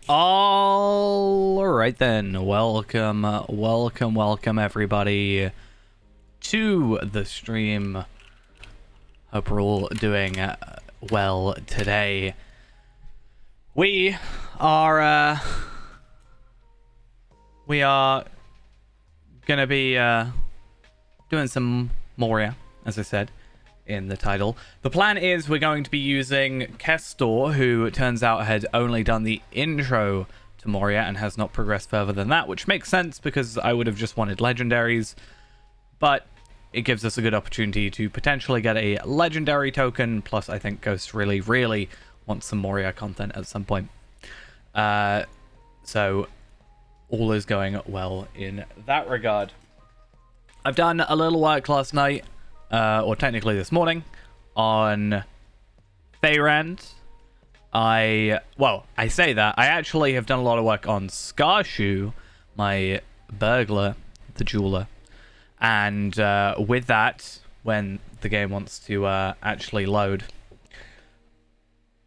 All right then, welcome everybody to the stream. Hope we're all doing well today. We are gonna be doing some Moria, as I said in the title. The plan is we're going to be using Kestor, who it turns out had only done the intro to Moria and has not progressed further than that, which makes sense because I would have just wanted legendaries, but it gives us a good opportunity to potentially get a legendary token, plus I think Ghost really wants some Moria content at some point. So all is going well in that regard. I've done a little work last night, or technically this morning, on Feyrand. I say that. I actually have done a lot of work on Scarshoe, my burglar, the jeweler. And with that, when the game wants to actually load,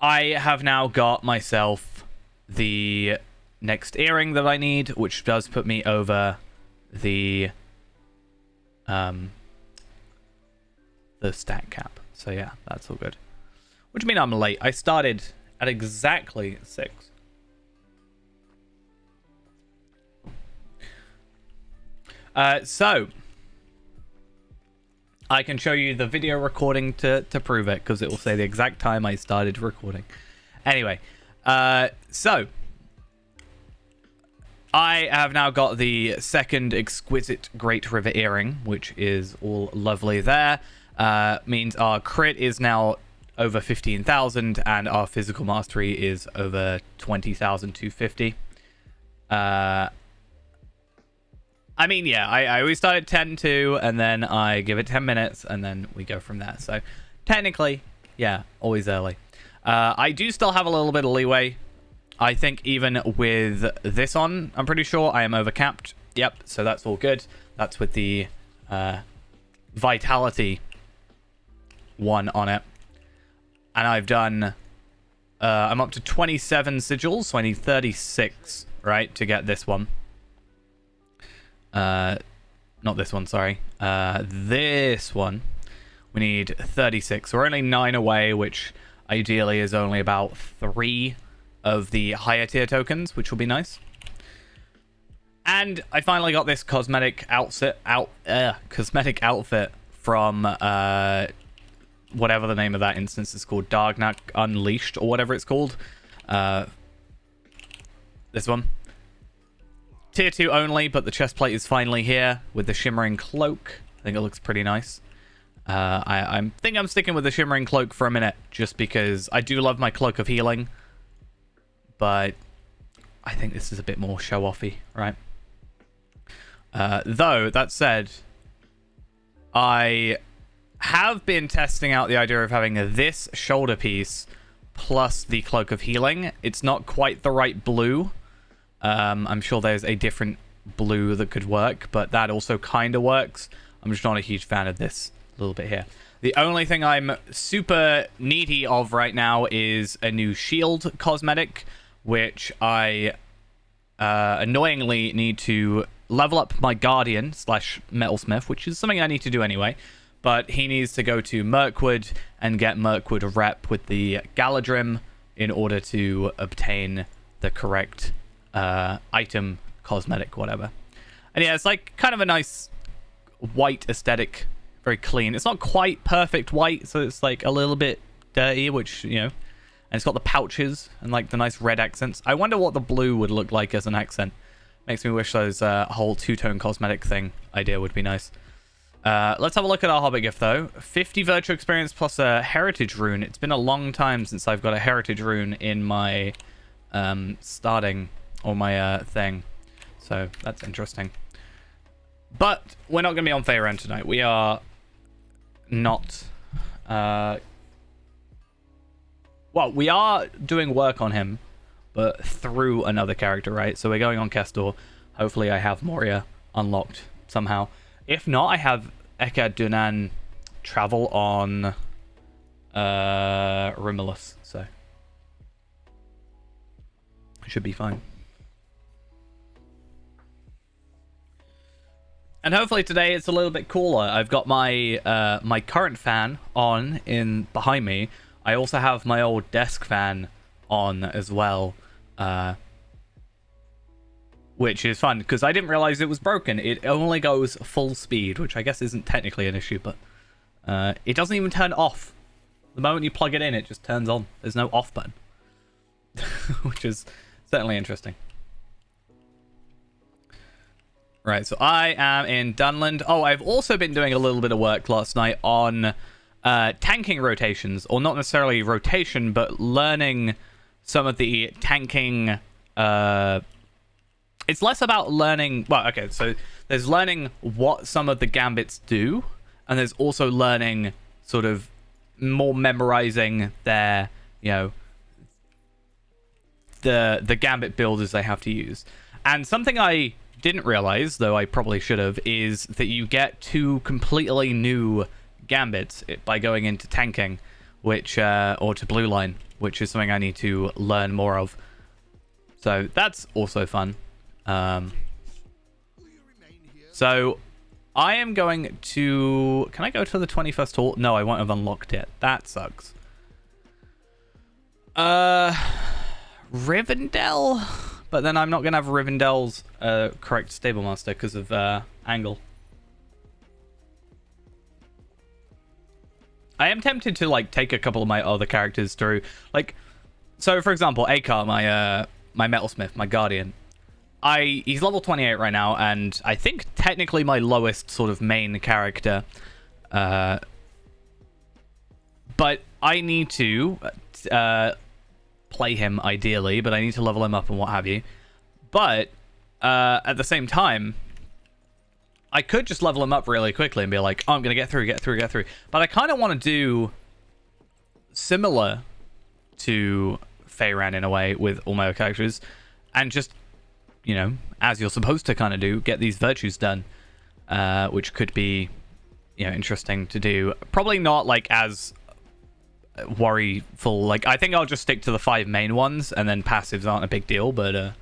I have now got myself the next earring that I need, which does put me over the stat cap. So yeah, that's all good. Which means I'm late. I started at exactly 6. So I can show you the video recording to prove it, because it will say the exact time I started recording. Anyway, so I have now got the second exquisite Great River earring, which is all lovely there. Means our crit is now over 15,000 and our physical mastery is over 20,250. I mean, yeah, I always start at 10-2 and then I give it 10 minutes and then we go from there. So technically, yeah, always early. I do still have a little bit of leeway. I think even with this on, I'm pretty sure I am overcapped. Yep, so that's all good. That's with the vitality one on it. And I've done, I'm up to 27 sigils, so I need 36, right, to get this one. Not this one, sorry. This one. We need 36. We're only 9 away, which ideally is only about 3 of the higher tier tokens, which will be nice. And I finally got this cosmetic outfit from whatever the name of that instance is called, Darknak Unleashed or whatever it's called. This one. Tier 2 only, but the chestplate is finally here with the shimmering cloak. I think it looks pretty nice. I think I'm sticking with the shimmering cloak for a minute, just because I do love my cloak of healing, but I think this is a bit more show-offy, right? Though, that said, I have been testing out the idea of having this shoulder piece plus the cloak of healing. It's not quite the right blue. I'm sure there's a different blue that could work, but that also kind of works. I'm just not a huge fan of this little bit here. The only thing I'm super needy of right now is a new shield cosmetic, which I annoyingly need to level up my guardian / metalsmith, which is something I need to do anyway. But he needs to go to Mirkwood and get Mirkwood rep with the Galadrim in order to obtain the correct item, cosmetic, whatever. And yeah, it's like kind of a nice white aesthetic, very clean. It's not quite perfect white, so it's like a little bit dirty, which, you know, and it's got the pouches and like the nice red accents. I wonder what the blue would look like as an accent. Makes me wish those whole two-tone cosmetic thing idea would be nice. Let's have a look at our Hobbit gift, though. 50 virtual experience plus a heritage rune. It's been a long time since I've got a heritage rune in my starting, or my thing. So that's interesting. But we're not going to be on Feyrand tonight. We are not... well, we are doing work on him, but through another character, right? So we're going on Kestor. Hopefully I have Moria unlocked somehow. If not, I have Eka Dunan travel on Rimulus, so Should be fine. And hopefully today it's a little bit cooler. I've got my my current fan on in behind me. I also have my old desk fan on as well, which is fun because I didn't realize it was broken. It only goes full speed, which I guess isn't technically an issue, but it doesn't even turn off. The moment you plug it in, it just turns on. There's no off button, which is certainly interesting. Right, so I am in Dunland. Oh, I've also been doing a little bit of work last night on tanking rotations, or not necessarily rotation, but learning some of the tanking. It's less about learning. Well, okay, so there's learning what some of the gambits do, and there's also learning sort of more memorizing their, you know, the gambit builders they have to use. And something I didn't realize, though I probably should have, is that you get 2 completely new gambits by going into tanking, which or to blue line, which is something I need to learn more of. So that's also fun. So I am going to... Can I go to the 21st hall? No, I won't have unlocked it. That sucks. Rivendell? But then I'm not going to have Rivendell's correct stable master because of angle. I am tempted to like take a couple of my other characters through. Like, so for example, Akar, my metalsmith, my guardian. He's level 28 right now, and I think technically my lowest sort of main character. But I need to play him ideally, but I need to level him up and what have you. But at the same time, I could just level him up really quickly and be like, oh, I'm gonna get through. But I kind of want to do similar to Feyran in a way with all my other characters, and just, you know, as you're supposed to kind of do, get these virtues done, which could be, you know, interesting to do. Probably not like as worryful. Like, I think I'll just stick to the 5 main ones, and then passives aren't a big deal. But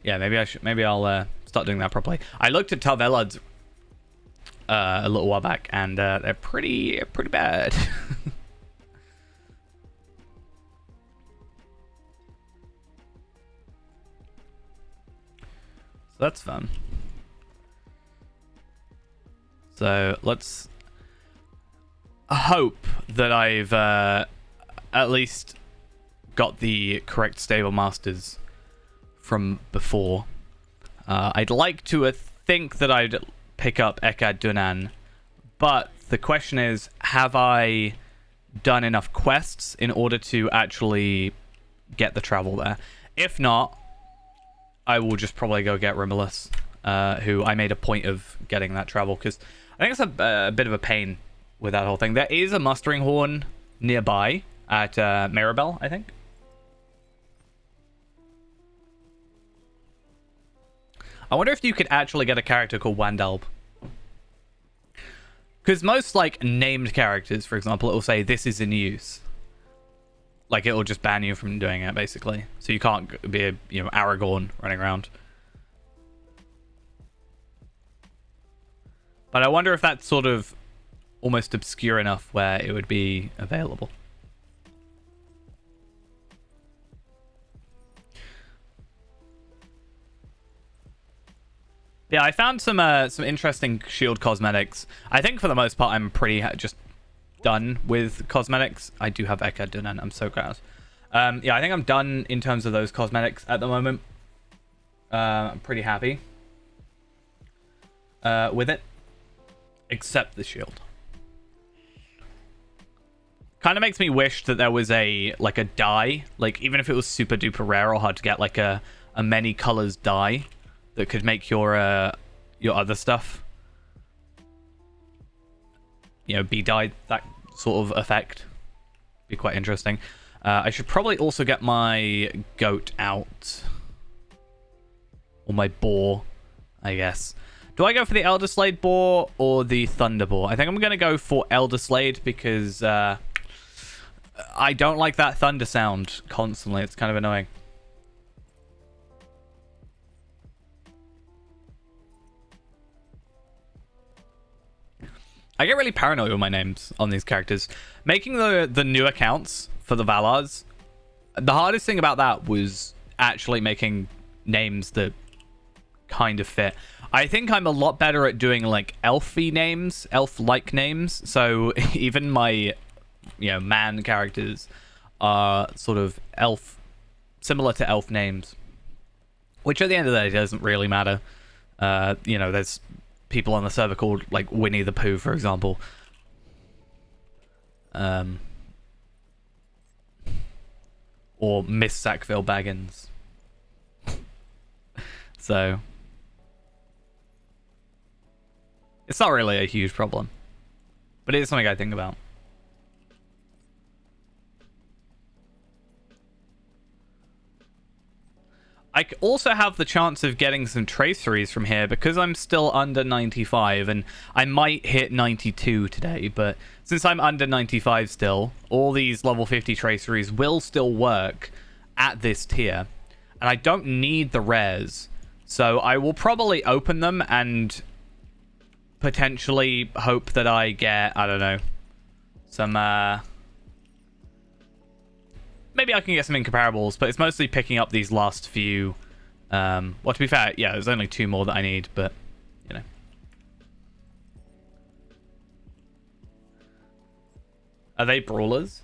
yeah, maybe I'll start doing that properly. I looked at Tarvelad's a little while back, and they're pretty bad. So that's fun. So let's hope that I've at least got the correct stable masters from before. I'd like to think that I'd pick up Ekad Dunan, but the question is, have I done enough quests in order to actually get the travel there? If not, I will just probably go get Rimulus, who I made a point of getting that travel, because I think it's a bit of a pain with that whole thing. There is a mustering horn nearby at Maribel, I think. I wonder if you could actually get a character called Wandalb. Because most, like, named characters, for example, it will say, this is in use. Like, it will just ban you from doing it, basically. So you can't be a, you know, Aragorn running around. But I wonder if that's sort of almost obscure enough where it would be available. Yeah, I found some interesting shield cosmetics. I think for the most part, I'm pretty just done with cosmetics. I do have Ekad Dunan. I'm so glad. Yeah, I think I'm done in terms of those cosmetics at the moment. I'm pretty happy with it, except the shield. Kind of makes me wish that there was a dye, like even if it was super duper rare or hard to get, like a many colors dye that could make your other stuff, you know, be dyed, that sort of effect. Be quite interesting. I should probably also get my goat out, or my boar, I guess. Do I go for the Elderslade boar or the Thunder boar? I think I'm gonna go for Elderslade because I don't like that thunder sound constantly. It's kind of annoying. I get really paranoid with my names on these characters. Making the new accounts for the Valars, the hardest thing about that was actually making names that kind of fit. I think I'm a lot better at doing like elfy names, elf-like names. So even my, man characters are sort of elf, similar to elf names, which at the end of the day doesn't really matter. There's people on the server called like Winnie the Pooh, for example. Or Miss Sackville Baggins. So it's not really a huge problem, but it is something I think about. I also have the chance of getting some traceries from here because I'm still under 95, and I might hit 92 today, but since I'm under 95 still, all these level 50 traceries will still work at this tier, and I don't need the rares, so I will probably open them and potentially hope that I get, I don't know, some, maybe I can get some incomparables, but it's mostly picking up these last few. Well, to be fair, yeah, there's only 2 more that I need, but, Are they brawlers?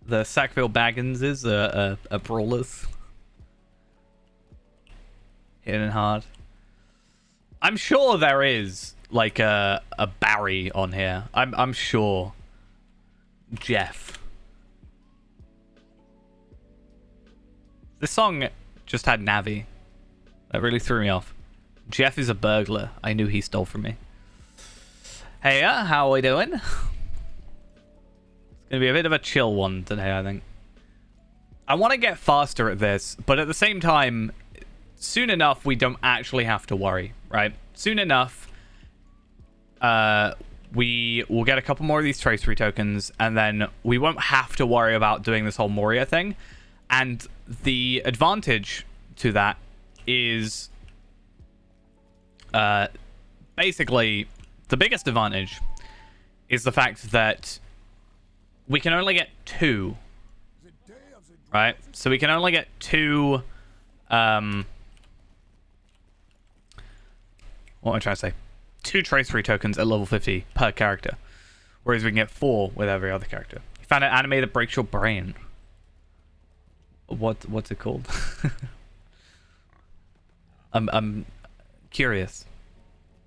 The Sackville Bagginses are brawlers. Hitting hard. I'm sure there is like a Barry on here. I'm sure. Jeff. This song just had Navi. That really threw me off. Jeff is a burglar. I knew he stole from me. Hey, how are we doing? It's gonna be a bit of a chill one today, I think. I want to get faster at this, but at the same time, soon enough we don't actually have to worry, right? Soon enough, we will get a couple more of these tracery tokens, and then we won't have to worry about doing this whole Moria thing. And the advantage to that is basically the biggest advantage is the fact that we can only get 2, right? So we can only get 2 what am I trying to say? 2 tracery tokens at level 50 per character, whereas we can get 4 with every other character. You found an anime that breaks your brain. What's it called? I'm curious.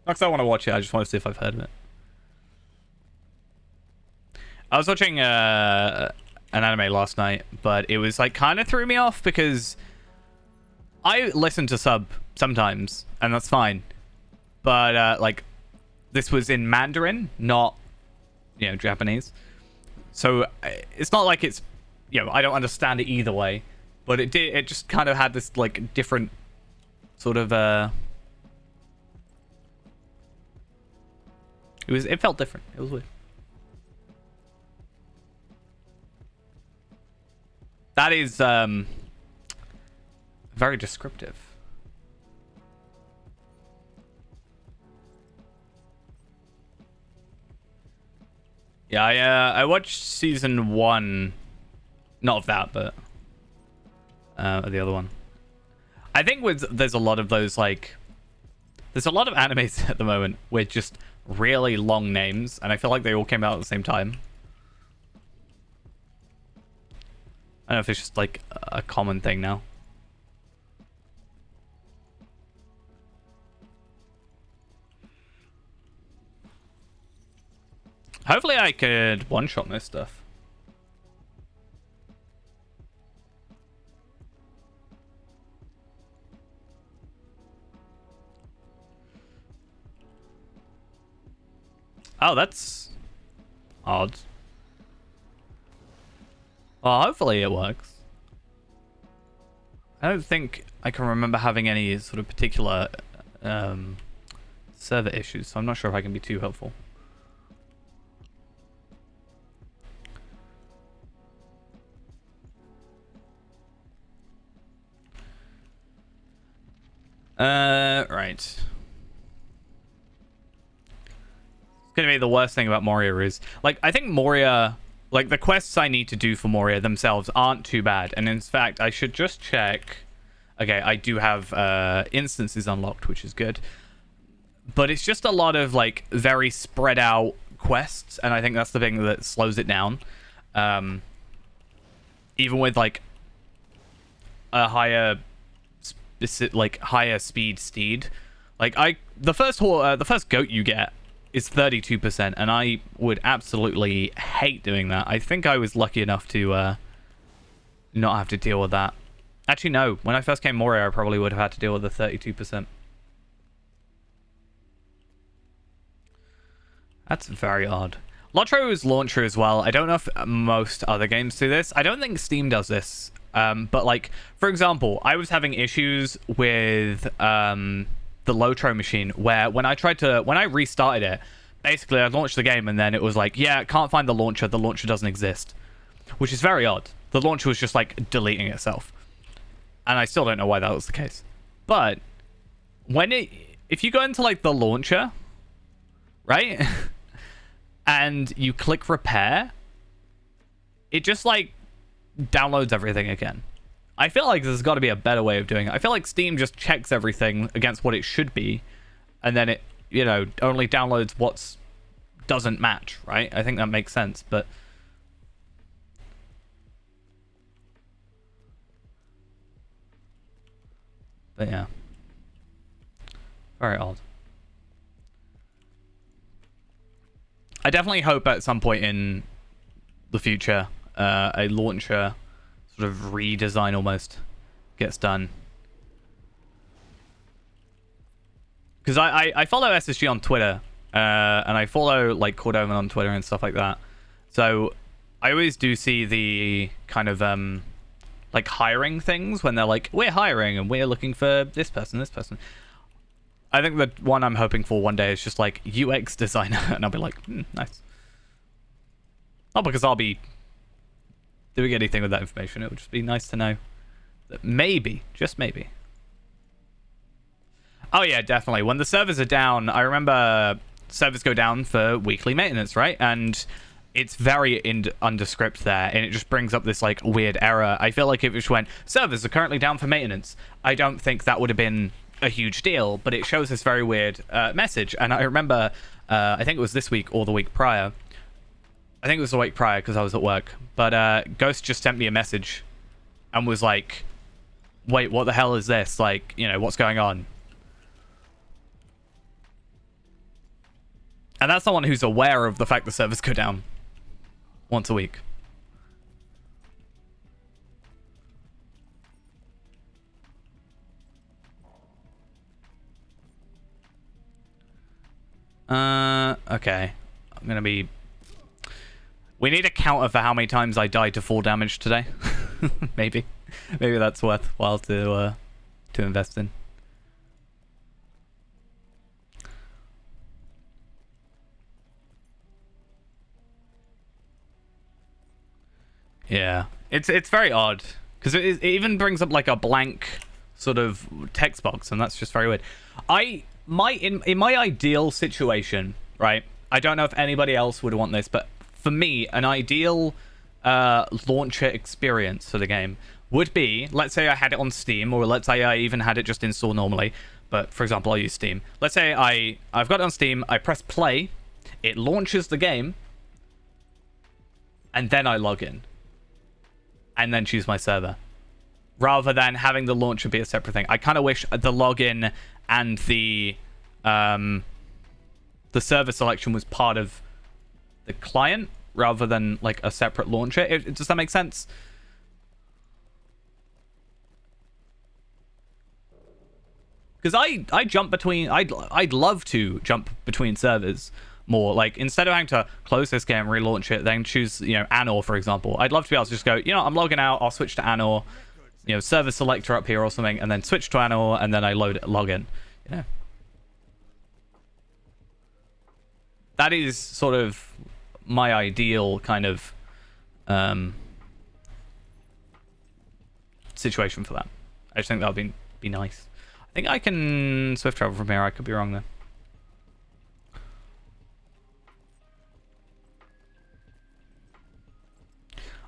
Not because I want to watch it, I just want to see if I've heard of it. I was watching an anime last night, but it was like kind of threw me off because I listen to sub sometimes, and that's fine. But like this was in Mandarin, not Japanese. So it's not like it's I don't understand it either way, but it just kind of had this like different sort of it felt different. It was weird. That is very descriptive. Yeah, I watched season 1, not of that, but of the other one. I think there's a lot of those there's a lot of animes at the moment with just really long names, and I feel like they all came out at the same time. I don't know if it's just like a common thing now. Hopefully I could one-shot this stuff. Oh, that's odd. Well, hopefully it works. I don't think I can remember having any sort of particular server issues, so I'm not sure if I can be too helpful. Right. It's gonna be the worst thing about Moria is, like, I think Moria, like, the quests I need to do for Moria themselves aren't too bad. And in fact, I should just check. Okay, I do have instances unlocked, which is good. But it's just a lot of, like, very spread out quests, and I think that's the thing that slows it down. Even with, like, a higher speed steed, like, the first goat you get is 32%, and I would absolutely hate doing that. I think I was lucky enough to not have to deal with that. Actually, no. When I first came Moria, I probably would have had to deal with the 32%. That's very odd. Lotro's launcher as well. I don't know if most other games do this. I don't think Steam does this. But, like, for example, I was having issues with the Lotro machine where when I restarted it, basically I launched the game and then it was like, yeah, can't find the launcher doesn't exist. Which is very odd. The launcher was just, like, deleting itself. And I still don't know why that was the case. But if you go into, like, the launcher, right? And you click repair, it just, like, downloads everything again. I feel like there's got to be a better way of doing it. I feel like Steam just checks everything against what it should be, and then it, only downloads what doesn't match, right? I think that makes sense, but yeah. Very odd. I definitely hope at some point in the future, a launcher sort of redesign almost gets done. Because I follow SSG on Twitter, and I follow, like, Cordovan on Twitter and stuff like that. So I always do see the kind of, like, hiring things when they're like, we're hiring and we're looking for this person, this person. I think the one I'm hoping for one day is just, like, UX designer, and I'll be like, nice. Not because I'll be doing anything with that information. It would just be nice to know that maybe, just maybe. Oh yeah, definitely. When the servers are down, I remember servers go down for weekly maintenance, right? And it's very under script there, and it just brings up this, like, weird error. I feel like if it just went, servers are currently down for maintenance, I don't think that would have been a huge deal, but it shows this very weird message. And I remember, I think it was this week or the week prior. I think it was the week prior because I was at work. But Ghost just sent me a message and was like, wait, what the hell is this? Like, what's going on? And that's someone who's aware of the fact the servers go down once a week. Okay. I'm gonna be... We need a counter for how many times I died to full damage today. Maybe. Maybe that's worthwhile to invest in. Yeah. It's very odd. Because it even brings up, like, a blank sort of text box, and that's just very weird. In my ideal situation, right? I don't know if anybody else would want this, but for me, an ideal launcher experience for the game would be, let's say I had it on Steam, or let's say I even had it just installed normally. But for example, I'll use Steam. Let's say I've got it on Steam, I press play, it launches the game, and then I log in. And then choose my server. Rather than having the launcher be a separate thing. I kind of wish the login and the server selection was part of the client rather than, like, a separate launcher. Does that make sense? Because I jump between... I'd love to jump between servers more. Like, instead of having to close this game, relaunch it, then choose, Anor, for example. I'd love to be able to just go, I'm logging out, I'll switch to Anor, server selector up here or something, and then switch to Anor, and then I log in. That is sort of my ideal kind of situation for that. I just think that would be nice. I think I can swift travel from here. I could be wrong though.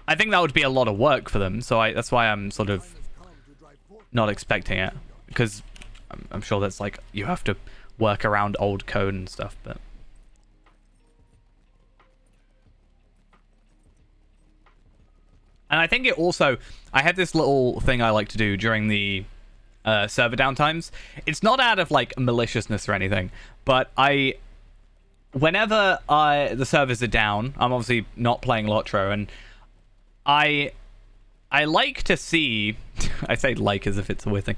I think that would be a lot of work for them, so that's why I'm sort of not expecting it, because I'm sure that's like you have to work around old code and stuff, but and I think it also, I have this little thing I like to do during the server downtimes. It's not out of like maliciousness or anything, but whenever the servers are down, I'm obviously not playing Lotro, and I like to see, I say like as if it's a weird thing.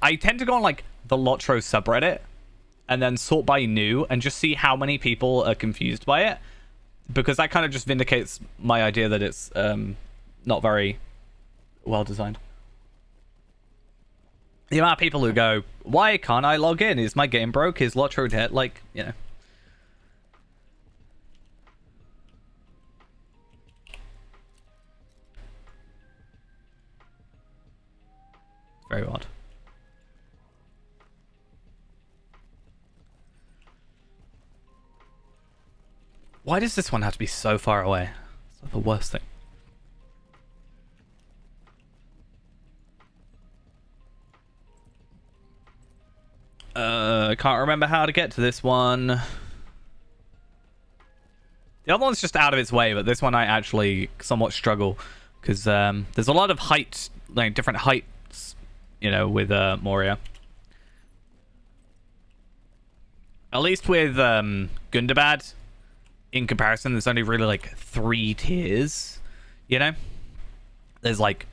I tend to go on like the Lotro subreddit and then sort by new and just see how many people are confused by it, because that kind of just vindicates my idea that it's not very well designed. The amount of people who go, why can't I log in? Is my game broke? Is Lotro dead? Like, you know. Very odd. Why does this one have to be so far away? It's like the worst thing. I can't remember how to get to this one. The other one's just out of its way, but this one I actually somewhat struggle, because there's a lot of heights, like different heights, you know, with Moria. At least with Gundabad, in comparison, there's only really like 3 tiers, you know? There's like,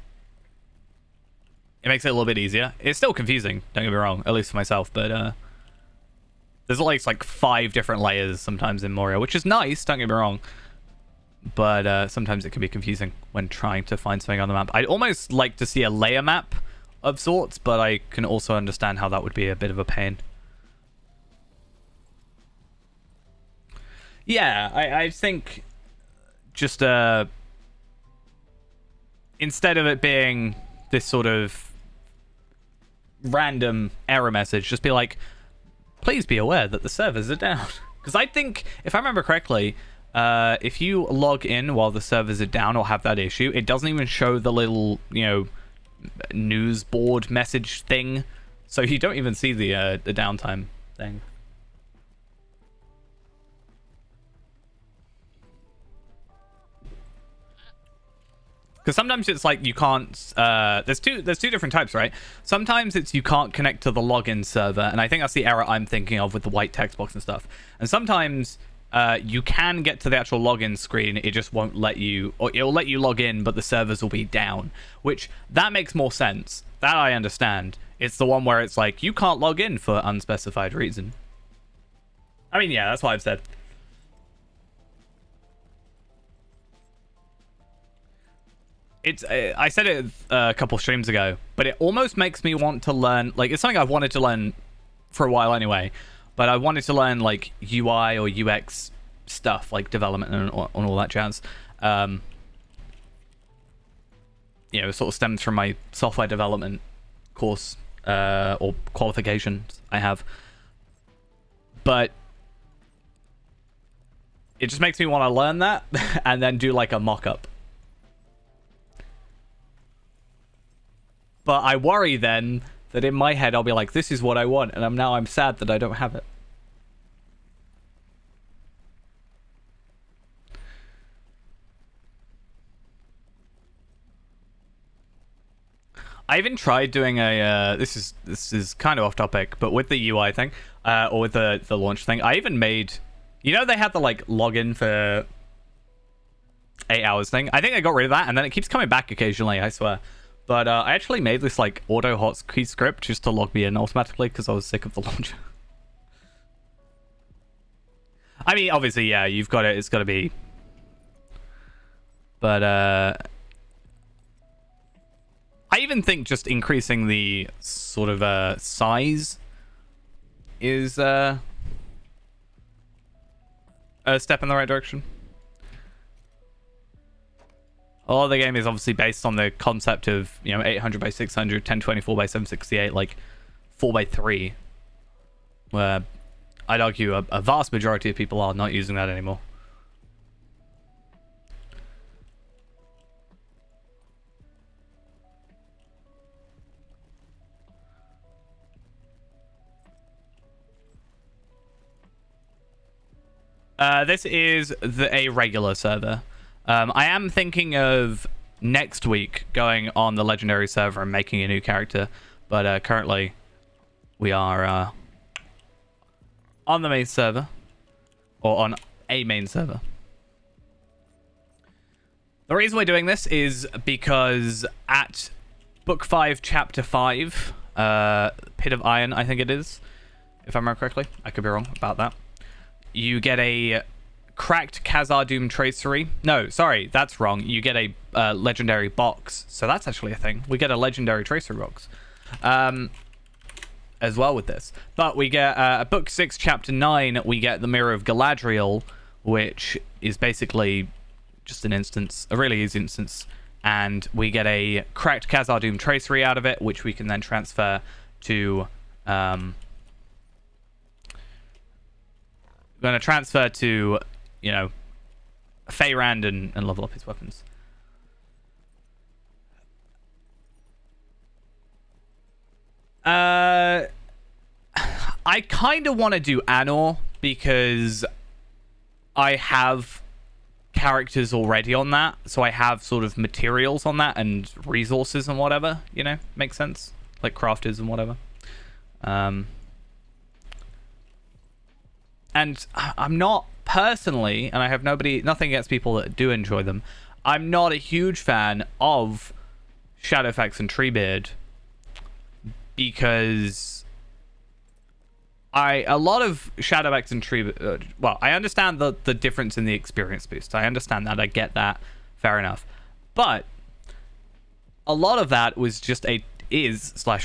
it makes it a little bit easier. It's still confusing, don't get me wrong, at least for myself, but there's like 5 different layers sometimes in Moria, which is nice, don't get me wrong, but sometimes it can be confusing when trying to find something on the map. I'd almost like to see a layer map of sorts, but I can also understand how that would be a bit of a pain. Yeah, I think just instead of it being this sort of random error message, just be like, please be aware that the servers are down. Because I think, if I remember correctly, if you log in while the servers are down or have that issue, it doesn't even show the little, you know, news board message thing. So you don't even see the downtime thing. Because sometimes it's like you can't. There's two different types, right? Sometimes it's you can't connect to the login server, and I think that's the error I'm thinking of with the white text box and stuff. And sometimes you can get to the actual login screen, it just won't let you, or it'll let you log in, but the servers will be down. Which that makes more sense. That I understand. It's the one where it's like you can't log in for unspecified reason. I mean, yeah, that's what I've said. It's I said it a couple streams ago, but it almost makes me want to learn, like, it's something I've wanted to learn for a while anyway, but I wanted to learn like UI or UX stuff, like development and all that jazz. You know, it sort of stems from my software development course or qualifications I have. But it just makes me want to learn that and then do like a mock-up. But I worry then that in my head I'll be like, this is what I want, and I'm sad that I don't have it. I even tried doing a this is kind of off topic, but with the UI thing, or with the launch thing, I even made, you know, they had the like login for 8 hours thing. I think I got rid of that, and then it keeps coming back occasionally, I swear. But I actually made this like auto hotkey script just to log me in automatically because I was sick of the launcher. I mean, obviously, yeah, you've got it. It's got to be. But I even think just increasing the sort of size is a step in the right direction. A lot of the game is obviously based on the concept of, you know, 800 by 600, 1024 by 768. Like, 4x3, where I'd argue a vast majority of people are not using that anymore. This is a regular server. I am thinking of next week going on the legendary server and making a new character, but currently we are on the main server, or on a main server. The reason we're doing this is because at Book 5, Chapter 5, Pit of Iron, I think it is, if I remember correctly. I could be wrong about that. You get a cracked Khazar-Doom tracery. No, sorry, that's wrong. You get a legendary box. So that's actually a thing. We get a legendary tracery box as well with this. But we get Book 6, Chapter 9, we get the Mirror of Galadriel, which is basically just an instance, a really easy instance. And we get a cracked Khazar-Doom tracery out of it, which we can then transfer to... We're going to transfer to, you know, Feyrand and level up his weapons. I kind of want to do Anor because I have characters already on that. So I have sort of materials on that and resources and whatever, you know, makes sense? Like crafters and whatever. And I'm not personally, and I have nothing against people that do enjoy them, I'm not a huge fan of Shadowfax and Treebeard because a lot of Shadowfax and Treebeard, well, I understand the difference in the experience boost. I understand that. I get that. Fair enough. But a lot of that was just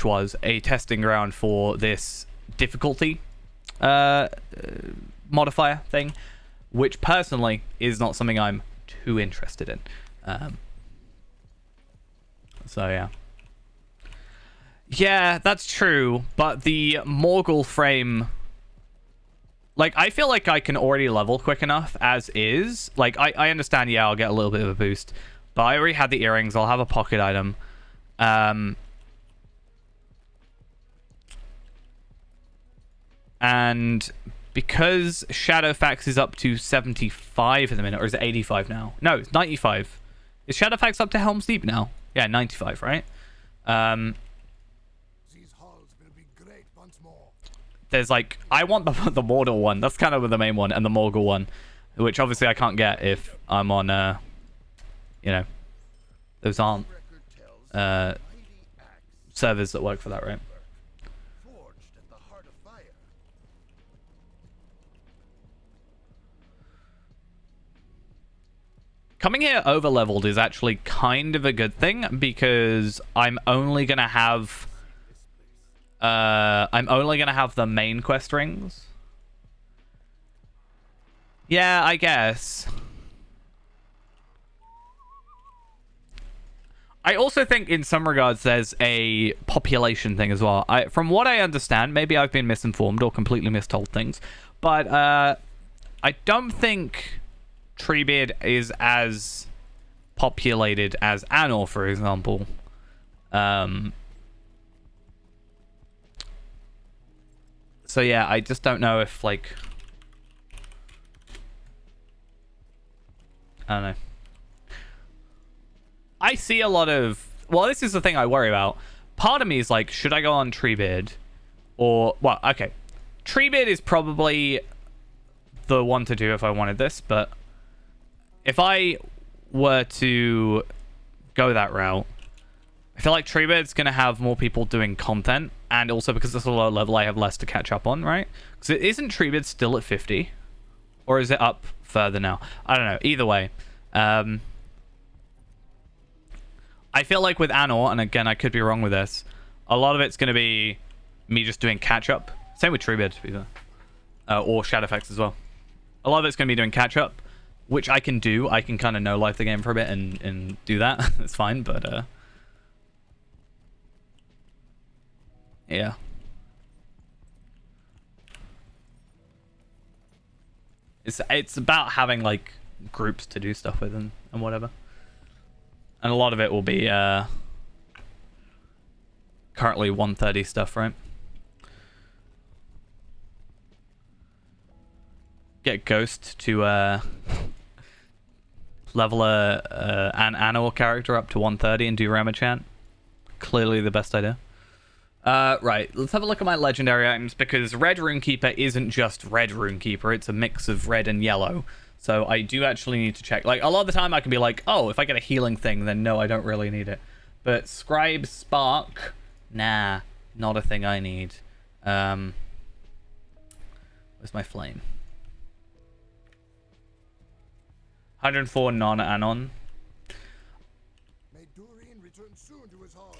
was a testing ground for this difficulty modifier thing, which personally is not something I'm too interested in. So yeah, that's true, but the Morgul frame, like, I feel like I can already level quick enough as is. Like, I understand, yeah, I'll get a little bit of a boost, but I already had the earrings. I'll have a pocket item. And because Shadowfax is up to 75 at the minute, or is it 85 now? No, it's 95. Is Shadowfax up to Helm's Deep now? Yeah, 95, right? These halls will be great once more. There's like, I want the Mordor one. That's kind of the main one, and the Morgul one, which obviously I can't get if I'm on, you know, those aren't servers that work for that, right? Coming here overleveled is actually kind of a good thing because I'm only gonna have the main quest rings. Yeah, I guess. I also think in some regards there's a population thing as well. From what I understand, maybe I've been misinformed or completely mistold things, but I don't think Treebeard is as populated as Anor, for example. So yeah, I just don't know if, like, I don't know. I see a lot of, well, this is the thing I worry about. Part of me is like, should I go on Treebeard? Or, well, okay. Treebeard is probably the one to do if I wanted this, but if I were to go that route, I feel like Treebeard's going to have more people doing content, and also because it's a low level, I have less to catch up on, right? Because isn't Treebeard still at 50? Or is it up further now? I don't know. Either way. I feel like with Anor, and again, I could be wrong with this, a lot of it's going to be me just doing catch-up. Same with Treebeard, to be fair. Or Shadowfax as well. A lot of it's going to be doing catch-up, which I can do. I can kind of no-life the game for a bit and do that. It's fine, but... yeah. It's about having like groups to do stuff with and whatever. And a lot of it will be currently 130 stuff, right? Get Ghost to level an Anor character up to 130 and do Ramachant. Clearly the best idea. Right, let's have a look at my legendary items, because Red Runekeeper isn't just Red Runekeeper, it's a mix of red and yellow. So I do actually need to check. Like, a lot of the time I can be like, oh, if I get a healing thing, then no, I don't really need it. But Scribe Spark, nah, not a thing I need. Where's my flame? 104 non-Anon.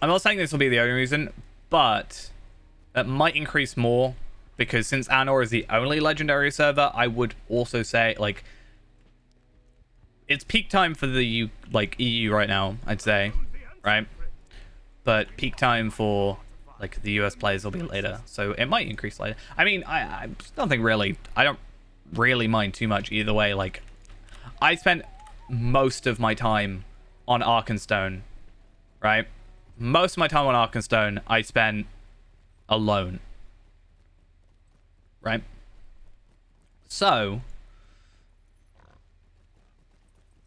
I'm not saying this will be the only reason, but that might increase more, because since Anor is the only legendary server, I would also say, like, it's peak time for the EU right now, I'd say, right? But peak time for like the US players will be later, so it might increase later. I mean, I don't really mind too much either way. Like, I spent most of my time on Arkenstone, right? Most of my time on Arkenstone I spent alone, right? So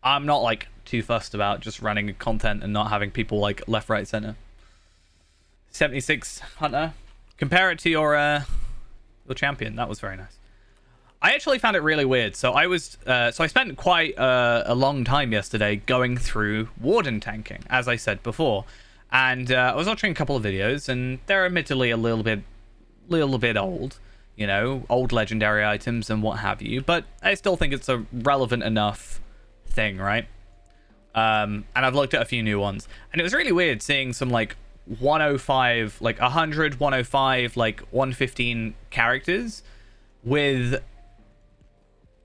I'm not like too fussed about just running content and not having people like left, right, center. 76 Hunter. Compare it to your champion. That was very nice. I actually found it really weird. So I was so I spent quite a long time yesterday going through Warden tanking, as I said before. And I was watching a couple of videos, and they're admittedly a little bit old, you know, old legendary items and what have you. But I still think it's a relevant enough thing, right? And I've looked at a few new ones, and it was really weird seeing some like 105, like 100, 105, like 115 characters with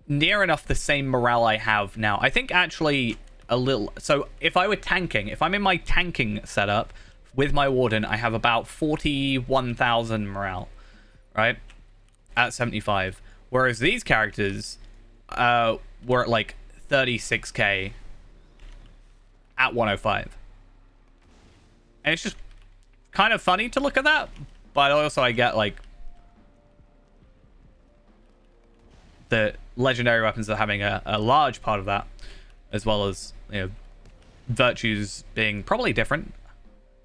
near enough the same morale I have now. I think actually a little. So if I were tanking, if I'm in my tanking setup with my Warden, I have about 41,000 morale, right? At 75. Whereas these characters were at like 36k at 105. And it's just kind of funny to look at that, but also I get like the legendary weapons are having a large part of that, as well as, you know, virtues being probably different.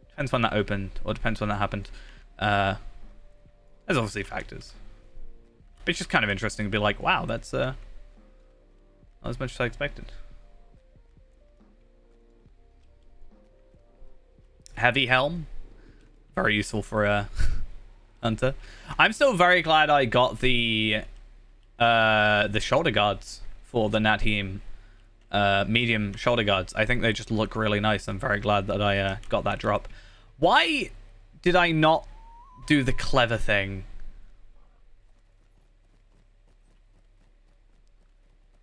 Depends when that opened, or depends when that happened. There's obviously factors. But it's just kind of interesting to be like, wow, that's not as much as I expected. Heavy helm, very useful for a hunter. I'm still very glad I got the shoulder guards for the Natim medium shoulder guards. I think they just look really nice. I'm very glad that I got that drop. Why did I not do the clever thing?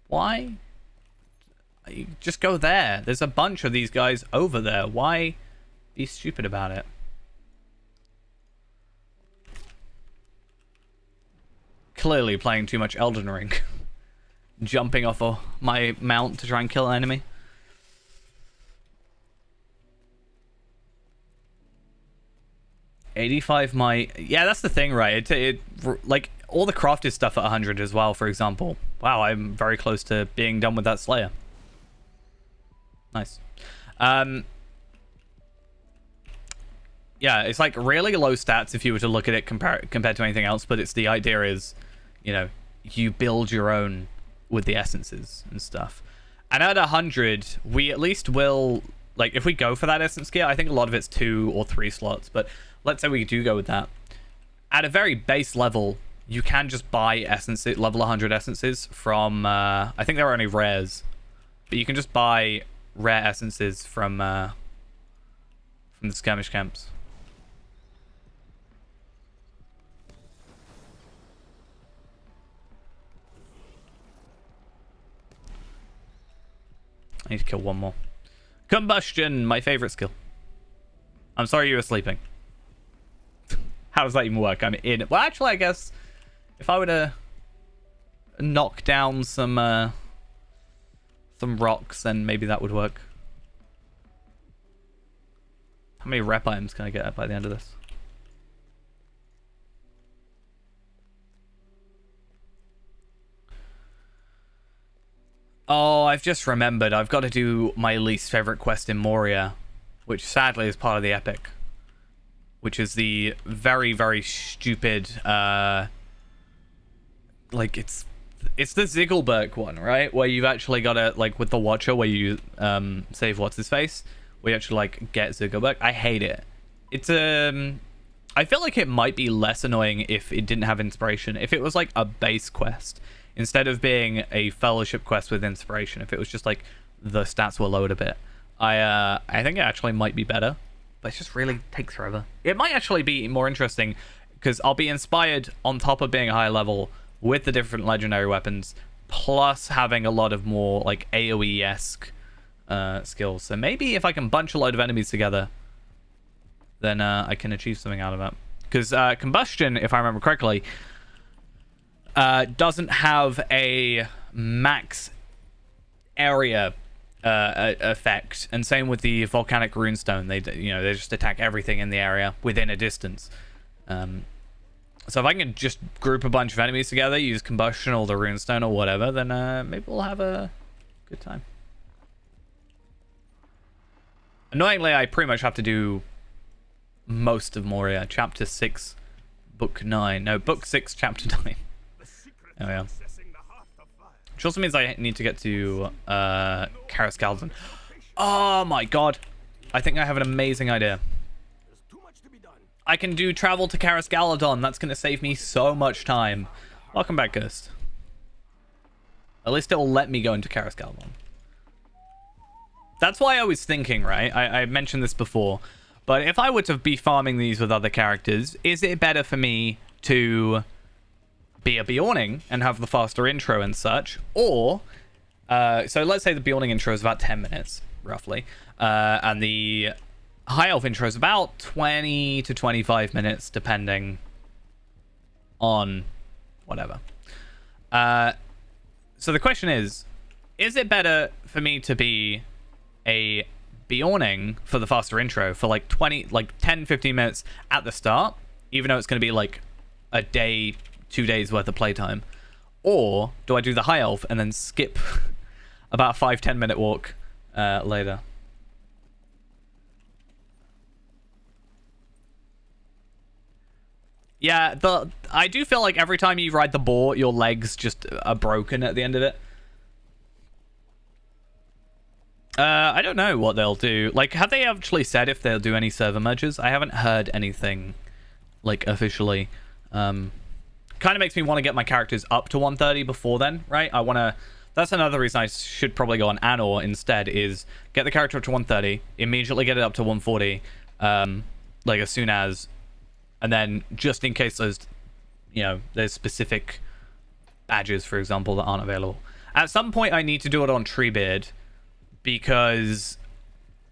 Why? You just go there. There's a bunch of these guys over there. Why be stupid about it? Clearly playing too much Elden Ring. Jumping off of my mount to try and kill an enemy. $85 my... Yeah, that's the thing, right? It like, all the crafted stuff at 100 as well, for example. Wow, I'm very close to being done with that Slayer. Nice. Yeah, it's like really low stats if you were to look at it compared to anything else, but it's the idea is, you know, you build your own with the essences and stuff. And at 100, we at least will, like, if we go for that essence gear, I think a lot of it's 2 or 3 slots, but let's say we do go with that. At a very base level, you can just buy essences, level 100 essences from, I think there are only rares, but you can just buy rare essences from the skirmish camps. I need to kill one more. Combustion, my favorite skill. I'm sorry you were sleeping. How does that even work? I'm in. Well, actually, I guess if I were to knock down some rocks, then maybe that would work. How many rep items can I get by the end of this? Oh, I've just remembered. I've got to do my least favorite quest in Moria, which sadly is part of the epic. Which is the very, very stupid, like, it's the Ziggelberg one, right? Where you've actually got to, like, with the Watcher, where you, save What's-His-Face, where you actually, like, get Ziggelberg. I hate it. It's, I feel like it might be less annoying if it didn't have inspiration. If it was, like, a base quest, instead of being a fellowship quest with inspiration, if it was just, like, the stats were lowered a bit, I think it actually might be better. But it just really takes forever. It might actually be more interesting, because I'll be inspired on top of being a high level with the different legendary weapons, plus having a lot of more, like, AoE-esque skills. So maybe if I can bunch a load of enemies together, then I can achieve something out of it. Because Combustion, if I remember correctly, doesn't have a max area effect, and same with the volcanic runestone. They just attack everything in the area within a distance. So if I can just group a bunch of enemies together, use combustion or the runestone or whatever, then maybe we'll have a good time. Annoyingly, I pretty much have to do most of Moria. Chapter 6, Book 9. No, Book 6, Chapter 9. There we are. Which also means I need to get to Karaskaldan. Oh my god. I think I have an amazing idea. I can do travel to Karaskaldan. That's going to save me so much time. Welcome back, Ghost. At least it will let me go into Karaskaldan. That's why I was thinking, right? I mentioned this before. But if I were to be farming these with other characters, is it better for me to be a Bjorning and have the faster intro and such? Or, so let's say the Bjorning intro is about 10 minutes, roughly. And the High Elf intro is about 20 to 25 minutes, depending on whatever. So the question is it better for me to be a Bjorning for the faster intro for like 10, 15 minutes at the start, even though it's going to be like a day, 2 days worth of playtime? Or do I do the High Elf and then skip about a 5-10 minute walk later? Yeah, I do feel like every time you ride the boar, your legs just are broken at the end of it. I don't know what they'll do. Like, have they actually said if they'll do any server merges? I haven't heard anything, like, officially. Kind of makes me want to get my characters up to 130 before then, right? That's another reason I should probably go on Anor instead, is get the character up to 130, immediately get it up to 140, like, as soon as, and then just in case there's specific badges, for example, that aren't available. At some point, I need to do it on Treebeard, because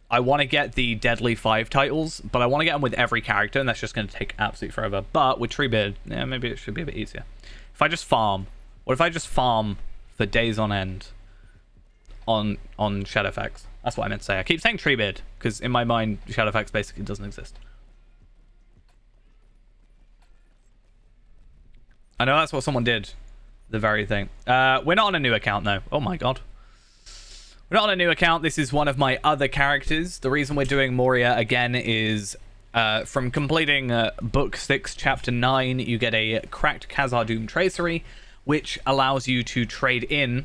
I want to get the Deadly 5 titles, but I want to get them with every character, and that's just going to take absolutely forever. But with Treebeard, yeah, maybe it should be a bit easier. If I just farm, what if I just farm for days on end on Shadowfax? That's what I meant to say. I keep saying Treebeard, because in my mind, Shadowfax basically doesn't exist. I know that's what someone did, the very thing. We're not on a new account, though. Oh my god. We're not on a new account. This is one of my other characters. The reason we're doing Moria again is from completing Book 6, Chapter 9, you get a cracked Khazar-Dûm tracery, which allows you to trade in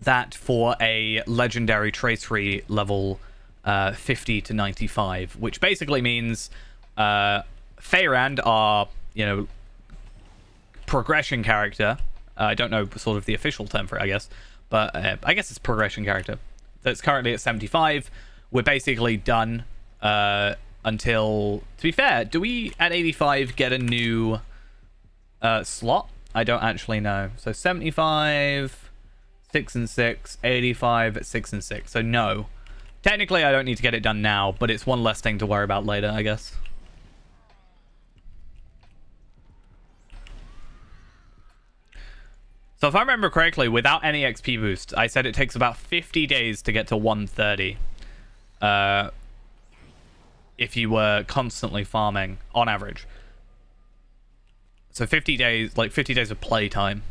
that for a legendary tracery level 50 to 95, which basically means Feyrand, our, progression character, I don't know sort of the official term for it, I guess, but I guess it's progression character, that's currently at 75. We're basically done until, to be fair, do we at 85 get a new slot? I don't actually know. So 75, 6 and 6, 85, 6 and 6. So no. Technically, I don't need to get it done now, but it's one less thing to worry about later, I guess. So if I remember correctly, without any XP boost, I said it takes about 50 days to get to 130. If you were constantly farming, on average. So 50 days, like 50 days of playtime.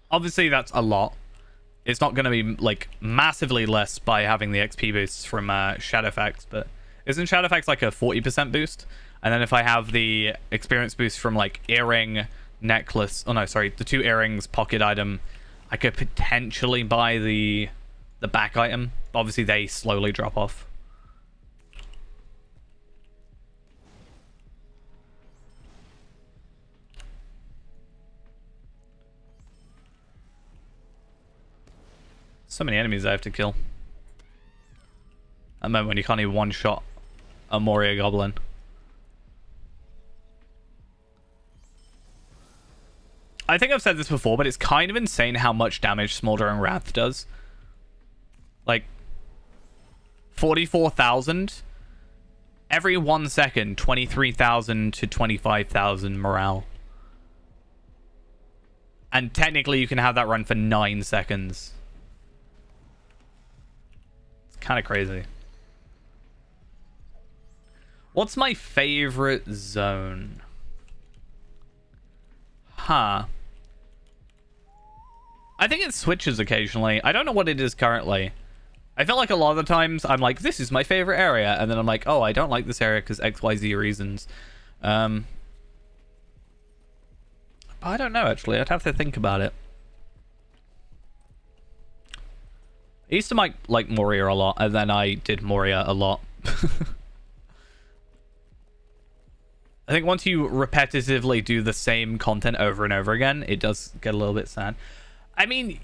Obviously, that's a lot. It's not going to be, like, massively less by having the XP boosts from Shadowfax, but isn't Shadowfax like a 40% boost? And then if I have the experience boost from, like, earring, necklace... Oh, no, sorry. The 2 earrings, pocket item. I could potentially buy the back item. Obviously, they slowly drop off. So many enemies I have to kill. At the moment when you can't even one-shot a Moria Goblin. I think I've said this before, but it's kind of insane how much damage Smoldering Wrath does. Like, 44,000. Every 1 second, 23,000 to 25,000 morale. And technically you can have that run for 9 seconds. Kind of crazy. What's my favorite zone? Huh. I think it switches occasionally. I don't know what it is currently. I feel like a lot of the times I'm like, this is my favorite area. And then I'm like, oh, I don't like this area because XYZ reasons. But I don't know, actually. I'd have to think about it. I used to like Moria a lot, and then I did Moria a lot. I think once you repetitively do the same content over and over again, it does get a little bit sad. I mean,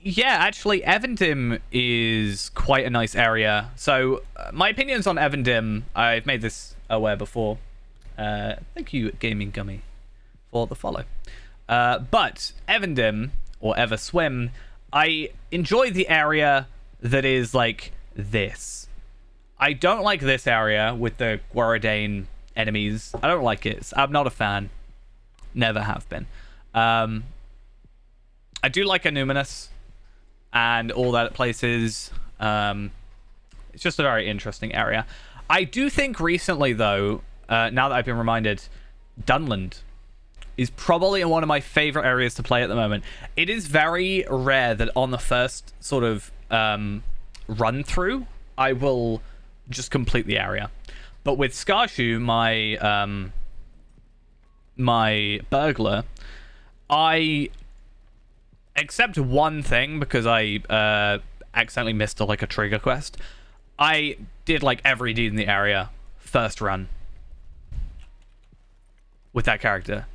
yeah, actually, Evendim is quite a nice area. So, my opinions on Evendim, I've made this aware before. Thank you, Gaming Gummy, for the follow. But Evendim, or Everswim, I enjoy the area that is like this. I don't like this area with the Guaradane enemies. I don't like it. I'm not a fan. Never have been. I do like Anuminous and all that places. It's just a very interesting area. I do think recently, though, now that I've been reminded, Dunland is probably one of my favorite areas to play at the moment. It is very rare that on the first sort of run through, I will just complete the area. But with Skarshu, my burglar, I except one thing because I accidentally missed a trigger quest. I did like every deed in the area first run with that character.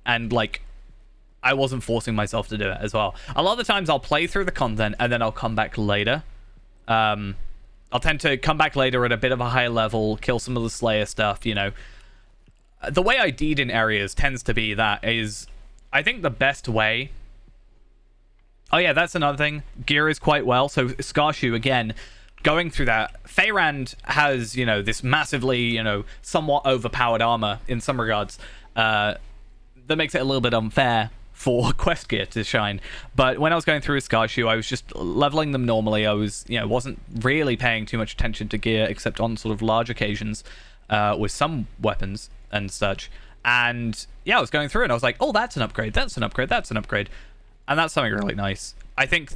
And, like, I wasn't forcing myself to do it as well. A lot of the times I'll play through the content and then I'll come back later. I'll tend to come back later at a bit of a higher level, kill some of the Slayer stuff, you know. The way I deed in areas tends to be that is, I think the best way... Oh yeah, that's another thing. Gear is quite well. So Skarshu, again, going through that. Feyrand has, you know, this massively, you know, somewhat overpowered armor in some regards. That makes it a little bit unfair for quest gear to shine. But when I was going through Skarshu, I was just leveling them normally. I was, you know, wasn't really paying too much attention to gear except on sort of large occasions with some weapons and such. And yeah, I was going through and I was like, oh, that's an upgrade, that's an upgrade, that's an upgrade. And that's something really nice. I think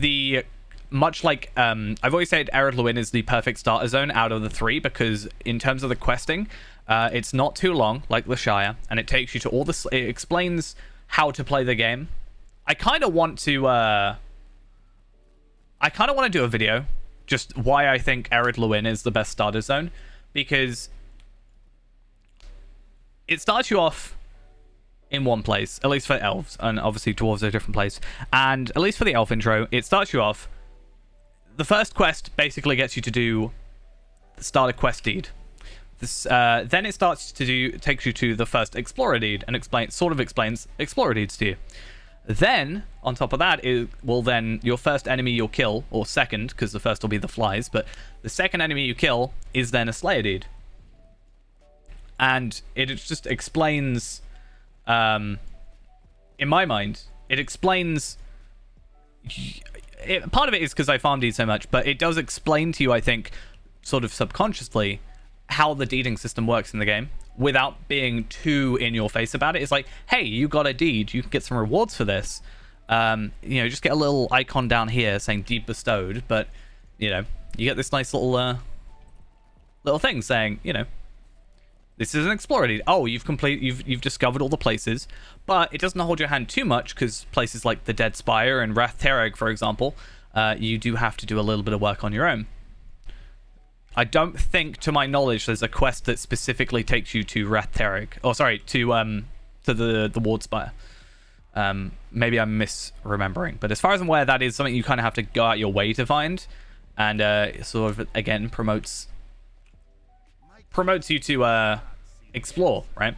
much like, I've always said Ered Luin is the perfect starter zone out of the 3 because in terms of the questing, it's not too long, like the Shire, and it takes you to all the... It explains how to play the game. I kind of want to... do a video, just why I think Ered Luin is the best starter zone, because it starts you off in one place, at least for elves, and obviously dwarves are a different place, and at least for the elf intro, it starts you off... The first quest basically gets you to do the starter quest deed. Then it takes you to the first Explorer deed and explains Explorer deeds to you. Then, on top of that, your first enemy you'll kill, or second, because the first will be the flies, but the second enemy you kill is then a Slayer deed. And it just explains, in my mind, it explains. Part of it is because I farmed these so much, but it does explain to you, I think, sort of subconsciously, how the deeding system works in the game without being too in your face about it. It's like, hey, you got a deed, you can get some rewards for this. Just get a little icon down here saying deed bestowed, but you get this nice little thing saying, this is an explorer deed. Oh, you've discovered all the places, but it doesn't hold your hand too much, because places like the Dead Spire and Rath Tereg, for example, you do have to do a little bit of work on your own. I don't think, to my knowledge, there's a quest that specifically takes you to Rath Tereg. Oh, sorry, to the Ward Spire. Maybe I'm misremembering, but as far as I'm aware, that is something you kind of have to go out your way to find, and sort of again promotes you to explore, right?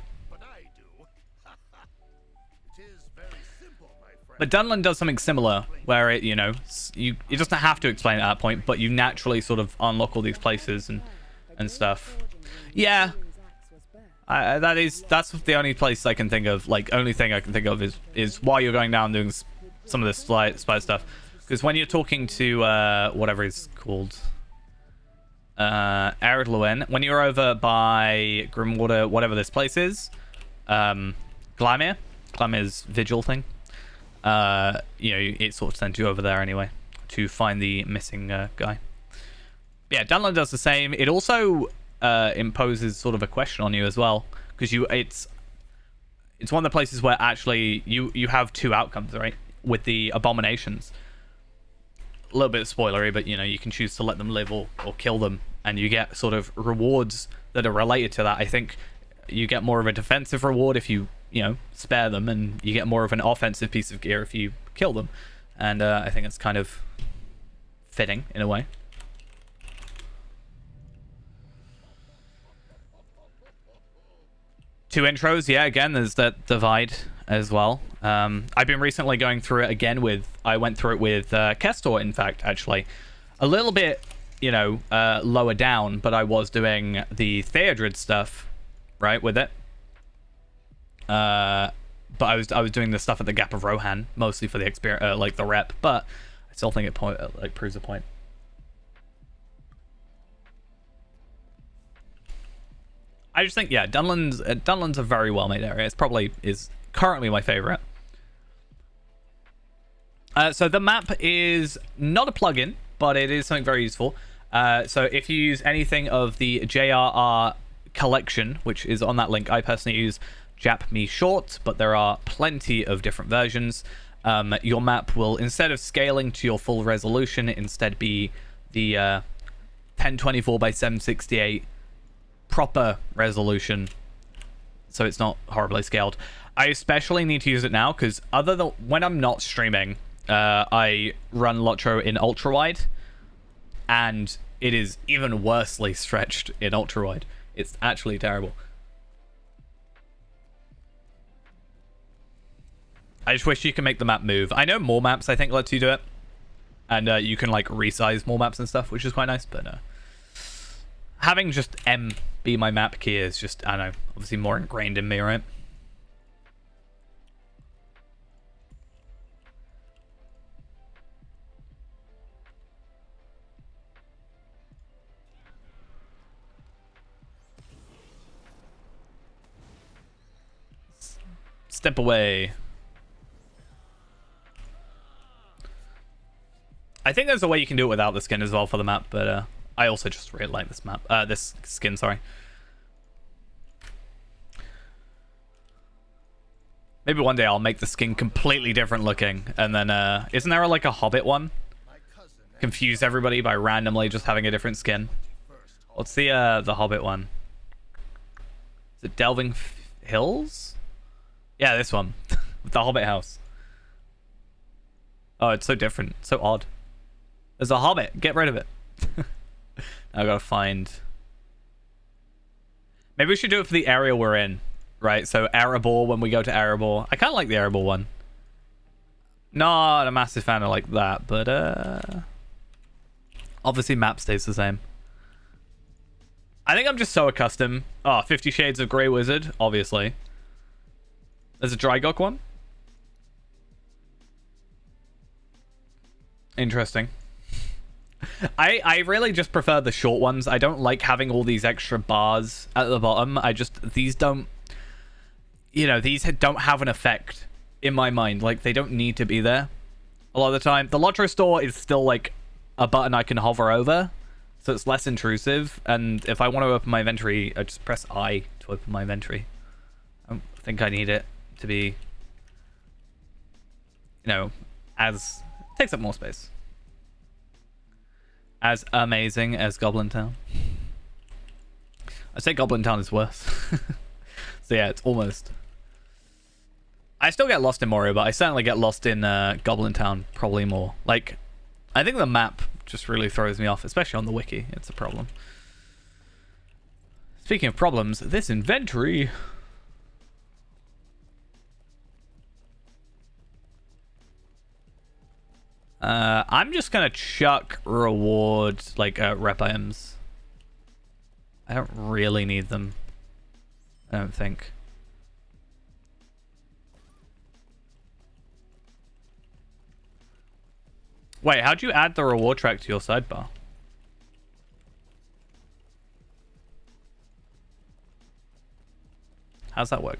But Dunland does something similar, where it doesn't have to explain at that point, but you naturally sort of unlock all these places and stuff. Yeah, that's the only place I can think of. Like, only thing I can think of is while you're going down doing some of this spy stuff, because when you're talking to whatever it's called, Arid Luen, when you're over by Grimwater, whatever this place is, Glamir's vigil thing. It sort of sends you over there anyway to find the missing guy. Yeah, Dunland does the same. It also imposes sort of a question on you as well, because it's one of the places where actually you have two outcomes, right? With the abominations. A little bit spoilery, but you can choose to let them live or kill them, and you get sort of rewards that are related to that. I think you get more of a defensive reward if you spare them, and you get more of an offensive piece of gear if you kill them, and I think it's kind of fitting in a way. Two intros, yeah, again, there's that divide as well. I've been recently going through it again I went through it with Kestor, in fact, actually. A little bit, lower down, but I was doing the Theodred stuff, right, with it. But I was doing the stuff at the Gap of Rohan, mostly for the experience, like the rep, but I still think it proves a point. I just think, yeah, Dunland's a very well made area. It's probably is currently my favorite. So the map is not a plugin, but it is something very useful. So if you use anything of the JRR collection, which is on that link, I personally use Jap Me Short, but there are plenty of different versions. Your map will, instead of scaling to your full resolution, instead be the 1024 by 768 proper resolution, so it's not horribly scaled. I especially need to use it now because when I'm not streaming, I run Lotro in ultra wide, and it is even worsely stretched in ultra wide. It's actually terrible. I just wish you could make the map move. I know more maps, I think, lets you do it, and you can like resize more maps and stuff, which is quite nice. But having just M be my map key is just, I don't know, obviously more ingrained in me, right? Step away. I think there's a way you can do it without the skin as well for the map, but I also just really like this map. This skin, sorry. Maybe one day I'll make the skin completely different looking, and then isn't there like a Hobbit one? Confuse everybody by randomly just having a different skin. What's the Hobbit one? Is it Delving Hills? Yeah, this one. With the Hobbit house. Oh, it's so different. So odd. There's a Hobbit. Get rid of it. I gotta find... Maybe we should do it for the area we're in. Right, so Erebor, when we go to Erebor. I kind of like the Erebor one. Not a massive fan of like that, but obviously map stays the same. I think I'm just so accustomed. Oh, 50 Shades of Grey Wizard, obviously. There's a Drygok one. Interesting. I really just prefer the short ones. I don't like having all these extra bars at the bottom. These don't, these don't have an effect in my mind. Like, they don't need to be there a lot of the time. The Lotro store is still like a button I can hover over, so it's less intrusive. And if I want to open my inventory, I just press I to open my inventory. I don't think I need it to be, as takes up more space. As amazing as Goblin Town. I say Goblin Town is worse. So yeah, it's almost. I still get lost in Moria, but I certainly get lost in Goblin Town probably more. Like, I think the map just really throws me off, especially on the wiki. It's a problem. Speaking of problems, this inventory. I'm just gonna chuck reward rep items. I don't really need them. I don't think. Wait, how'd you add the reward track to your sidebar? How's that work?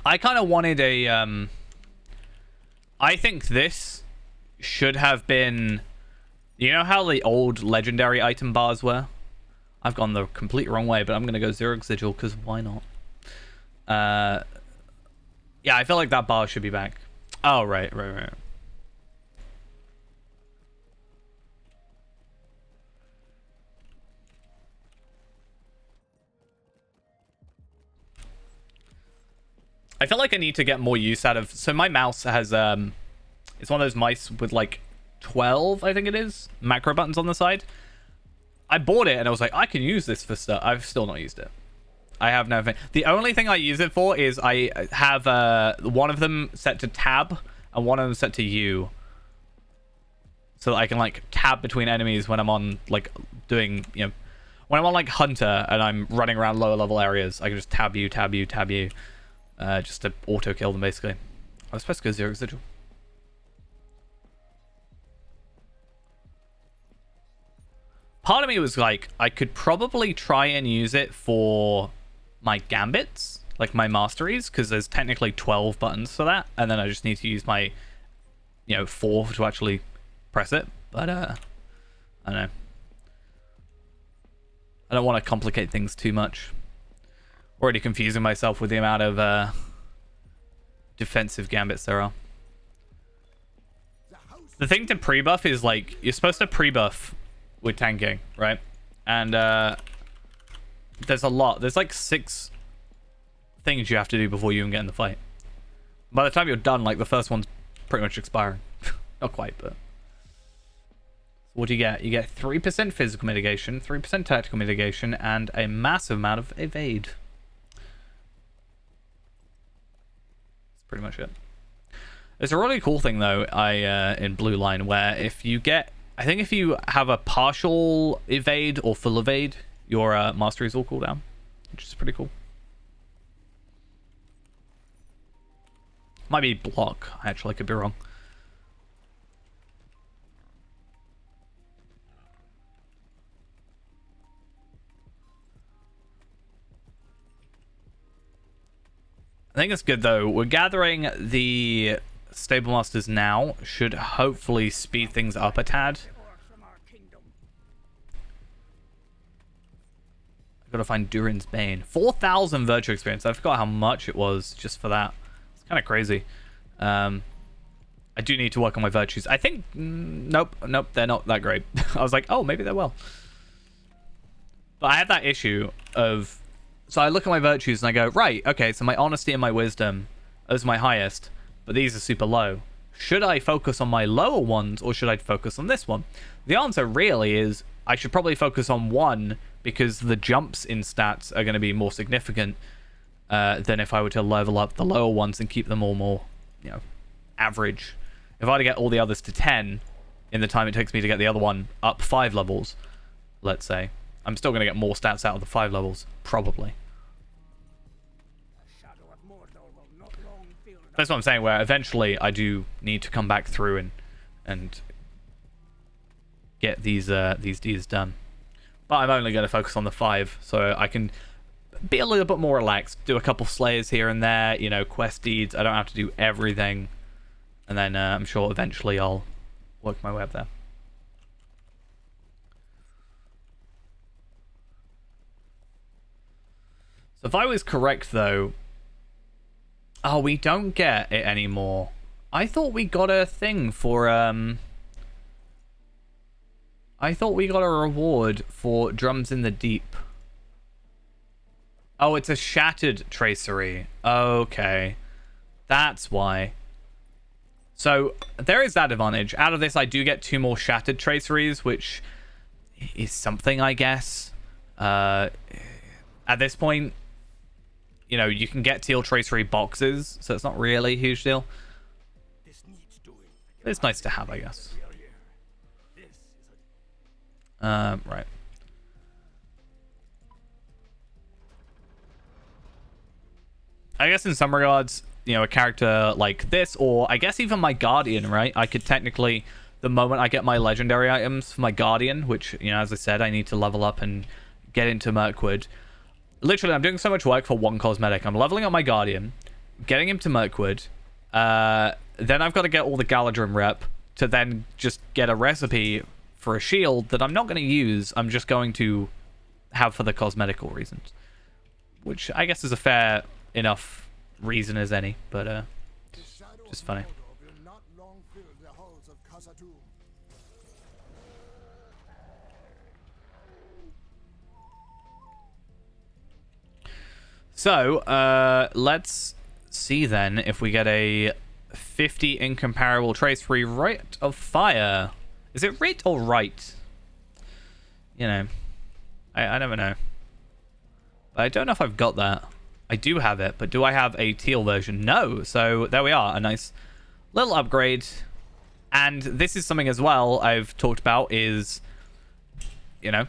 I kind of wanted a, I think this should have been, you know how the old legendary item bars were? I've gone the complete wrong way, but I'm going to go Zero Sigil, because why not? Yeah, I feel like that bar should be back. Oh, right. I feel like I need to get more use out of... So my mouse has... it's one of those mice with like 12, I think it is, macro buttons on the side. I bought it and I was like, I can use this for stuff. I've still not used it. I have no thing. The only thing I use it for is I have one of them set to tab and one of them set to U. So that I can like tab between enemies when I'm on like doing, when I'm on like Hunter and I'm running around lower level areas, I can just tab U, tab U, tab U. Just to auto kill them basically. I was supposed to go Zero Sigil. Part of me was like, I could probably try and use it for my gambits, like my masteries, because there's technically 12 buttons for that, and then I just need to use my, 4 to actually press it. But I don't know. I don't want to complicate things too much. Already confusing myself with the amount of defensive gambits there are. The thing to pre-buff is like, you're supposed to pre-buff with tanking, right? And there's a lot. There's like 6 things you have to do before you even get in the fight. By the time you're done, like the first one's pretty much expiring. Not quite, but... What do you get? You get 3% physical mitigation, 3% tactical mitigation, and a massive amount of evade. Pretty much it. There's a really cool thing though, in Blue Line, where if you get, I think if you have a partial evade or full evade, your masteries will cool down, which is pretty cool. Might be block, actually, I could be wrong. I think it's good though. We're gathering the stable masters now. Should hopefully speed things up a tad. I've got to find Durin's Bane. 4,000 virtue experience. I forgot how much it was just for that. It's kind of crazy. I do need to work on my virtues. I think... nope, they're not that great. I was like, oh, maybe they're well. But I have that issue of... So I look at my virtues and I go, right, okay, so my honesty and my wisdom, those are my highest, but these are super low. Should I focus on my lower ones or should I focus on this one? The answer really is I should probably focus on one because the jumps in stats are going to be more significant than if I were to level up the lower ones and keep them all more, average. If I were to get all the others to 10 in the time it takes me to get the other one up 5 levels, let's say, I'm still going to get more stats out of the 5 levels, probably. That's what I'm saying, where eventually I do need to come back through and get these deeds done. But I'm only going to focus on the 5, so I can be a little bit more relaxed. Do a couple slayers here and there, you know, quest deeds. I don't have to do everything. And then I'm sure eventually I'll work my way up there. So if I was correct, though... Oh, we don't get it anymore. I thought we got a thing for, I thought we got a reward for Drums in the Deep. Oh, it's a shattered tracery. Okay. That's why. So, there is that advantage. Out of this, I do get 2 more shattered traceries, which is something, I guess. At this point, you know, you can get teal tracery boxes, so it's not really a huge deal. It's nice to have, I guess. Right. I guess in some regards, you know, a character like this, or I guess even my Guardian, right? I could technically, the moment I get my legendary items for my Guardian, which, you know, as I said, I need to level up and get into Mirkwood. Literally, I'm doing so much work for 1 cosmetic. I'm leveling up my Guardian, getting him to Mirkwood. Then I've got to get all the Galadrim rep to then just get a recipe for a shield that I'm not going to use. I'm just going to have for the cosmetical reasons. Which I guess is a fair enough reason as any, but just funny. So, let's see then if we get a 50 incomparable trace-free Rite of Fire. Is it Rite or Right? You know, I never know. But I don't know if I've got that. I do have it, but do I have a teal version? No. So there we are, a nice little upgrade. And this is something as well I've talked about is, you know,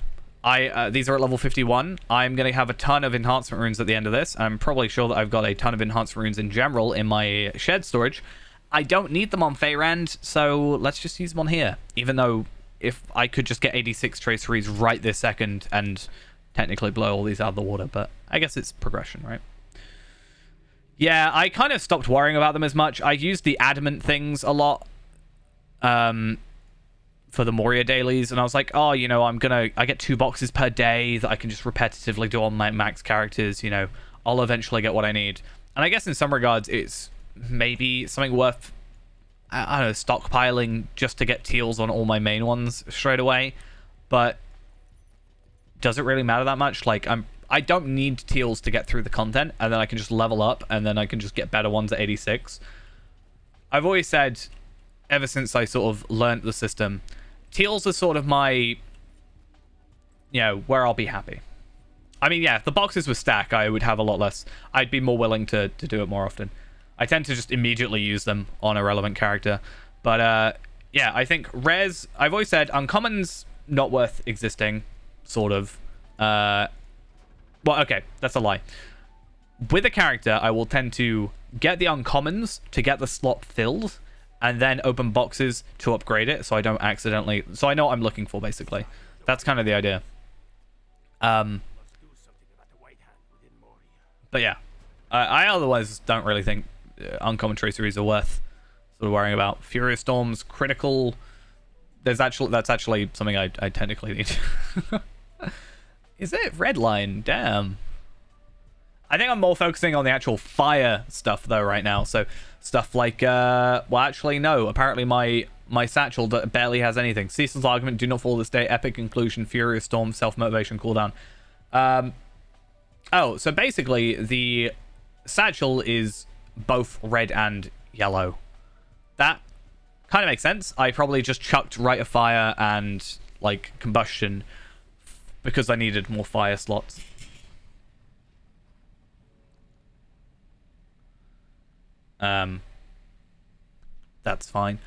these are at level 51. I'm going to have a ton of enhancement runes at the end of this. I'm probably sure that I've got a ton of enhancement runes in general in my shared storage. I don't need them on Feyrand, so let's just use them on here. Even though if I could just get 86 traceries right this second and technically blow all these out of the water, but I guess it's progression, right? Yeah, I kind of stopped worrying about them as much. I used the adamant things a lot for the Moria dailies, and I was like, oh, you know, I get 2 boxes per day that I can just repetitively do on my max characters, you know, I'll eventually get what I need. And I guess in some regards, it's maybe something worth, I don't know, stockpiling just to get teals on all my main ones straight away, but does it really matter that much? Like, I don't need teals to get through the content, and then I can just level up, and then I can just get better ones at 86. I've always said, ever since I sort of learned the system, teals are sort of my, you know, where I'll be happy. I mean, yeah, if the boxes were stack, I would have a lot less. I'd be more willing to do it more often. I tend to just immediately use them on a relevant character. But, yeah, I think rares, I've always said, uncommons, not worth existing, sort of. Well, okay, that's a lie. With a character, I will tend to get the uncommons to get the slot filled, and then open boxes to upgrade it, so I don't accidentally... So I know what I'm looking for, basically. That's kind of the idea. But yeah, I otherwise don't really think uncommon traceries are worth sort of worrying about. Furious Storms, critical... That's actually something I technically need. Is it? Redline, damn. I think I'm more focusing on the actual fire stuff, though, right now. So, stuff like, well, actually, no. Apparently, my satchel barely has anything. Ceaseless Argument, Do Not Fall This Day, Epic Conclusion, Furious Storm, Self-Motivation, Cooldown. Oh, so basically, the satchel is both red and yellow. That kind of makes sense. I probably just chucked Rite of Fire and, like, Combustion because I needed more fire slots. That's fine.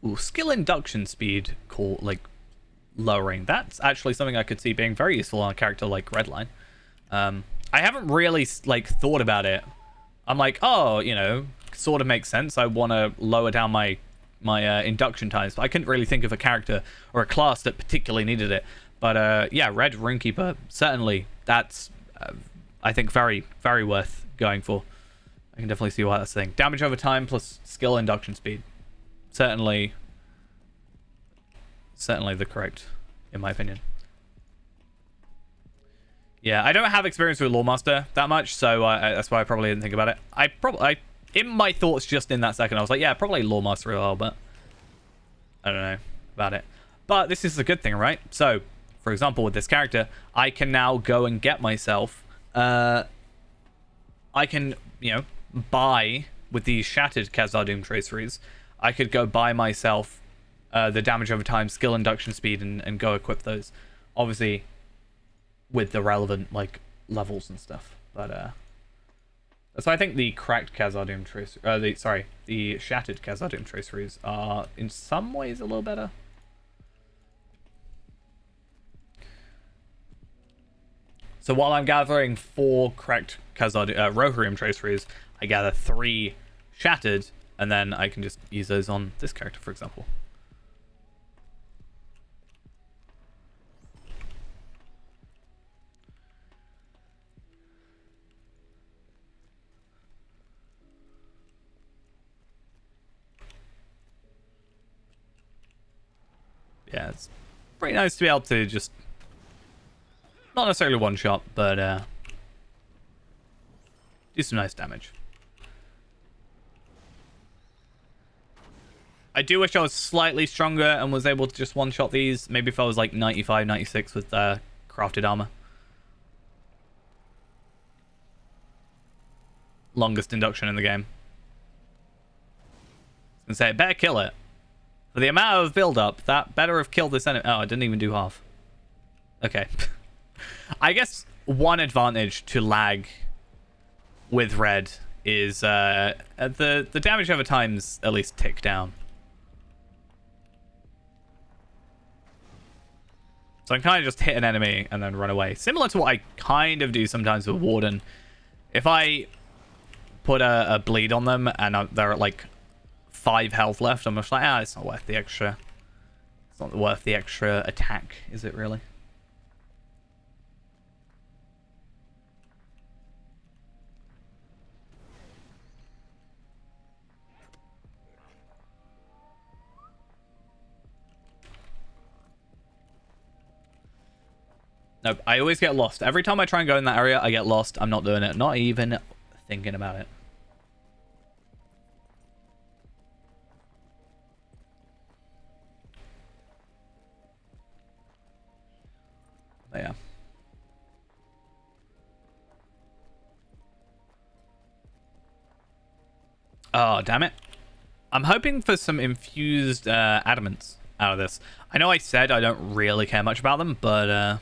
Ooh, skill induction speed, cool, like, lowering. That's actually something I could see being very useful on a character like Redline. I haven't really like thought about it. I'm like, oh, you know, sort of makes sense. I want to lower down my induction times, but I couldn't really think of a character or a class that particularly needed it. But yeah, Red Runekeeper, certainly that's I think very, very worth going for. I can definitely see why that's the thing. Damage over time plus skill induction speed. Certainly the correct, in my opinion. Yeah, I don't have experience with Lawmaster that much, so that's why I probably didn't think about it. In my thoughts just in that second, I was like, yeah, probably Lawmaster as well, but I don't know about it. But this is a good thing, right? So, for example, with this character, I can now go and get myself, I can, you know, buy, with these Shattered Khazad-dûm traceries, I could go buy myself the damage over time, skill induction speed, and go equip those. Obviously, with the relevant like levels and stuff, but so I think the cracked Khazad-dûm trace, the shattered Khazad-dûm traceries are in some ways a little better. So while I'm gathering 4 cracked Rohirrim traceries, I gather 3 shattered, and then I can just use those on this character, for example. Yeah, it's pretty nice to be able to just, not necessarily one shot, but do some nice damage. I do wish I was slightly stronger and was able to just one shot these. Maybe if I was like 95, 96 with crafted armor. Longest induction in the game. I was gonna say, better kill it. For the amount of build-up, that better have killed this enemy. Oh, I didn't even do half. Okay. I guess one advantage to lag with red is the damage over time's at least tick down. So I can kind of just hit an enemy and then run away. Similar to what I kind of do sometimes with Warden. If I put a bleed on them and they're at like 5 health left, I'm just like, it's not worth the extra. It's not worth the extra attack, is it really? Nope, I always get lost. Every time I try and go in that area, I get lost. I'm not doing it. Not even thinking about it. But yeah. Oh, damn it. I'm hoping for some infused adamants out of this. I know I said I don't really care much about them, but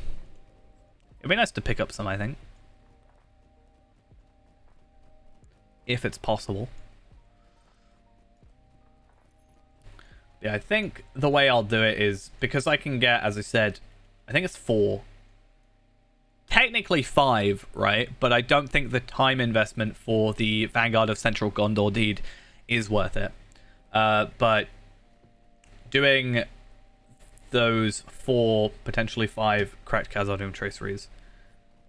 it'd be nice to pick up some, I think. If it's possible. Yeah, I think the way I'll do it is, because I can get, as I said, I think it's 4. Technically 5, right? But I don't think the time investment for the Vanguard of Central Gondor deed is worth it. But doing those 4, potentially 5 cracked Khazad-dûm traceries,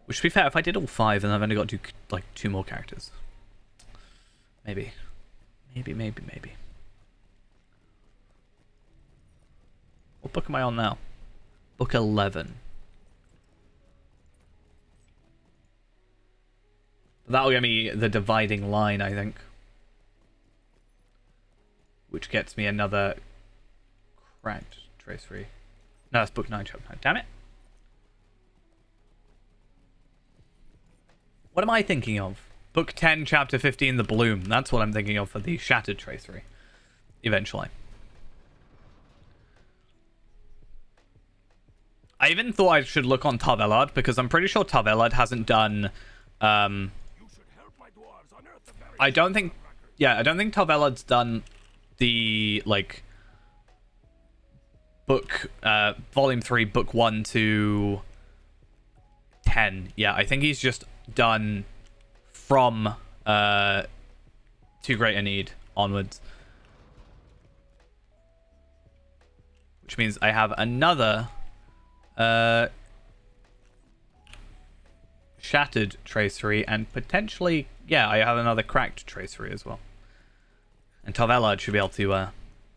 which to be fair, if I did all 5 and I've only got 2 more characters, maybe. What book am I on now? Book 11. That'll get me the dividing line, I think. Which gets me another cracked tracery. No, that's book 9, chapter 9. Damn it. What am I thinking of? Book 10, chapter 15, the Bloom. That's what I'm thinking of for the Shattered tracery. Eventually. I even thought I should look on Tarvelard, because I'm pretty sure Tarvelard hasn't done... I don't think Tarvelard's done the, like, book, volume 3, book 1 to 10. Yeah, I think he's just done from Too Great a Need onwards. Which means I have another shattered tracery, and potentially, yeah, I have another cracked tracery as well. And Tarvelard should be able to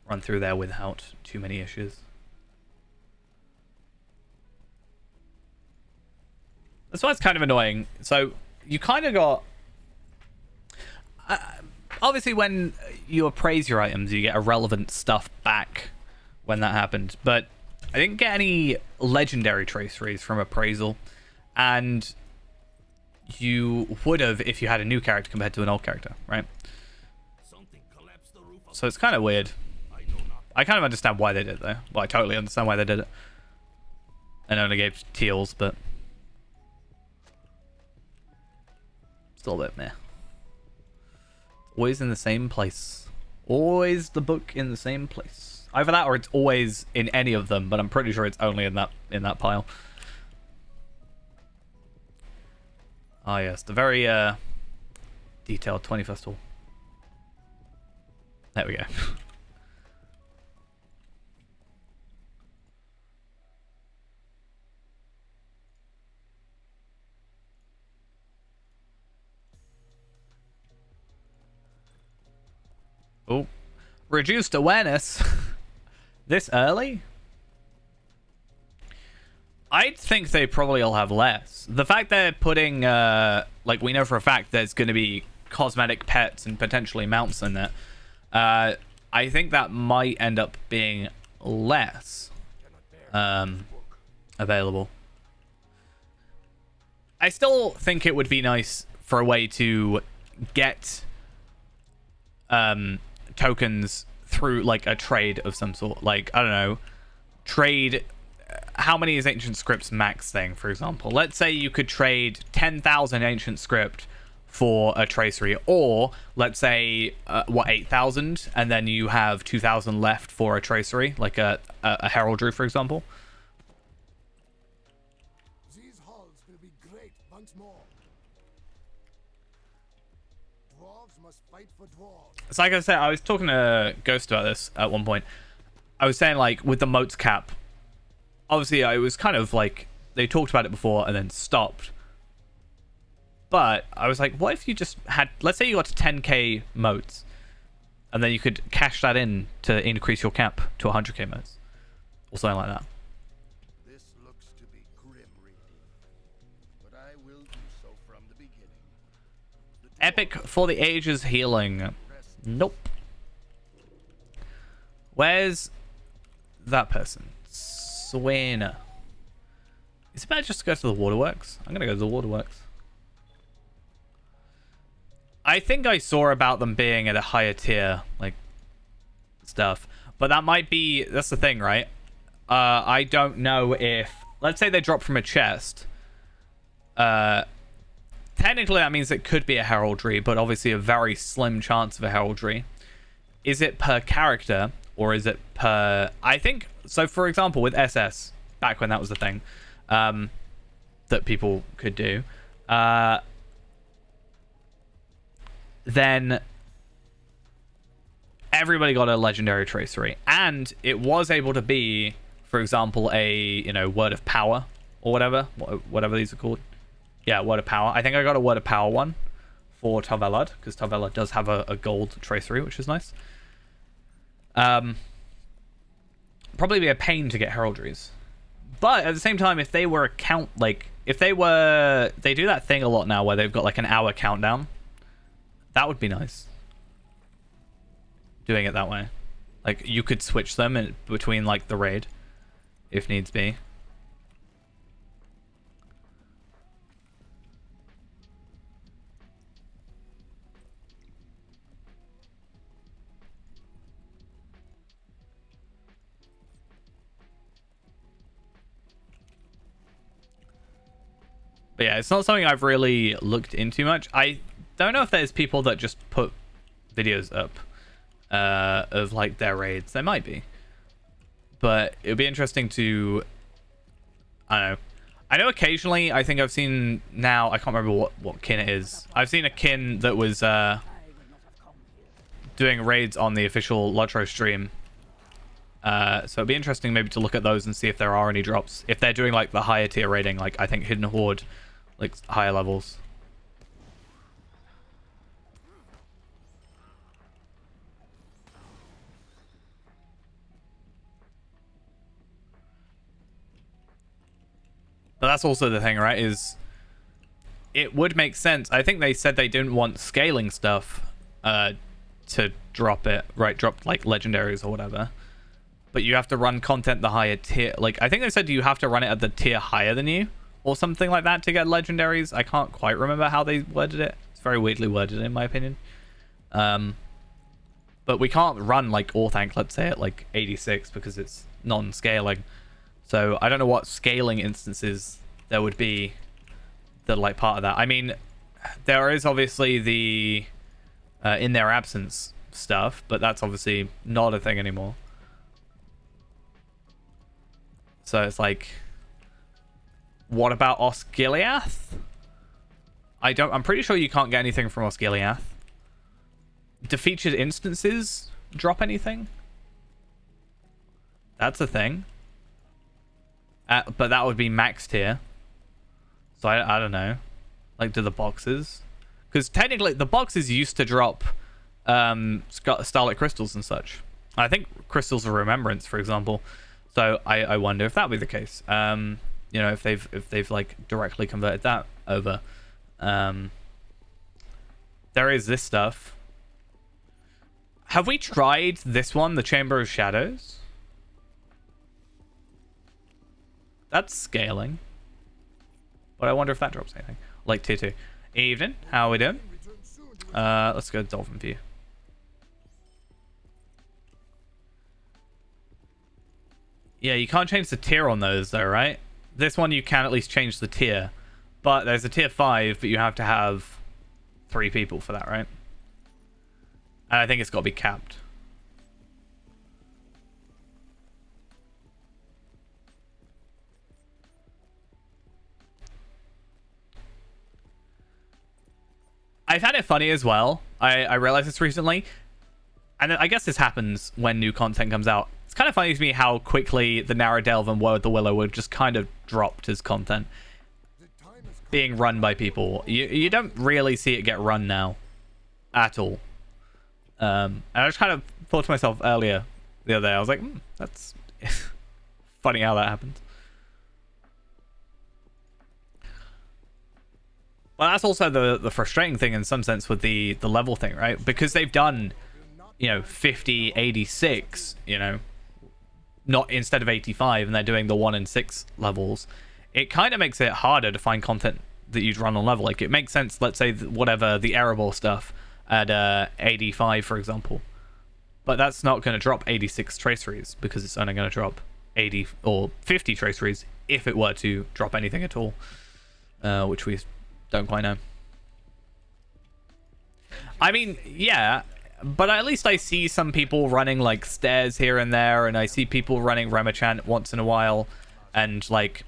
run through there without too many issues. That's why it's kind of annoying. So you kind of got... obviously, when you appraise your items, you get irrelevant stuff back when that happened. But I didn't get any legendary traceries from appraisal. And you would have if you had a new character compared to an old character, right? So it's kind of weird. I kind of understand why they did it, though. Well, I totally understand why they did it. And only gave teals, but... still a bit meh. Always in the same place. Always the book in the same place. Either that or it's always in any of them, but I'm pretty sure it's only in that pile. Ah, yes, the very detailed 21st hall. There we go. Oh, reduced awareness this early? I'd think they probably all have less. The fact they're putting, like, we know for a fact there's going to be cosmetic pets and potentially mounts in there. I think that might end up being less available. I still think it would be nice for a way to get tokens through, like, a trade of some sort. Like, I don't know, trade... how many is Ancient Script's max thing, for example? Let's say you could trade 10,000 Ancient Script for a tracery, or let's say, 8,000, and then you have 2,000 left for a tracery, like a heraldry, for example. These halls will be great once more. Dwarves must fight for dwarves. It's like I said, I was talking to Ghost about this at one point. I was saying, like, with the moats cap, obviously, I was kind of like, they talked about it before and then stopped. But I was like, what if you just had, let's say you got to 10k moats, and then you could cash that in to increase your cap to 100k moats, or something like that. This looks to be grim reading, but I will do so from the beginning. Epic for the ages healing. Nope. Where's that person? Swaina. Is it better just to go to the waterworks? I'm gonna go to the waterworks. I think I saw about them being at a higher tier, like, stuff. But that might be... that's the thing, right? I don't know if... let's say they drop from a chest. Technically, that means it could be a heraldry, but obviously a very slim chance of a heraldry. Is it per character, or is it per... I think... so, for example, with SS, back when that was the thing, that people could do, then everybody got a legendary tracery, and it was able to be, for example, a, you know, word of power or whatever these are called. Yeah, word of power. I think I got a word of power one for Tarvelard, because Tarvelard does have a gold tracery, which is nice. Probably be a pain to get heraldries, but at the same time, if they were a count, like, if they were, they do that thing a lot now where they've got like an hour countdown. That would be nice. Doing it that way. Like, you could switch them in between, like, the raid, if needs be. But yeah, it's not something I've really looked into much. I don't know if there's people that just put videos up of, like, their raids. There might be. But it would be interesting to, I don't know. I know occasionally, I think I've seen now, I can't remember what kin it is. I've seen a kin that was doing raids on the official Lotro stream. So it'd be interesting maybe to look at those and see if there are any drops. If they're doing like the higher tier raiding, like I think Hidden Horde, like higher levels. But that's also the thing, right? Is it would make sense. I think they said they didn't want scaling stuff to drop it, right? Drop like legendaries or whatever. But you have to run content the higher tier. Like, I think they said you have to run it at the tier higher than you or something like that to get legendaries. I can't quite remember how they worded it. It's very weirdly worded in my opinion. But we can't run like Orthanc, let's say, at like 86 because it's non-scaling. So I don't know what scaling instances there would be that are like part of that. I mean, there is obviously the in their absence stuff, but that's obviously not a thing anymore. So it's like, what about Osgiliath? I'm pretty sure you can't get anything from Osgiliath. Do featured instances drop anything? That's a thing. But that would be max tier. So I don't know. Like, do the boxes? Because technically, the boxes used to drop Starlight Crystals and such. I think Crystals of Remembrance, for example. So I wonder if that would be the case. You know, if they've like directly converted that over. There is this stuff. Have we tried this one, the Chamber of Shadows? That's scaling. But I wonder if that drops anything. Like tier 2. Evening, how are we doing? Let's go Dolphin View. Yeah, you can't change the tier on those though, right? This one you can at least change the tier. But there's a tier 5, but you have to have 3 people for that, right? And I think it's got to be capped. I've had it funny as well. I realized this recently. And I guess this happens when new content comes out. It's kind of funny to me how quickly the Narrow Delve and Woe of the Willow were just kind of dropped as content. Being run by people. You don't really see it get run now. At all. And I just kind of thought to myself earlier, the other day, I was like, that's funny how that happened. Well, that's also the frustrating thing in some sense with the level thing, right? Because they've done, you know, 50, 86, you know, not instead of 85, and they're doing the 1 and 6 levels. It kind of makes it harder to find content that you'd run on level. Like, it makes sense, let's say, whatever, the Erebor stuff at 85, for example. But that's not going to drop 86 traceries, because it's only going to drop 80 or 50 traceries if it were to drop anything at all, which we don't quite know. I mean, yeah, but at least I see some people running like stairs here and there, and I see people running Remachant once in a while, and like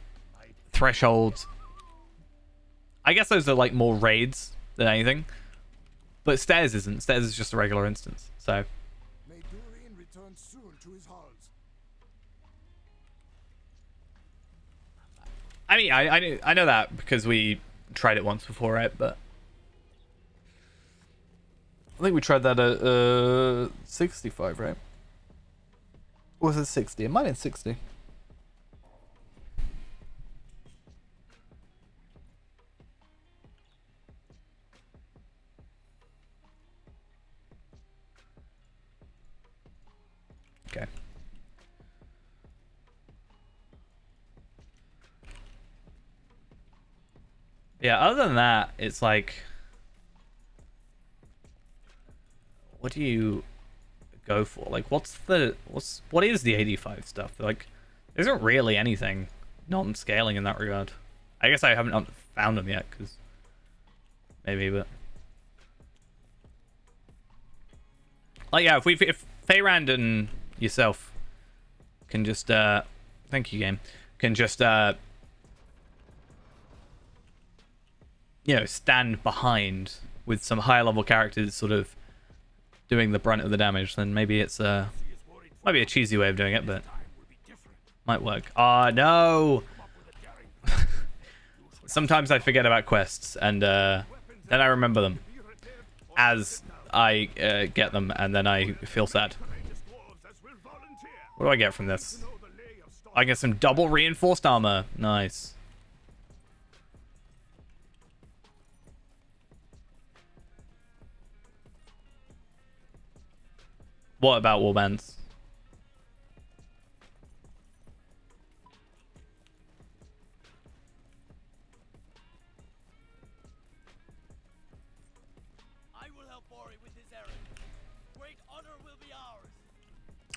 thresholds. I guess those are like more raids than anything, but stairs isn't. Stairs is just a regular instance. So. May Durian return soon to his halls. I mean, I know that because we tried it once before, right? But I think we tried that at 65, right? Or was it 60? It might have been 60. Okay. Yeah, other than that, it's like, what do you go for? Like, what is the 85 stuff? Like, there isn't really anything non-scaling in that regard. I guess I haven't found them yet, because maybe, but like, yeah, if Feyrand and yourself can just thank you, game, can just you know, stand behind with some higher level characters sort of doing the brunt of the damage, then maybe it's might be a cheesy way of doing it, but might work. Ah, no. Sometimes I forget about quests, and then I remember them as I get them, and then I feel sad. What do I get from this? I get some double reinforced armor. Nice. What about warbands?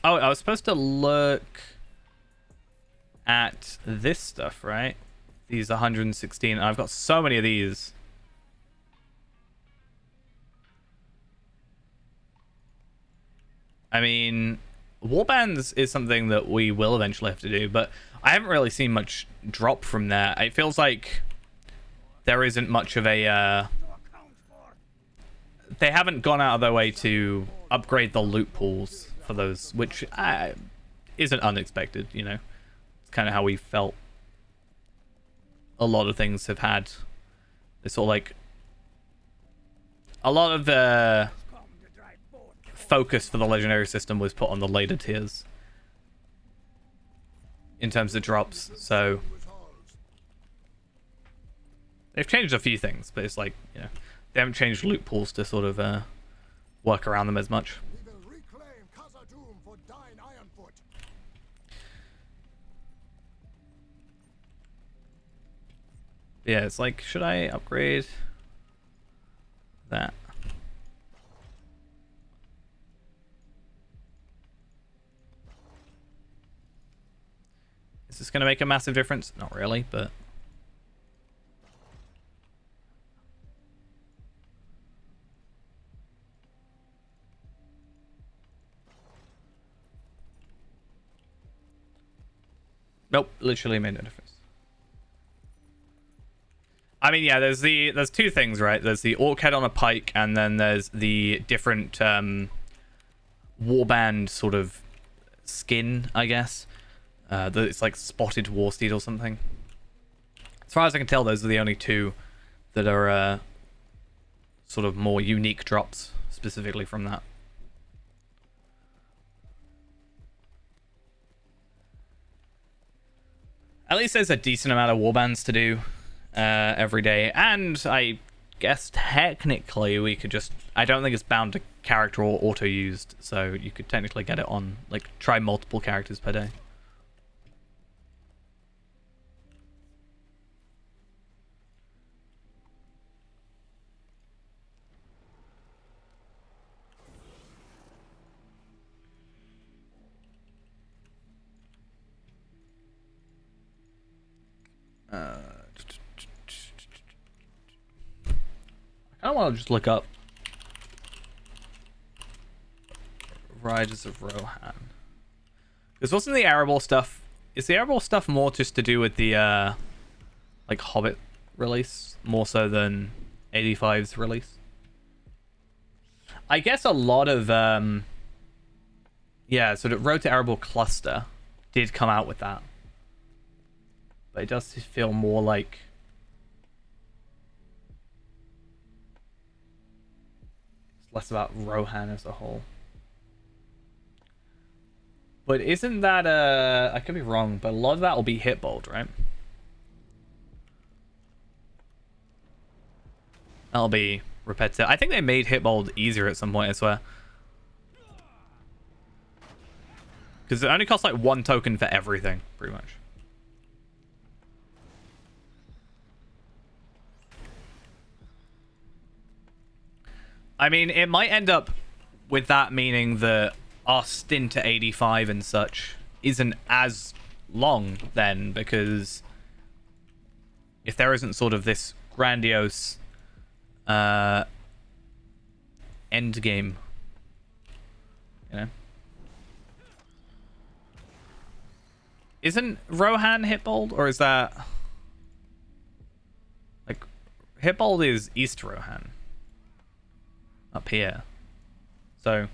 Oh, I was supposed to look at this stuff, right? These 116. I've got so many of these. I mean, warbands is something that we will eventually have to do, but I haven't really seen much drop from there. It feels like there isn't much of a... they haven't gone out of their way to upgrade the loot pools for those, which isn't unexpected, you know. It's kind of how we felt. A lot of things have had this sort of like... a lot of the focus for the legendary system was put on the later tiers in terms of drops, so they've changed a few things, but it's like, you know, they haven't changed loot pools to sort of work around them as much. Yeah, it's like, should I upgrade that? Is this going to make a massive difference? Not really, but... nope, literally made no difference. I mean, yeah, there's two things, right? There's the orc head on a pike, and then there's the different warband sort of skin, I guess. It's like spotted warsteed or something. As far as I can tell, those are the only two that are sort of more unique drops specifically from that. At least there's a decent amount of warbands to do every day, and I guess technically we could just... I don't think it's bound to character or auto-used, so you could technically get it on, like, try multiple characters per day. I don't want to just look up Riders of Rohan. Because wasn't the Arable stuff... is the Arable stuff more just to do with the, like, Hobbit release? More so than 85's release? I guess a lot of, yeah, sort of Road to Arable Cluster did come out with that. But it does feel more like... it's less about Rohan as a whole. But isn't that, I could be wrong, but a lot of that will be Hitbold, right? That'll be repetitive. I think they made Hitbold easier at some point, I swear. Because it only costs like 1 token for everything, pretty much. I mean, it might end up with that meaning that our stint at 85 and such isn't as long then, because if there isn't sort of this grandiose end game, you know. Isn't Rohan Hitbold, or is that like Hitbold is East Rohan up here? So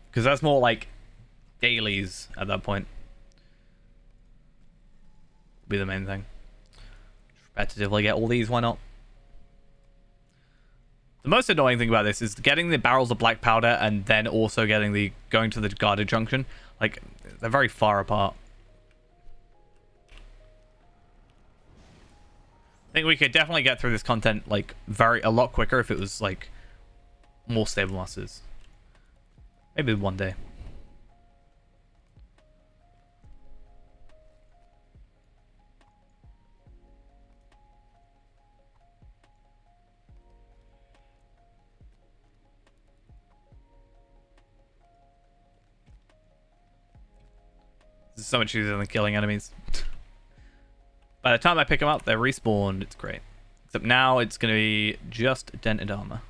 because that's more like dailies at that point. Be the main thing. Repetitively get all these, why not? The most annoying thing about this is getting the barrels of black powder and then also going to the guarded junction. Like, they're very far apart. I think we could definitely get through this content like a lot quicker if it was like more stable masters. Maybe one day. This is so much easier than killing enemies. By the time I pick them up, they're respawned. It's great. Except now it's going to be just dented armor.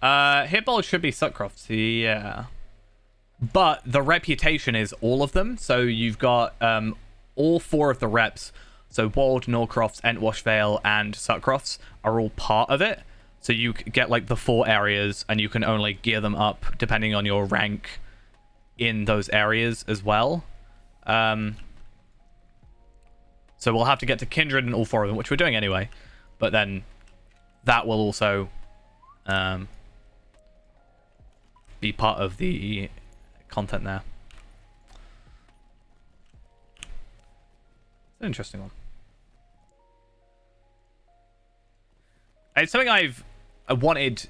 Hitbolt should be Sutcroft's, yeah. But the reputation is all of them. So you've got all 4 of the reps. So Wold, Norcroft's, Entwash Vale, and Sutcroft's are all part of it. So you get like the 4 areas, and you can only gear them up depending on your rank in those areas as well. So we'll have to get to Kindred and all 4 of them, which we're doing anyway. But then that will also be part of the content there. It's an interesting one. It's something I've wanted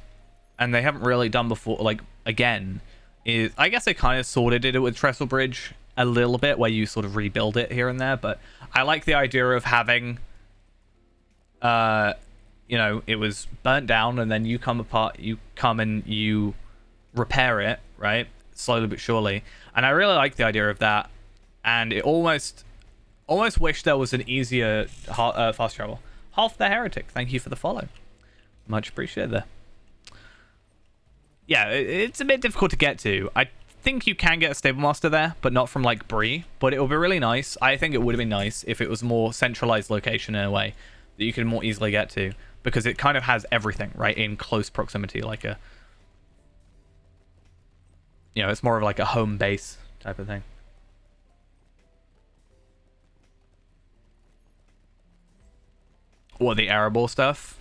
and they haven't really done before, like, again, is I guess they kind of sort of did it with Trestle Bridge a little bit, where you sort of rebuild it here and there, but I like the idea of having you know, it was burnt down and then you come and you repair it, right, slowly but surely. And I really like the idea of that, and it almost wish there was an easier fast travel. Half the Heretic, thank you for the follow, much appreciated there. Yeah, it's a bit difficult to get to. I think you can get a Stable Master there, but not from like Bree, but it will be really nice. I think it would have been nice if it was a more centralized location in a way that you could more easily get to, because it kind of has everything right in close proximity, like a, you know, it's more of like a home base type of thing. Or the arable stuff.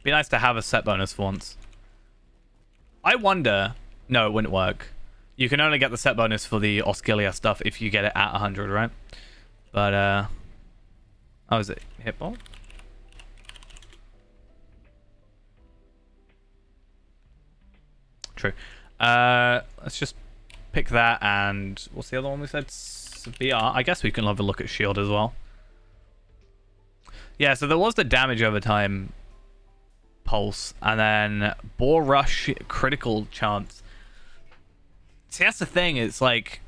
Be nice to have a set bonus for once. I wonder... No, it wouldn't work. You can only get the set bonus for the Oscilia stuff if you get it at 100, right? But, oh, is it Hitball? True. Let's just pick that, and what's the other one we said? BR. I guess we can have a look at Shield as well. Yeah, so there was the damage over time pulse, and then Boar Rush critical chance. See, that's the thing, it's like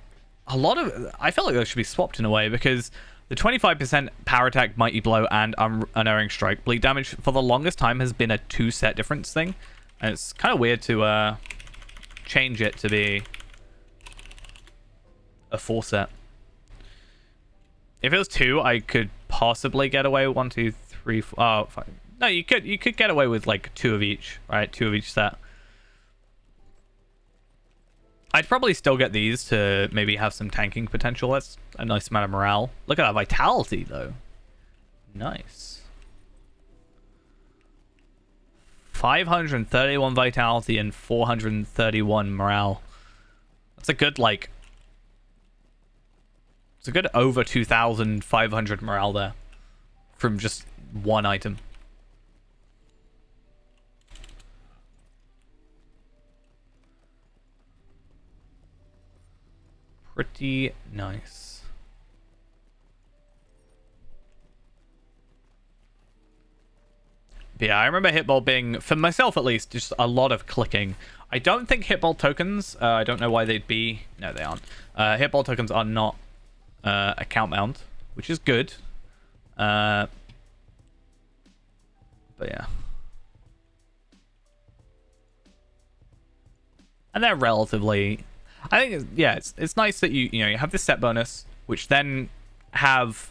a lot of, I feel like those should be swapped in a way, because the 25% power attack, mighty blow, and unerring strike bleed damage for the longest time has been a 2 set difference thing, and it's kind of weird to change it to be a 4 set. If it was 2, I could possibly get away with 1, 2, 3, 4, oh, 5. No, you could get away with like 2 of each, right? 2 of each set. I'd probably still get these to maybe have some tanking potential. That's a nice amount of morale. Look at that vitality, though. Nice. 531 vitality and 431 morale. That's a good, like... It's a good over 2,500 morale there. From just one item. pretty nice. But yeah, I remember Hitball being, for myself at least, just a lot of clicking. I don't think Hitball tokens, I don't know why they'd be, no they aren't. Hitball tokens are not account mount, which is good. But yeah. And they're relatively, I think, yeah, it's nice that you have this set bonus, which then have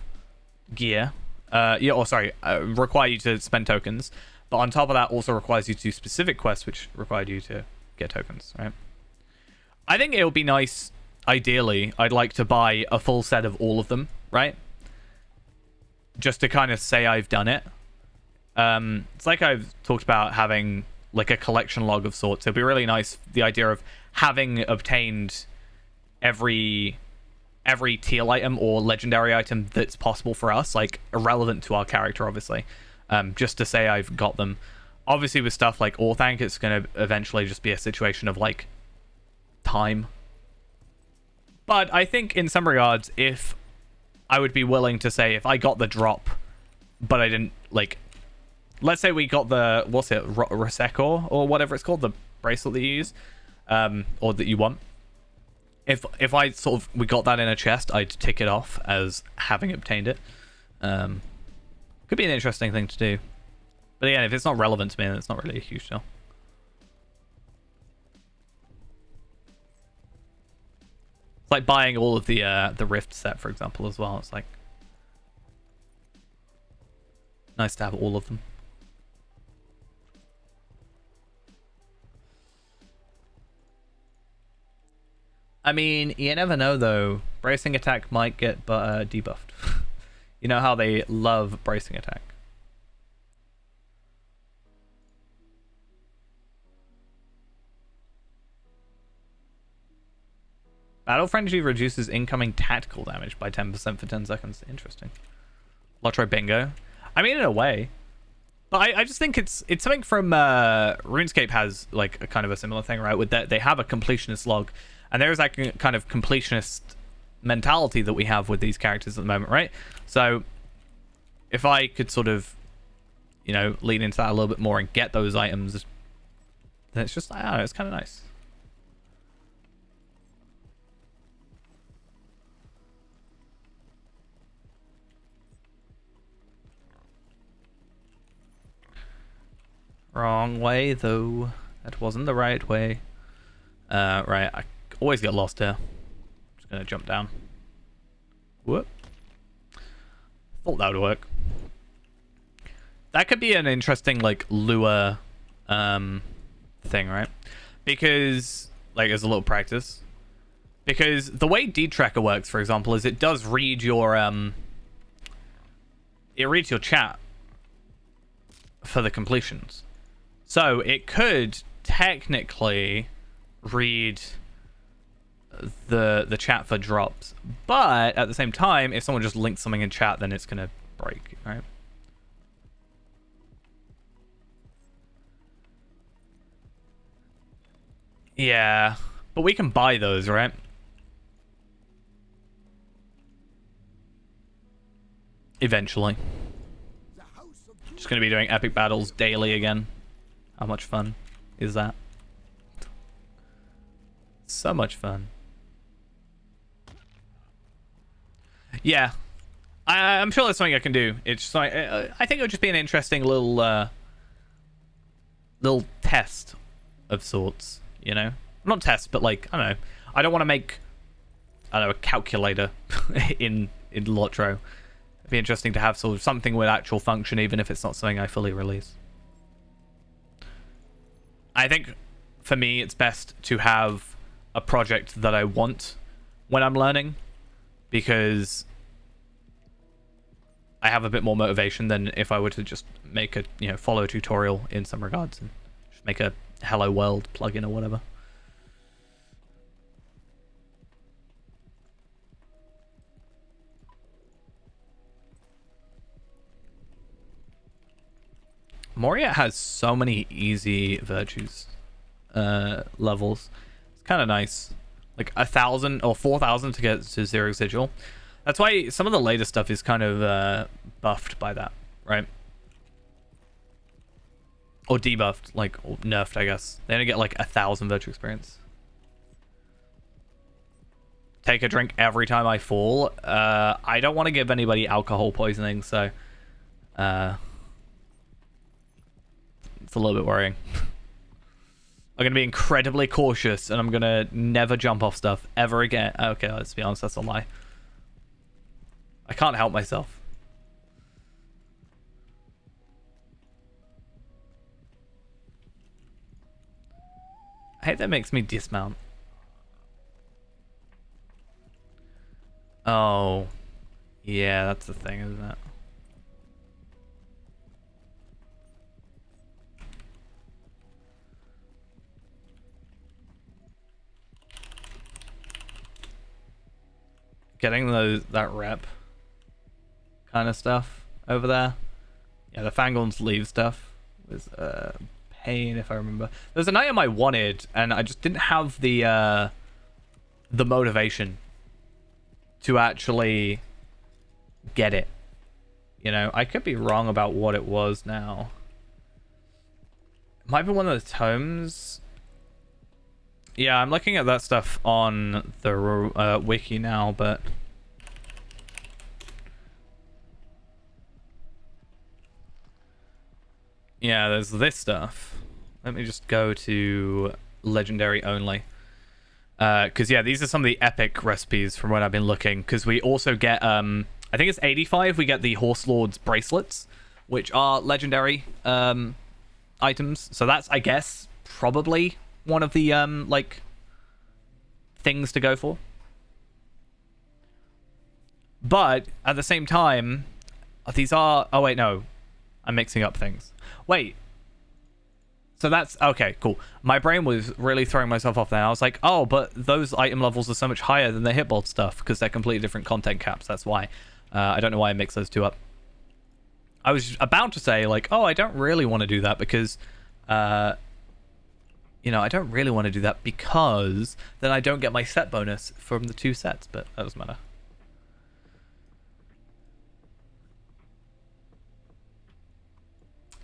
gear, require you to spend tokens, but on top of that also requires you to do specific quests, which require you to get tokens, right? I think it would be nice, ideally, I'd like to buy a full set of all of them, right? Just to kind of say I've done it. It's like I've talked about having like a collection log of sorts. It'd be really nice, the idea of having obtained every tier item or legendary item that's possible for us, like irrelevant to our character, obviously, just to say I've got them. Obviously with stuff like Orthanc, it's going to eventually just be a situation of like time. But I think in some regards, if I would be willing to say if I got the drop but I didn't, like, let's say we got the, what's it, Resecor or whatever it's called, the bracelet that you use, or that you want. If I we got that in a chest, I'd tick it off as having obtained it. Could be an interesting thing to do. But again, if it's not relevant to me, then it's not really a huge deal. It's like buying all of the Rift set, for example, as well. It's like nice to have all of them. I mean, you never know, though. Bracing attack might get debuffed. You know how they love bracing attack. Battle Frenzy reduces incoming tactical damage by 10% for 10 seconds. Interesting. Lotro bingo. I mean, in a way. But I just think it's something from RuneScape has like a kind of a similar thing, right? With that, they have a completionist log. And there's that kind of completionist mentality that we have with these characters at the moment, right? So if I could sort of, lean into that a little bit more and get those items, then it's just, I don't know, it's kind of nice. Wrong way, though. That wasn't the right way. Right, I always get lost here. Just gonna jump down. Whoop. Thought that would work. That could be an interesting, like, lure thing, right? Because, like, as a little practice. Because the way D-Tracker works, for example, is it does read your, it reads your chat for the completions. So it could technically read the chat for drops, but at the same time, if someone just links something in chat, then it's gonna break, right? Yeah, but we can buy those, right? Eventually. Just gonna be doing epic battles daily again. How much fun is that? So much fun. Yeah, I'm sure there's something I can do. It's just like, I think it would just be an interesting little test of sorts, not test, but like, I don't know. I don't want to make, a calculator in Lotro. It'd be interesting to have sort of something with actual function, even if it's not something I fully release. I think for me, it's best to have a project that I want when I'm learning, because I have a bit more motivation than if I were to just make a, follow a tutorial in some regards and just make a Hello World plugin or whatever. Moria has so many easy virtues levels. It's kind of nice. like 1,000 or 4,000 to get to 0 sigil. That's why some of the later stuff is kind of buffed by that, right? Or debuffed, like, or nerfed, I guess. They only get like 1,000 virtual experience. Take a drink every time I fall. I don't want to give anybody alcohol poisoning, so it's a little bit worrying. I'm gonna be incredibly cautious, and I'm gonna never jump off stuff ever again. Okay, let's be honest, that's a lie. I can't help myself. I hate that makes me dismount. Oh. Yeah, that's the thing, isn't it? Getting that rep kind of stuff over there. Yeah, the Fangorn's leave stuff was pain, if I remember. There's an item I wanted, and I just didn't have the motivation to actually get it. You know, I could be wrong about what it was now. It might be one of the tomes. Yeah, I'm looking at that stuff on the wiki now, but yeah, there's this stuff. Let me just go to legendary only. Because yeah, these are some of the epic recipes from when I've been looking. Because we also get, I think it's 85. We get the Horse Lord's bracelets, which are legendary items. So that's, I guess, probably one of the like things to go for. But at the same time, these are. Oh wait, no, I'm mixing up things. Wait. So that's okay, cool. My brain was really throwing myself off there. I was like, oh, but those item levels are so much higher than the hitbolt stuff because they're completely different content caps. That's why. I don't know why I mixed those two up. I was about to say, like, oh, I don't really want to do that because, you know, I don't really want to do that because then I don't get my set bonus from the 2 sets, but that doesn't matter.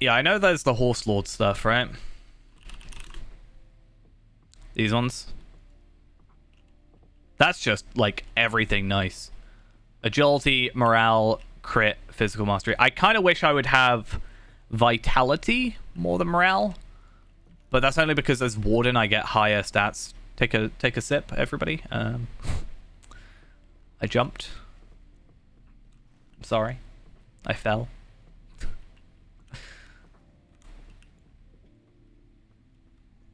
Yeah, I know there's the Horse Lord stuff, right? These ones. That's just, like, everything nice. Agility, morale, crit, physical mastery. I kind of wish I would have vitality more than morale. But that's only because as Warden, I get higher stats. Take a sip, everybody. I jumped. I'm sorry. I fell.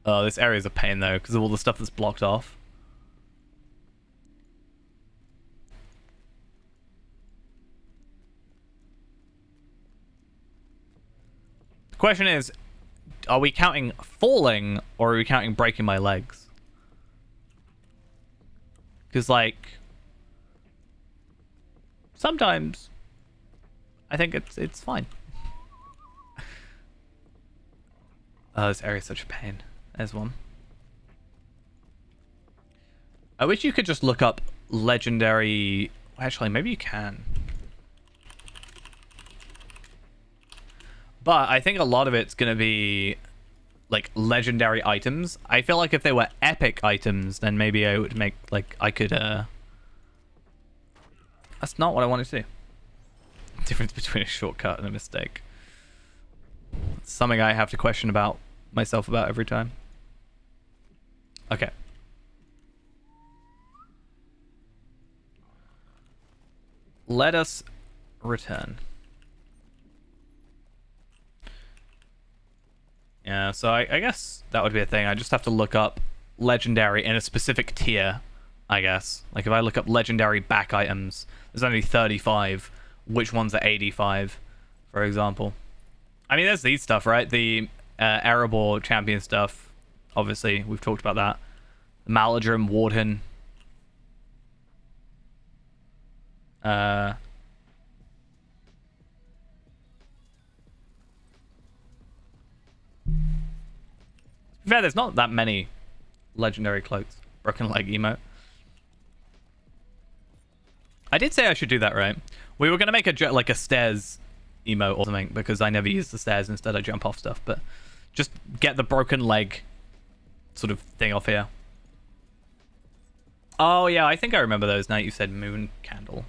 Oh, this area is a pain, though, because of all the stuff that's blocked off. The question is, are we counting falling, or are we counting breaking my legs? Because, like, sometimes I think it's fine. Oh, this area is such a pain. There's one. I wish you could just look up legendary... Actually, maybe you can. But I think a lot of it's going to be, like, legendary items. I feel like if they were epic items, then maybe I would make, like, I could, That's not what I wanted to do. Difference between a shortcut and a mistake. It's something I have to question about myself about every time. Okay. Let us return. Yeah, so I guess that would be a thing. I just have to look up legendary in a specific tier, I guess. Like if I look up legendary back items, there's only 35. Which ones are 85, for example? I mean, there's these stuff, right? The Erebor champion stuff. Obviously, we've talked about that. The Maladrim Warden. To be fair, there's not that many legendary cloaks. Broken leg emote. I did say I should do that, right? We were gonna make like a stairs emote or something because I never use the stairs. Instead, I jump off stuff. But just get the broken leg sort of thing off here. Oh yeah, I think I remember those. Now you said moon candle.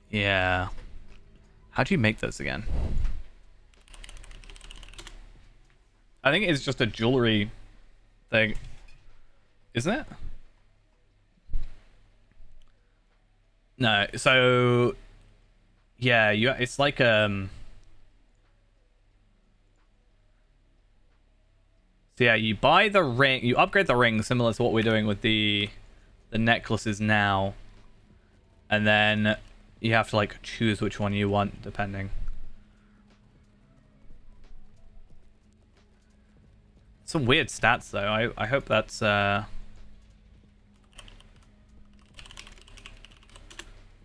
Yeah. How do you make those again? I think it's just a jewelry thing. Isn't it? No, so yeah, it's like so yeah, you buy the ring, you upgrade the ring similar to what we're doing with the necklaces now. And then you have to like choose which one you want depending. Some weird stats though. I hope that's I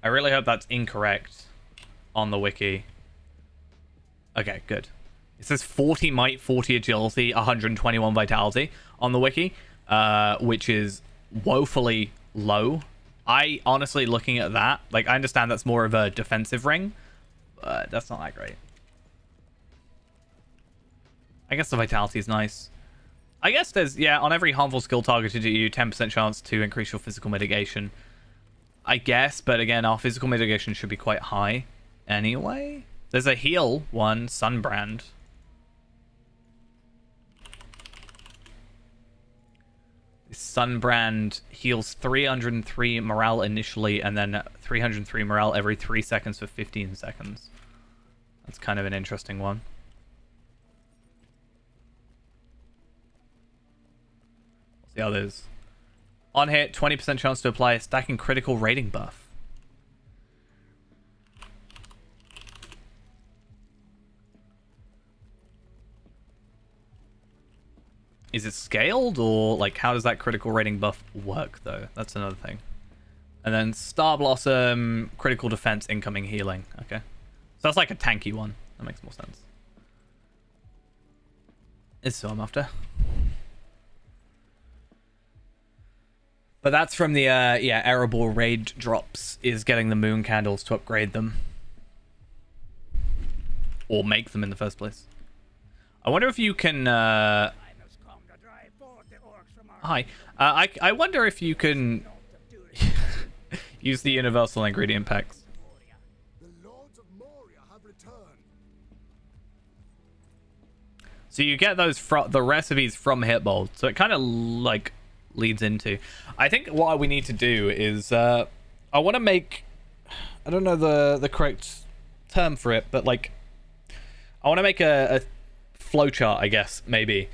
really hope that's incorrect on the wiki. Okay, good. It says 40 might, 40 agility, 121 vitality on the wiki, which is woefully low. I honestly, looking at that, like, I understand that's more of a defensive ring, but that's not that great. I guess the vitality is nice. I guess there's, yeah, on every harmful skill targeted at you, 10% chance to increase your physical mitigation. I guess, but again, our physical mitigation should be quite high anyway. There's a heal one, Sunbrand. Sunbrand heals 303 morale initially, and then 303 morale every 3 seconds for 15 seconds. That's kind of an interesting one. What's the others? On hit, 20% chance to apply a stacking critical rating buff. Is it scaled, or like how does that critical rating buff work though? That's another thing. And then Star Blossom, critical defense, incoming healing. Okay. So that's like a tanky one. That makes more sense. It's so I'm after. But that's from the yeah, Erebor raid drops, is getting the moon candles to upgrade them. Or make them in the first place. I wonder if you can hi. I wonder if you can use the universal ingredient packs. The lords of Moria have returned. So you get those the recipes from Hitbold. So it kind of like leads into. I think what we need to do is I want to make, I don't know the correct term for it, but like I want to make a flowchart, I guess, maybe,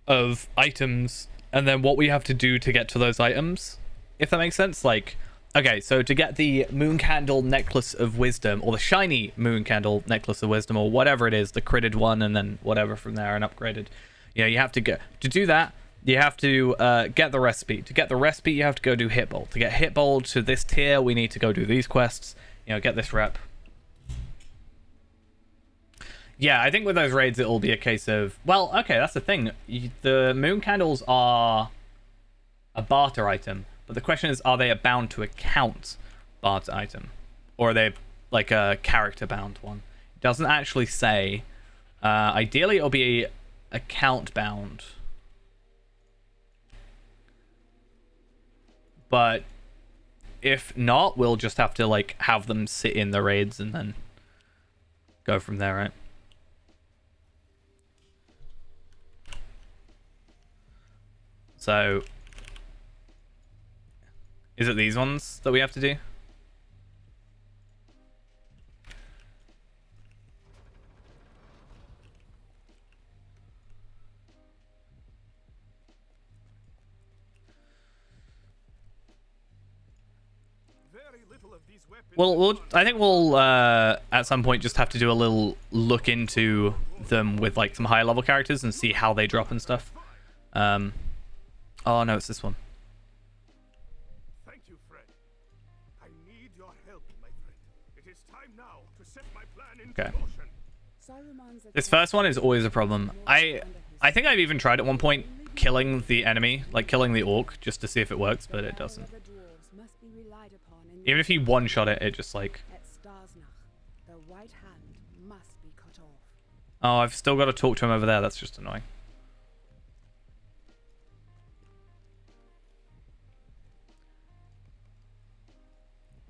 of items and then what we have to do to get to those items, if that makes sense. Like, okay, so to get the moon candle necklace of wisdom, or the shiny moon candle necklace of wisdom, or whatever it is, the critted one, and then whatever from there and upgraded, you know, you have to get to do that. You have to get the recipe. To get the recipe, you have to go do Hitbold. To get Hitbold to this tier, we need to go do these quests. You know, get this rep. Yeah, I think with those raids, it'll be a case of... Well, okay, that's the thing. The moon candles are a barter item. But the question is, are they a bound to account barter item? Or are they like a character bound one? It doesn't actually say. Ideally, it'll be account bound. But if not, we'll just have to like have them sit in the raids and then go from there, right? So, is it these ones that we have to do? Well, I think we'll at some point just have to do a little look into them with like some higher level characters and see how they drop and stuff. Oh no, it's this one. Thank you, friend. I need your help, my friend. It is time now to set my plan into motion. This first one is always a problem. I think I've even tried at one point killing the enemy, like killing the orc, just to see if it works, but it doesn't. Even if you one-shot it, it just like... Oh, I've still got to talk to him over there. That's just annoying.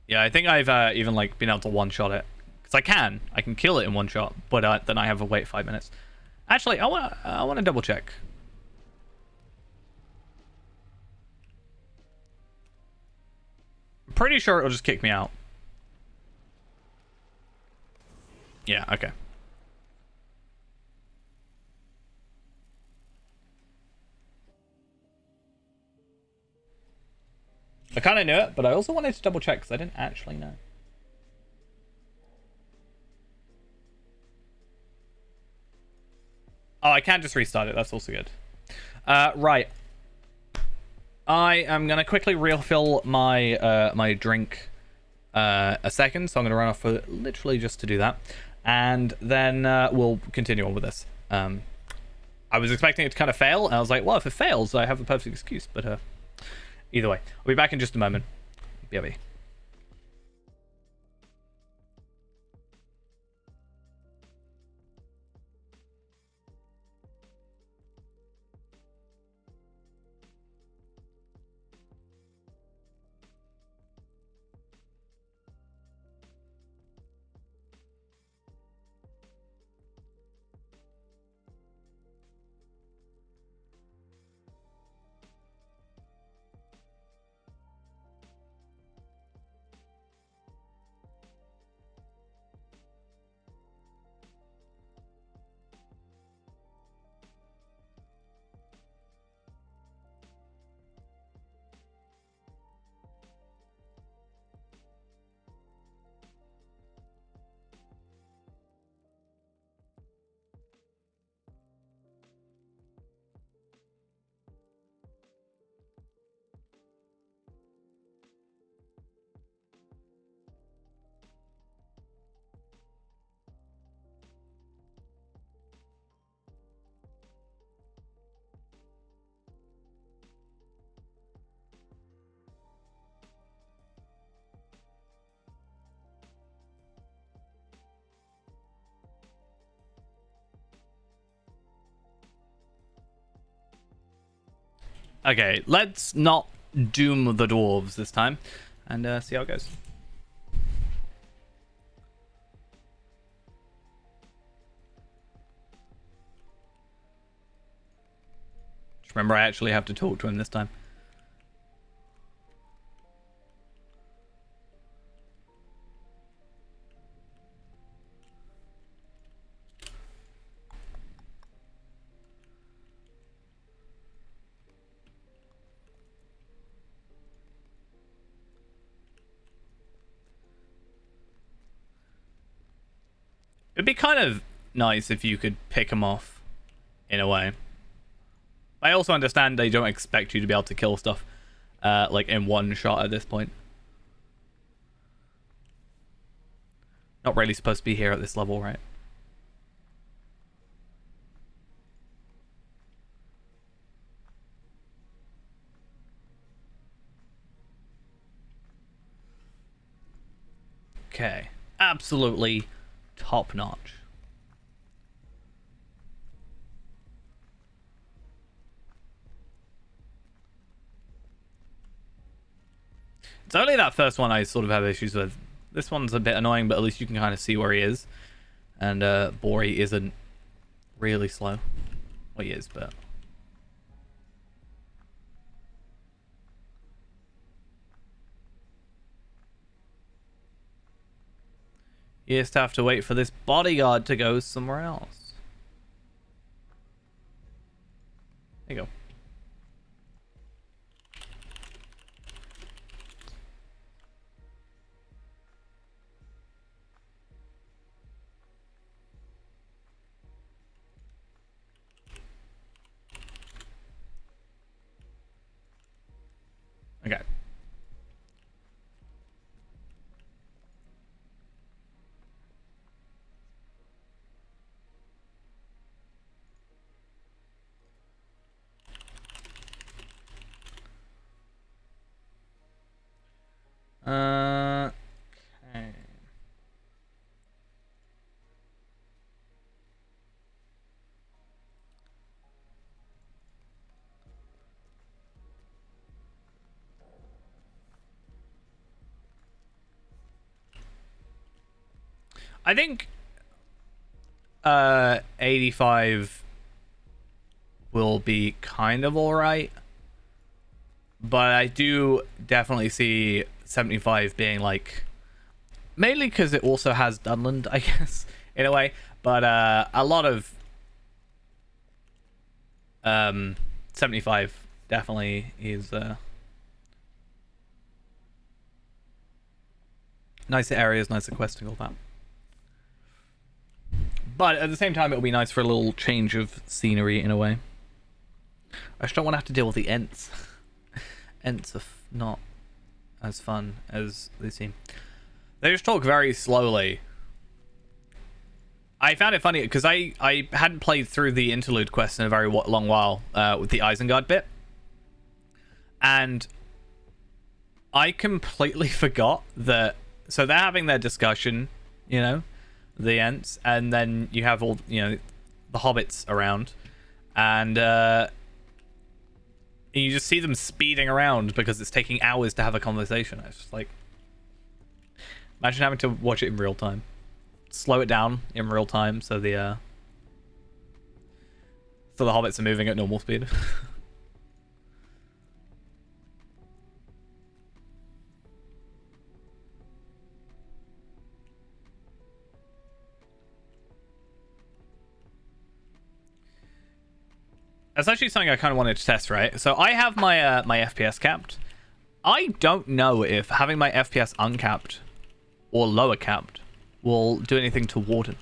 Yeah, I think I've even like been able to one-shot it. Because I can kill it in one shot, but then I have to wait 5 minutes. Actually, I want to double check. I'm pretty sure it'll just kick me out. Yeah, okay. I kind of knew it, but I also wanted to double check because I didn't actually know. Oh, I can't just restart it. That's also good. Right. I am going to quickly refill my my drink a second. So I'm going to run off for literally just to do that. And then we'll continue on with this. I was expecting it to kind of fail. And I was like, well, if it fails, I have a perfect excuse. But either way, I'll be back in just a moment. BRB. Okay, let's not doom the dwarves this time, and see how it goes. Just remember, I actually have to talk to him this time. It'd be kind of nice if you could pick them off, in a way. I also understand they don't expect you to be able to kill stuff, like in one shot at this point. Not really supposed to be here at this level, right? Okay, absolutely top notch. It's only that first one I sort of have issues with. This one's a bit annoying, but at least you can kind of see where he is. And Bori isn't really slow. Well, he is, but... You just have to wait for this bodyguard to go somewhere else. There you go. Okay. Okay. I think 85 will be kind of alright, but I do definitely see 75 being like, mainly because it also has Dunland, I guess, in a way, but a lot of 75 definitely is nicer areas, nicer questing, all that. But at the same time, it'll be nice for a little change of scenery in a way. I just don't want to have to deal with the Ents. Ents are not as fun as they seem. They just talk very slowly. I found it funny because I hadn't played through the interlude quest in a very long while with the Isengard bit. And I completely forgot that... So they're having their discussion, you know, the Ents, and then you have all, you know, the hobbits around. And you just see them speeding around because it's taking hours to have a conversation. It's just like... Imagine having to watch it in real time. Slow it down in real time so the hobbits are moving at normal speed. That's actually something I kind of wanted to test, right? So I have my my FPS capped. I don't know if having my FPS uncapped or lower capped will do anything to Warden,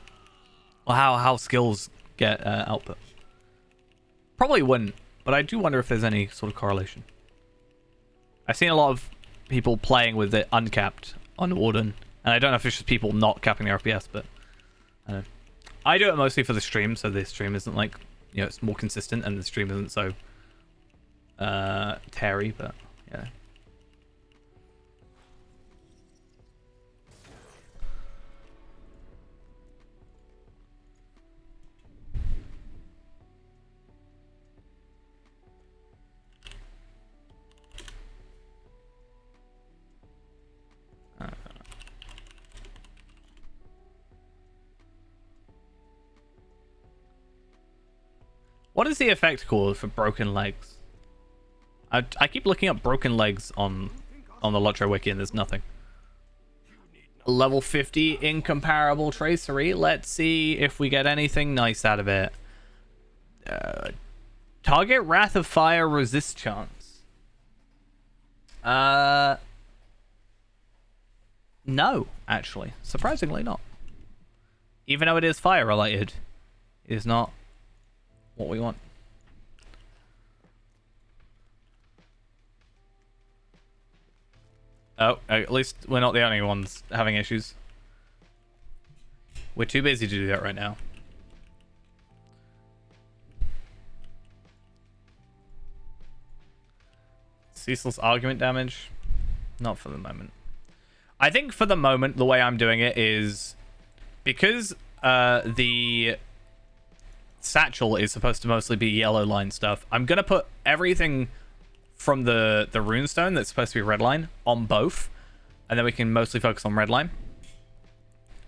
or how skills get output. Probably wouldn't, but I do wonder if there's any sort of correlation. I've seen a lot of people playing with it uncapped on Warden, and I don't know if it's just people not capping their FPS, but I don't know. I do it mostly for the stream, so the stream isn't like, you know, it's more consistent, and the stream isn't so tarry, but yeah. What is the effect called for broken legs? I keep looking up broken legs on the Lotro wiki and there's nothing. Level 50 incomparable tracery. Let's see if we get anything nice out of it. Target Wrath of Fire resist chance. No, actually. Surprisingly not. Even though it is fire related, it is not what we want. Oh, at least we're not the only ones having issues. We're too busy to do that right now. Ceaseless argument damage? Not for the moment. I think for the moment, the way I'm doing it is because the satchel is supposed to mostly be yellow line stuff. I'm gonna put everything from the runestone that's supposed to be red line on both, and then we can mostly focus on red line.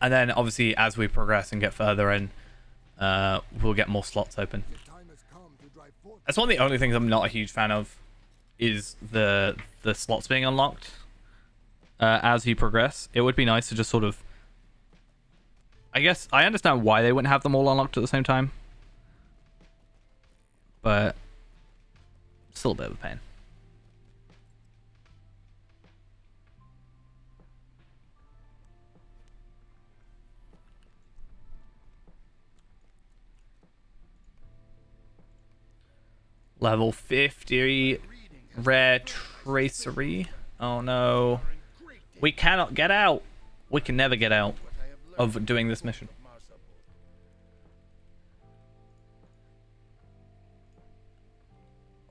And then obviously as we progress and get further in, we'll get more slots open. That's one of the only things I'm not a huge fan of, is the slots being unlocked as you progress. It would be nice to just sort of, I guess I understand why they wouldn't have them all unlocked at the same time, but still a bit of a pain. Level 50 rare tracery. Oh no. We cannot get out. We can never get out of doing this mission.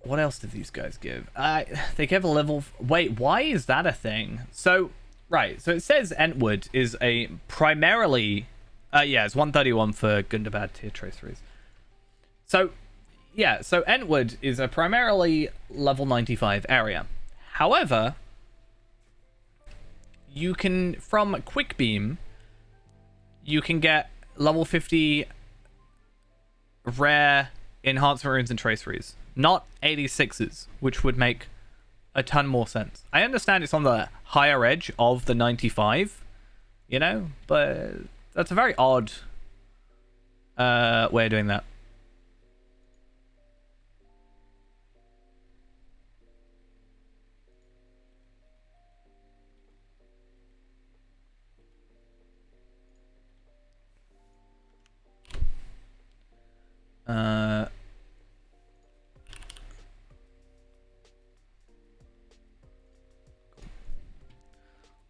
what else did these guys give? They give a level... Wait, why is that a thing? So, right. So it says Entwood is a primarily... yeah, it's 131 for Gundabad tier traceries. So, yeah. So Entwood is a primarily level 95 area. However, you can... From Quick Beam, you can get level 50 rare enhancement runes and traceries. Not 86s, which would make a ton more sense. I understand it's on the higher edge of the 95, you know, but that's a very odd way of doing that.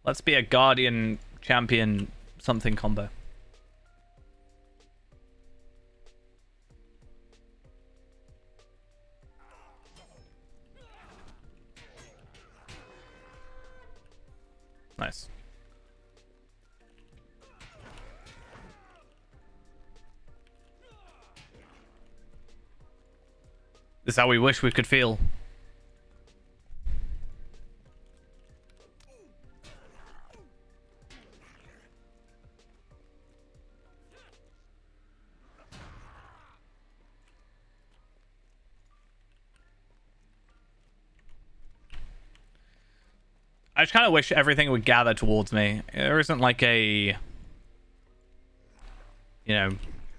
Let's be a Guardian champion something combo. Nice. This is how we wish we could feel. I just kind of wish everything would gather towards me. There isn't like a, you know,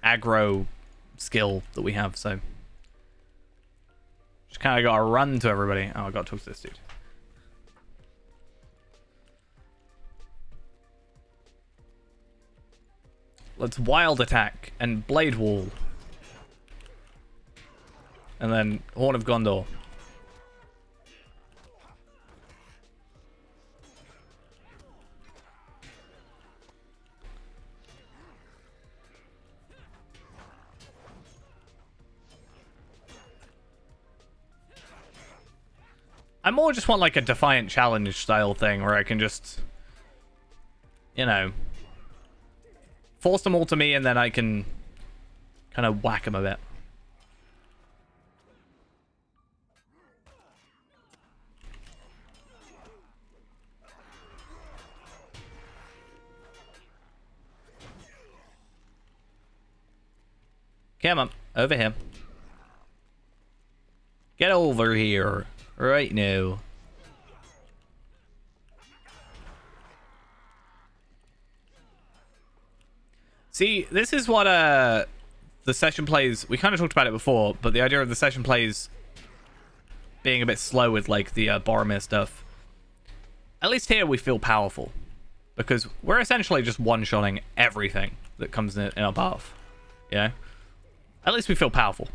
aggro skill that we have, so just kind of gotta run to everybody. Oh, I gotta talk to this dude. Let's wild attack and blade wall, and then Horn of Gondor. I more just want like a Defiant Challenge style thing where I can just, you know, force them all to me and then I can kind of whack them a bit. Come on, over here. Get over here. Right now. See, this is what the session plays. We kind of talked about it before, but the idea of the session plays being a bit slow with like the Boromir stuff. At least here we feel powerful because we're essentially just one-shotting everything that comes in our path. You know? At least we feel powerful.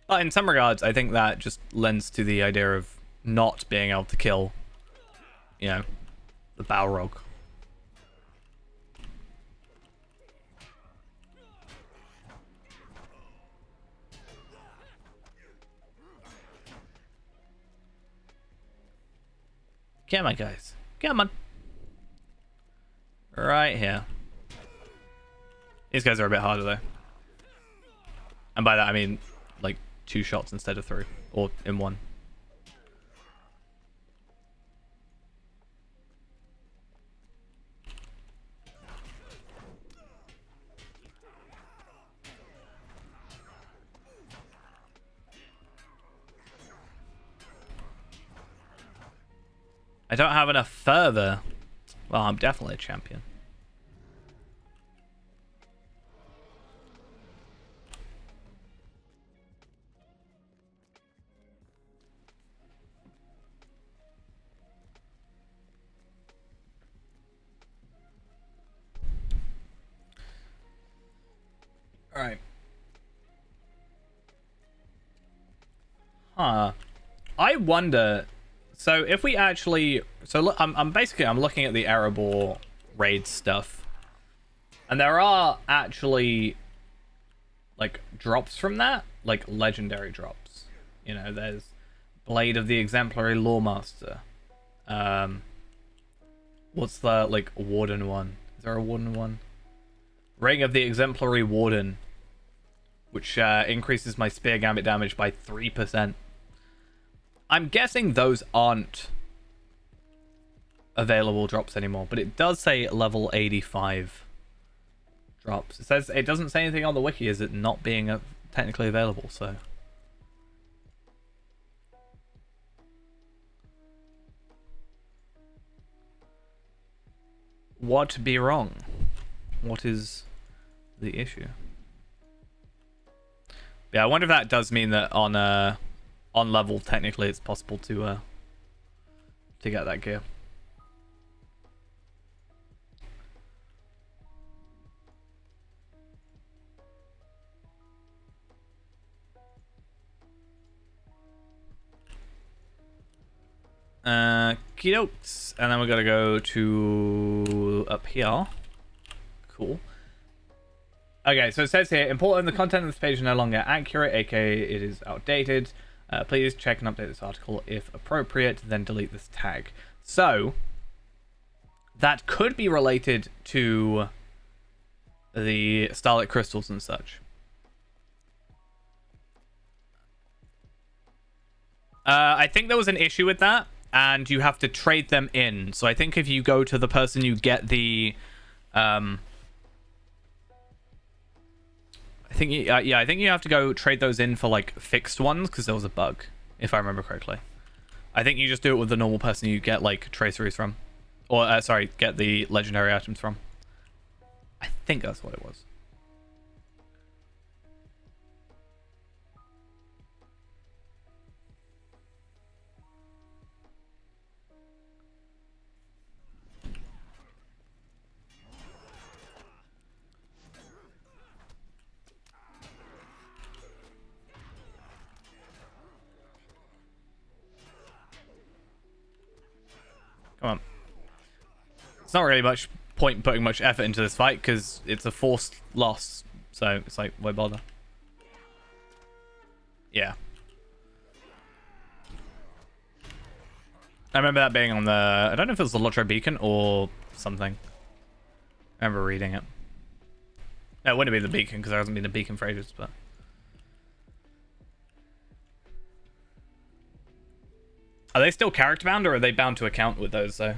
In some regards, I think that just lends to the idea of not being able to kill, you know, the Balrog. Come on, guys. Come on. Right here. These guys are a bit harder, though. And by that, I mean, like, 2 shots instead of 3. Or in 1. I don't have enough further. Well, I'm definitely a champion. All right. Huh. I wonder... So if we actually, so look, I'm basically I'm looking at the Erebor raid stuff, and there are actually like drops from that, like legendary drops. You know, there's Blade of the Exemplary Lawmaster. What's the like Warden one? Is there a Warden one? Ring of the Exemplary Warden, which increases my spear gambit damage by 3%. I'm guessing those aren't available drops anymore, but it does say level 85 drops. It says it doesn't say anything on the wiki as it not being technically available, so what be wrong? What is the issue? Yeah, I wonder if that does mean that on level technically it's possible to get that gear. Keynotes, and then we're gonna go to up here. Cool. Okay, so it says here, important, the content of this page is no longer accurate, aka it is outdated. Please check and update this article if appropriate, then delete this tag. So, that could be related to the Starlit Crystals and such. I think there was an issue with that, and you have to trade them in. So I think if you go to the person you get the... I think you have to go trade those in for like fixed ones because there was a bug, if I remember correctly. I think you just do it with the normal person you get like traceries from, or sorry, get the legendary items from. I think that's what it was. Come on. It's not really much point putting much effort into this fight because it's a forced loss. So it's like, why bother? Yeah. I remember that being on the... I don't know if it was the Lotro Beacon or something. I remember reading it. No, it wouldn't be the Beacon because there hasn't been a Beacon for ages, but... Are they still character bound or are they bound to account with those though?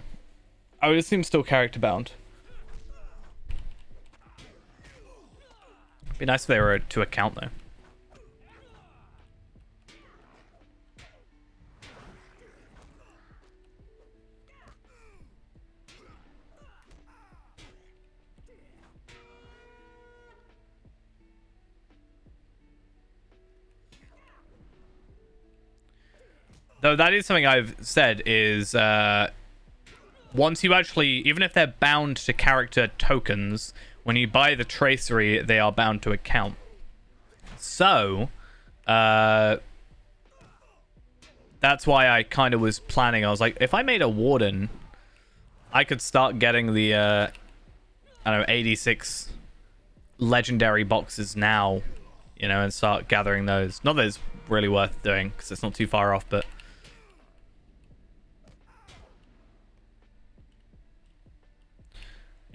I would assume still character bound. Be nice if they were to account though. Though that is something I've said is once you actually, even if they're bound to character tokens, when you buy the tracery, they are bound to account. So, that's why I kind of was planning. I was like, if I made a warden, I could start getting the, I don't know, 86 legendary boxes now, you know, and start gathering those. Not that it's really worth doing, because it's not too far off, but...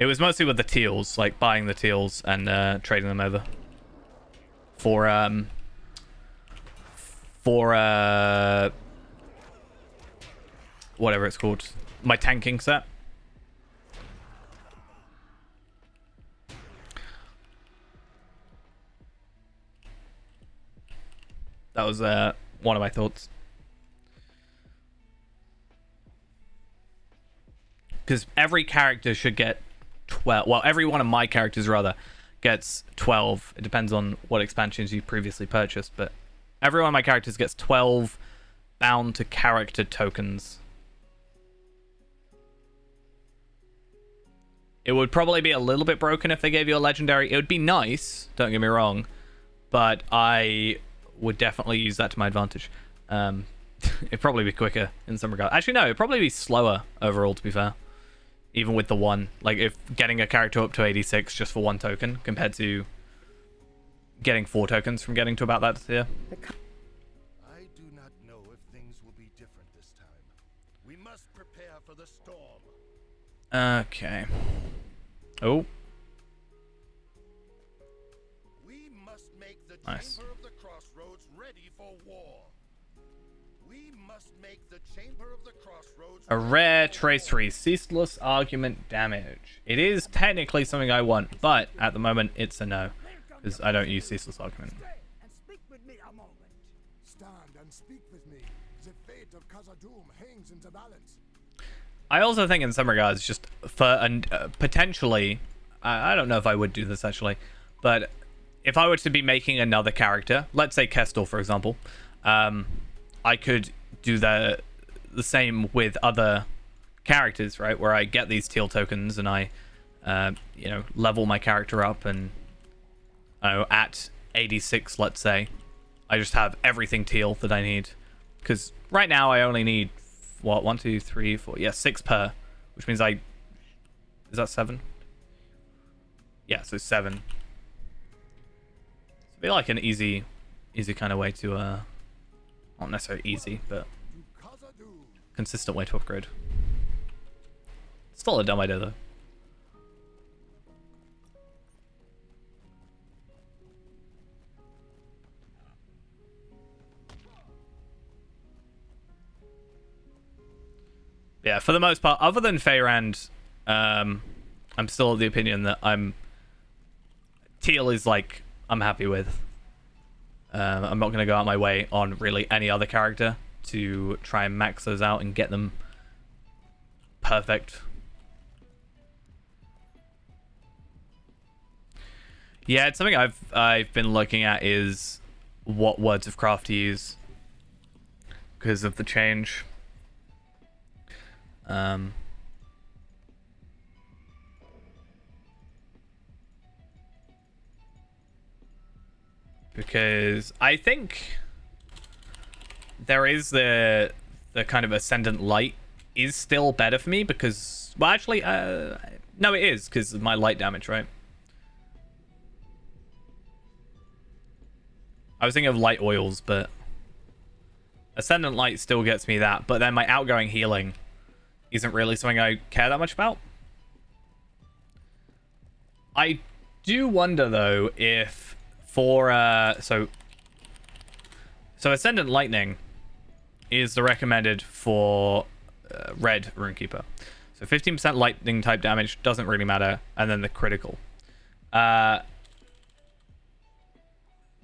It was mostly with the teals, like buying the teals and trading them over for whatever it's called, my tanking set. That was one of my thoughts. Because every character should get 12. Well, every one of my characters, rather, gets 12. It depends on what expansions you previously purchased, but every one of my characters gets 12 bound to character tokens. It would probably be a little bit broken if they gave you a legendary. It would be nice, don't get me wrong, but I would definitely use that to my advantage. It'd probably be quicker in some regard. Actually, no, it'd probably be slower overall, to be fair. Even with the one. Like, if getting a character up to 86 just for one token, compared to getting 4 tokens from getting to about that tier. I do not know if things will be different this time. We must prepare for the storm. Okay. Oh. We must make the Nice. Chamber of the Crossroads ready for war. We must make the Chamber of the Crossroads A rare tracery, ceaseless argument damage. It is technically something I want, but at the moment it's a no. Because I don't use ceaseless argument. And speak with me a moment. Stand and speak with me. The fate of Khazad-dûm hangs in the balance. I also think in some regards, just for potentially, I don't know if I would do this actually, but if I were to be making another character, let's say Kestel for example, I could do the same with other characters, right? Where I get these teal tokens and I, you know, level my character up and at 86, let's say, I just have everything teal that I need. Because right now I only need, what, 1, 2, 3, 4, yeah, 6 per, which means is that 7? Yeah, so 7. It'd be like an easy kind of way to, not necessarily easy, but consistent way to upgrade. Still a dumb idea though. Yeah, for the most part, other than Feyrand, I'm still of the opinion that teal is like I'm happy with. I'm not going to go out my way on really any other character to try and max those out and get them perfect. Yeah, it's something I've been looking at is what words of craft to use because of the change. Because I think there is the kind of Ascendant Light is still better for me because, well, actually, no, it is because of my light damage, right? I was thinking of light oils, but Ascendant Light still gets me that, but then my outgoing healing isn't really something I care that much about. I do wonder though if for so Ascendant Lightning is the recommended for red Runekeeper. So 15% lightning type damage doesn't really matter, and then the critical.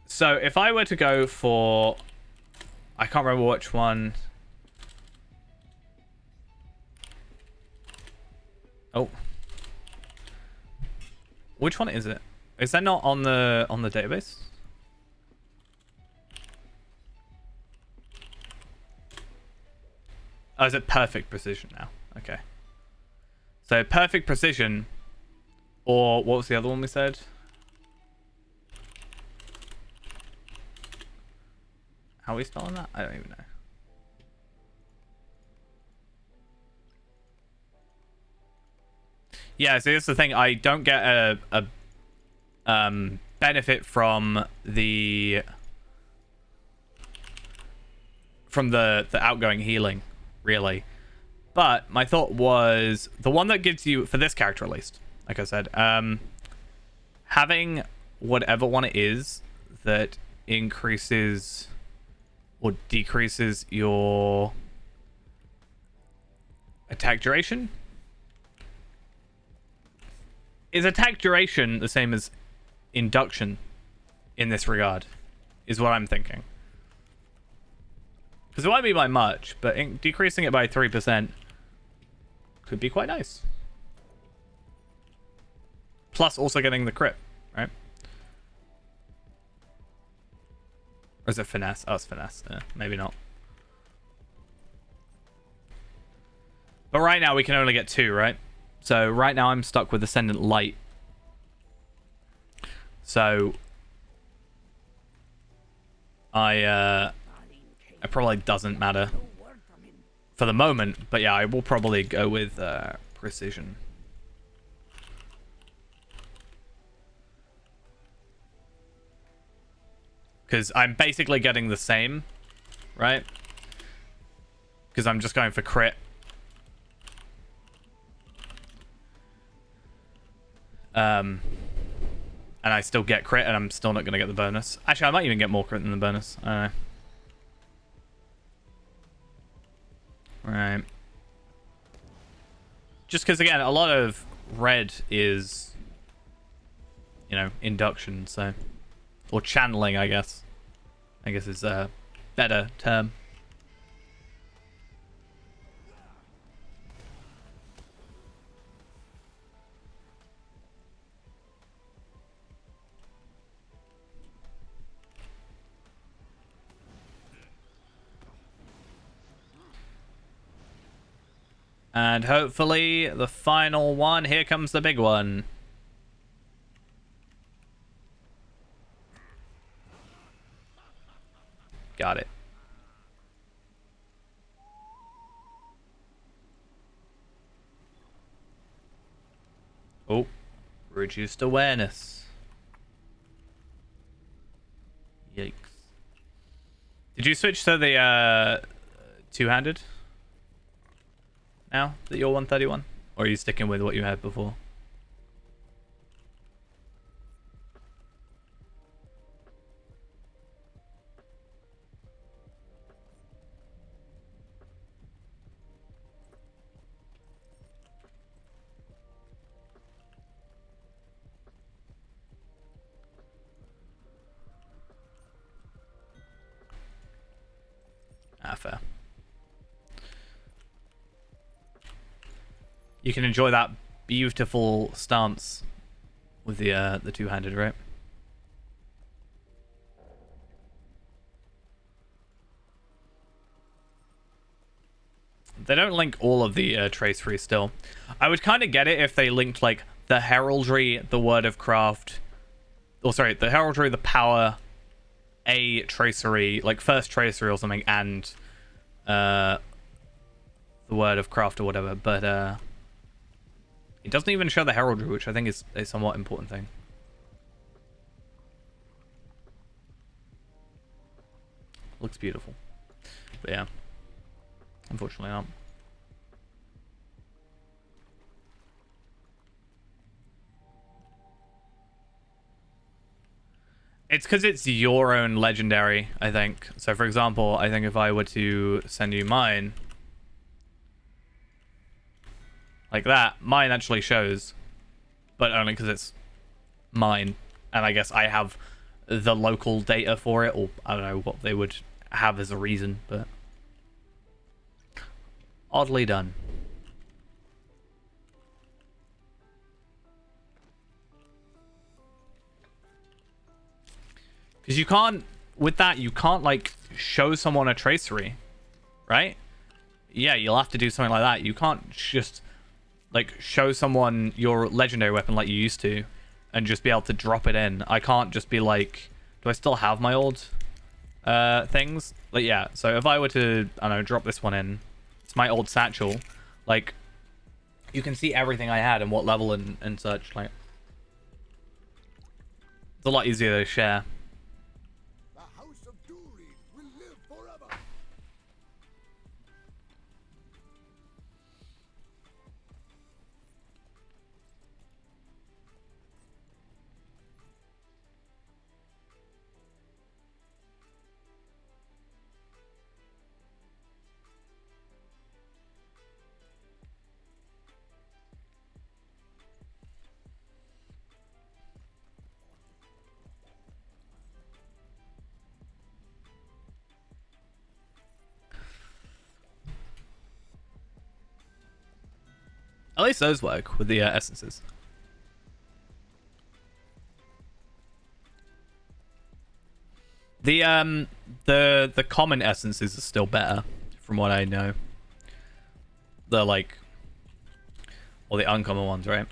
So if I were to go for, I can't remember which one. Oh, which one is it? Is that not on the database? Oh, is it perfect precision now? Okay. So perfect precision, or what was the other one we said? How are we spelling that? I don't even know. Yeah, so here's the thing. I don't get a benefit from the outgoing healing, really. But my thought was the one that gives you, for this character at least, like I said, having whatever one it is that increases or decreases your attack duration. Is attack duration the same as induction in this regard? Is what I'm thinking. Because it won't be by much, but decreasing it by 3% could be quite nice. Plus also getting the crit, right? Or is it finesse? Oh, it's finesse. Maybe not. But right now we can only get 2, right? So right now I'm stuck with Ascendant Light. So I It probably doesn't matter No word from him. for the moment, but yeah, I will probably go with precision. Because I'm basically getting the same, right? Because I'm just going for crit. And I still get crit, and I'm still not going to get the bonus. Actually, I might even get more crit than the bonus. I don't know. Right. Just because, again, a lot of red is, you know, induction, so... Or channeling, I guess. I guess is a better term. And hopefully the final one. Here comes the big one. Got it. Oh, reduced awareness. Yikes. Did you switch to the two-handed now that you're 131? Or are you sticking with what you had before? Ah, fair. You can enjoy that beautiful stance with the two-handed, right? They don't link all of the trace free still. I would kind of get it if they linked like the heraldry, the word of craft, or sorry, the heraldry, the power, a tracery, like first tracery or something, and the word of craft or whatever. But it doesn't even show the heraldry, which I think is a somewhat important thing. Looks beautiful, but yeah, unfortunately not. It's because it's your own legendary, I think. So, for example, I think if I were to send you mine, like that, mine actually shows, but only because it's mine. And I guess I have the local data for it, or I don't know what they would have as a reason, but oddly done. Because you can't, with that, you can't, like, show someone a tracery, right? Yeah, you'll have to do something like that. You can't just, like, show someone your legendary weapon like you used to and just be able to drop it in. I can't just be like, do I still have my old things? Like, yeah, so if I were to, I don't know, drop this one in, it's my old satchel, like, you can see everything I had and what level and such, like, it's a lot easier to share. The House of Duri will live forever. At least those work with the essences. The common essences are still better, from what I know. The like, or the uncommon ones, right?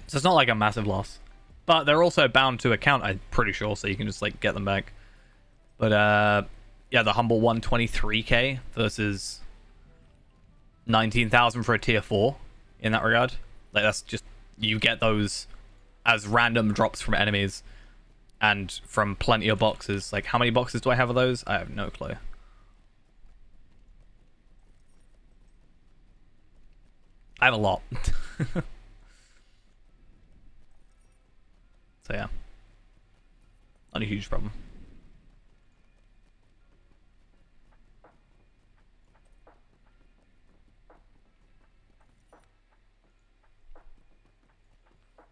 So it's not like a massive loss, But they're also bound to account, I'm pretty sure, so you can just, like, get them back. But, yeah, the humble 123k versus 19,000 for a tier 4 in that regard. Like, that's just, you get those as random drops from enemies and from plenty of boxes. Like, how many boxes do I have of those? I have no clue. I have a lot. So yeah, not a huge problem.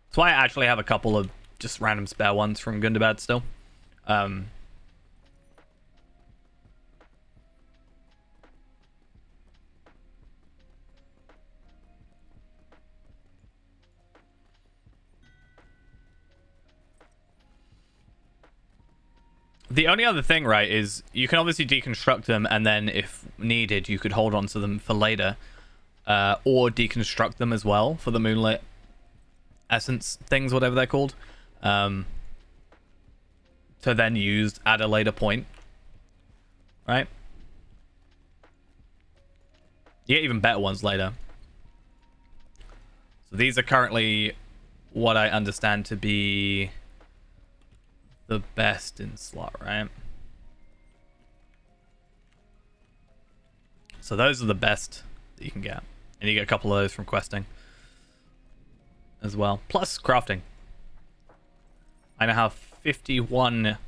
That's why I actually have a couple of just random spare ones from Gundabad still. The only other thing, right, is you can obviously deconstruct them, and then if needed, you could hold on to them for later. Or deconstruct them as well for the Moonlit Essence things, whatever they're called. To then use at a later point. Right? You get even better ones later. So these are currently what I understand to be the best in slot, right? So those are the best that you can get. And you get a couple of those from questing as well. Plus crafting. I now have 51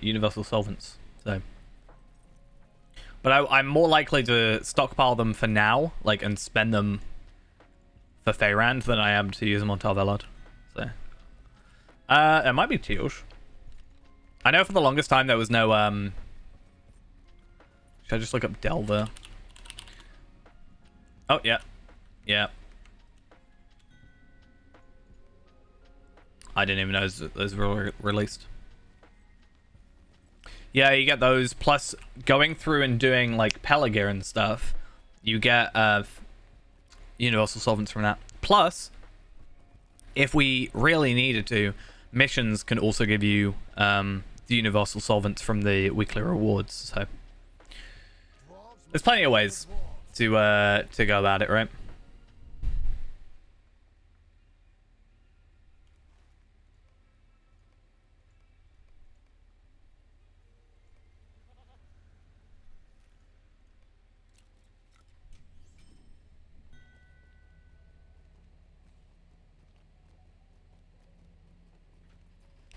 universal solvents. So, but I'm more likely to stockpile them for now, like, and spend them for Feyrand than I am to use them on Tarvelod. So, it might be Teosh. I know for the longest time there was no should I just look up Delver? Oh yeah, yeah. I didn't even know those were released. Yeah, you get those. Plus, going through and doing like Pelargir and stuff, you get universal solvents from that. Plus, if we really needed to, missions can also give you the universal solvents from the weekly rewards. So there's plenty of ways to go about it, right?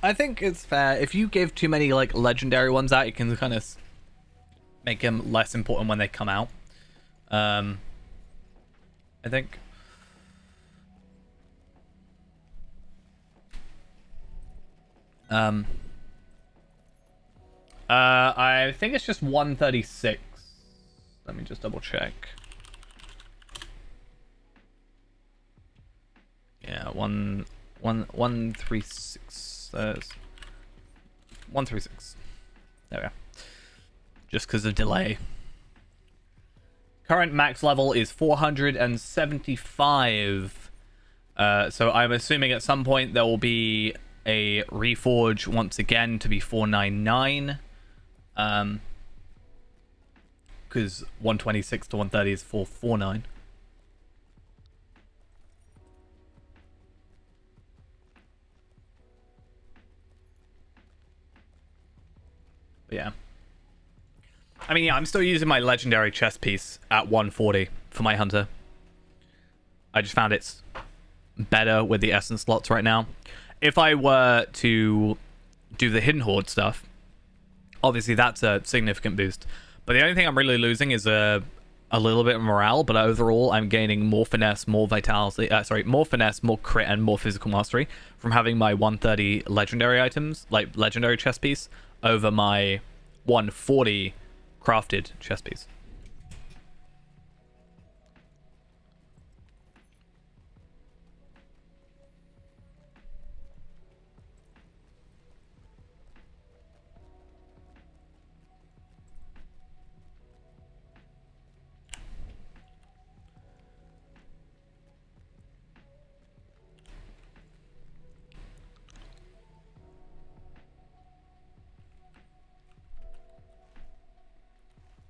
I think it's fair. If you give too many like legendary ones out, you can kind of make them less important when they come out. I think. I think it's just 136. Let me just double check. Yeah, 136. 136. There we go. Just because of delay. Current max level is 475. So I'm assuming at some point there will be a reforge once again to be 499. Because 126 to 130 is 449. But yeah. I mean, yeah, I'm still using my legendary chest piece at 140 for my hunter. I just found it's better with the essence slots right now. If I were to do the hidden horde stuff, obviously that's a significant boost. But the only thing I'm really losing is a little bit of morale. But overall, I'm gaining more finesse, more vitality. More finesse, more crit, and more physical mastery from having my 130 legendary items, like legendary chest piece, over my 140 crafted chest piece.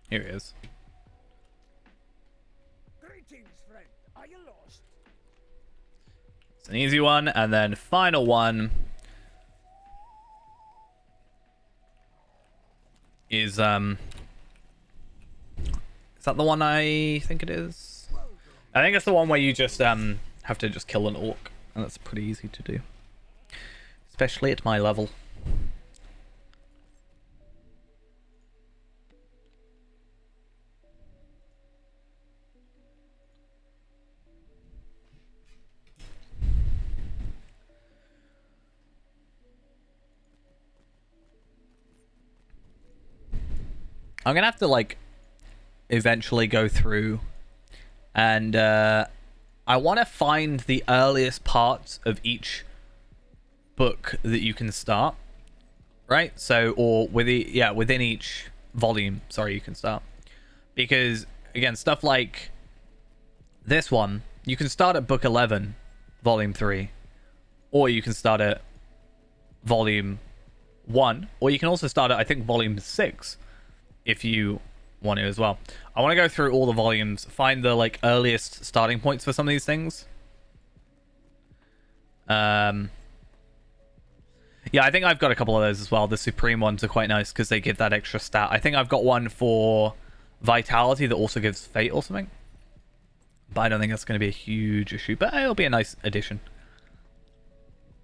Here he is. Greetings, friend. Are you lost? It's an easy one, and then final one is that the one I think it is? I think it's the one where you just have to just kill an orc, and that's pretty easy to do, especially at my level. I'm gonna have to like eventually go through and I want to find the earliest parts of each book that you can start, right? So, or within each volume, sorry, you can start, because again, stuff like this one, you can start at book 11, volume 3, or you can start at volume 1, or you can also start at, I think, volume 6 if you want to as well. I want to go through all the volumes, find the like earliest starting points for some of these things. Yeah, I think I've got a couple of those as well. The Supreme ones are quite nice because they give that extra stat. I think I've got one for Vitality that also gives Fate or something. But I don't think that's going to be a huge issue. But it'll be a nice addition.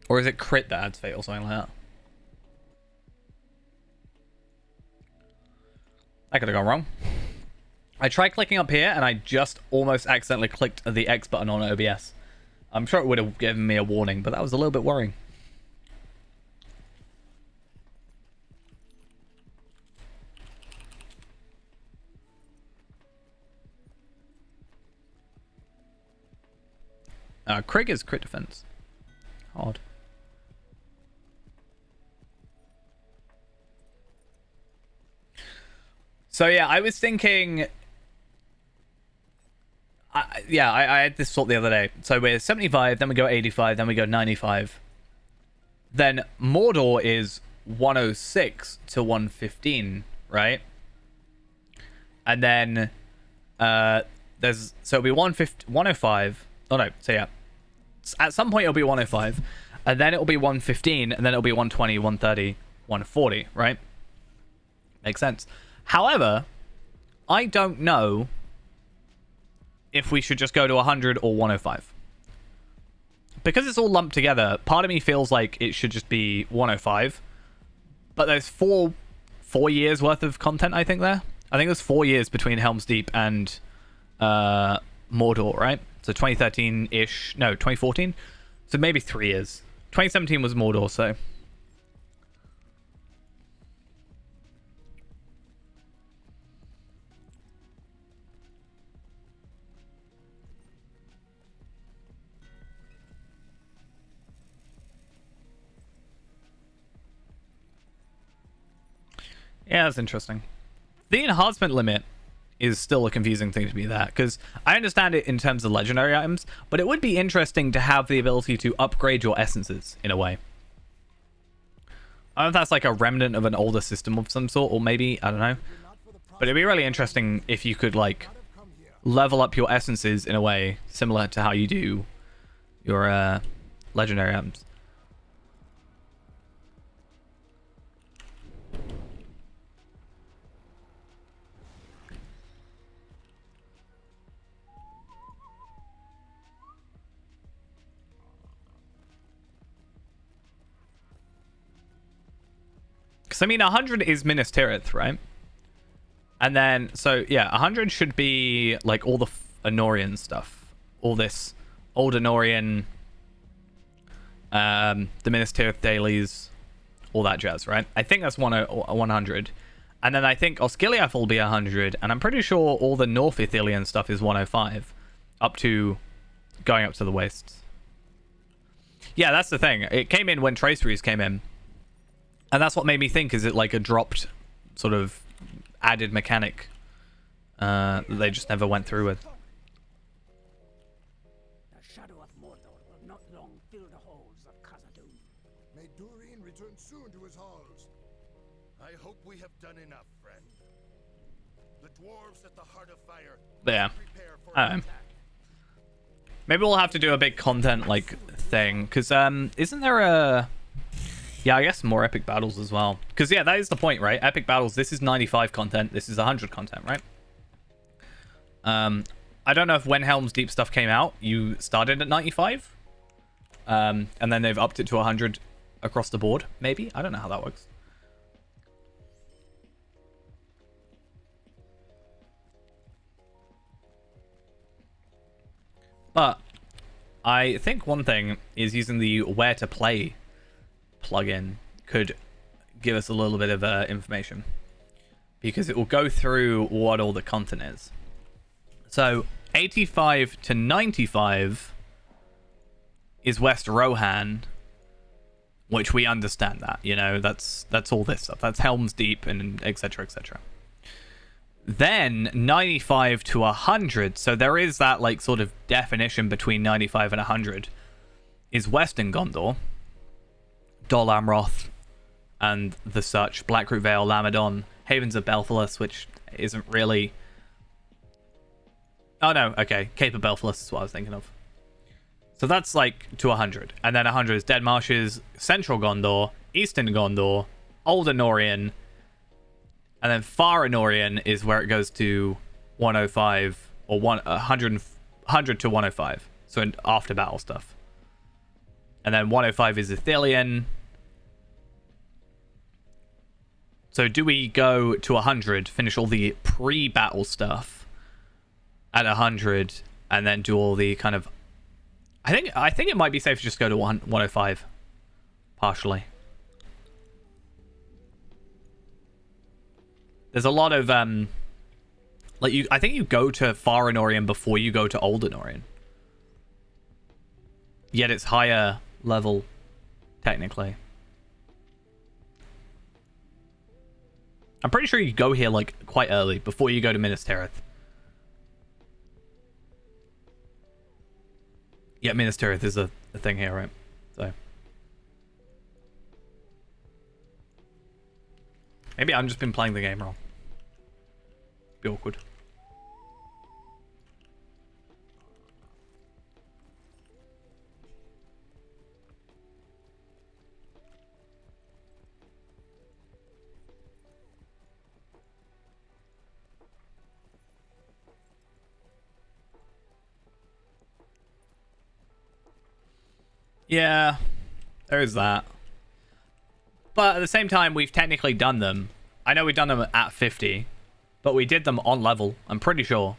Or is it Crit that adds Fate or something like that? I could have gone wrong. I tried clicking up here and I just almost accidentally clicked the X button on OBS. I'm sure it would have given me a warning, but that was a little bit worrying. Krieg is crit defense. Odd. So yeah, I was thinking... I had this thought the other day. So we're 75, then we go 85, then we go 95. Then Mordor is 106 to 115, right? And then there's... So it'll be 105. Oh no, so yeah. At some point it'll be 105. And then it'll be 115, and then it'll be 120, 130, 140, right? Makes sense. However, I don't know if we should just go to 100 or 105. Because it's all lumped together, part of me feels like it should just be 105. But there's four years worth of content, I think, there. I think there's 4 years between Helm's Deep and Mordor, right? So 2013-ish. No, 2014. So maybe 3 years. 2017 was Mordor, so... Yeah, that's interesting. The enhancement limit is still a confusing thing to me there, because I understand it in terms of legendary items, but it would be interesting to have the ability to upgrade your essences in a way. I don't know if that's like a remnant of an older system of some sort, or maybe, I don't know. But it'd be really interesting if you could like level up your essences in a way similar to how you do your legendary items. Because, I mean, 100 is Minas Tirith, right? And then, so, yeah, 100 should be, like, all the Anorian stuff. All this old Anorian, the Minas Tirith dailies, all that jazz, right? I think that's 100. And then I think Osgiliath will be 100, and I'm pretty sure all the North Ithilien stuff is 105, up to, going up to the wastes. Yeah, that's the thing. It came in when Traceries came in. And that's what made me think, is it like a dropped sort of added mechanic that they just never went through with. The shadow of Mordor will not long fill the halls of Khazad-dûm. May Durin return soon to his halls. I hope we have done enough, friend. The dwarves at the heart of fire. But yeah, Prepare for I an don't know. attack. Maybe we'll have to do a big content like thing, because isn't there a... Yeah, I guess more epic battles as well. Because yeah, that is the point, right? Epic battles, this is 95 content, this is 100 content, right? I don't know if when Helm's Deep stuff came out, you started at 95, and then they've upped it to 100 across the board, maybe? I don't know how that works. But I think one thing is using the Where to Play plugin could give us a little bit of information, because it will go through what all the content is. So 85 to 95 is West Rohan, which we understand that, you know, that's all this stuff. That's Helm's Deep and etc, etc. Then 95 to 100, so there is that like sort of definition between 95 and 100, is Western Gondor, Dol Amroth and the such, Blackroot Vale, Lamadon, Havens of Belfalis, which isn't really... Oh no, okay, Cape of Belfalis is what I was thinking of. So that's like to 100, and then 100 is Dead Marshes, Central Gondor, Eastern Gondor, Old Anorian, and then Far Anorian is where it goes to 105 or 100 to 105. So in after battle stuff. And then 105 is Ithilien. So do we go to 100, finish all the pre-battle stuff at 100, and then do all the kind of... I think it might be safe to just go to 105 partially. There's a lot of like I think you go to Far Anorian before you go to Old Anorian. Yet it's higher level technically. I'm pretty sure you go here like quite early before you go to Minas Tirith. Yeah, Minas Tirith is a thing here, right? So maybe I've just been playing the game wrong. Be awkward. Yeah, there is that. But at the same time, we've technically done them. I know we've done them at 50, but we did them on level, I'm pretty sure.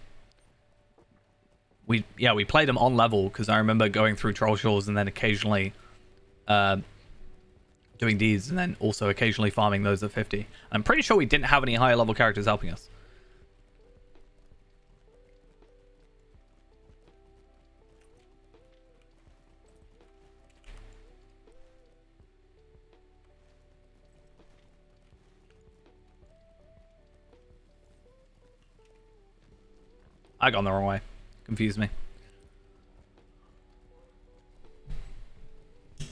We played them on level, because I remember going through Troll Shores and then occasionally doing these, and then also occasionally farming those at 50. I'm pretty sure we didn't have any higher level characters helping us. I gone the wrong way. Confused me. It's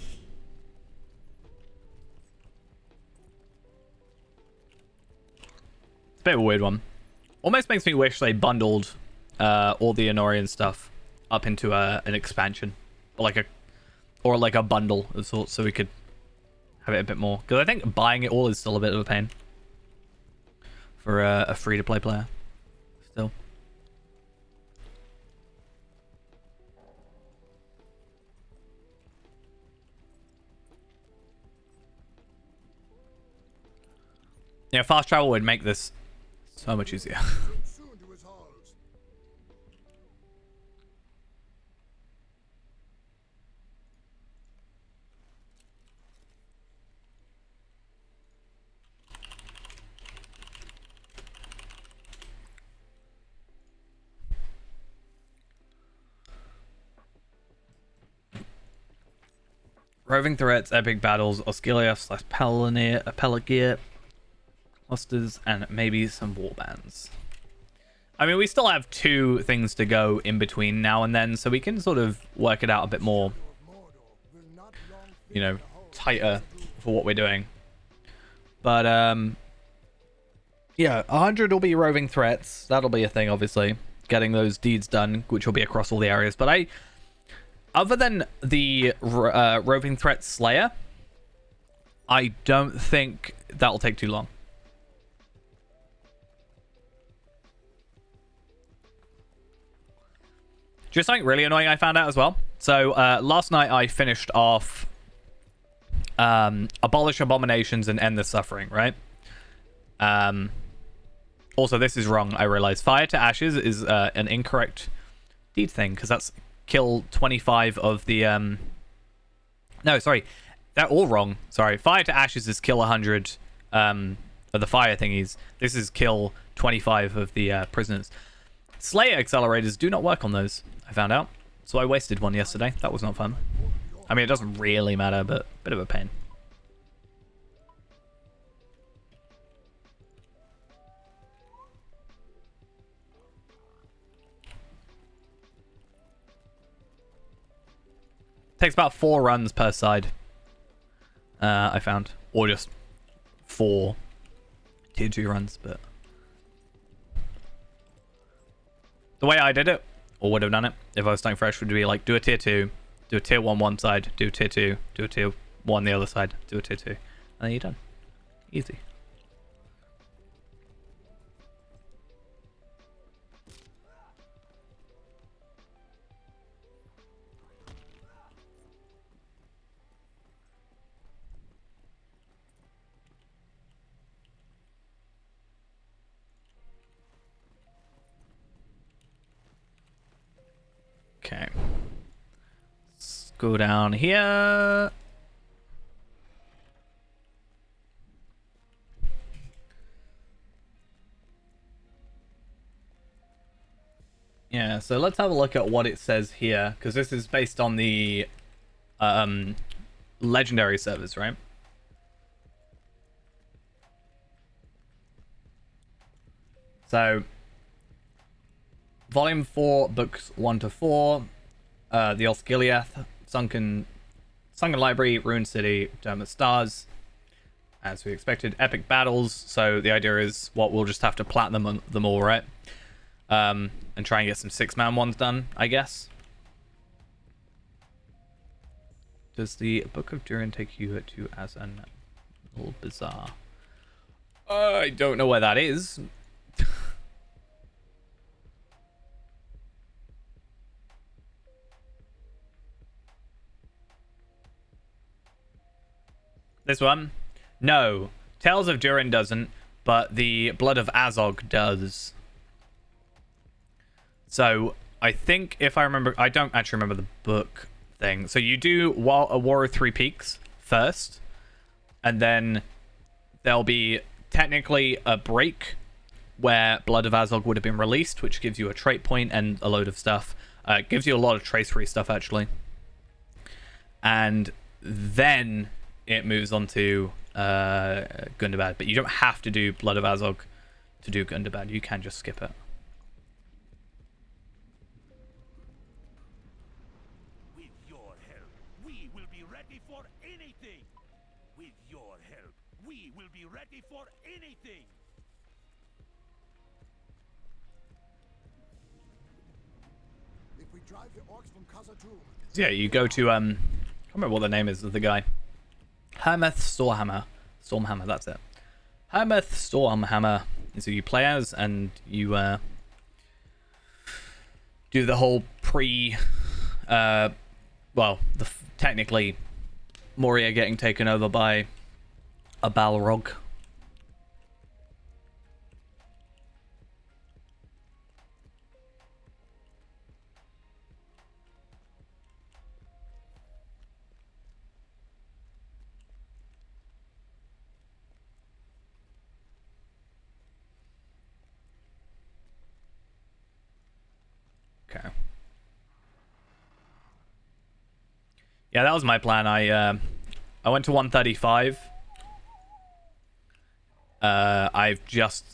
a bit of a weird one. Almost makes me wish they bundled all the Anorian stuff up into an expansion, or like a bundle of sorts, so we could have it a bit more. Because I think buying it all is still a bit of a pain for a free-to-play player. Still. Yeah, fast travel would make this so much easier. Soon to his halls. Roving threats, epic battles, Osgiliath / Pelagia, clusters, and maybe some warbands. I mean, we still have 2 things to go in between now and then, so we can sort of work it out a bit more, you know, tighter for what we're doing. But Yeah, 100 will be roving threats. That'll be a thing, obviously. Getting those deeds done, which will be across all the areas. But other than the roving threat Slayer, I don't think that'll take too long. Just something really annoying I found out as well. So last night I finished off Abolish Abominations and End the Suffering, right? Also, this is wrong, I realize. Fire to Ashes is an incorrect deed thing, because that's kill 25 of the... No, sorry. They're all wrong. Sorry. Fire to Ashes is kill 100 of the fire thingies. This is kill 25 of the prisoners. Slayer accelerators do not work on those, I found out. So I wasted one yesterday. That was not fun. I mean, it doesn't really matter, but a bit of a pain. Takes about 4 runs per side, I found. Or just 4 tier 2 runs, but... The way I did it, or would have done it, if I was starting fresh, would be like, do a tier 2, do a tier 1 one side, do a tier 2, do a tier 1 the other side, do a tier 2. And then you're done. Easy. Okay. Let's go down here. Yeah, so let's have a look at what it says here, because this is based on the legendary servers, right? So, Volume 4, Books 1 to 4, The Osgiliath, Sunken Library, Ruined City, Dermot Stars, as we expected, Epic Battles. So the idea is, we'll just have to platinum them all, right? And try and get some 6-man ones done, I guess. Does the Book of Durin take you to Azan al-Bazaar? I don't know where that is. This one? No. Tales of Durin doesn't, but the Blood of Azog does. So, I think if I remember... I don't actually remember the book thing. So you do a War of Three Peaks first, and then there'll be technically a break where Blood of Azog would have been released, which gives you a trait point and a load of stuff. It gives you a lot of trace-free stuff, actually. And then it moves on to Gundabad. But you don't have to do Blood of Azog to do Gundabad. You can just skip it. With your help, we will be ready for anything. With your help, we will be ready for anything. If we drive the orcs from Khazad-dûm, So yeah, you go to I can't remember what the name is of the guy. Hermeth Stormhammer, that's it. Hermeth Stormhammer is who you play as, and you do the whole technically Moria getting taken over by a Balrog. Okay. Yeah, that was my plan. I went to 135. I've just,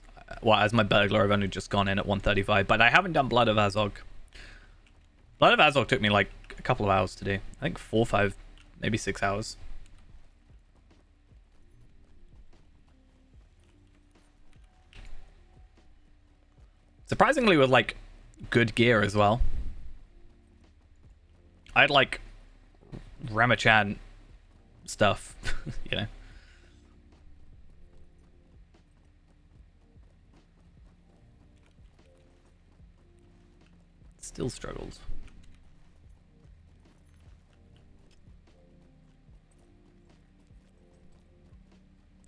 well, as my burglar, I've only just gone in at 135, but I haven't done Blood of Azog. Blood of Azog took me like a couple of hours to do. I think 4, 5, maybe 6 hours. Surprisingly with, like, good gear as well. I'd like Ramachan stuff, you know. Still struggles.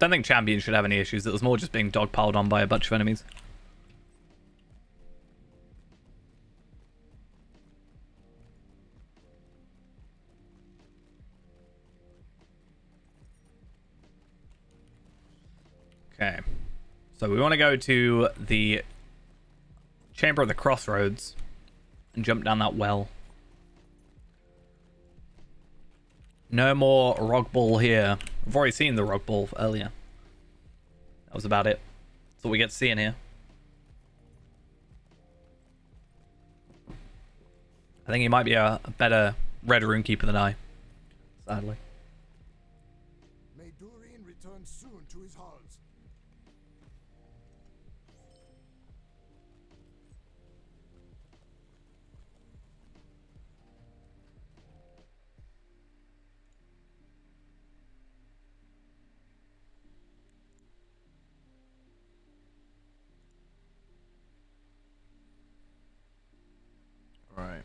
Don't think champion should have any issues. It was more just being dogpiled on by a bunch of enemies. Okay. So we want to go to the Chamber of the Crossroads and jump down that well. No more rock ball here. I've already seen the rock ball earlier. That was about it. That's all we get to see in here. I think he might be a better red rune keeper than I, sadly. May Durin return soon to his halls. Right.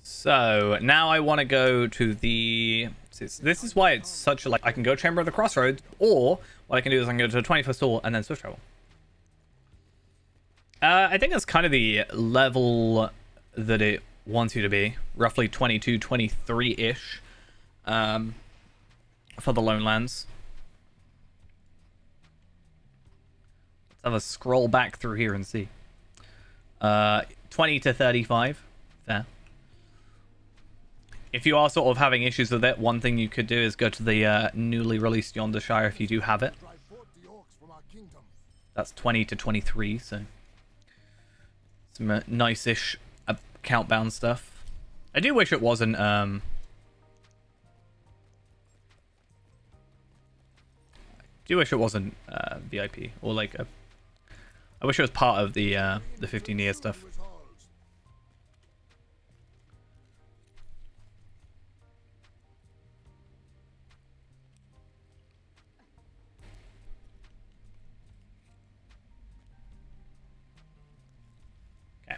So now I want to go to the. This is why it's such a, like, I can go Chamber of the Crossroads, or what I can do is I can go to the 21st Hall and then Swift Travel. I think that's kind of the level that it wants you to be, roughly 22, 23-ish, for the Lone Lands. Let's have a scroll back through here and see. 20 to 35, fair. If you are sort of having issues with it, one thing you could do is go to the newly released Yonder Shire if you do have it. Drive forth the orcs from our kingdom. That's 20 to 23, so some nice-ish countbound stuff. I do wish it wasn't VIP or like a. I wish it was part of the 15-year stuff. To his halls. Okay.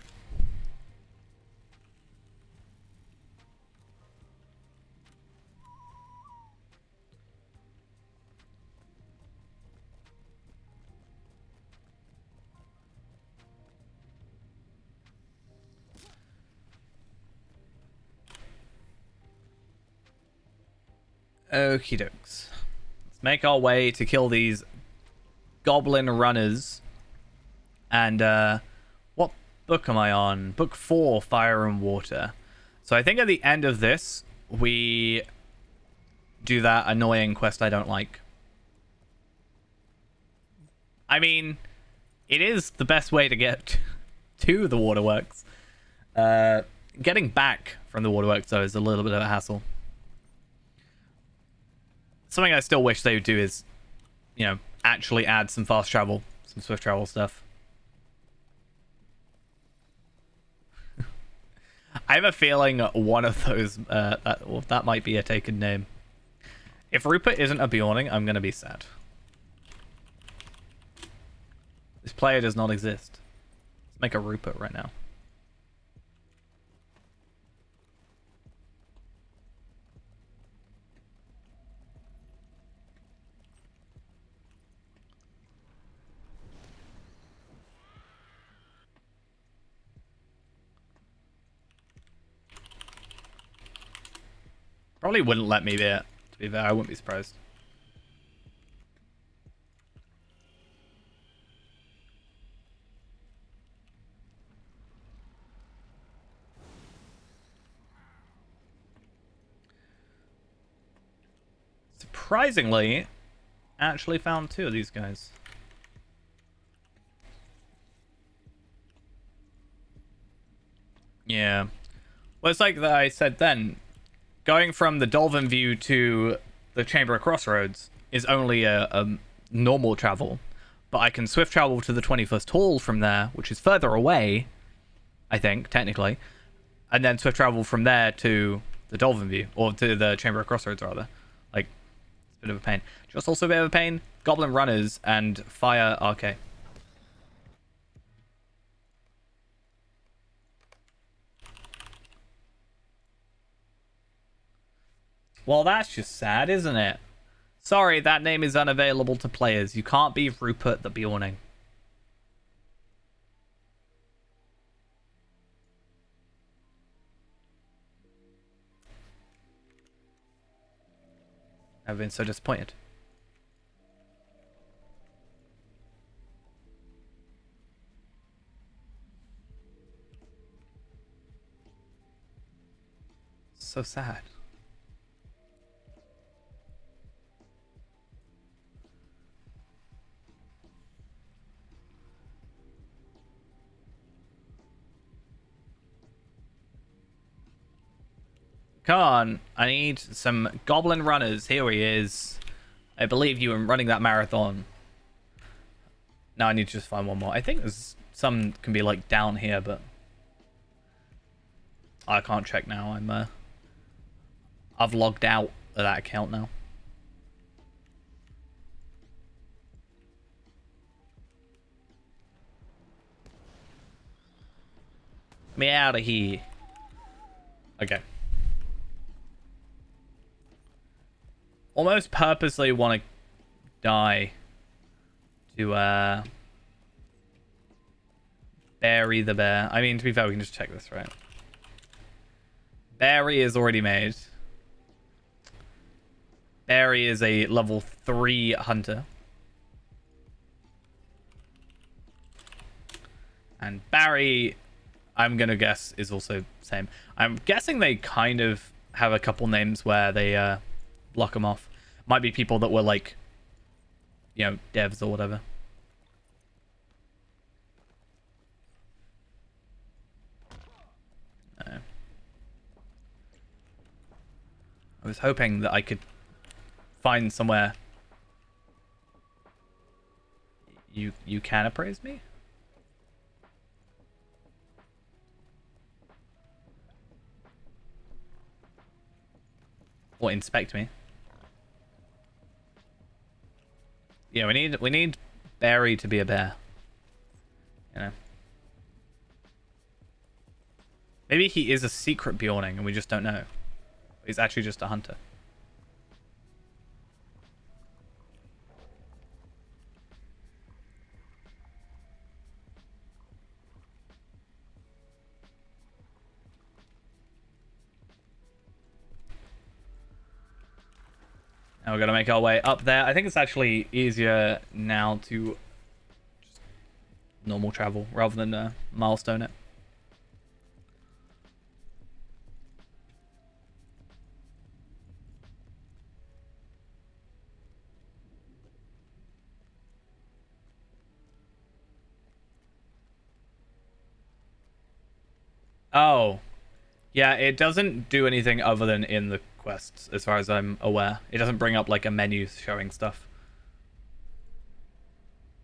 Okie dokes. Let's make our way to kill these goblin runners. And what book am I on? Book 4, Fire and Water. So I think at the end of this, we do that annoying quest I don't like. I mean, it is the best way to get to the waterworks. Getting back from the waterworks, though, is a little bit of a hassle. Something I still wish they would do is, you know, actually add some fast travel, some swift travel stuff. I have a feeling one of those, that might be a taken name. If Rupert isn't a Bjorning, I'm going to be sad. This player does not exist. Let's make a Rupert right now. Probably wouldn't let me be it, to be fair. I wouldn't be surprised. surprisingly, actually found 2 of these guys. Yeah. Well, it's like that I said then. Going from the Dolphin View to the Chamber of Crossroads is only a normal travel. But I can swift travel to the 21st Hall from there, which is further away, I think, technically. And then swift travel from there to the Dolphin View, or to the Chamber of Crossroads, rather. Like, it's a bit of a pain. Just also a bit of a pain, Goblin Runners and Fire RK. Well, that's just sad, isn't it? Sorry, that name is unavailable to players. You can't be Rupert the Bjorning. I've been so disappointed. So sad. Come on, I need some Goblin Runners. Here he is. I believe you in running that marathon. Now I need to just find one more. I think there's some can be like down here, but I can't check now. I've logged out of that account now. Get me out of here. Okay. Almost purposely want to die to bury the bear. I mean, to be fair, we can just check this, right? Barry is already made. Barry is a level 3 hunter. And Barry, I'm going to guess, is also same. I'm guessing they kind of have a couple names where they block them off. Might be people that were like, you know, devs or whatever. I was hoping that I could find somewhere you can appraise me? Or inspect me? Yeah, we need Barry to be a bear. You know. Maybe he is a secret Bjorning and we just don't know. He's actually just a hunter. Now we're going to make our way up there. I think it's actually easier now to just normal travel rather than milestone it. Oh. Yeah, it doesn't do anything other than in the quests, as far as I'm aware. It doesn't bring up like a menu showing stuff.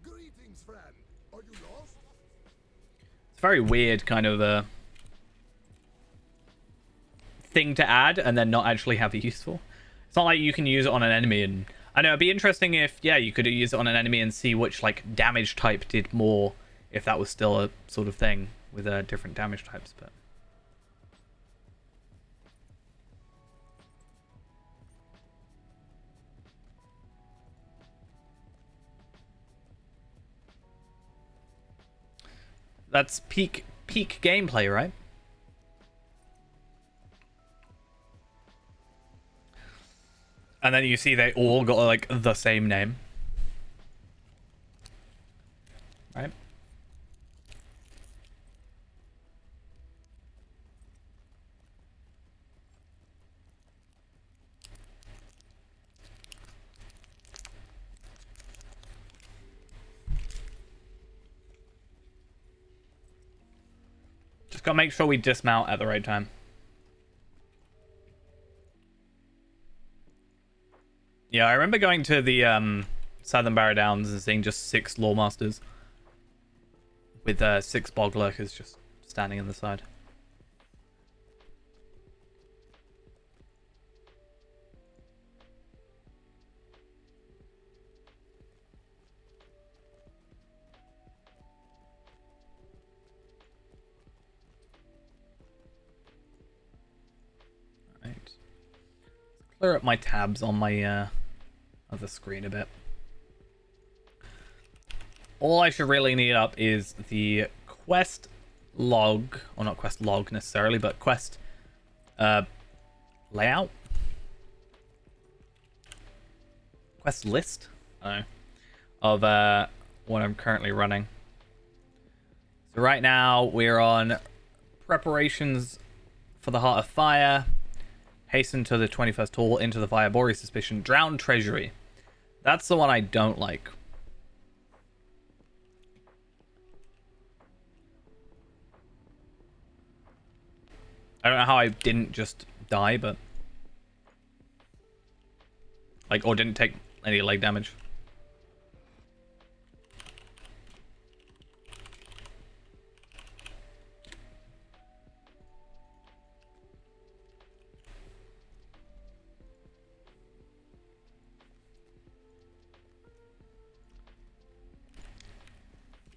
Greetings, friend. Are you lost? It's a very weird kind of thing to add and then not actually have it useful. It's not like you can use it on an enemy, and I know it'd be interesting if, yeah, you could use it on an enemy and see which like damage type did more, if that was still a sort of thing with different damage types, but that's peak gameplay, right? And then you see they all got like the same name. Right? Just gotta make sure we dismount at the right time. Yeah, I remember going to the Southern Barrow Downs and seeing just 6 Lawmasters with 6 Bog Lurkers just standing on the side. Right. Let's clear up my tabs on my other screen a bit. All I should really need up is the quest log, or not quest log necessarily, but quest layout, quest list, I don't know, of what I'm currently running. So right now we're on preparations for the Heart of Fire, hasten to the 21st hall, into the fire, Boreas suspicion, drowned treasury. That's the one I don't like. I don't know how I didn't just die, but like, or didn't take any leg damage.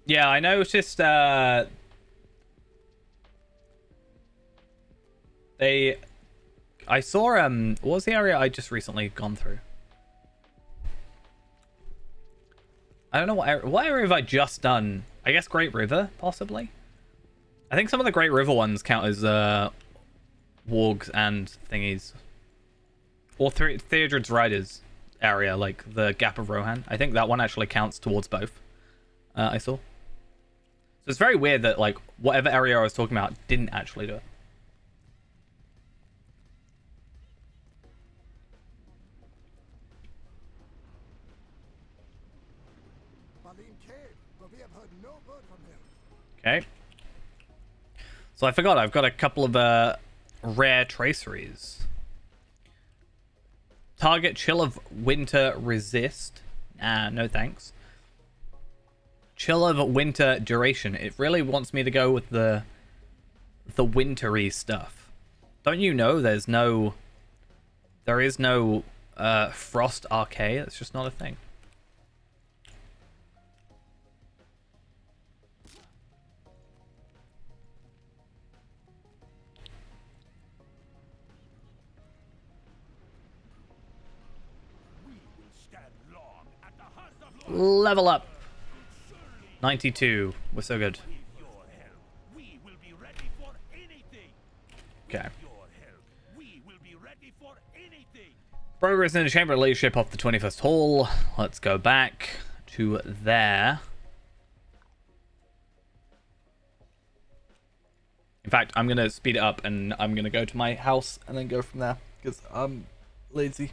Yeah, I noticed I saw what was the area I just recently gone through? I don't know what area have I just done? I guess Great River, possibly. I think some of the Great River ones count as wargs and thingies, or Theodred's Riders area, like the Gap of Rohan. I think that one actually counts towards both. I saw. So it's very weird that like whatever area I was talking about didn't actually do it. Okay. So I forgot, I've got a couple of rare traceries. Target Chill of Winter Resist. Nah, no thanks. Chill of Winter Duration. It really wants me to go with the wintry stuff. Don't you know there is no Frost Arcade? It's just not a thing. Level up. 92. We're so good. Okay. Progress in the Chamber of Leadership off the 21st Hall. Let's go back to there. In fact, I'm going to speed it up and I'm going to go to my house and then go from there because I'm lazy.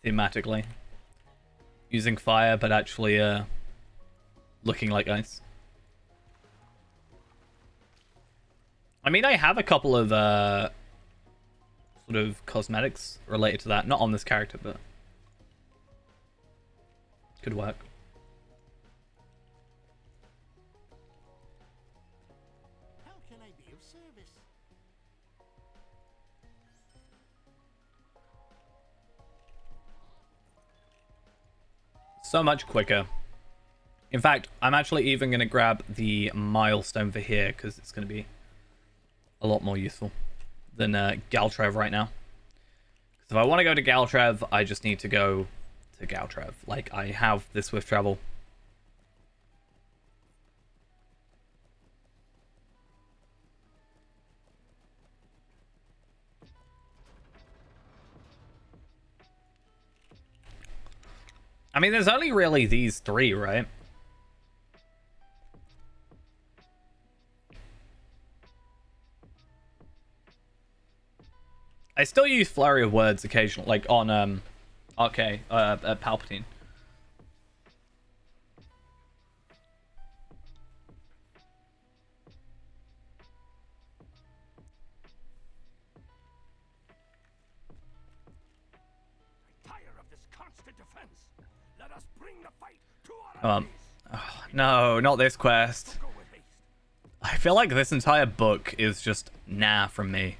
Thematically. Using fire, but actually looking like ice. I mean, I have a couple of sort of cosmetics related to that. Not on this character, but could work. How can I be of service? So much quicker. In fact, I'm actually even going to grab the milestone for here because it's going to be a lot more useful than Galtrev right now. Because if I want to go to Galtrev, I just need to go to Galtrev. Like, I have the swift travel. I mean, there's only really these 3, right? I still use Flurry of Words occasionally, like on Palpatine. Tire of this constant defense. Let us bring the fight to our Come on. enemies. Oh, no, not this quest. Go with haste. I feel like this entire book is just nah from me.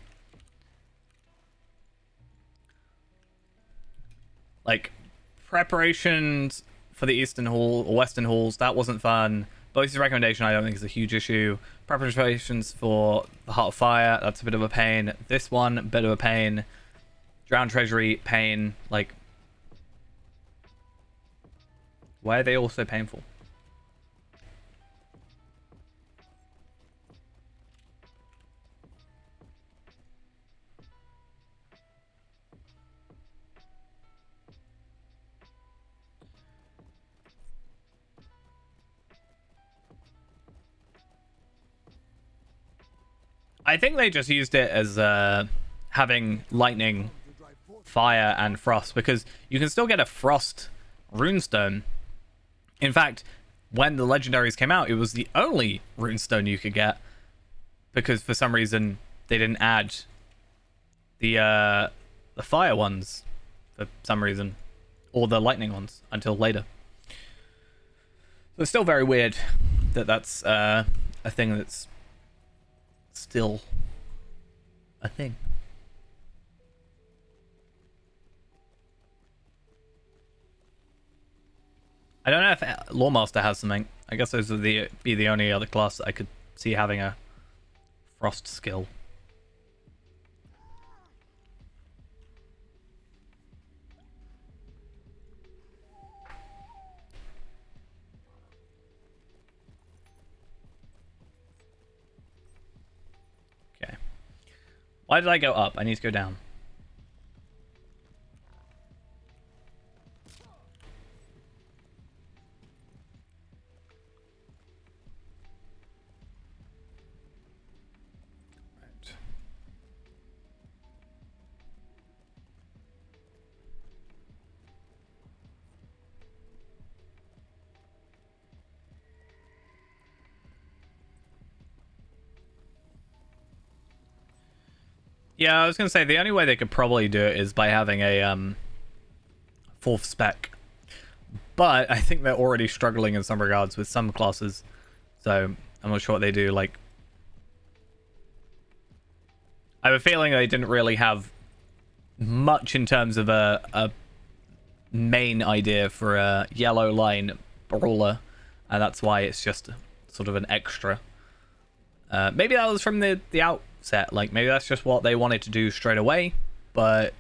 Like, preparations for the Eastern Hall or Western Halls, that wasn't fun. Bose's recommendation, I don't think, is a huge issue. Preparations for the Heart of Fire, that's a bit of a pain. This one, a bit of a pain. Drowned Treasury, pain. Like, why are they all so painful? I think they just used it as having lightning, fire, and frost, because you can still get a frost runestone. In fact, when the legendaries came out, it was the only runestone you could get, because for some reason they didn't add the fire ones for some reason, or the lightning ones until later. So it's still very weird that that's a thing that's still a thing. I don't know if Lawmaster has something. I guess those would be the only other class that I could see having a frost skill. Okay. Why did I go up? I need to go down. Right. Yeah, I was gonna say the only way they could probably do it is by having a fourth spec, but I think they're already struggling in some regards with some classes, so I'm not sure what they do. Like, I have a feeling they didn't really have much in terms of a main idea for a yellow line brawler, and that's why it's just sort of an extra. Maybe that was from the outset. Like, maybe that's just what they wanted to do straight away, but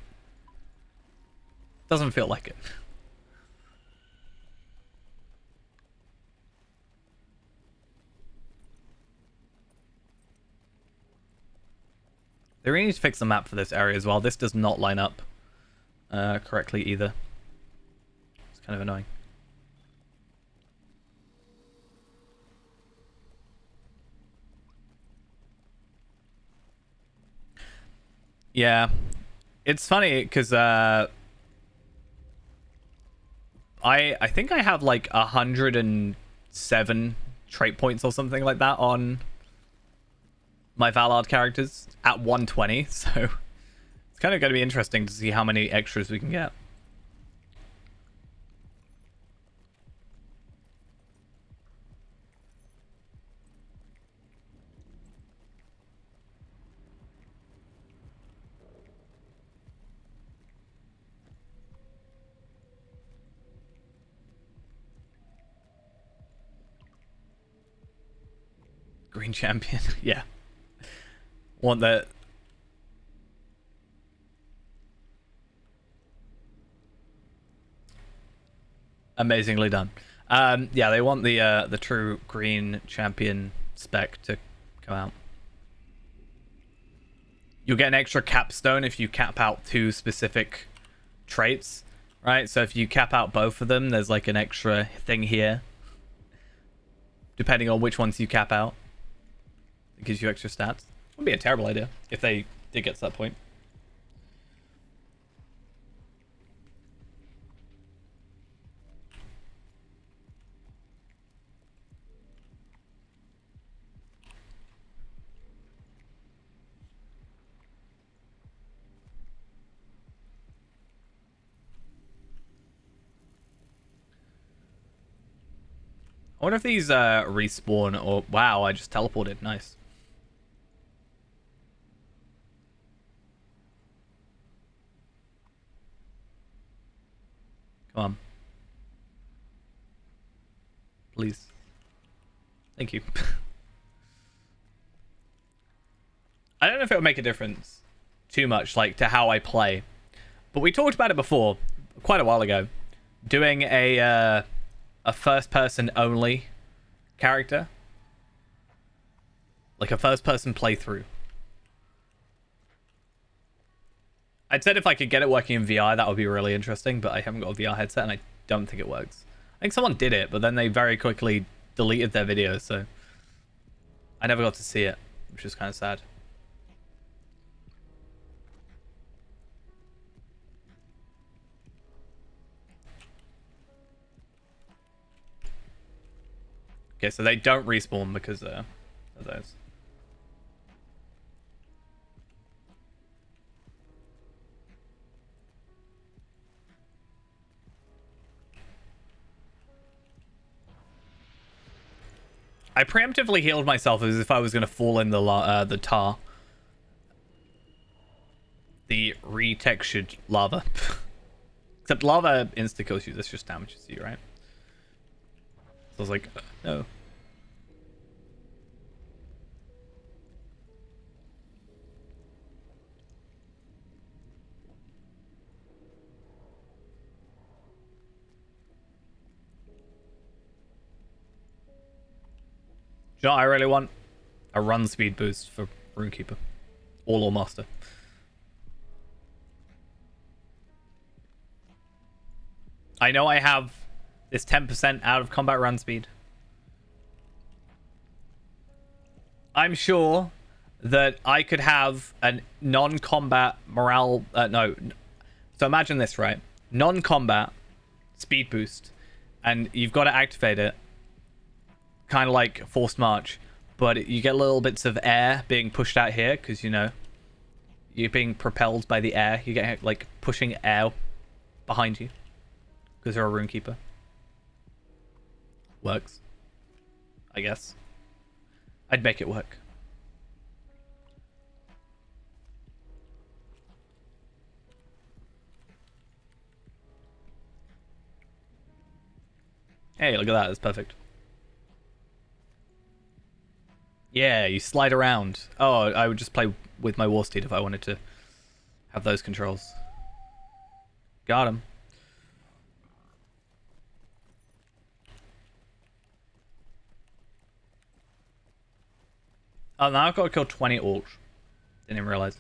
doesn't feel like it. They really need to fix the map for this area as well. This does not line up correctly either. It's kind of annoying. Yeah, it's funny because I think I have like 107 trait points or something like that on my Valard characters at 120, so it's kind of going to be interesting to see how many extras we can get. Green champion, yeah. Want that. Amazingly done. Yeah, they want the true green champion spec to come out. You'll get an extra capstone if you cap out 2 specific traits, right? So if you cap out both of them, there's like an extra thing here, depending on which ones you cap out. It gives you extra stats. Wouldn't be a terrible idea if they did get to that point. I wonder if these respawn or... Wow, I just teleported. Nice. Come on. Please. Thank you. I don't know if it would make a difference too much, like, to how I play. But we talked about it before, quite a while ago. Doing a first-person only character. Like a first-person playthrough. I'd said if I could get it working in VR, that would be really interesting, but I haven't got a VR headset, and I don't think it works. I think someone did it, but then they very quickly deleted their video, so... I never got to see it, which is kind of sad. Okay, so they don't respawn because of those. I preemptively healed myself as if I was going to fall in the tar. The retextured lava. Except lava insta-kills you. This just damages you, right? So I was like, no. You know what I really want? A run speed boost for Runekeeper. Or Master. I know I have this 10% out of combat run speed. I'm sure that I could have a non-combat morale... no. So imagine this, right? Non-combat speed boost. And you've got to activate it. Kind of like Forced March. But you get little bits of air being pushed out here. Because, you know, you're being propelled by the air. You get, like, pushing air behind you. Because you're a Runekeeper. Works. I guess. I'd make it work. Hey, look at that. That's perfect. Yeah, you slide around. Oh, I would just play with my War Steed if I wanted to have those controls. Got him. Oh, now I've got to kill 20 orcs. Didn't even realize.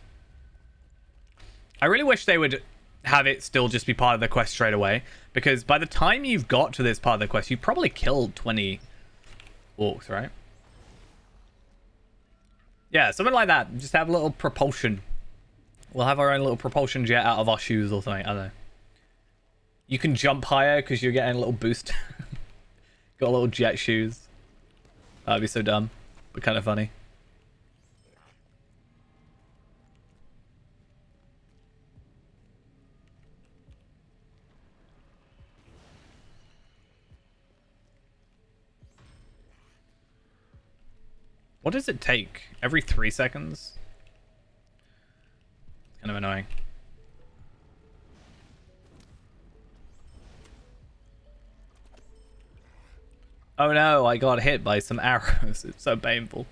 I really wish they would have it still just be part of the quest straight away. Because by the time you've got to this part of the quest, you've probably killed 20 orcs, right? Yeah, something like that. Just have a little propulsion. We'll have our own little propulsion jet out of our shoes or something. I don't know. You can jump higher because you're getting a little boost. Got little jet shoes. That'd be so dumb, but kind of funny. What does it take? Every 3 seconds? Kind of annoying. Oh no, I got hit by some arrows. It's so painful.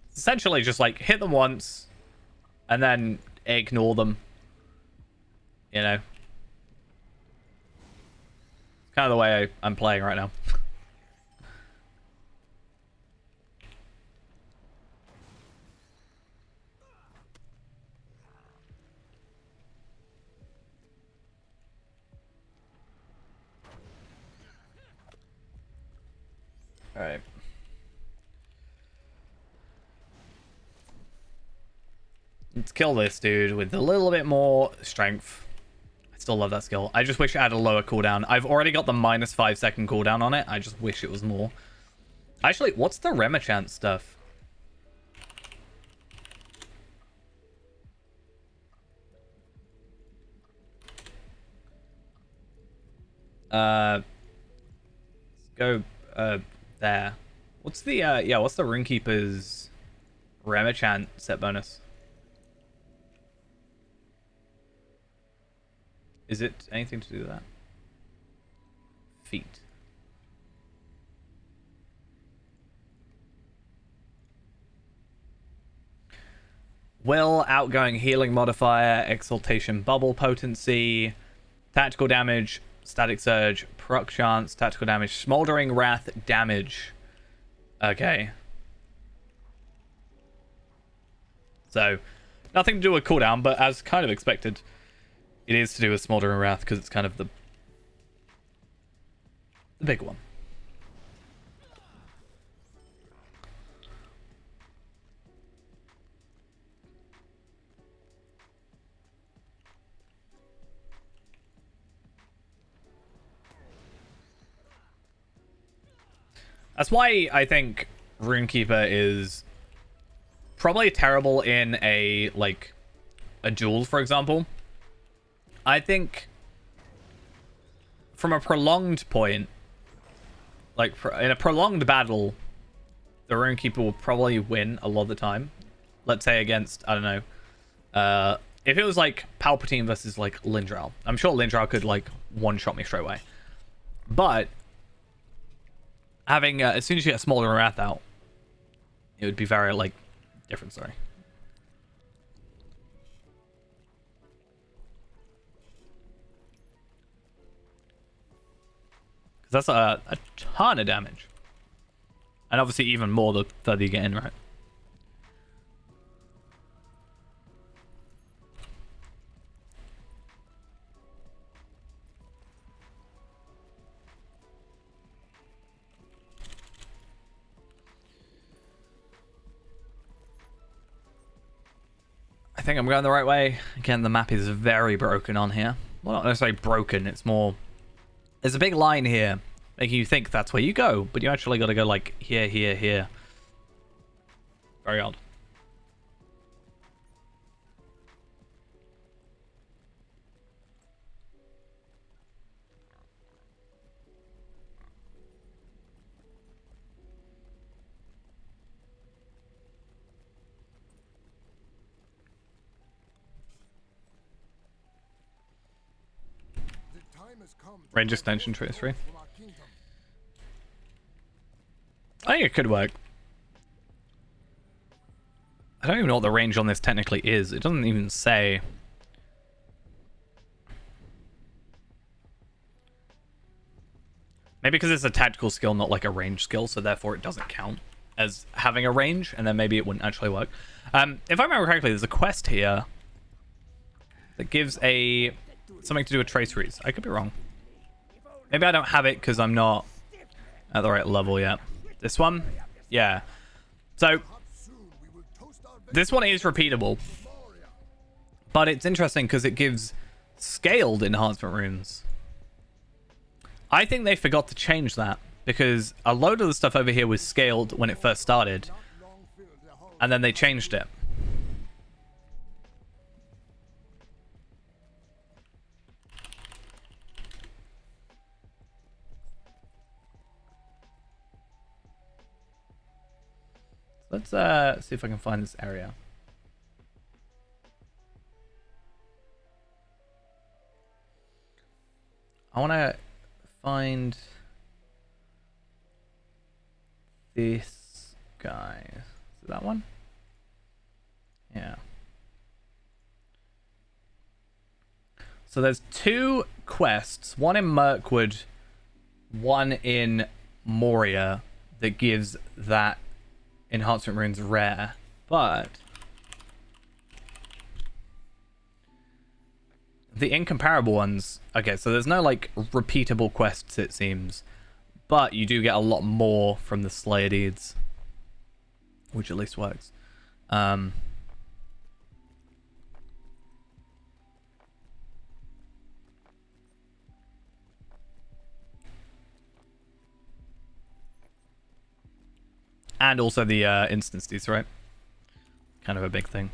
It's essentially just like hit them once and then ignore them. You know? It's kind of the way I'm playing right now. Alright. Let's kill this dude with a little bit more strength. I still love that skill. I just wish it had a lower cooldown. I've already got the minus 5 second cooldown on it. I just wish it was more. Actually, what's the Remachant stuff? Let's go there. What's the what's the Runekeeper's Remachant set bonus? Is it anything to do with that? Feet. Will, outgoing healing modifier, exaltation bubble potency, tactical damage, static surge, proc chance, tactical damage, smoldering wrath damage. Okay. So, nothing to do with cooldown, but as kind of expected, it is to do with smoldering wrath because it's kind of the big one. That's why I think Runekeeper is probably terrible in a duel, for example. I think from a prolonged point, like in a prolonged battle, the Runekeeper will probably win a lot of the time. Let's say against, I don't know, if it was like Palpatine versus like Lindral. I'm sure Lindral could like one-shot me straight away. But having as soon as you get Smoldering Wrath out, it would be very like different story. Because that's a ton of damage, and obviously even more the further you get in, right? I think I'm going the right way. Again, the map is very broken on here. Well, not necessarily broken, it's more... There's a big line here, making you think that's where you go, but you actually got to go like here, here, here. Very odd. Range extension trace free. I think it could work. I don't even know what the range on this technically is. It doesn't even say. Maybe because it's a tactical skill, not like a range skill, so therefore it doesn't count as having a range, and then maybe it wouldn't actually work. If I remember correctly, there's a quest here that gives something to do with traceries. I could be wrong. Maybe I don't have it because I'm not at the right level yet. This one? Yeah. So, this one is repeatable. But it's interesting because it gives scaled enhancement runes. I think they forgot to change that because a load of the stuff over here was scaled when it first started. And then they changed it. Let's see if I can find this area. I want to find this guy. Is it that one? Yeah. So there's two quests, one in Mirkwood, one in Moria, that gives that enhancement runes rare, but the incomparable ones, okay, so there's no like repeatable quests, it seems, but you do get a lot more from the Slayer deeds, which at least works. And also the instance deeds, right? Kind of a big thing.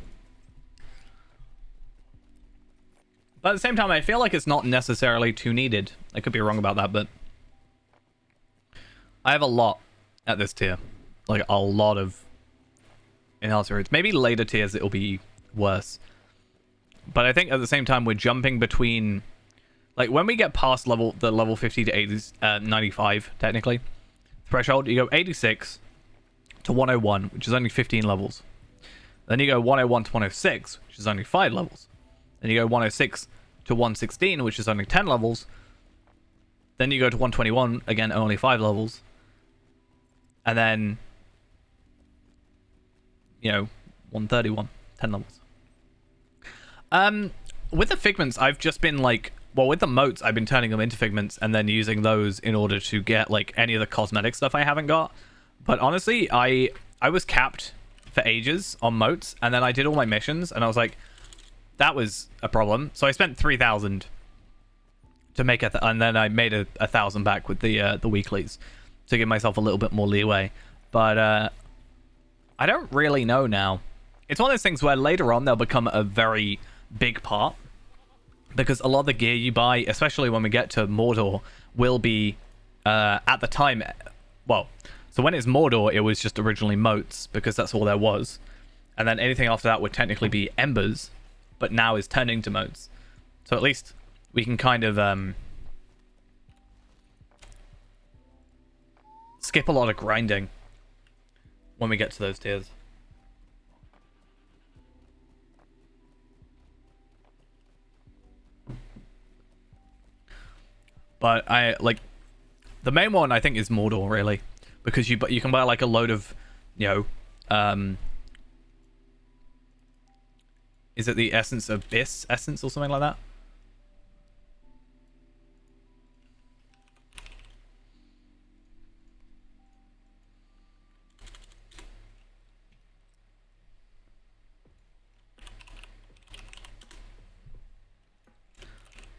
But at the same time, I feel like it's not necessarily too needed. I could be wrong about that, but I have a lot at this tier. Like, a lot of enhancer roots. Maybe later tiers it'll be worse. But I think at the same time, we're jumping between... Like, when we get past the level 50 to 80, 95, technically, threshold, you go 86 to 101, which is only 15 levels. Then you go 101 to 106, which is only 5 levels. Then you go 106 to 116, which is only 10 levels. Then you go to 121, again, only 5 levels. And then, you know, 131, 10 levels. With the figments, I've just been like... Well, with the motes, I've been turning them into figments and then using those in order to get, like, any of the cosmetic stuff I haven't got. But honestly, I was capped for ages on motes, and then I did all my missions, and I was like, that was a problem. So I spent 3,000 to make and then I made 1,000 back with the weeklies to give myself a little bit more leeway. But I don't really know now. It's one of those things where later on they'll become a very big part, because a lot of the gear you buy, especially when we get to Mordor, will be at the time... Well, so when it's Mordor, it was just originally motes, because that's all there was. And then anything after that would technically be embers, but now is turning to motes. So at least we can kind of skip a lot of grinding when we get to those tiers. But I like the main one. I think is Mordor, really, because you can buy like a load of, you know, is it the essence of Abyss essence or something like that?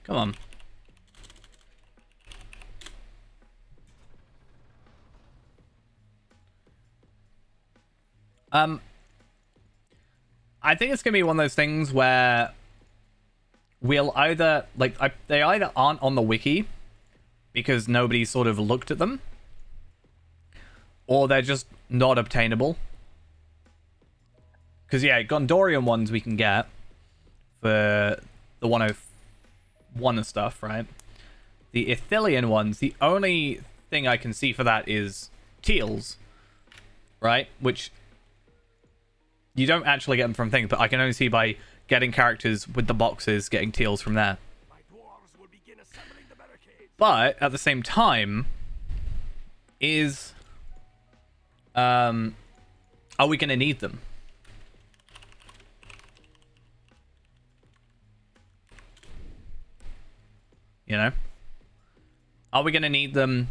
Come on. I think it's gonna be one of those things where we'll either they either aren't on the wiki because nobody sort of looked at them, or they're just not obtainable. Because yeah, Gondorian ones we can get for the 101 and stuff, right? The Ithilien ones, the only thing I can see for that is Teals, right? Which you don't actually get them from things, but I can only see by getting characters with the boxes, getting Teals from there. My dwarves will begin assembling the barricades. But at the same time, are we going to need them? You know? Are we going to need them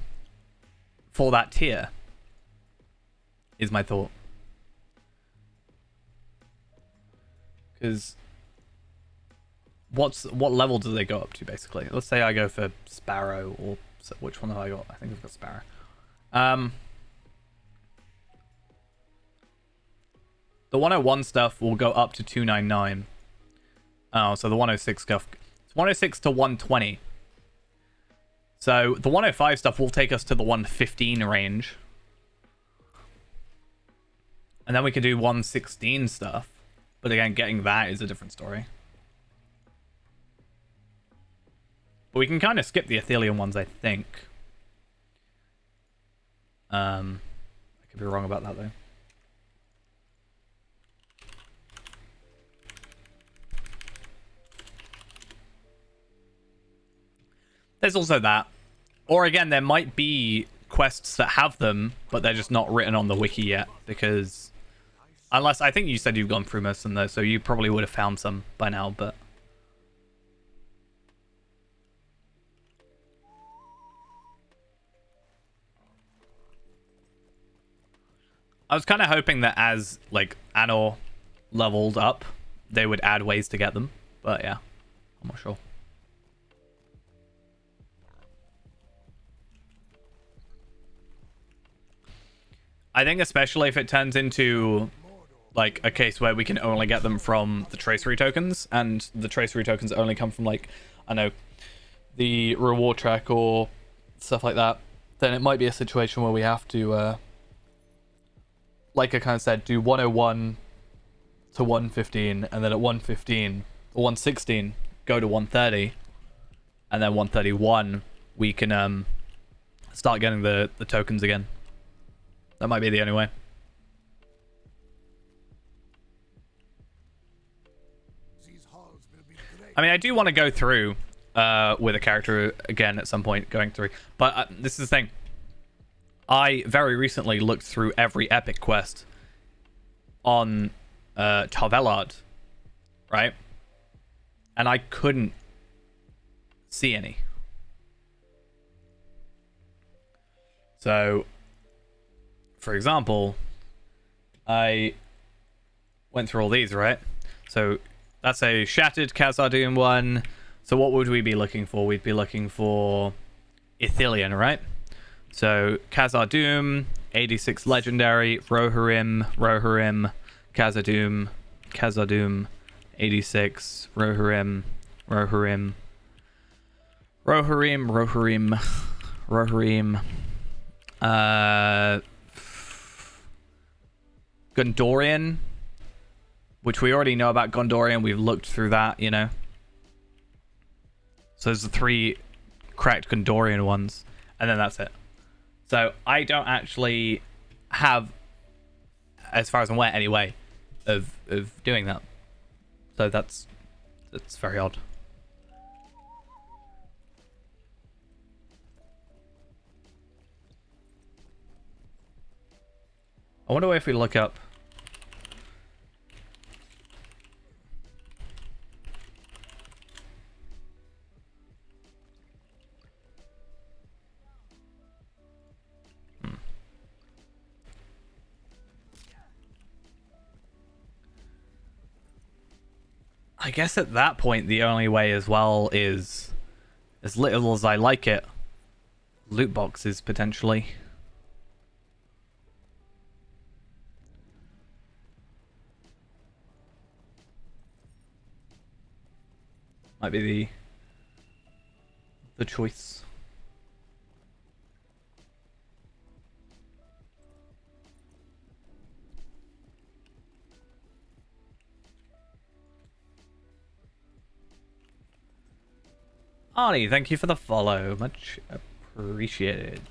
for that tier? Is my thought. Because what level do they go up to, basically? Let's say I go for Sparrow, or which one have I got? I think I've got Sparrow. The 101 stuff will go up to 299. Oh, so the 106 stuff. It's 106 to 120. So the 105 stuff will take us to the 115 range. And then we could do 116 stuff. But again, getting that is a different story. But we can kind of skip the Ithilien ones, I think. I could be wrong about that, though. There's also that. Or again, there might be quests that have them, but they're just not written on the wiki yet, because... Unless, I think you said you've gone through most of them, though, so you probably would have found some by now, but... I was kind of hoping that as, like, Anor leveled up, they would add ways to get them, but yeah, I'm not sure. I think especially if it turns into like a case where we can only get them from the tracery tokens, and the tracery tokens only come from like, I know, the reward track or stuff like that, then it might be a situation where we have to, like I kind of said, do 101 to 115, and then at 115 or 116 go to 130, and then 131 we can start getting the tokens again. That might be the only way. These halls will be great. I mean, I do want to go through with a character again at some point, going through. But this is the thing. I very recently looked through every epic quest on Overlevelled, right? And I couldn't see any. So, for example, I went through all these, right? So that's a Shattered Khazad-dûm one. So what would we be looking for? We'd be looking for Ithilien, right? So Khazad-dûm, 86 Legendary, Rohirrim, Khazad-dûm, 86, Rohirrim, Gondorian, which we already know about Gondorian. We've looked through that, you know. So there's the 3 cracked Gondorian ones, and then that's it. So I don't actually have, as far as I'm aware anyway, of doing that. So that's very odd. I wonder if we look up. I guess at that point the only way as well is, as little as I like it, loot boxes potentially. Might be the choice. Arnie, thank you for the follow. Much appreciated.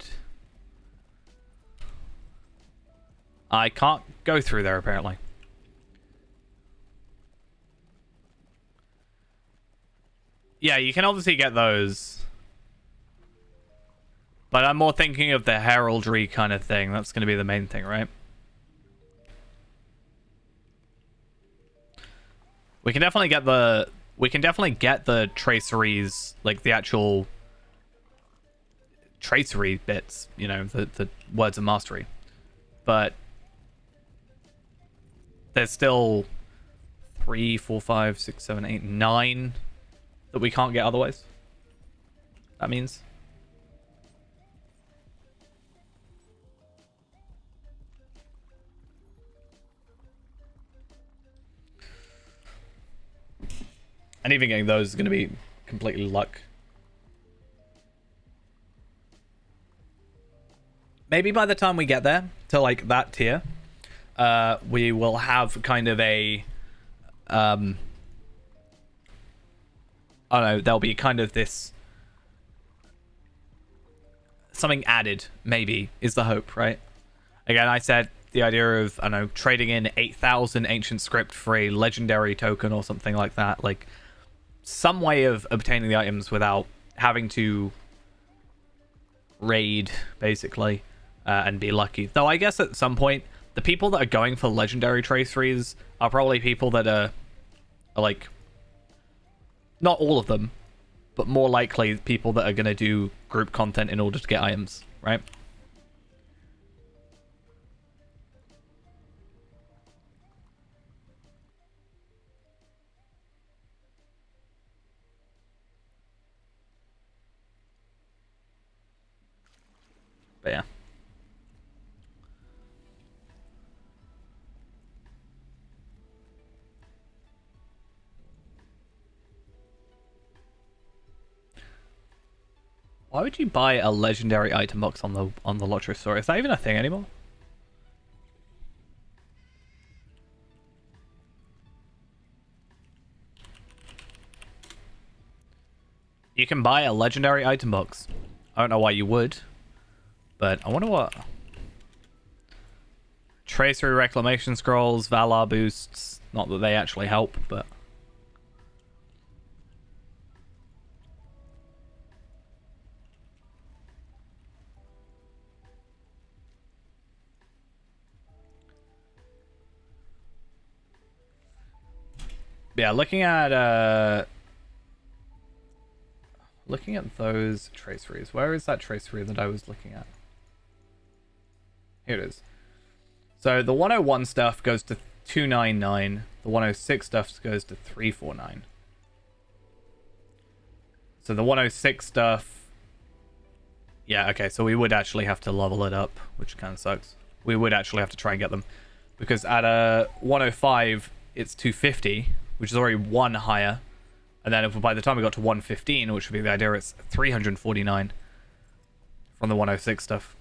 I can't go through there, apparently. Yeah, you can obviously get those. But I'm more thinking of the heraldry kind of thing. That's going to be the main thing, right? We can definitely get the... We can definitely get the traceries, like the actual tracery bits, you know, the words of mastery. But there's still 3, 4, 5, 6, 7, 8, 9 that we can't get otherwise. That means. And even getting those is going to be completely luck. Maybe by the time we get there to like that tier, we will have kind of a I don't know, there'll be kind of this something added, maybe, is the hope, right? Again, I said the idea of, I don't know, trading in 8,000 ancient script for a legendary token or something like that, like some way of obtaining the items without having to raid, basically, and be lucky. Though I guess at some point, the people that are going for legendary traceries are probably people that are like, not all of them, but more likely people that are going to do group content in order to get items, right? But yeah. Why would you buy a legendary item box on the lottery store? Is that even a thing anymore? You can buy a legendary item box. I don't know why you would, but I wonder what. Tracery reclamation scrolls, Valar boosts. Not that they actually help, but. Yeah, looking at those traceries. Where is that tracery that I was looking at? Here it is. So the 101 stuff goes to 299. The 106 stuff goes to 349. So the 106 stuff... Yeah, okay, so we would actually have to level it up, which kind of sucks. We would actually have to try and get them. Because at a 105, it's 250, which is already one higher. And then if by the time we got to 115, which would be the idea, it's 349 from the 106 stuff.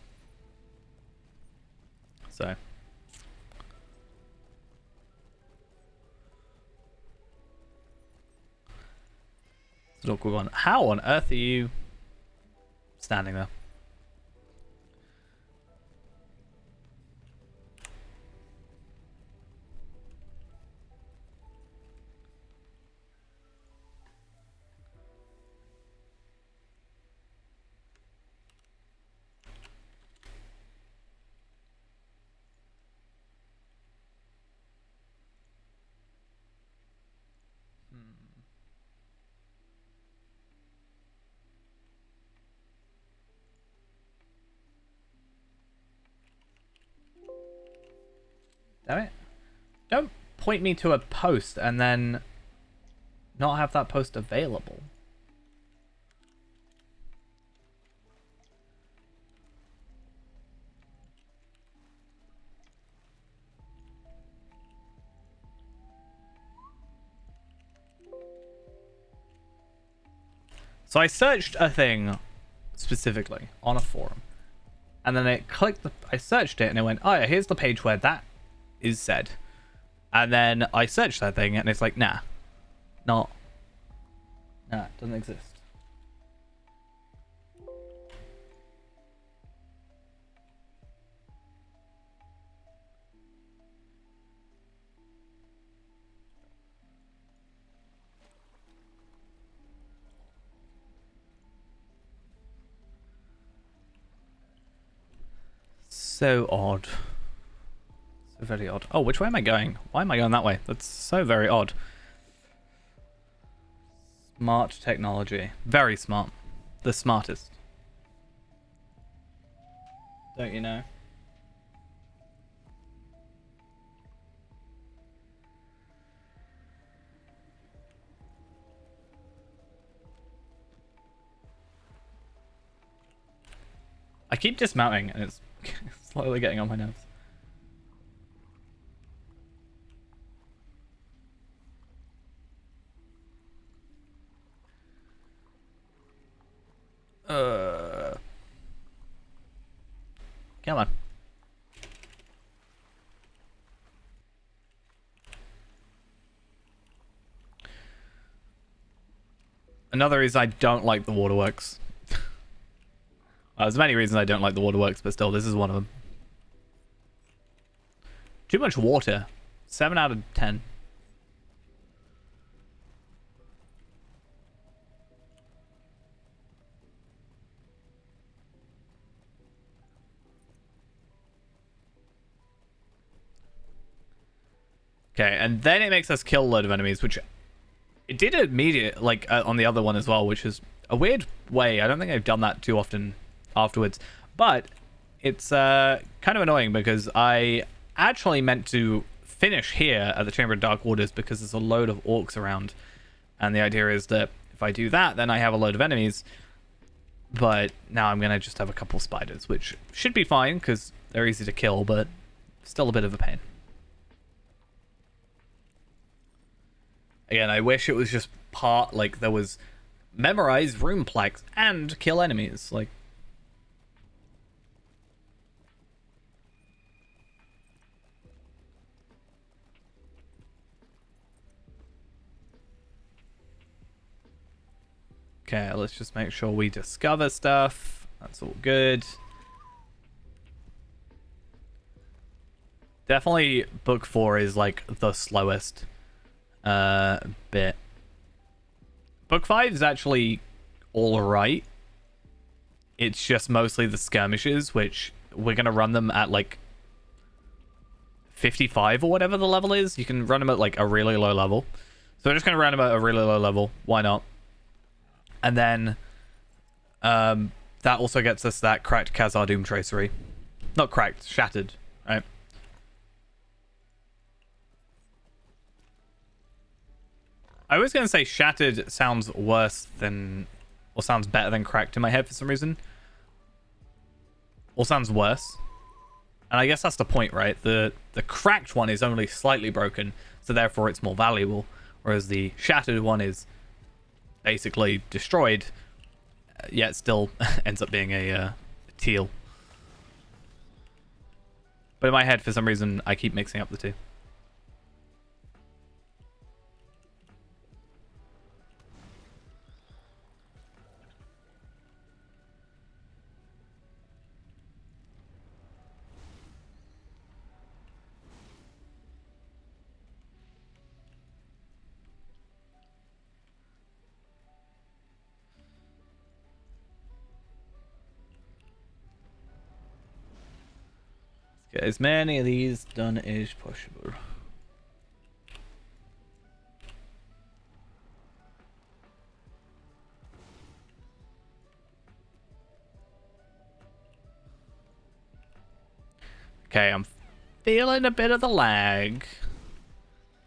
So... It's an awkward one. How on earth are you standing there? Damn it. Don't point me to a post and then not have that post available. So I searched a thing specifically on a forum. And then I searched it and it went, oh yeah, here's the page where that is said. And then I searched that thing and it's like, nah, it doesn't exist. So odd. So very odd. Oh, which way am I going? Why am I going that way? That's so very odd. Smart technology. Very smart. The smartest. Don't you know? I keep dismounting and it's slowly getting on my nerves. Come on. Another is I don't like the waterworks. There's many reasons I don't like the waterworks, but still, this is one of them. Too much water. 7 out of 10. Okay, and then it makes us kill a load of enemies, which it did immediately, like on the other one as well, which is a weird way. I don't think I've done that too often afterwards, but it's kind of annoying because I actually meant to finish here at the Chamber of Dark Waters because there's a load of orcs around, and the idea is that if I do that, then I have a load of enemies. But now I'm gonna just have a couple spiders, which should be fine because they're easy to kill, but still a bit of a pain. Again, I wish it was just part, like there was memorize rune plaques and kill enemies. Like, okay, let's just make sure we discover stuff. That's all good. Definitely book 4 is like the slowest bit. Book 5 is actually all right. It's just mostly the skirmishes, which we're going to run them at like 55 or whatever the level is. You can run them at like a really low level. So we're just going to run them at a really low level. Why not? And then that also gets us that cracked Khazar Doom tracery. Not cracked, shattered, right? I was going to say shattered sounds worse than, or sounds better than cracked in my head for some reason. Or sounds worse. And I guess that's the point, right? The cracked one is only slightly broken, so therefore it's more valuable. Whereas the shattered one is basically destroyed, yet still ends up being a teal. But in my head, for some reason, I keep mixing up the two. Get as many of these done as possible. Okay, I'm feeling a bit of the lag.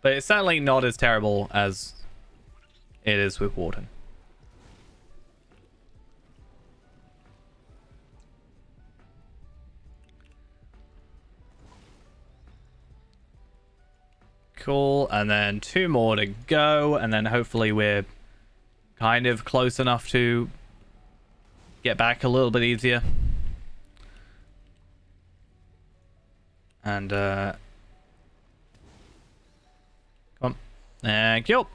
But it's certainly not as terrible as it is with Warden. Cool, and then 2 more to go, and then hopefully we're kind of close enough to get back a little bit easier. And, come on. Thank you.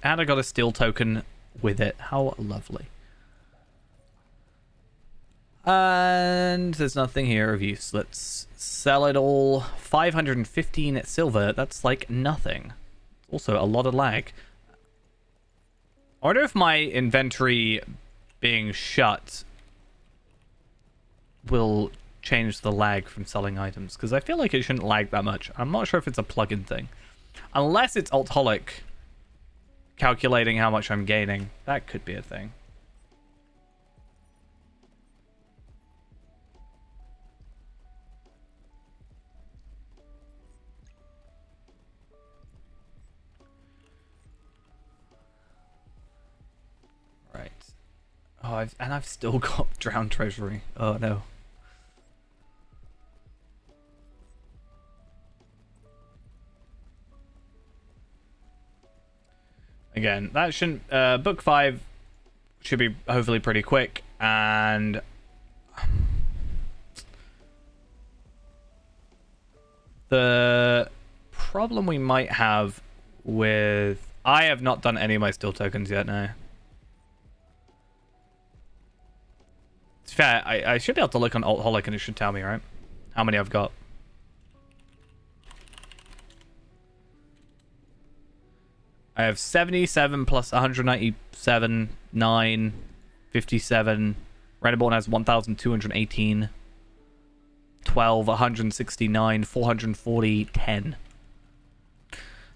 And I got a steel token with it. How lovely. And there's nothing here of use. Let's sell it all. 515 silver. That's like nothing. Also a lot of lag. I wonder if my inventory being shut will change the lag from selling items, because I feel like it shouldn't lag that much. I'm not sure if it's a plugin thing. Unless it's Altholic calculating how much I'm gaining. That could be a thing. Right. Oh, I've still got Drowned Treasury. Oh no. Again, that shouldn't... book 5 should be hopefully pretty quick, and... the problem we might have with... I have not done any of my steel tokens yet now. It's fair, I should be able to look on Altholic and it should tell me, right? How many I've got. I have 77 plus 197, 9, 57. Renaborn has 1,218. 12, 169, 440, 10.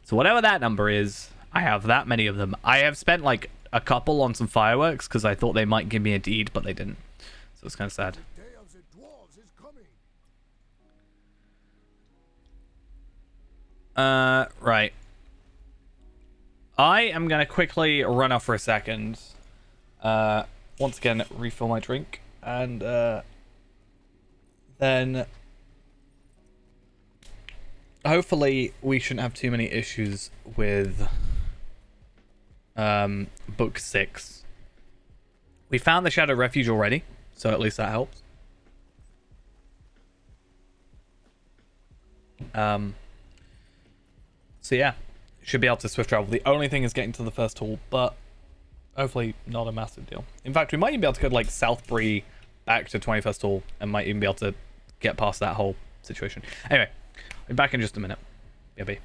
So whatever that number is, I have that many of them. I have spent like a couple on some fireworks because I thought they might give me a deed, but they didn't. So it's kind of sad. The day of the dwarves is coming. Right. I am going to quickly run off for a second. Once again, refill my drink. And, then... hopefully, we shouldn't have too many issues with... Book 6. We found the Shadow Refuge already, so at least that helps. So yeah, should be able to swift travel. The only thing is getting to the first hall, but hopefully not a massive deal. In fact, we might even be able to go to like Southbury back to 21st hall and might even be able to get past that whole situation. Anyway, I'll be back in just a minute. BB.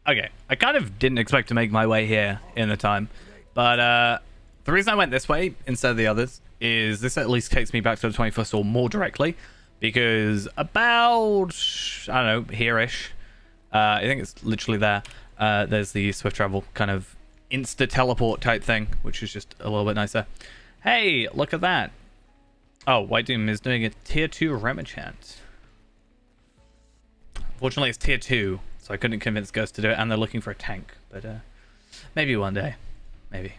Okay, I kind of didn't expect to make my way here in the time, but the reason I went this way instead of the others is this at least takes me back to the 21st hall more directly, because about, I don't know, here-ish, I think it's literally there, there's the swift travel kind of insta-teleport type thing, which is just a little bit nicer. Hey, look at that. Oh, White Doom is doing a tier 2 Remachant. Fortunately, it's tier 2. So I couldn't convince Ghost to do it, and they're looking for a tank. But maybe one day. Maybe.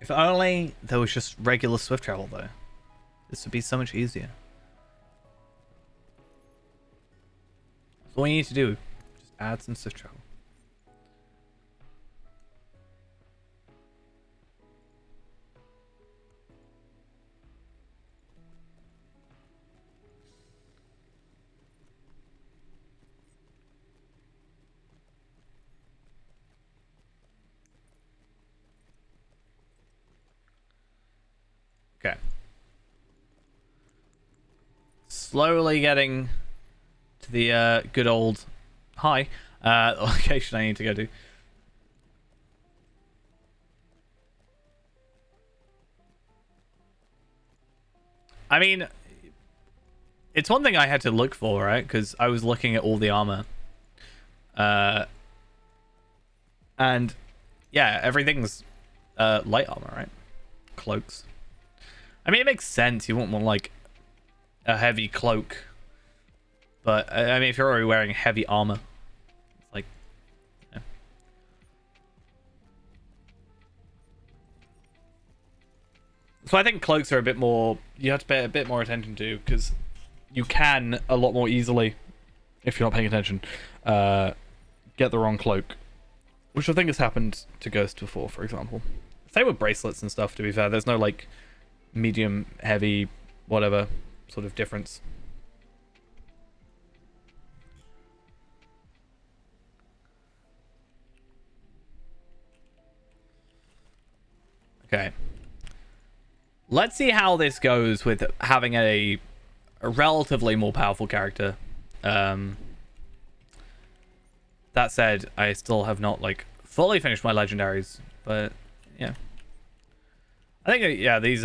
If only there was just regular swift travel, though. This would be so much easier. That's all you need to do. Just add some swift travel. Okay. Slowly getting to the good old location I need to go to. I mean, it's one thing I had to look for, right? Because I was looking at all the armor. And yeah, everything's light armor, right? Cloaks. I mean, it makes sense. You wouldn't want, like, a heavy cloak. But, I mean, if you're already wearing heavy armor, it's like, yeah. So I think cloaks are a bit more, you have to pay a bit more attention to, because you can a lot more easily, if you're not paying attention, get the wrong cloak. Which I think has happened to Ghost before, for example. Same with bracelets and stuff, to be fair. There's no, like, medium, heavy, whatever sort of difference. Okay. Let's see how this goes with having a relatively more powerful character. That said, I still have not, like, fully finished my legendaries, but yeah. I think, yeah, these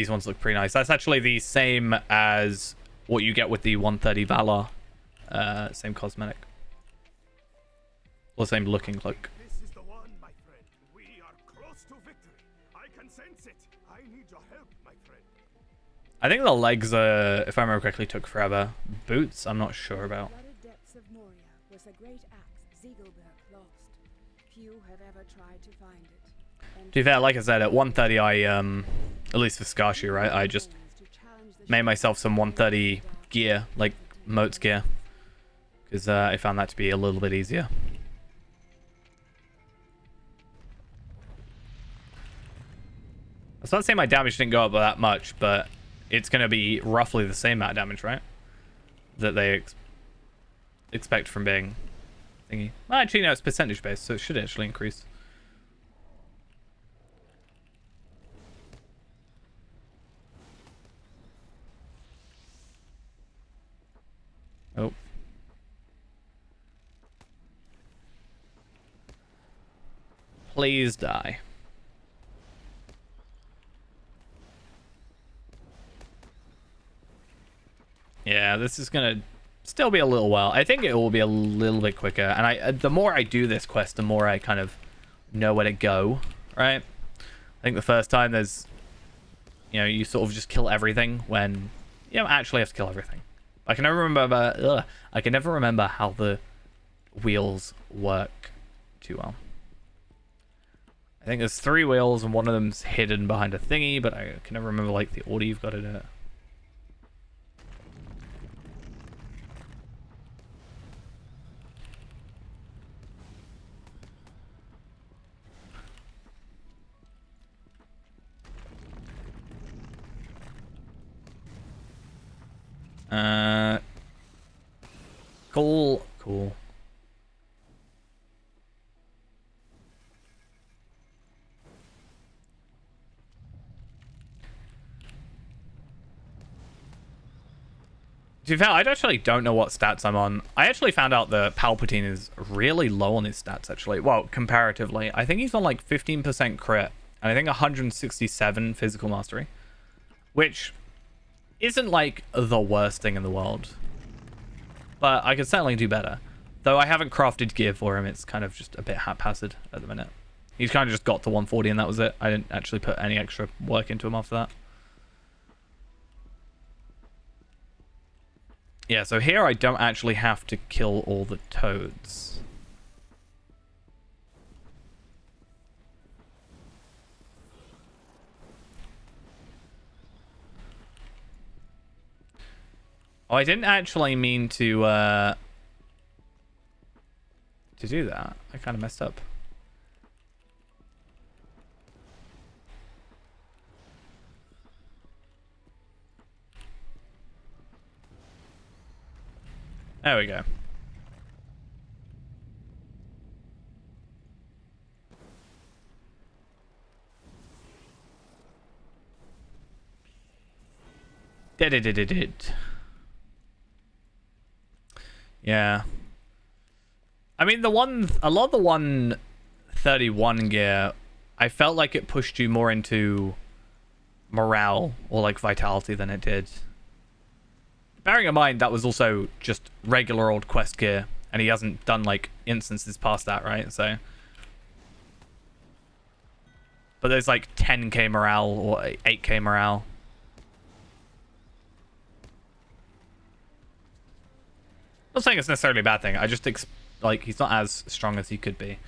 ones look pretty nice. That's actually the same as what you get with the 130 Valor. Same cosmetic. Or same looking cloak. This is the one, my friend. We are close to victory. I can sense it. I need your help, my friend. I think the legs, if I remember correctly, took forever. Boots, I'm not sure about. Flooded depths of Moria was a great axe Ziegelberg lost. Few have ever tried to find it. To be fair, like I said, at 130, I, at least for Skarshu, right, I just made myself some 130 gear, like Moat's gear, because I found that to be a little bit easier. I was about to say my damage didn't go up by that much, but it's going to be roughly the same amount of damage, right? That they expect from being thingy. Well, actually, no, it's percentage based, so it should actually increase. Oh. Please die. Yeah, this is gonna still be a little while. I think it will be a little bit quicker. And the more I do this quest, the more I kind of know where to go, right? I think the first time there's, you know, you sort of just kill everything when you don't actually have to kill everything. I can never remember. I can never remember how the wheels work too well. I think there's 3 wheels and one of them's hidden behind a thingy, but I can never remember like the order you've got to do it. Cool. To be fair, I actually don't know what stats I'm on. I actually found out that Palpatine is really low on his stats, actually. Well, comparatively. I think he's on like 15% crit, and I think 167 physical mastery, which isn't like the worst thing in the world. But I could certainly do better. Though I haven't crafted gear for him, it's kind of just a bit haphazard at the minute. He's kind of just got to 140 and that was it. I didn't actually put any extra work into him after that. Yeah, so here I don't actually have to kill all the toads. Oh, I didn't actually mean to do that. I kind of messed up. There we go. Did. Yeah. I mean, a lot of the 131 gear, I felt like it pushed you more into morale or like vitality than it did. Bearing in mind that was also just regular old quest gear, and he hasn't done like instances past that, right? So, but there's like 10k morale or 8k morale not saying it's necessarily a bad thing. I just like he's not as strong as he could be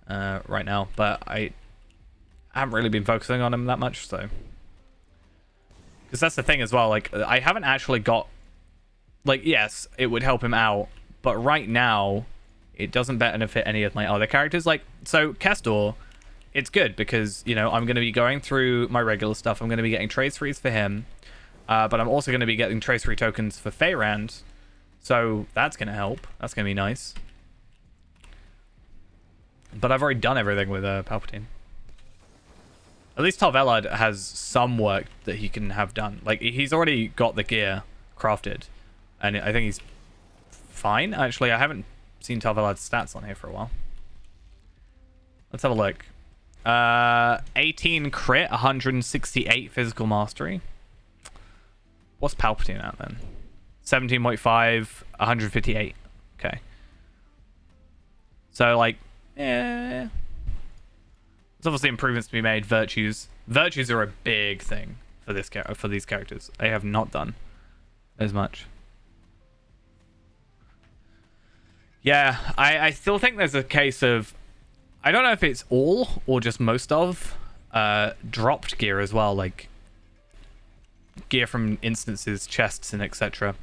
right now, but I haven't really been focusing on him that much, so because that's the thing as well. Like I haven't actually got like yes, it would help him out, but right now it doesn't benefit any of my other characters. Like so, Kestor, it's good because you know I'm going to be going through my regular stuff. I'm going to be getting trace frees for him, but I'm also going to be getting trace free tokens for Feyrand. So that's going to help. That's going to be nice. But I've already done everything with Palpatine. At least Tarvelad has some work that he can have done. Like, he's already got the gear crafted. And I think he's fine. Actually, I haven't seen Tarvelad's stats on here for a while. Let's have a look. 18 crit, 168 physical mastery. What's Palpatine at then? 17.5, 158. Okay. So, like, yeah. There's obviously improvements to be made. Virtues are a big thing for these characters. They have not done as much. Yeah, I still think there's a case of, I don't know if it's all or just most of dropped gear as well, like gear from instances, chests, and etc.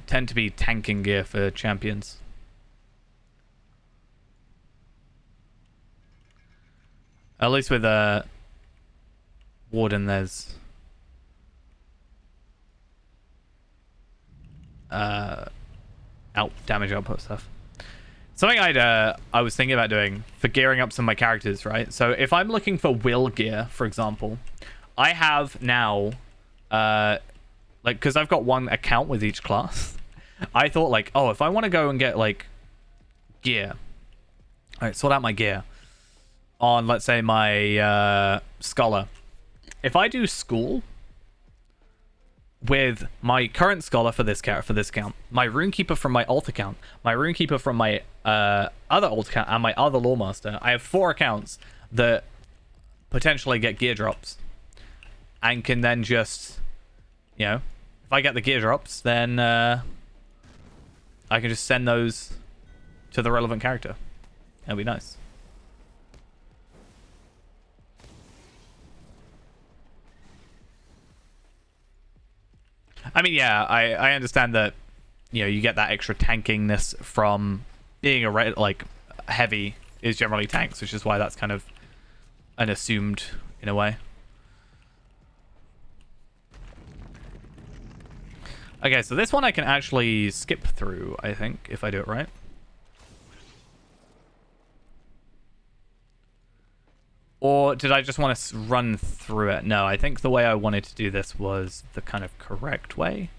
Tend to be tanking gear for champions. At least with Warden, there's damage output stuff. Something I was thinking about doing for gearing up some of my characters, right? So if I'm looking for will gear, for example, I have now like because I've got one account with each class. I thought like, oh, if I want to go and get like gear, all right, sort out my gear on, let's say, my scholar. If I do school with my current scholar for this account, my runekeeper from my alt account, my runekeeper from my other alt account, and my other lawmaster, I have 4 accounts that potentially get gear drops, and can then just, you know, if I get the gear drops, then I can just send those to the relevant character. That'd be nice. I mean, yeah, I understand that, you know, you get that extra tankingness from being like heavy is generally tanks, which is why that's kind of an assumed in a way. Okay, so this one I can actually skip through, I think, if I do it right. Or did I just want to run through it? No, I think the way I wanted to do this was the kind of correct way.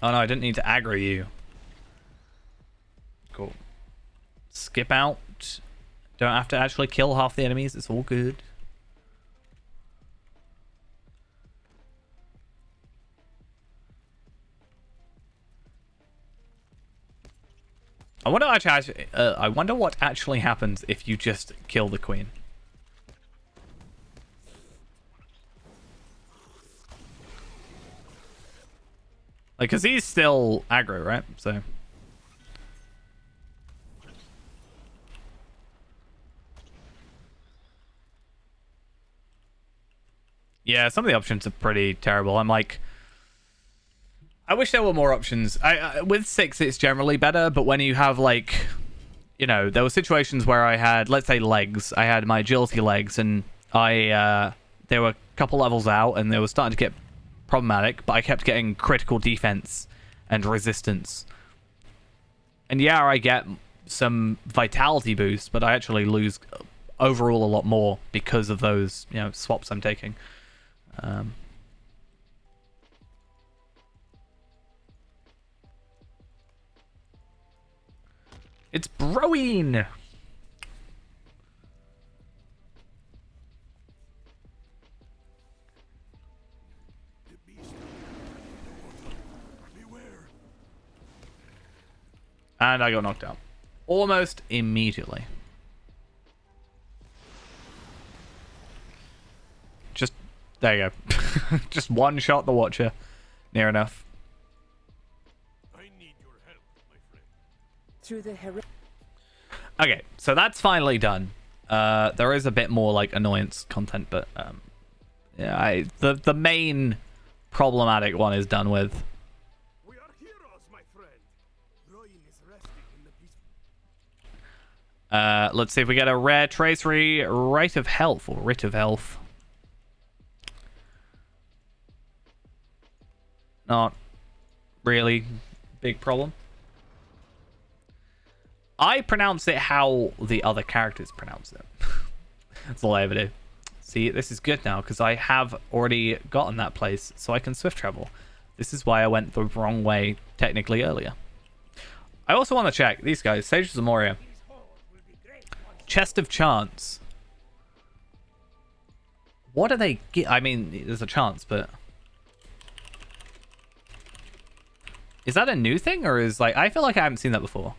Oh no, I didn't need to aggro you. Cool. Skip out. Don't have to actually kill half the enemies. It's all good. I wonder what actually happens if you just kill the queen. Like, cause he's still aggro, right? So. Yeah, some of the options are pretty terrible. I'm like, I wish there were more options. With 6, it's generally better, but when you have, like, you know, there were situations where I had, let's say, legs. I had my agility legs, and they were a couple levels out, and they were starting to get problematic, but I kept getting critical defense and resistance. And yeah, I get some vitality boost, but I actually lose overall a lot more because of those, you know, swaps I'm taking. It's Broeen! And I got knocked out. Almost immediately. There you go. Just one shot the Watcher. Near enough. I need your help, my friend. Through the Okay, so that's finally done. There is a bit more like annoyance content, but yeah, the main problematic one is done with. We are heroes, my friend. Ruin is resting in the peaceful. Let's see if we get a rare tracery Rite of Health or Writ of Health. Not really big problem. I pronounce it how the other characters pronounce it. That's all I ever do. See, this is good now because I have already gotten that place, so I can swift travel. This is why I went the wrong way technically earlier. I also want to check these guys. Sages of Moria. Chest of Chance. What do they get? I mean, there's a chance, but... Is that a new thing, or is like... I feel like I haven't seen that before.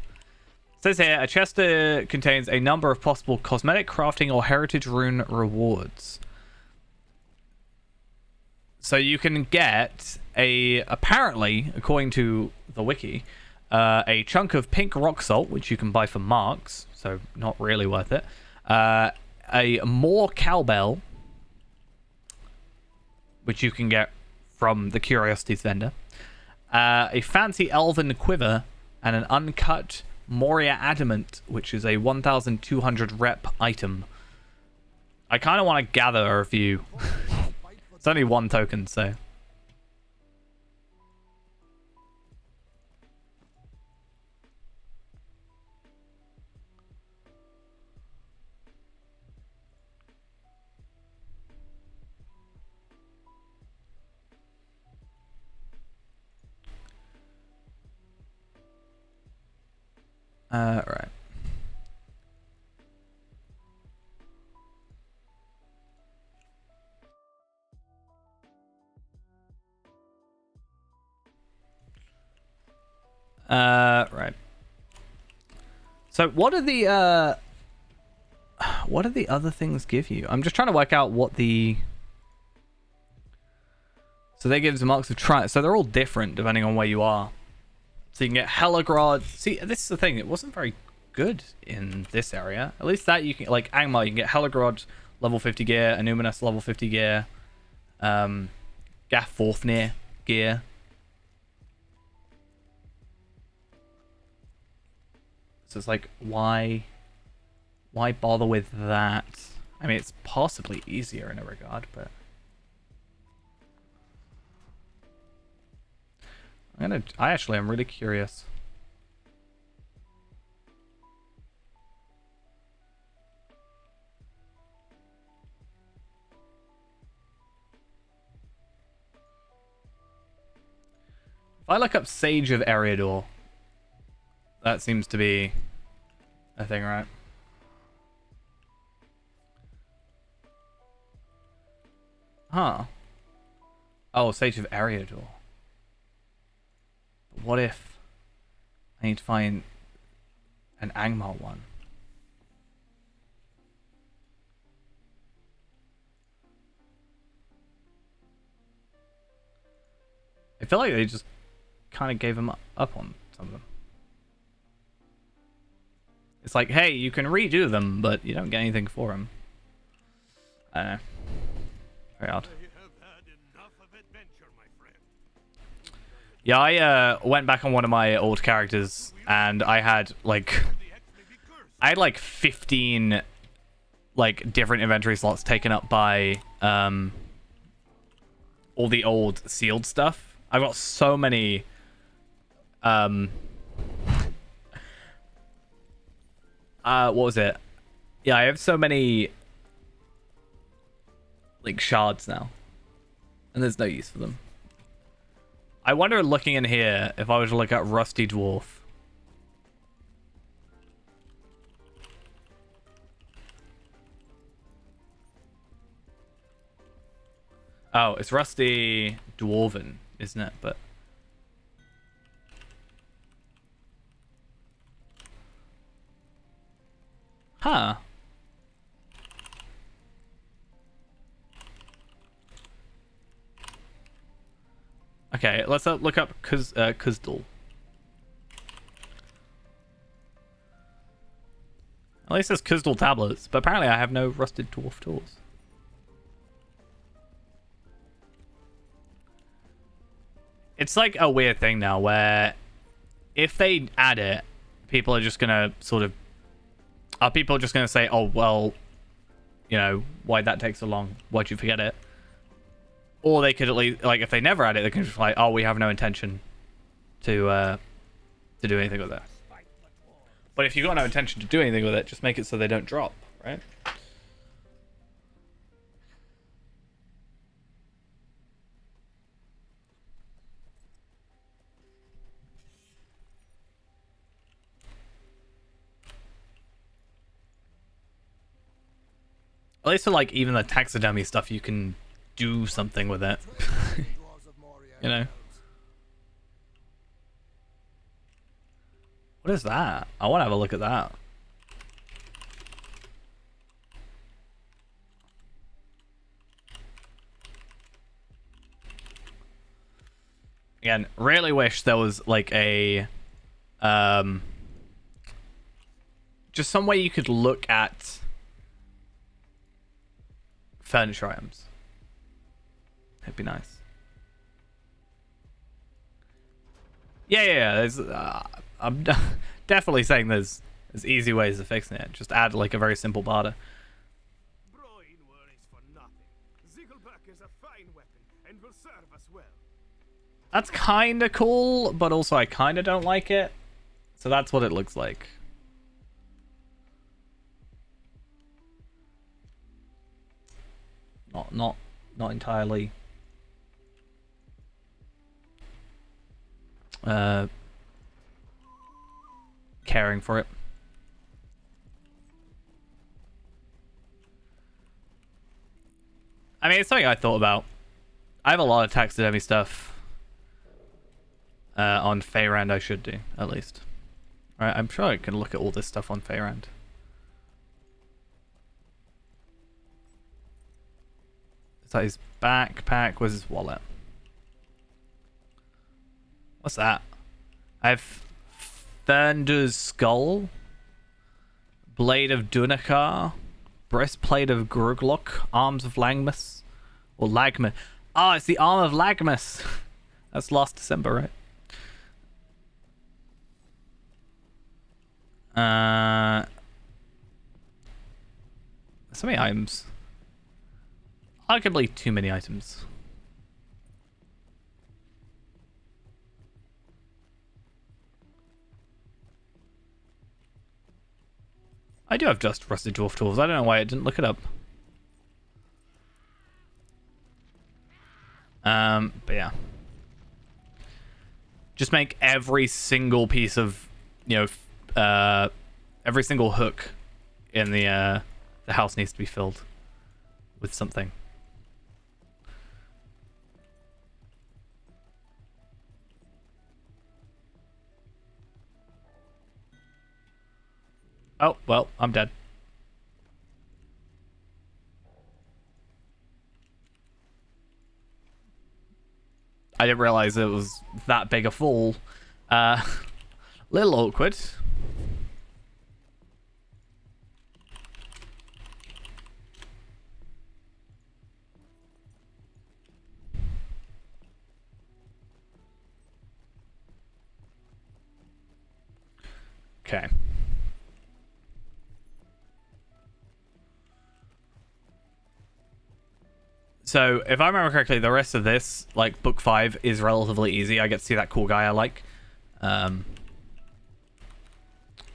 It says here, a chest contains a number of possible cosmetic, crafting, or heritage rune rewards. So you can get apparently, according to the wiki, a chunk of pink rock salt, which you can buy for marks, so not really worth it. A more cowbell, which you can get from the Curiosities vendor. A fancy elven quiver, and an uncut Moria adamant, which is a 1,200 rep item. I kind of want to gather a few. It's only one token, so... right. Right. So what are the other things give you? I'm just trying to work out what the... So they give some marks of triumph. So they're all different depending on where you are. So you can get Helagrod. See, this is the thing. It wasn't very good in this area. At least that you can... Like, Angmar, you can get Helagrod, level 50 gear. Anuminus, level 50 gear. Gathorfnir gear. So it's like, why bother with that? I mean, it's possibly easier in a regard, but... I actually am really curious. If I look up Sage of Eriador, that seems to be a thing, right? Huh. Oh, Sage of Eriador. What if I need to find an Angmar one? I feel like they just kind of gave him up on some of them. It's like, hey, you can redo them, but you don't get anything for them. I don't know. Very odd. Yeah, I went back on one of my old characters, and I had like 15 like different inventory slots taken up by all the old sealed stuff. I've got so many what was it? Yeah, I have so many like shards now, and there's no use for them. I wonder, looking in here, if I were to look at Rusty Dwarf. Oh, it's Rusty Dwarven, isn't it? But... Huh. Okay, let's look up Kuzdal. At least there's Kuzdal tablets, but apparently I have no rusted dwarf tools. It's like a weird thing now where if they add it, people are just gonna sort of... Are people just gonna say, oh, well, you know, why'd that take so long? Why'd you forget it? Or they could at least, like, if they never add it, they can just like, oh, we have no intention to do anything with it. But if you've got no intention to do anything with it, just make it so they don't drop, right? At least for like even the taxidermy stuff, you can do something with it. Dwarves of Moria You know. Awaits. What is that? I want to have a look at that. Again, really wish there was like a just some way you could look at furniture items. It'd be nice. Yeah. There's, I'm definitely saying there's easy ways of fixing it. Just add like a very simple barter. Broin worries for nothing. Ziggleback is a fine weapon and will serve us well. That's kind of cool, but also I kind of don't like it. So that's what it looks like. Not entirely. Caring for it. I mean, it's something I thought about. I have a lot of taxidermy stuff on Feyrand. I should do, at least. Alright, I'm sure I can look at all this stuff on Feyrand. Is that his backpack? Where's his wallet? What's that? I have Thunder's Skull, Blade of Dunakar, Breastplate of Gruglok, Arms of Langmus, or Lagmus. Oh, it's the Arm of Lagmus. That's last December, right? So many items. Arguably too many items. I do have just rusted dwarf tools. I don't know why I didn't look it up. But yeah. Just make every single piece of, you know, every single hook in the house needs to be filled with something. Oh, well, I'm dead. I didn't realize it was that big a fall. Little awkward. Okay. So, if I remember correctly, the rest of this, like, book 5 is relatively easy. I get to see that cool guy I like. And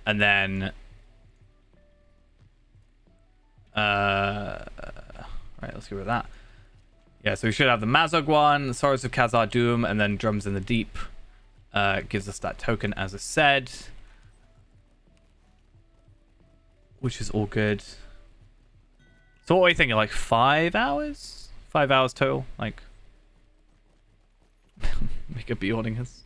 then... right, let's go with that. Yeah, so we should have the Mazog one, Sorrows of Khazar Doom, and then Drums in the Deep. Gives us that token, as I said. Which is all good. So what are we thinking, like 5 hours? 5 hours total, like make a beawning us.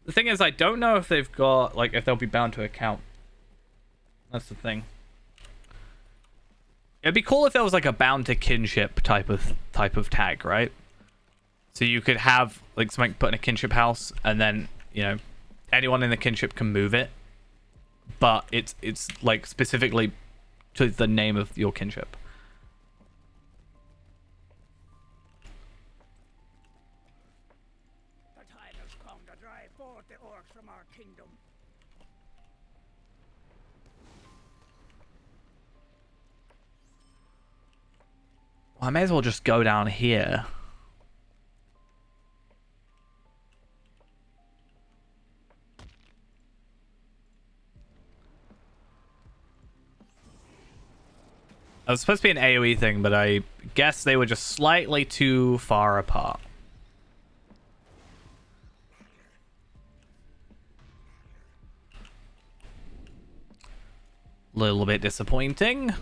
The thing is, I don't know if they've got, like, if they'll be bound to account. That's the thing. It'd be cool if there was like a bound to kinship type of tag, right? So you could have like something put in a kinship house, and then, you know, anyone in the kinship can move it, but it's like specifically to the name of your kinship. The time has come to drive forth the orcs from our kingdom. Well, I may as well just go down here. It was supposed to be an AoE thing, but I guess they were just slightly too far apart. Little bit disappointing.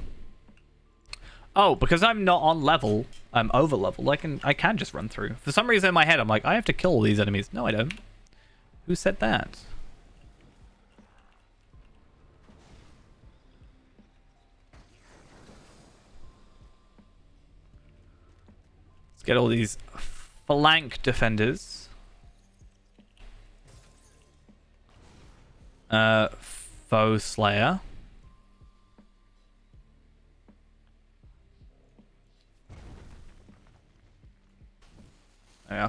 Oh, because I'm not on level, I'm over level. I can just run through. For some reason in my head, I'm like, I have to kill all these enemies. No, I don't. Who said that? Let's get all these flank defenders. Foe Slayer. Yeah.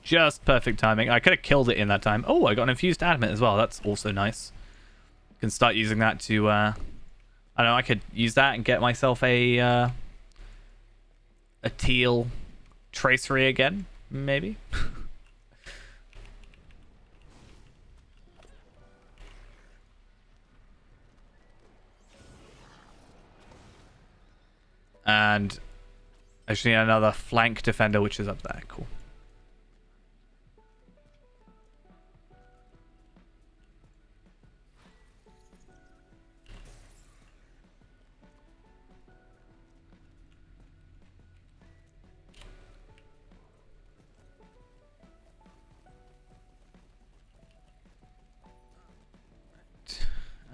Just perfect timing. I could have killed it in that time. Oh, I got an infused adamant as well. That's also nice. Can start using that to, I don't know, I could use that and get myself a teal tracery again, maybe. And I just need another flank defender, which is up there. Cool.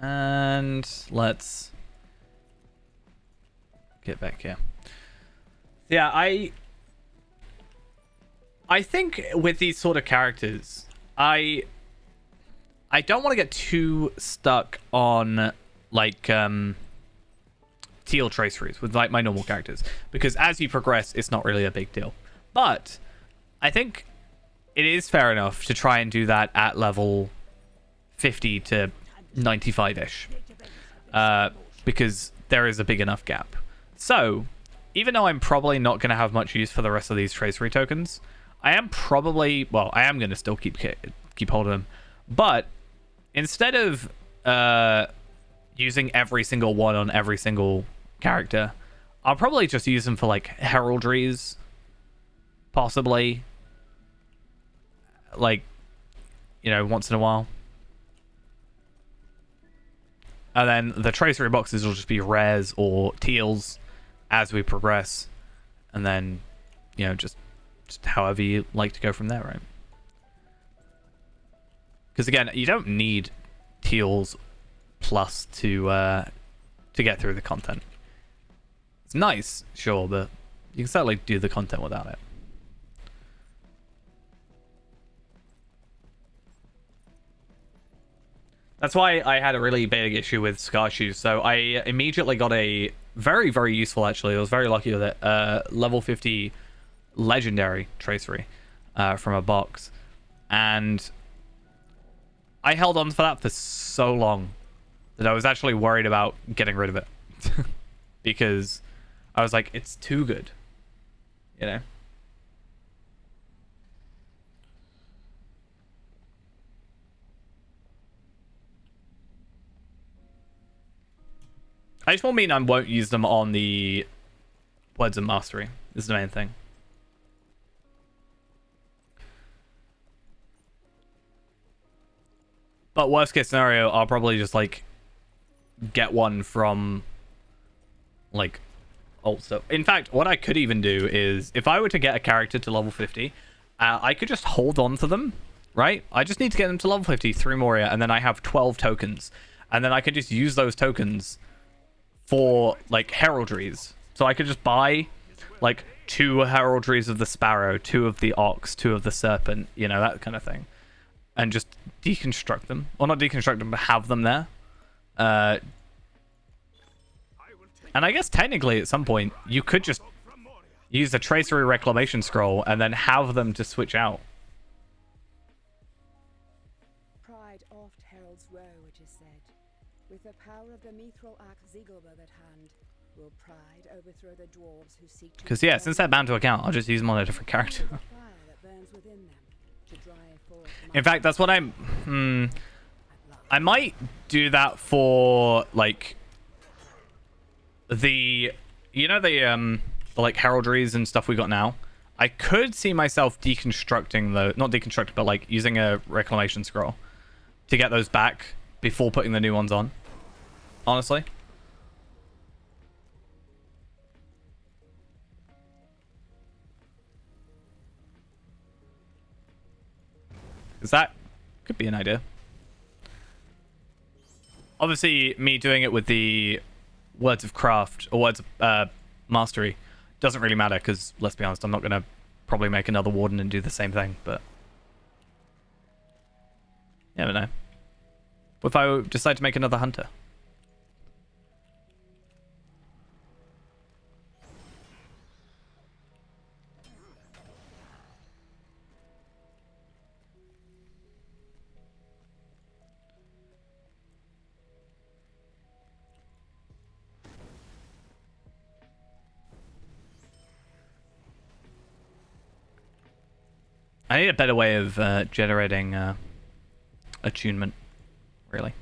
And let's get back here. Yeah, I think with these sort of characters, I don't want to get too stuck on like teal traceries with like my normal characters, because as you progress, it's not really a big deal. But I think it is fair enough to try and do that at level 50 to 95-ish, because there is a big enough gap. So even though I'm probably not going to have much use for the rest of these tracery tokens, I am probably, well, I am going to still keep hold of them. But instead of using every single one on every single character, I'll probably just use them for like heraldries, possibly, like, you know, once in a while. And then the tracery boxes will just be rares or teals as we progress, and then, you know, just however you like to go from there, right? Because again, you don't need teals plus to get through the content. It's nice, sure, but you can certainly do the content without it. That's why I had a really big issue with Scar Shoes. So I immediately got a very, very useful, actually. I was very lucky with it. Level 50 legendary tracery from a box. And I held on for that for so long that I was actually worried about getting rid of it. Because I was like, it's too good. You know? I just won't mean I won't use them on the Words of Mastery. This is the main thing. But worst case scenario, I'll probably just like get one from like old stuff. In fact, what I could even do is if I were to get a character to level 50, I could just hold on to them, right? I just need to get them to level 50 through Moria, and then I have 12 tokens. And then I could just use those tokens for like heraldries. So I could just buy like 2 heraldries of the sparrow, 2 of the ox, 2 of the serpent, you know, that kind of thing, and just deconstruct them, or not deconstruct them, but have them there. And I guess technically at some point you could just use the tracery reclamation scroll and then have them to switch out. Pride oft heralds woe, it is said. With the power of the mithril axe Ziegelberg at hand, will pride overthrow the dwarves who seek to... Because yeah, since they're bound to account, I'll just use them on a different character. Fire that burns within them to drive forth In fact, that's what I might do that for like the, you know, the like heraldries and stuff we got now. I could see myself deconstructing those, not deconstructing, but like using a reclamation scroll to get those back before putting the new ones on. Honestly. Because that could be an idea. Obviously, me doing it with the Words of Craft, or Words of Mastery, doesn't really matter, because, let's be honest, I'm not going to probably make another Warden and do the same thing, but... You never know. What if I decide to make another Hunter? I need a better way of generating attunement, really.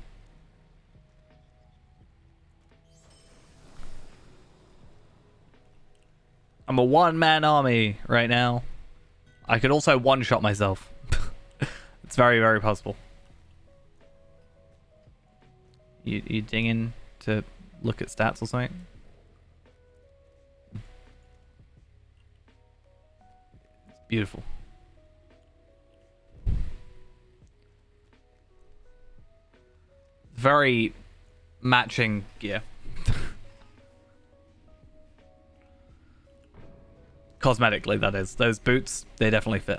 I'm a one-man army right now. I could also one-shot myself. It's very, very possible. You dinging to look at stats or something? It's beautiful. Very matching gear. Cosmetically, that is. Those boots, they definitely fit.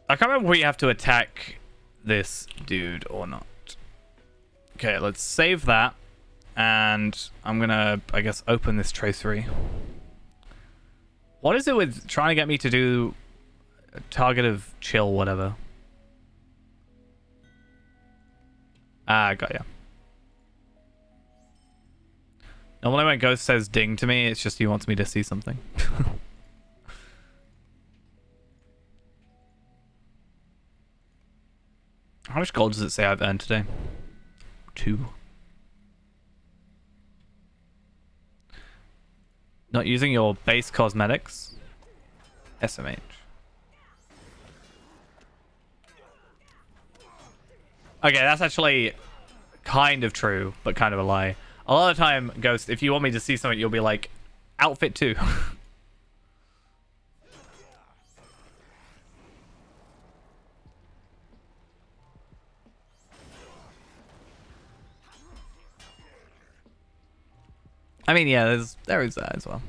I can't remember where you have to attack this dude or not. Okay, let's save that. And I'm gonna, I guess, open this tracery. What is it with trying to get me to do a target of chill, whatever? Ah, got ya. Normally when Ghost says ding to me, it's just he wants me to see something. How much gold does it say I've earned today? 2. Not using your base cosmetics. SMH. Okay, that's actually kind of true, but kind of a lie. A lot of the time, Ghost, if you want me to see something, you'll be like, outfit 2. I mean, yeah, there is that as well.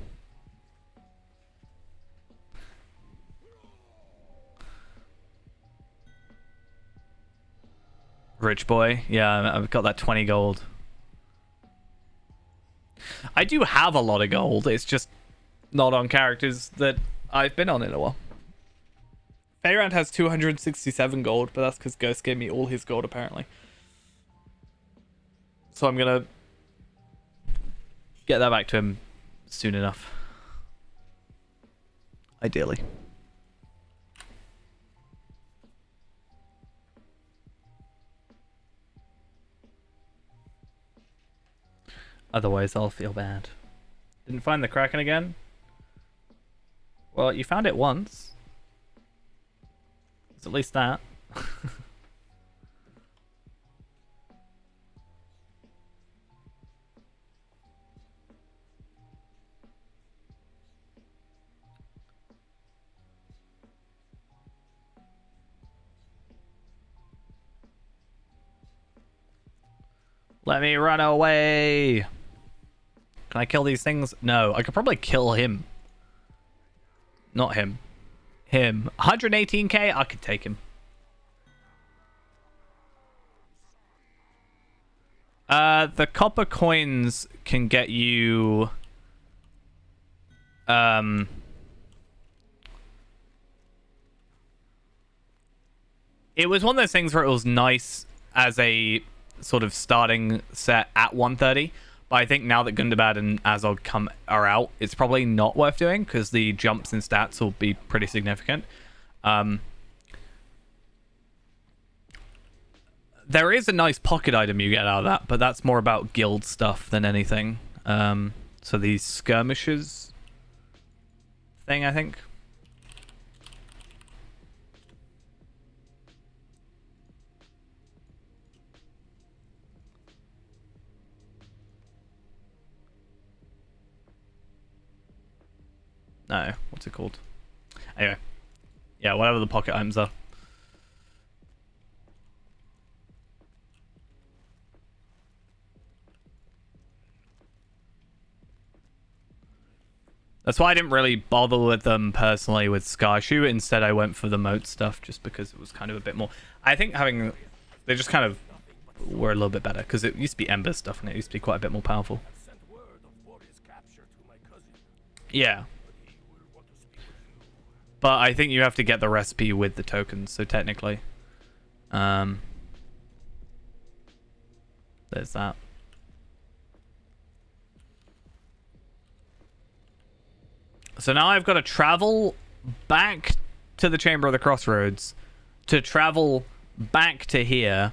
Rich boy. Yeah, I've got that 20 gold. I do have a lot of gold. It's just not on characters that I've been on in a while. Feyrand has 267 gold, but that's because Ghost gave me all his gold, apparently. So I'm going to get that back to him soon enough. Ideally. Otherwise, I'll feel bad. Didn't find the Kraken again? Well, you found it once. It's at least that. Let me run away. Can I kill these things? No, I could probably kill him. Not him. Him. 118k? I could take him. The copper coins can get you... It was one of those things where it was nice as a sort of starting set at 130. But I think now that Gundabad and Azog are out, it's probably not worth doing because the jumps in stats will be pretty significant. There is a nice pocket item you get out of that, but that's more about guild stuff than anything. So these skirmishes thing, I think. No, what's it called? Anyway. Yeah, whatever the pocket items are. That's why I didn't really bother with them personally with Skarshoe. Instead, I went for the moat stuff just because it was kind of a bit more... I think having... They just kind of were a little bit better because it used to be Ember stuff and it used to be quite a bit more powerful. Yeah. But I think you have to get the recipe with the tokens, so technically. There's that. So now I've got to travel back to the Chamber of the Crossroads to travel back to here.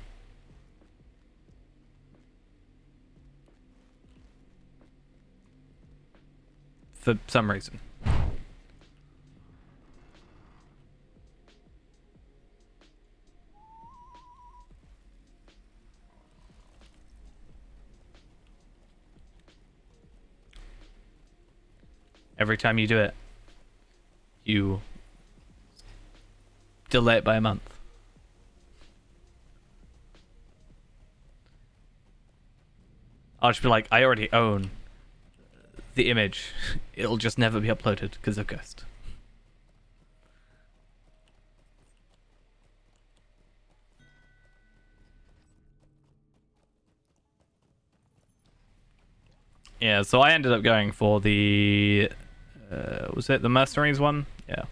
For some reason. Every time you do it, you delay it by a month. I'll just be like, I already own the image. It'll just never be uploaded because of Ghost. Yeah, so I ended up going for the... was it the Mercenaries one? Yeah.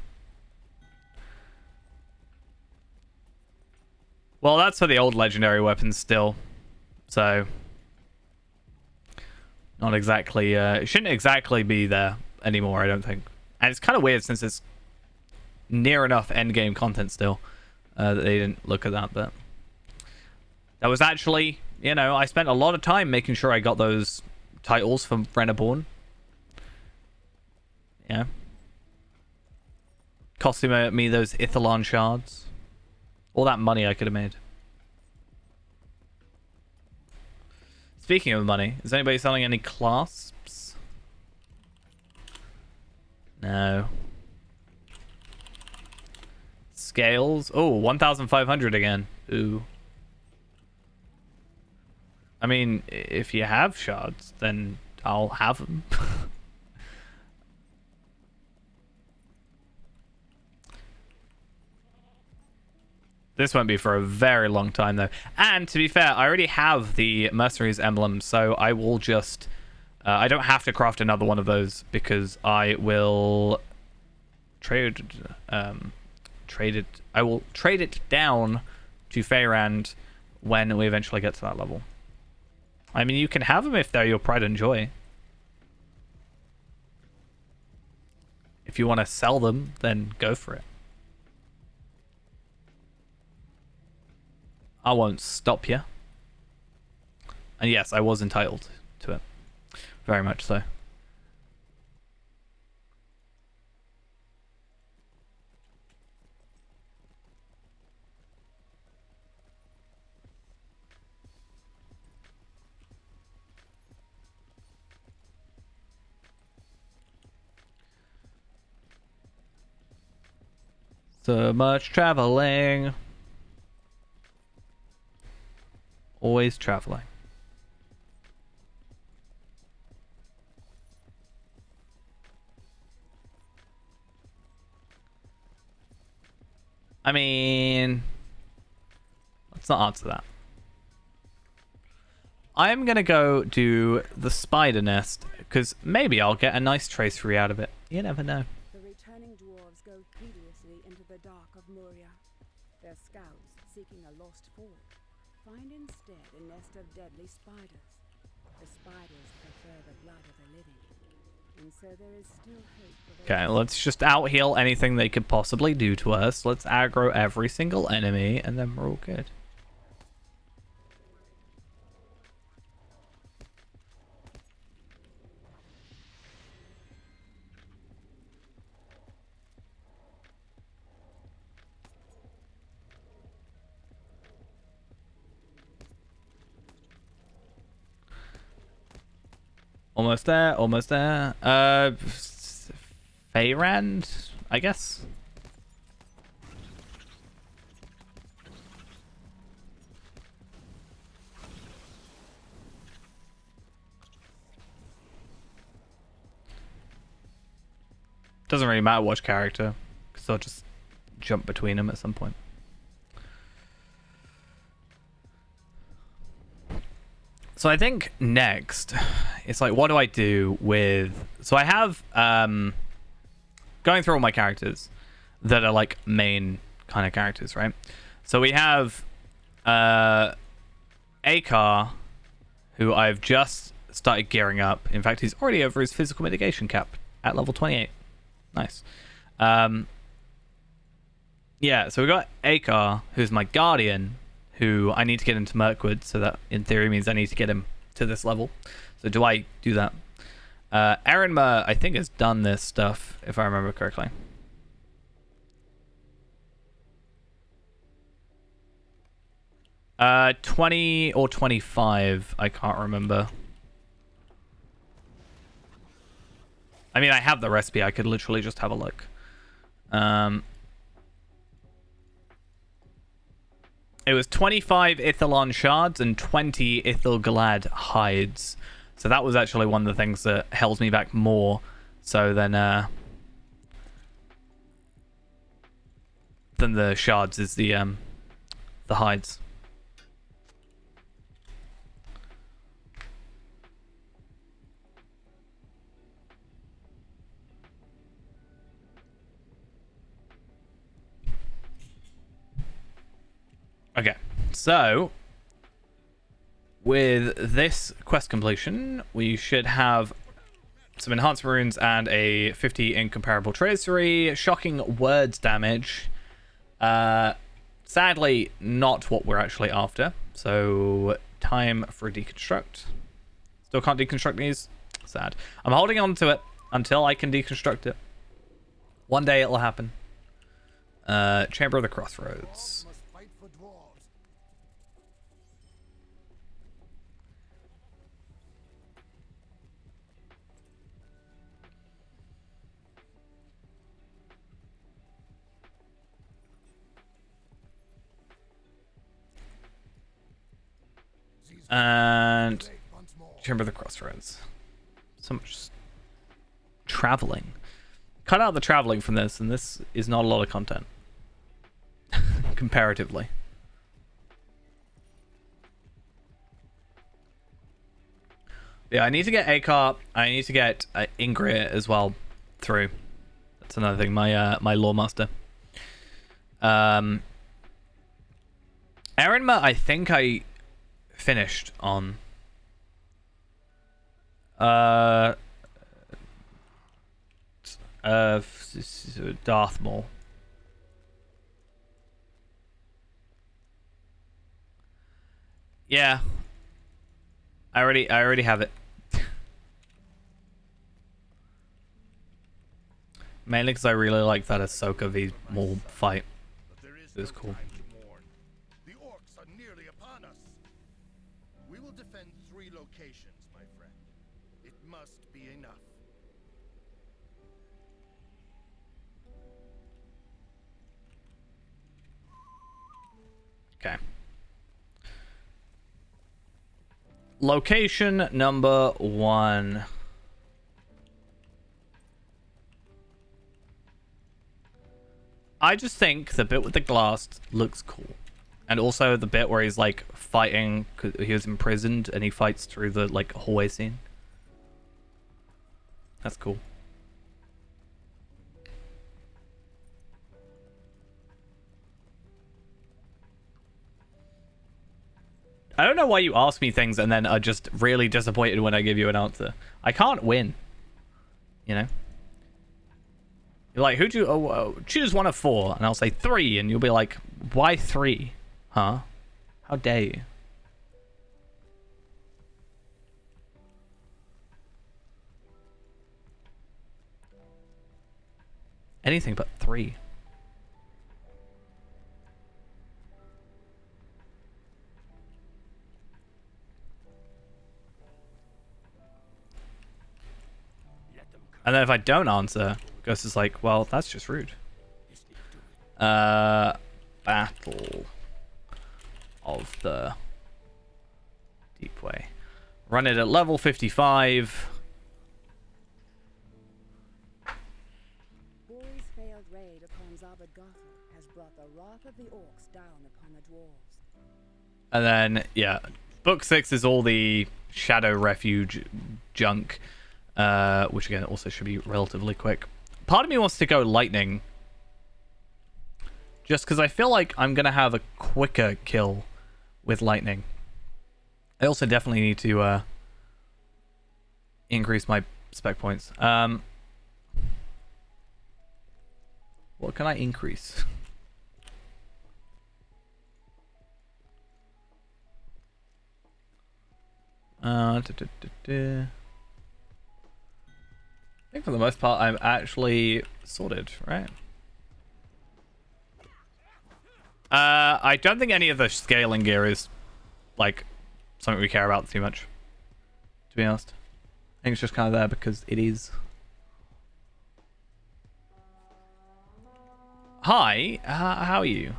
Well, that's for the old legendary weapons still. So... Not exactly... it shouldn't exactly be there anymore, I don't think. And it's kind of weird since it's near enough endgame content still. That they didn't look at that, but... That was actually... You know, I spent a lot of time making sure I got those titles from Reneborn. Yeah. Costing me those Ithalon shards. All that money I could have made. Speaking of money, is anybody selling any clasps? No. Scales? Oh, 1,500 again. Ooh. I mean, if you have shards, then I'll have them. This won't be for a very long time, though. And, to be fair, I already have the Mercenaries emblem, so I will just... I don't have to craft another one of those, because I will... trade it... I will trade it down to Feyrand when we eventually get to that level. I mean, you can have them if they're your pride and joy. If you want to sell them, then go for it. I won't stop you. And yes, I was entitled to it. Very much so. So much traveling. Always traveling. I mean, let's not answer that. I'm going to go do the spider nest, because maybe I'll get a nice tracery out of it. You never know. The returning dwarves go heedlessly into the dark of Moria. Their scouts, seeking a lost fort, find instead a nest of deadly spiders. The spiders prefer the blood of the living, and so there is still hope for those. Okay, let's just out-heal anything they could possibly do to us. Let's aggro every single enemy, and then we're all good. Almost there, almost there. Fayrand, I guess. Doesn't really matter which character, because I'll just jump between them at some point. So I think next, it's like, what do I do with... So I have, going through all my characters that are like main kind of characters, right? So we have Akar, who I've just started gearing up. In fact, he's already over his physical mitigation cap at level 28. Nice. Yeah, so we got Akar, who's my guardian, who I need to get into Mirkwood, so that in theory means I need to get him to this level. So do I do that? Erinma, I think, has done this stuff, if I remember correctly. Uh, 20 or 25, I can't remember. I mean, I have the recipe, I could literally just have a look. It was 25 Ithalon shards and 20 Ithilgalad hides. So that was actually one of the things that held me back more so than the shards is the hides. Okay, so with this quest completion, we should have some enhanced runes and a 50 incomparable tracery, shocking words damage. Sadly, not what we're actually after. So time for a deconstruct. Still can't deconstruct these. Sad. I'm holding on to it until I can deconstruct it. One day it'll happen. Chamber of the Crossroads. Must fight for dwarves. And Break once more. Chamber of the Crossroads. So much traveling. Cut out the traveling from this, and this is not a lot of content. Comparatively. Yeah, I need to get Akar. I need to get Ingrid as well through. That's another thing. My my lore master. Erinma, I think I finished on. Darth Maul. Yeah. I already have it. Mainly because I really like that Ahsoka v Maul fight. But there is It was no cool. time to mourn. The orcs are nearly upon us. We will defend 3 locations, my friend. It must be enough. Okay. Location number 1. I just think the bit with the glass looks cool. And also the bit where he's like fighting, 'cause he was imprisoned and he fights through the like hallway scene. That's cool. I don't know why you ask me things and then are just really disappointed when I give you an answer. I can't win. You know? You're like, who'd you... choose one of 4. And I'll say 3. And you'll be like, why 3? Huh? How dare you? Anything but 3. And then if I don't answer, Ghost is like, well, that's just rude. Battle of the Deep Way. Run it at level 55. Bori's failed raid upon Zabad Gothel has brought the wrath of the orcs down upon the dwarves. And then, yeah, book 6 is all the Shadow Refuge junk, which again also should be relatively quick. Part of me wants to go lightning, just because I feel like I'm going to have a quicker kill with lightning. I also definitely need to increase my spec points. What can I increase? I think for the most part I'm actually sorted, right? I don't think any of the scaling gear is like something we care about too much, to be honest. I think it's just kind of there because it is. Hi, how are you?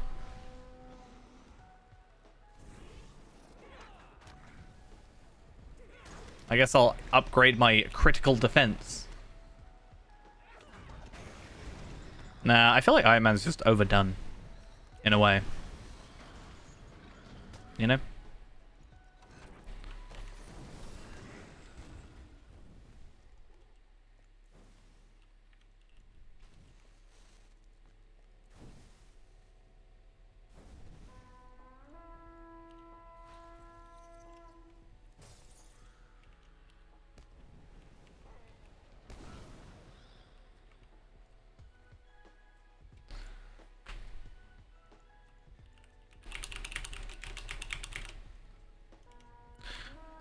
I guess I'll upgrade my critical defense. Nah, I feel like Iron Man's just overdone. In a way. You know?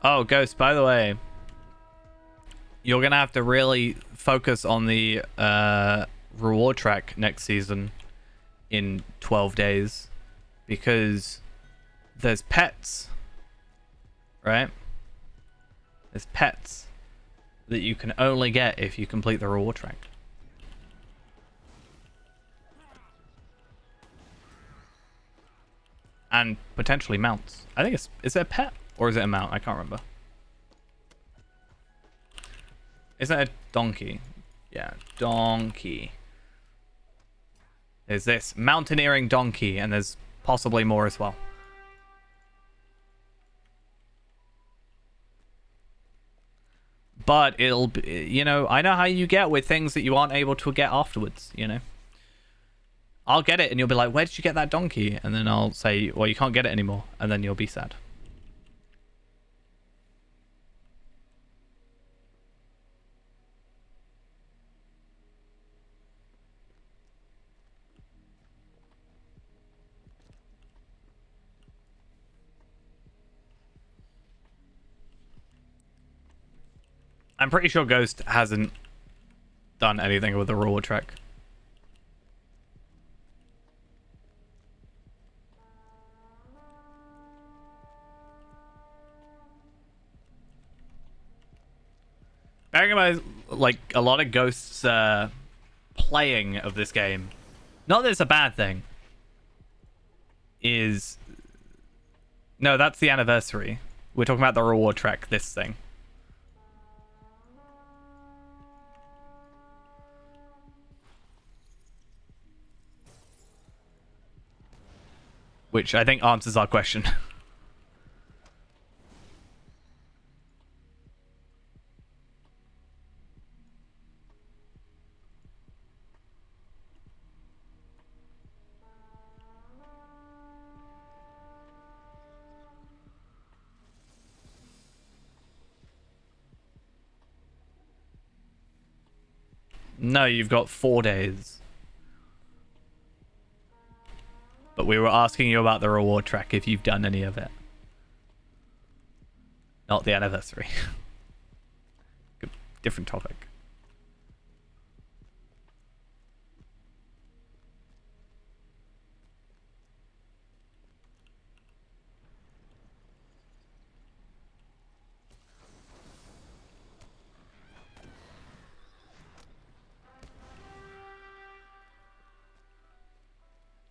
Oh, Ghost, by the way, you're going to have to really focus on the reward track next season in 12 days because there's pets, right? There's pets that you can only get if you complete the reward track. And potentially mounts. I think it's... Is it a pet? Or is it a mount? I can't remember. Isn't it a donkey? Yeah, donkey. There's this mountaineering donkey, and there's possibly more as well. But it'll be, you know, I know how you get with things that you aren't able to get afterwards, you know. I'll get it, and you'll be like, where did you get that donkey? And then I'll say, well, you can't get it anymore. And then you'll be sad. I'm pretty sure Ghost hasn't done anything with the reward track. Bearing in mind, like, a lot of Ghost's playing of this game, not that it's a bad thing, is... No, that's the anniversary. We're talking about the reward track, this thing. which I think answers our question. No, you've got 4 days. But we were asking you about the reward track, if you've done any of it. Not the anniversary. Different topic.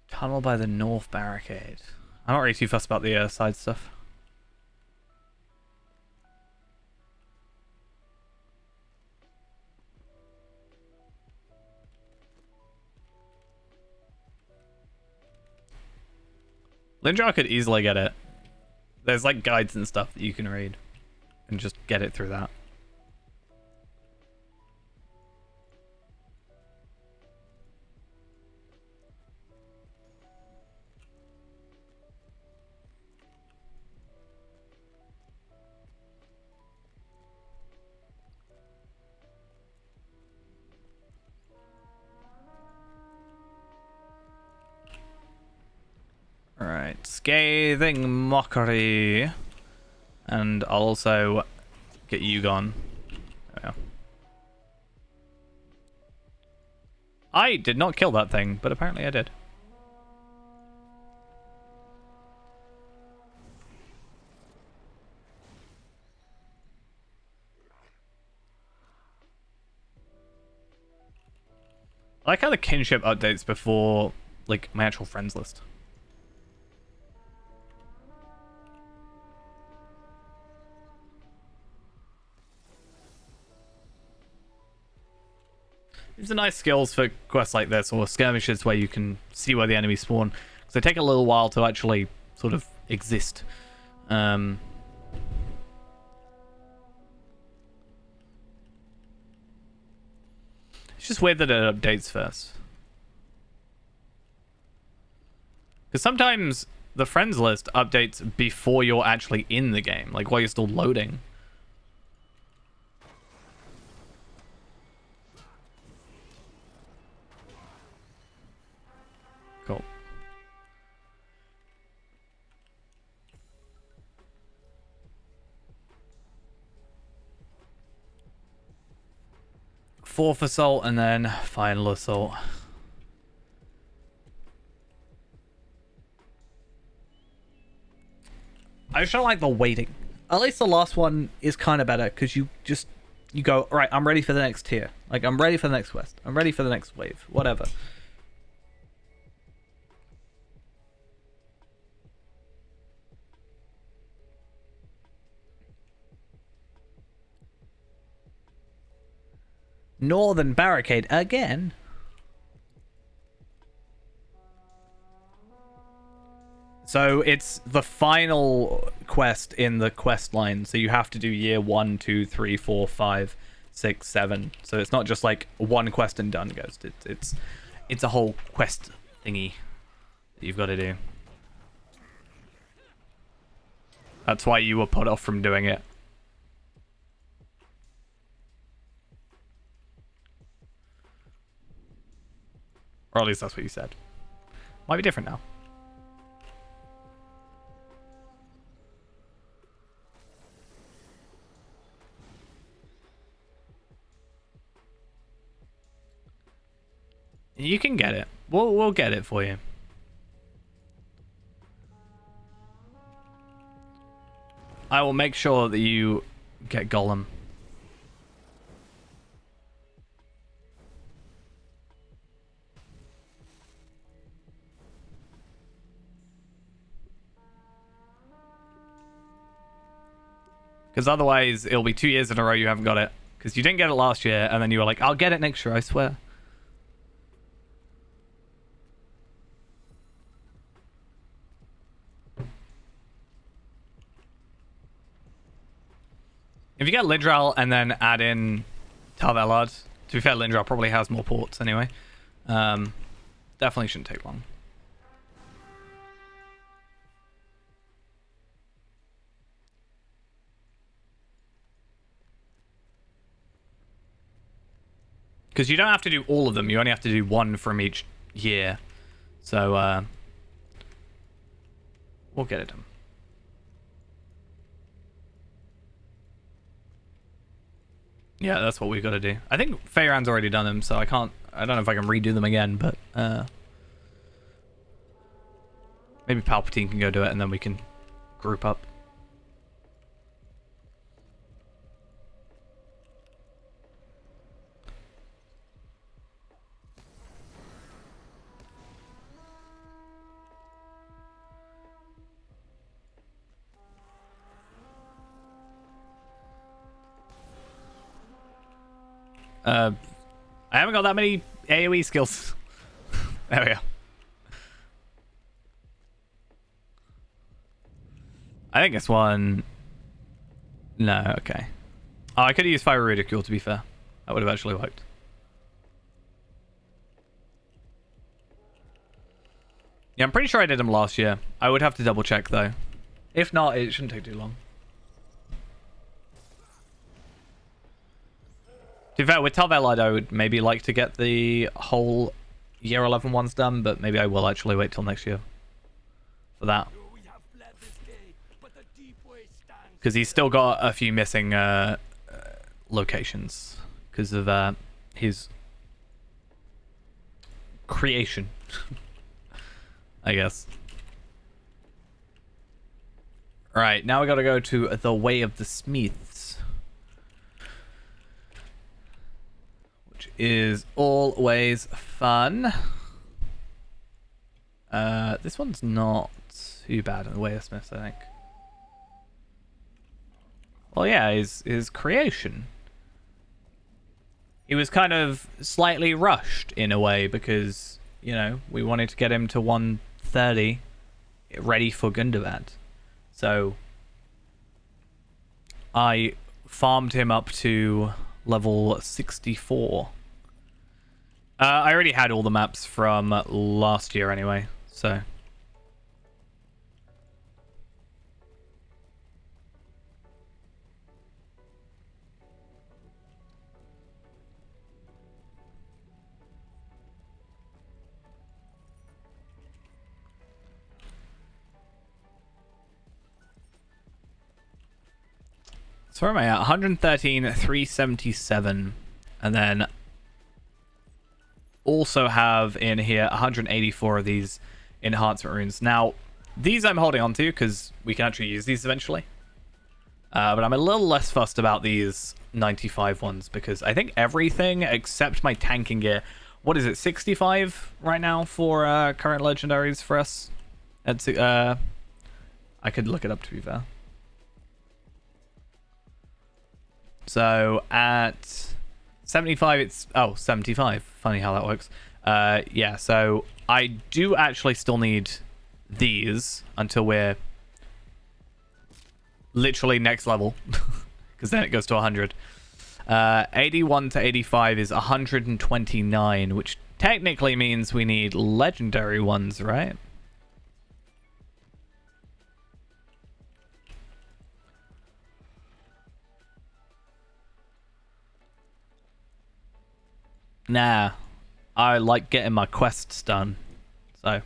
Tunnel by the north barricade. I'm not really too fussed about the side stuff. Lindjar could easily get it. There's like guides and stuff that you can read and just get it through that. Alright, scathing mockery. And I'll also get you gone. There we go. I did not kill that thing, but apparently I did. I like how the kinship updates before, like, my actual friends list. These are nice skills for quests like this, or skirmishes where you can see where the enemies spawn. Because they take a little while to actually sort of exist. It's just weird that it updates first. Because sometimes the friends list updates before you're actually in the game, like while you're still loading. Cool. Fourth assault and then final assault. I just don't like the waiting. At least the last one is kind of better because you go, right, I'm ready for the next tier. Like, I'm ready for the next quest. I'm ready for the next wave. Whatever. Northern barricade again. So it's the final quest in the quest line. So you have to do year 1, 2, 3, 4, 5, 6, 7. So it's not just like one quest and done, Ghost. It's a whole quest thingy that you've got to do. That's why you were put off from doing it. Or at least that's what you said. Might be different now. You can get it. We'll get it for you. I will make sure that you get Golem. Because otherwise, it'll be 2 years in a row you haven't got it. Because you didn't get it last year, and then you were like, I'll get it next year, I swear. If you get Lindral and then add in Tarvelard, to be fair, Lindral probably has more ports anyway. Definitely shouldn't take long. Because you don't have to do all of them. You only have to do one from each year. So, we'll get it done. Yeah, that's what we've got to do. I think Feyran's already done them, so I don't know if I can redo them again, but maybe Palpatine can go do it and then we can group up. I haven't got that many AoE skills. There we go. I think this one... No, okay. Oh, I could have used Fire Ridicule, to be fair. That would have actually worked. Yeah, I'm pretty sure I did them last year. I would have to double check, though. If not, it shouldn't take too long. To be fair, with Tarvelard, I would maybe like to get the whole year 11 ones done, but maybe I will actually wait till next year for that. Because he's still got a few missing locations because of his creation, I guess. Alright, now we gotta go to the Way of the Smiths, which is always fun. This one's not too bad in the Way of Smiths, I think. Well, yeah, his creation. He was kind of slightly rushed in a way because, you know, we wanted to get him to 130 ready for Gundabad. So I farmed him up to level 64. I already had all the maps from last year anyway, so... So where am I at? 113, 377. And then also have in here 184 of these enhancement runes. Now, these I'm holding on to because we can actually use these eventually. But I'm a little less fussed about these 95 ones because I think everything except my tanking gear. What is it? 65 right now for current legendaries for us? That's, I could look it up to be fair. So at 75, it's... Oh, 75. Funny how that works. Yeah, so I do actually still need these until we're literally next level. Because then it goes to 100. 81 to 85 is 129, which technically means we need legendary ones, right? Nah, I like getting my quests done, so.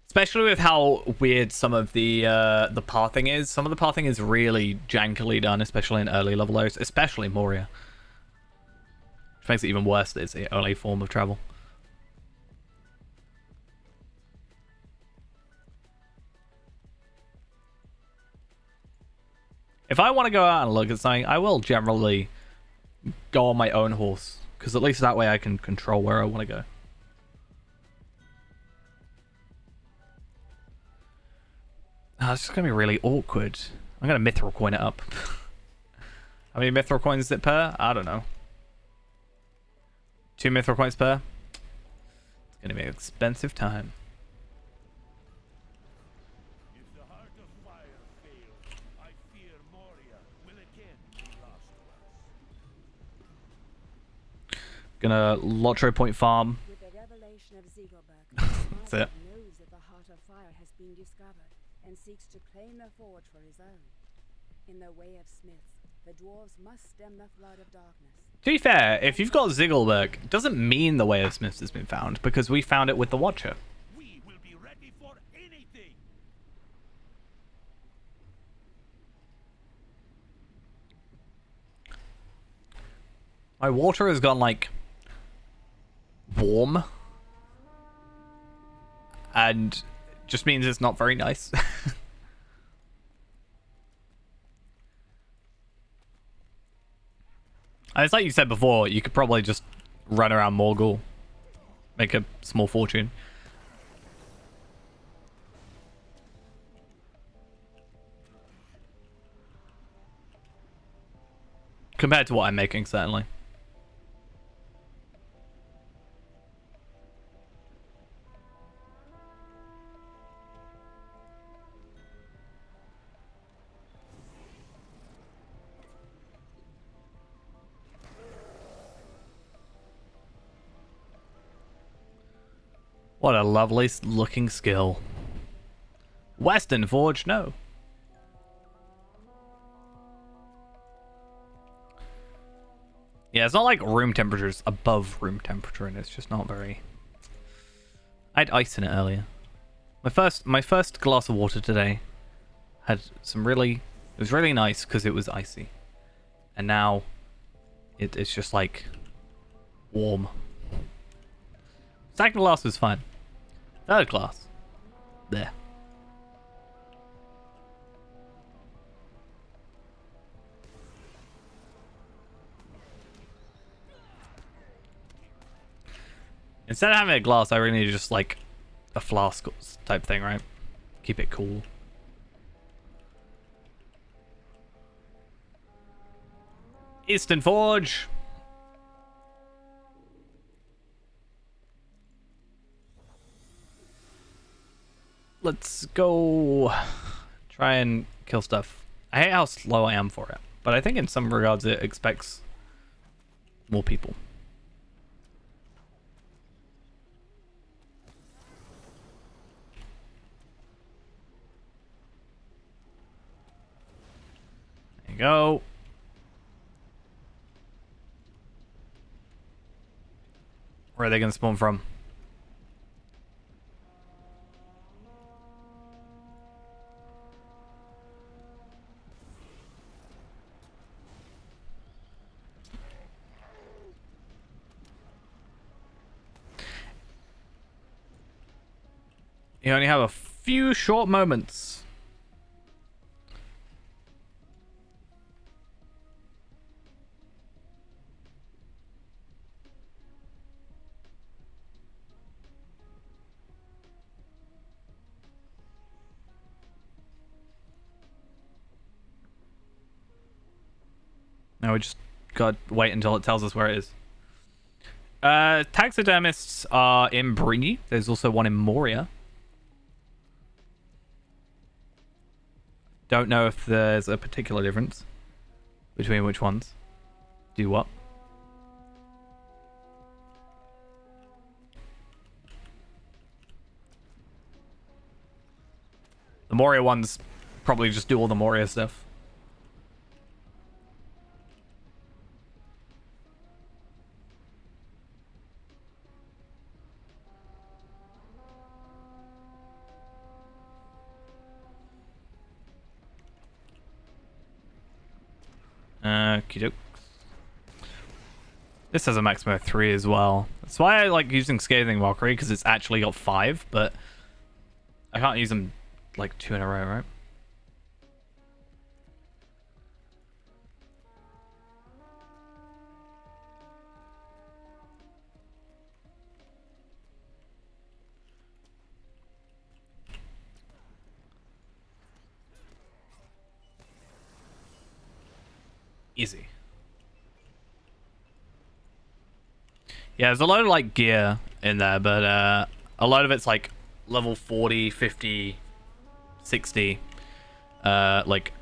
Especially with how weird some of the pathing is. Some of the pathing is really jankily done, especially in early level areas, especially Moria. Which makes it even worse that it's the only form of travel. If I want to go out and look at something, I will generally go on my own horse. Because at least that way I can control where I want to go. Oh, it's just going to be really awkward. I'm going to mithril coin it up. How many mithril coins is it per? I don't know. 2 mithril coins per? It's going to be an expensive time. Gonna Lotro Point farm. With the revelation of Ziegelberg, That's it. knows that the Heart of Fire has been discovered and seeks to claim the forge for his own. In the way of smiths, the dwarves must stem the flood of darkness. To be fair, if you've got Ziegelberg, it doesn't mean the Way of Smiths has been found, because we found it with the Watcher. We will be ready for anything. My water has gone, like, warm. And just means it's not very nice. And it's like you said before, you could probably just run around Morgul. Make a small fortune. Compared to what I'm making, certainly. What a lovely looking skill. Western Forge, no. Yeah, it's not like room temperature, it's above room temperature, and it's just not very... I had ice in it earlier. My first glass of water today had some really... It was really nice because it was icy. And now it's just like warm. Second glass was fine. Third glass. There. Instead of having a glass, I really need just like a flask type thing, right? Keep it cool. Eastern Forge. Let's go try and kill stuff. I hate how slow I am for it, but I think in some regards it expects more people. There you go. Where are they going to spawn from? You only have a few short moments. Now we just gotta wait until it tells us where it is. Taxidermists are in Bree. There's also one in Moria. Don't know if there's a particular difference between which ones do what. The Moria ones probably just do all the Moria stuff. Okey-doke. This has a maximum of 3 as well. That's why I like using Scathing Mockery, because it's actually got 5, but I can't use them like 2 in a row, right? Easy. Yeah, there's a lot of like gear in there, but a lot of it's like level 40, 50, 60 like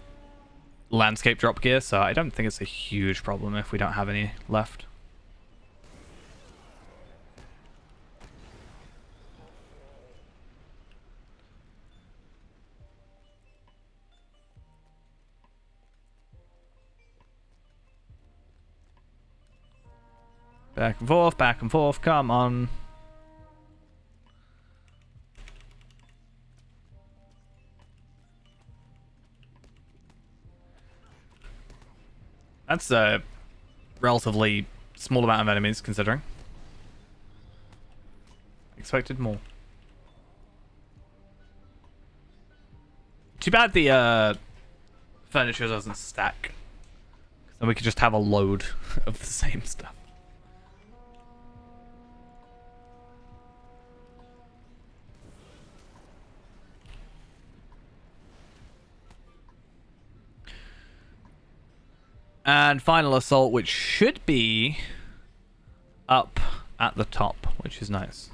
landscape drop gear, so I don't think it's a huge problem if we don't have any left. Back and forth, back and forth. Come on. That's a relatively small amount of enemies, considering. Expected more. Too bad the furniture doesn't stack. Then we could just have a load of the same stuff. And final assault, which should be up at the top, which is nice.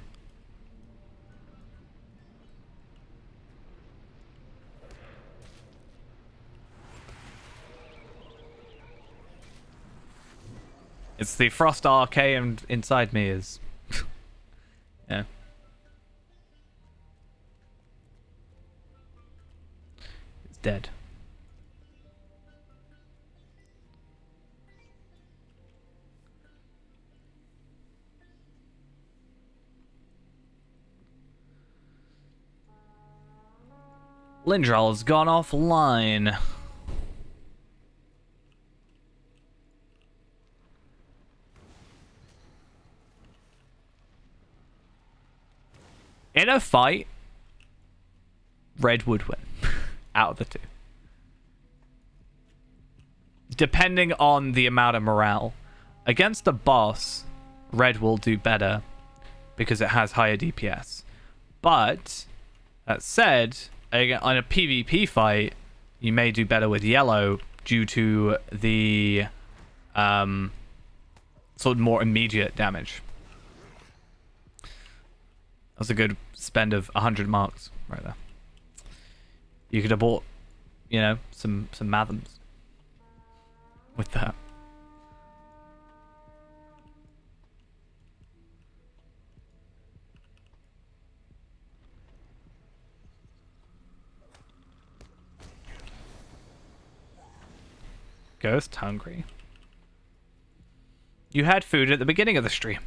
It's the Frost Arcade and inside me is... yeah. It's dead. Lindrell's gone offline. In a fight, Red would win out of the two. Depending on the amount of morale. Against the boss, Red will do better because it has higher DPS. But, that said, on a PvP fight, you may do better with Yellow due to the sort of more immediate damage. That's a good spend of 100 marks right there. You could have bought, you know, some Mathams with that. Ghost hungry. You had food at the beginning of the stream.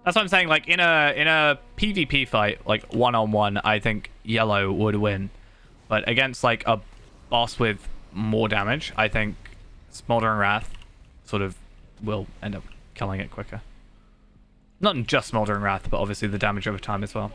That's what I'm saying. Like in a PvP fight, like one-on-one, I think Yellow would win. But against like a boss with more damage, I think Smoldering Wrath sort of will end up killing it quicker. Not just Smoldering Wrath, but obviously the damage over time as well.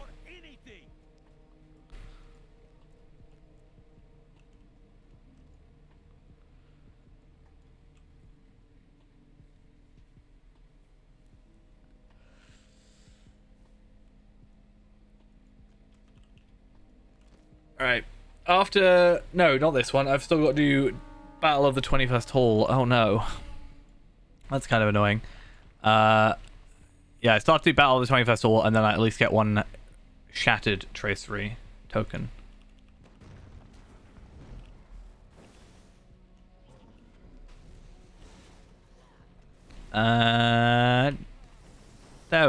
Alright. After... No, not this one. I've still got to do Battle of the 21st Hall. Oh no. That's kind of annoying. Yeah, I start to do Battle of the 21st Hall, and then I at least get one Shattered Tracery token. There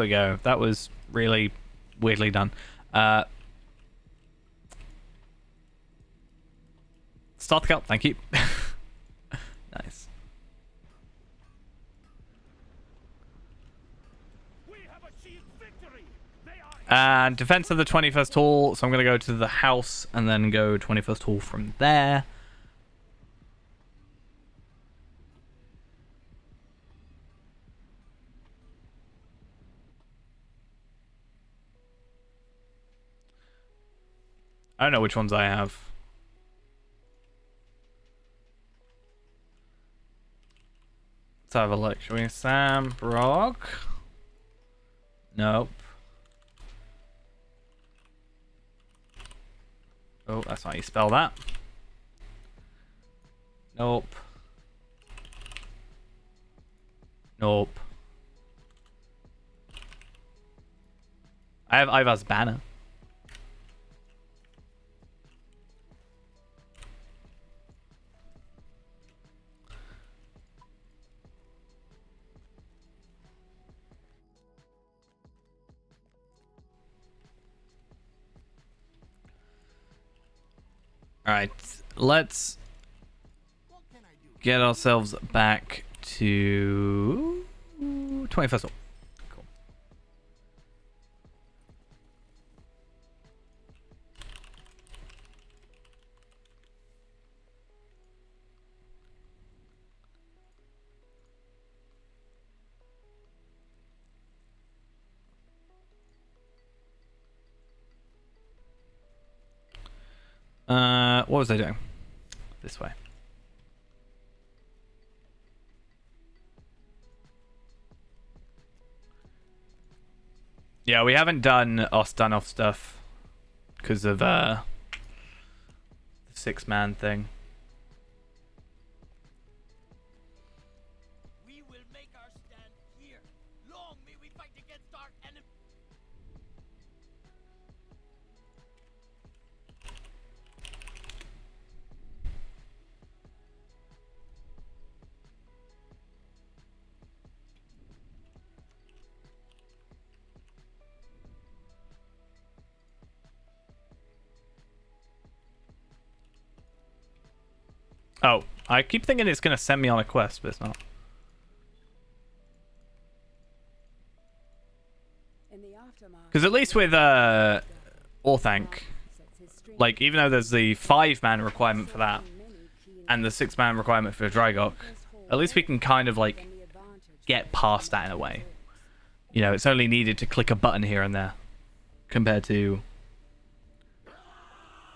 we go. That was really weirdly done. Start the count, thank you. Nice. And defense of the 21st Hall, so I'm going to go to the house and then go 21st Hall from there. I don't know which ones I have. Let's have a look. Shall we? Sam Brock? Nope. Oh, that's not how you spell that. Nope. Nope. I have Ivar's banner. Alright, let's get ourselves back to 21st hall. Cool. What was I doing? This way. Yeah, we haven't done off stuff because of the 6-man thing. We will make our stand here. Long may we fight against our enemy. Oh, I keep thinking it's going to send me on a quest, but it's not. Because at least with Orthanc, like, even though there's the 5-man requirement for that, and the 6-man requirement for Drygok, at least we can kind of, like, get past that in a way. You know, it's only needed to click a button here and there, compared to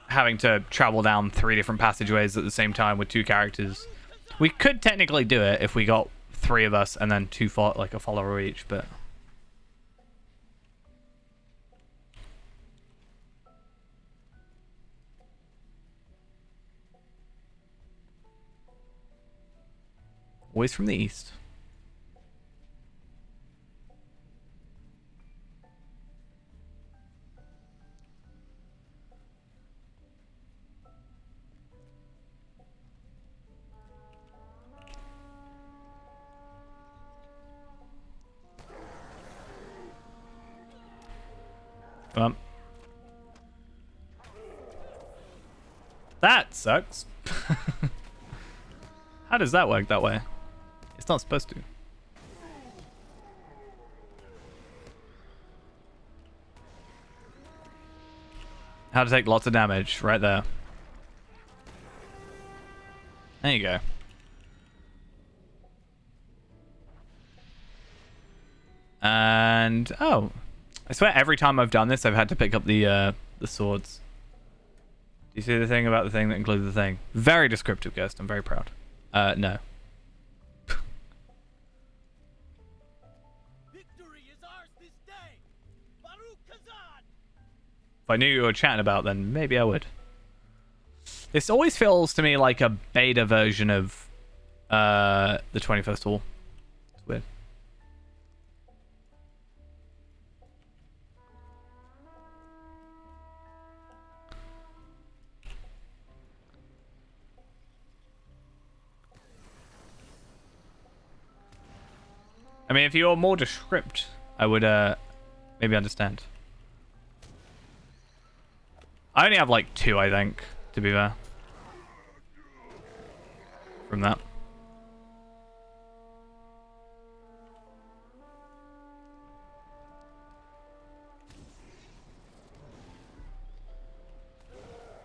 having to travel down 3 different passageways at the same time with 2 characters. We could technically do it if we got 3 of us and then 2 like a follower each, but always from the east. That sucks. How does that work that way? It's not supposed to. How to take lots of damage, right there. There you go. And oh, I swear every time I've done this, I've had to pick up the swords. Do you see the thing about the thing that included the thing? Very descriptive, Ghost. I'm very proud. No. Victory is ours this day. Baruch Kazan. If I knew you were chatting about, then maybe I would. This always feels to me like a beta version of the 21st Hall. It's weird. I mean, if you're more descript, I would maybe understand. I only have like 2, I think, to be fair. From that.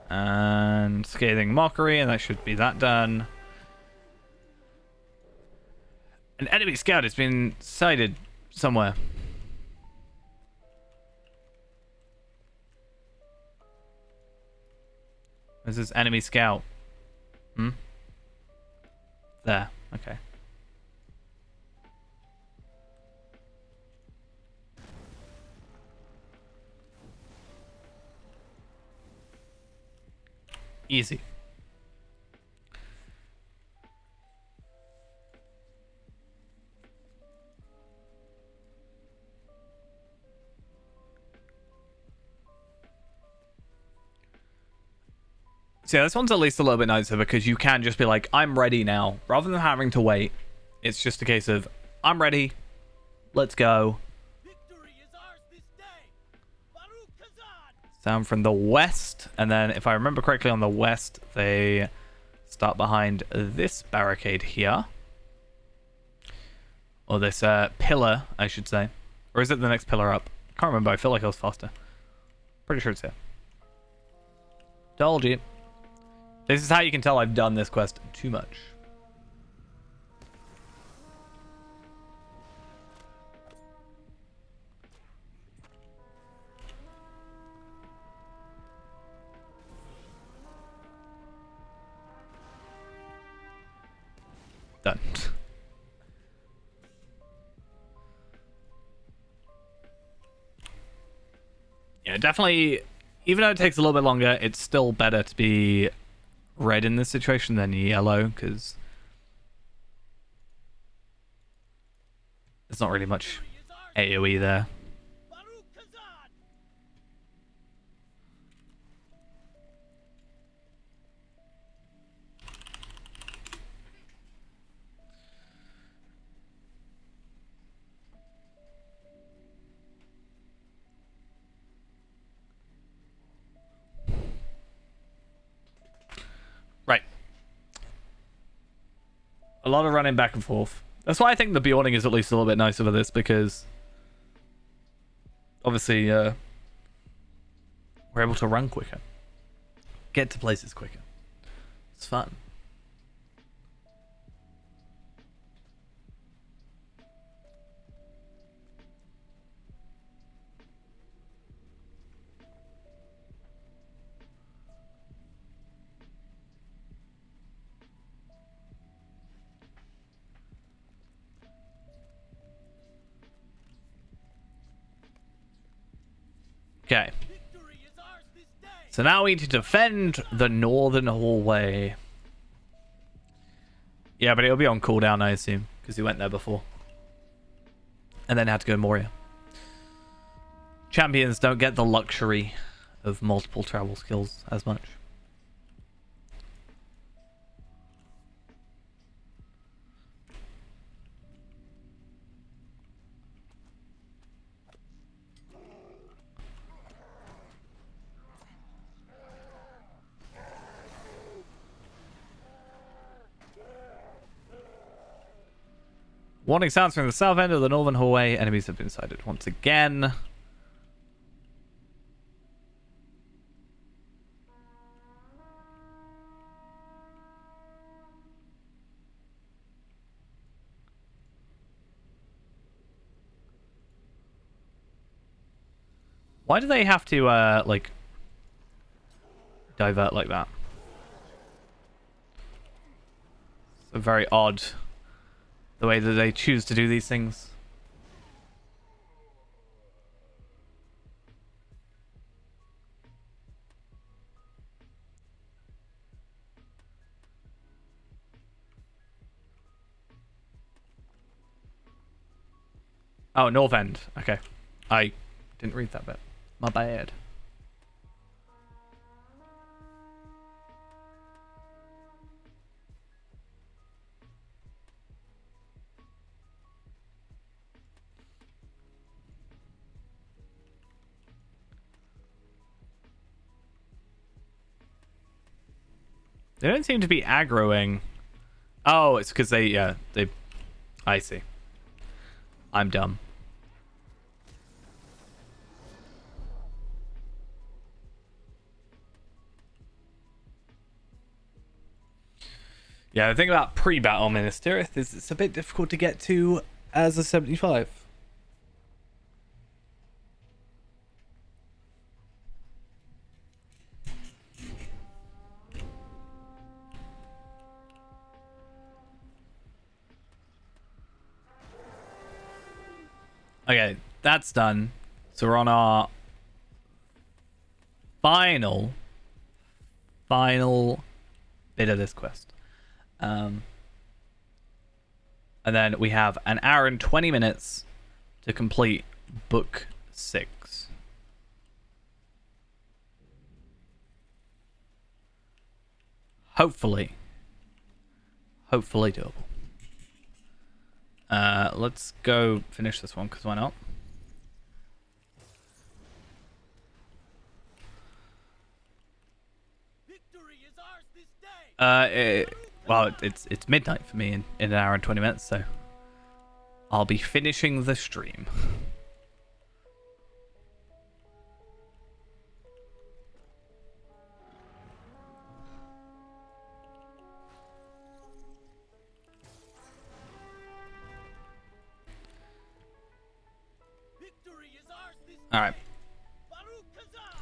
And scathing mockery, and that should be that done. An enemy scout has been sighted somewhere. This is enemy scout. Hmm? There. Okay. Easy. So yeah, this one's at least a little bit nicer because you can just be like, I'm ready now. Rather than having to wait, it's just a case of, I'm ready, let's go. Victory is ours this day. Baruch Kazan. Sound from the west, and then if I remember correctly on the west, they start behind this barricade here. Or this pillar, I should say. Or is it the next pillar up? Can't remember. I feel like I was faster. Pretty sure it's here. Told you. This is how you can tell I've done this quest too much. Done. Yeah, definitely, even though it takes a little bit longer, it's still better to be red in this situation than yellow, because there's not really much AoE there. Right. A lot of running back and forth. That's why I think the Bjorning is at least a little bit nicer for this, because obviously we're able to run quicker. Get to places quicker. It's fun. Okay. So now we need to defend the northern hallway. Yeah, but it'll be on cooldown, I assume, because he went there before. And then had to go to Moria. Champions don't get the luxury of multiple travel skills as much. Warning sounds from the south end of the northern hallway. Enemies have been sighted once again. Why do they have to, like, divert like that? It's very odd, the way that they choose to do these things. Oh, North End. Okay. I didn't read that bit. My bad. They don't seem to be aggroing. Oh, it's because they, I see. I'm dumb. Yeah, the thing about pre-battle Minas Tirith is it's a bit difficult to get to as a 75. Okay, that's done. So we're on our final bit of this quest. And then we have an hour and 20 minutes to complete book 6. Hopefully doable. Let's go finish this one, because why not? Victory is ours this day. Well, it's midnight for me in an hour and 20 minutes, so I'll be finishing the stream. Victory is ours this All right. Baruch Kazan!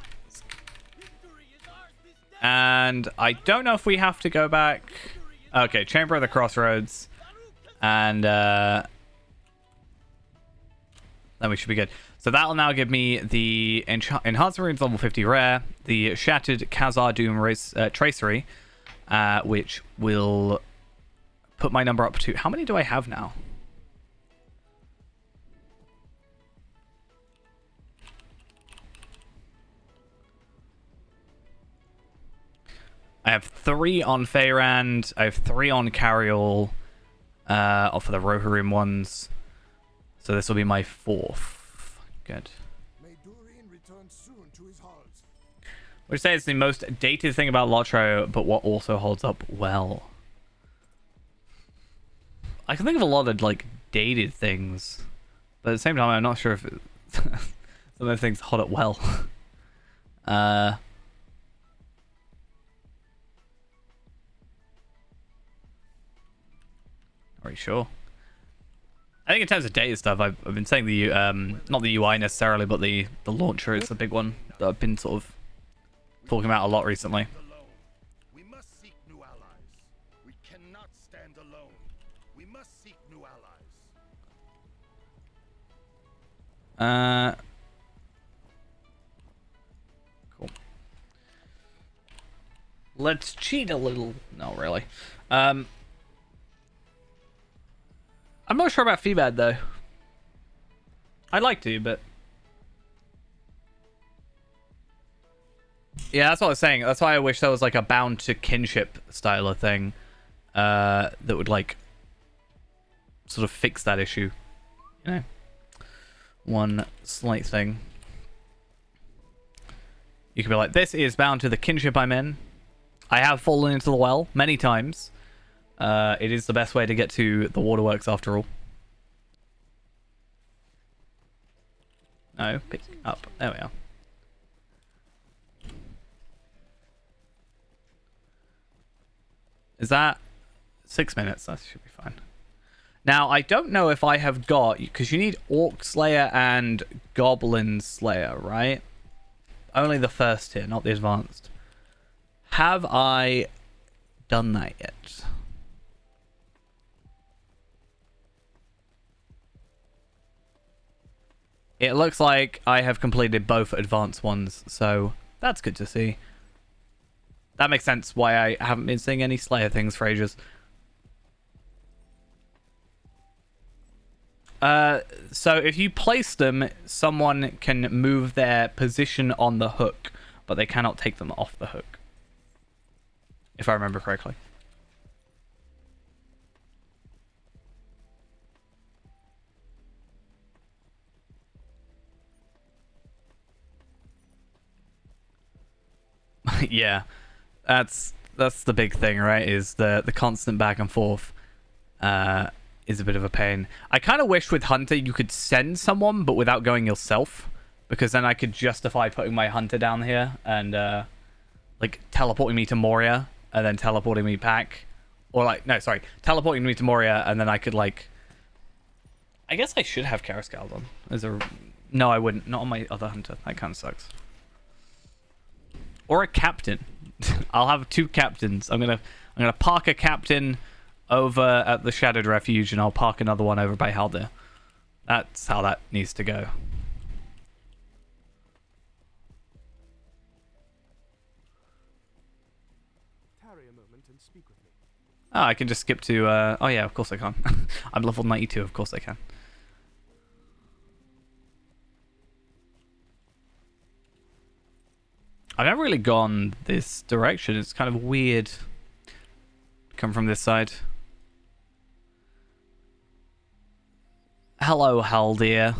Victory is ours this day! And I don't know if we have to go back. Okay, Chamber of the Crossroads. And then we should be good. So that'll now give me the Enhanced Runes level 50 rare, the Shattered Khazar Doom Tracery, which will put my number up to... How many do I have now? I have 3 on Feyrand. I have 3 on Carriol. For the Rohirrim ones. So this will be my 4th. Good. May Durin return soon to his halls. Would say it's the most dated thing about Lotro, but what also holds up well. I can think of a lot of like dated things, but at the same time, I'm not sure if some of those things hold up well. Are you sure? I think in terms of data stuff, I've been saying the not the UI necessarily, but the launcher is a big one that I've been sort of talking about a lot recently. Alone. We must seek new allies. We cannot stand alone. We must seek new allies. Cool. Let's cheat a little. No, really. I'm not sure about Feebad though. I'd like to, but yeah, that's what I was saying. That's why I wish there was like a bound to kinship style of thing that would like sort of fix that issue. You know, one slight thing. You could be like, this is bound to the kinship I'm in. I have fallen into the well many times. It is the best way to get to the waterworks after all. No, pick up. There we are. Is that 6 minutes? That should be fine. Now, I don't know if I have got... Because you need Orc Slayer and Goblin Slayer, right? Only the first tier, not the advanced. Have I done that yet? It looks like I have completed both advanced ones, so that's good to see. That makes sense why I haven't been seeing any Slayer things for ages. So if you place them, someone can move their position on the hook, but they cannot take them off the hook. If I remember correctly. Yeah, that's the big thing, right? Is the constant back and forth is a bit of a pain. I kind of wish with Hunter you could send someone, but without going yourself, because then I could justify putting my Hunter down here and like teleporting me to Moria and then teleporting me back, or like no, sorry, teleporting me to Moria and then I could like. I guess I should have Karascal on. No, I wouldn't. Not on my other Hunter. That kind of sucks. Or a captain. I'll have 2 captains. I'm gonna park a captain over at the Shadowed Refuge, and I'll park another one over by Haldir. That's how that needs to go. Tarry a moment and speak with me. Oh, I can just skip to... oh yeah, of course I can. I'm level 92, of course I can. I've never really gone this direction. It's kind of weird. Come from this side. Hello, Haldir.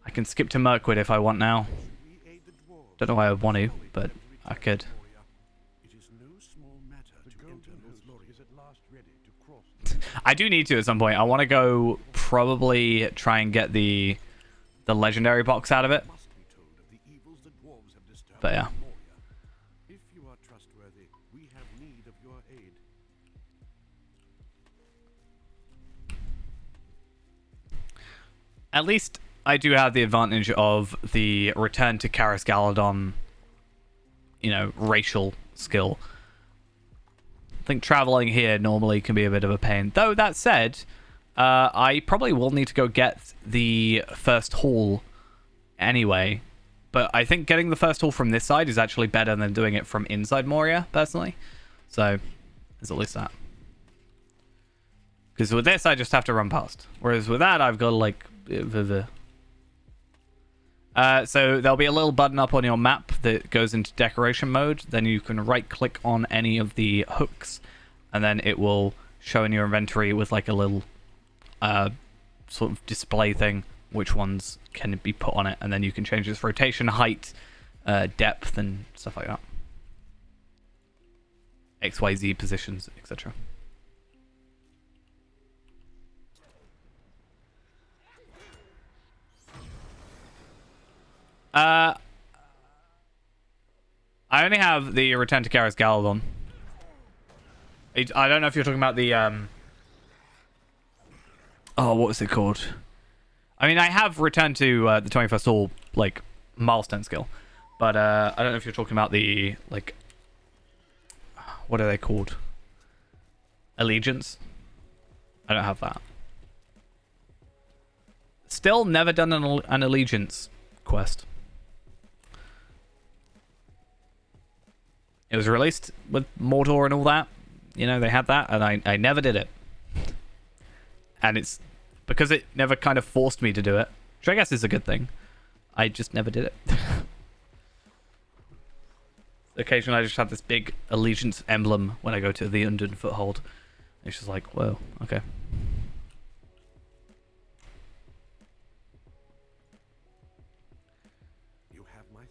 I can skip to Mirkwood if I want now. Don't know why I would want to, but I could. It is no small matter I do need to at some point. I want to go probably try and get the legendary box out of it. Must be told of the evils the dwarves have disturbed But yeah. in Moria. If you are trustworthy, we have need of your aid. At least I do have the advantage of the return to Karis Galadon, racial skill. I think traveling here normally can be a bit of a pain. Though, that said, I probably will need to go get the first haul anyway. But I think getting the first haul from this side is actually better than doing it from inside Moria, personally. So, there's at least that. Because with this, I just have to run past. Whereas with that, I've got to, like... So there'll be a little button up on your map that goes into decoration mode. Then you can right-click on any of the hooks, and then it will show in your inventory with like a little sort of display thing which ones can be put on it, and then you can change its rotation, height, depth, and stuff like that. XYZ positions, etc. I only have the Return to Karis Galadon. I don't know if you're talking about the oh, what was it called? I mean, I have returned to the 21st Hall, like, milestone skill. But I don't know if you're talking about the, like, what are they called? Allegiance? I don't have that. Still never done an Allegiance quest. It was released with Mordor and all that. You know, they had that, and I never did it. And it's because it never kind of forced me to do it, which I guess is a good thing. I just never did it. Occasionally I just have this big allegiance emblem when I go to the Undun Foothold. It's just like, whoa, okay. You have my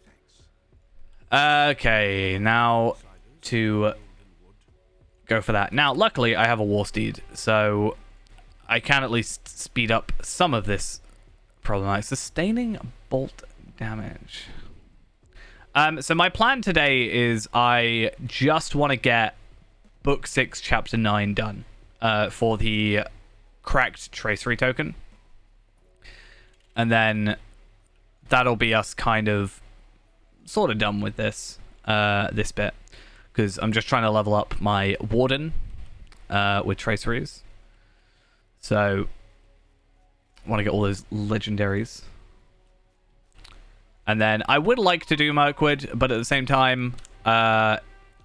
thanks. Okay, now to go for that. Now, luckily, I have a War Steed, so I can at least speed up some of this problem. Sustaining bolt damage. So my plan today is I just want to get Book 6, Chapter 9 done for the cracked tracery token. And then that'll be us kind of sort of done with this this bit. Because I'm just trying to level up my Warden with traceries. So I want to get all those legendaries. And then I would like to do Mirkwood, but at the same time, I'm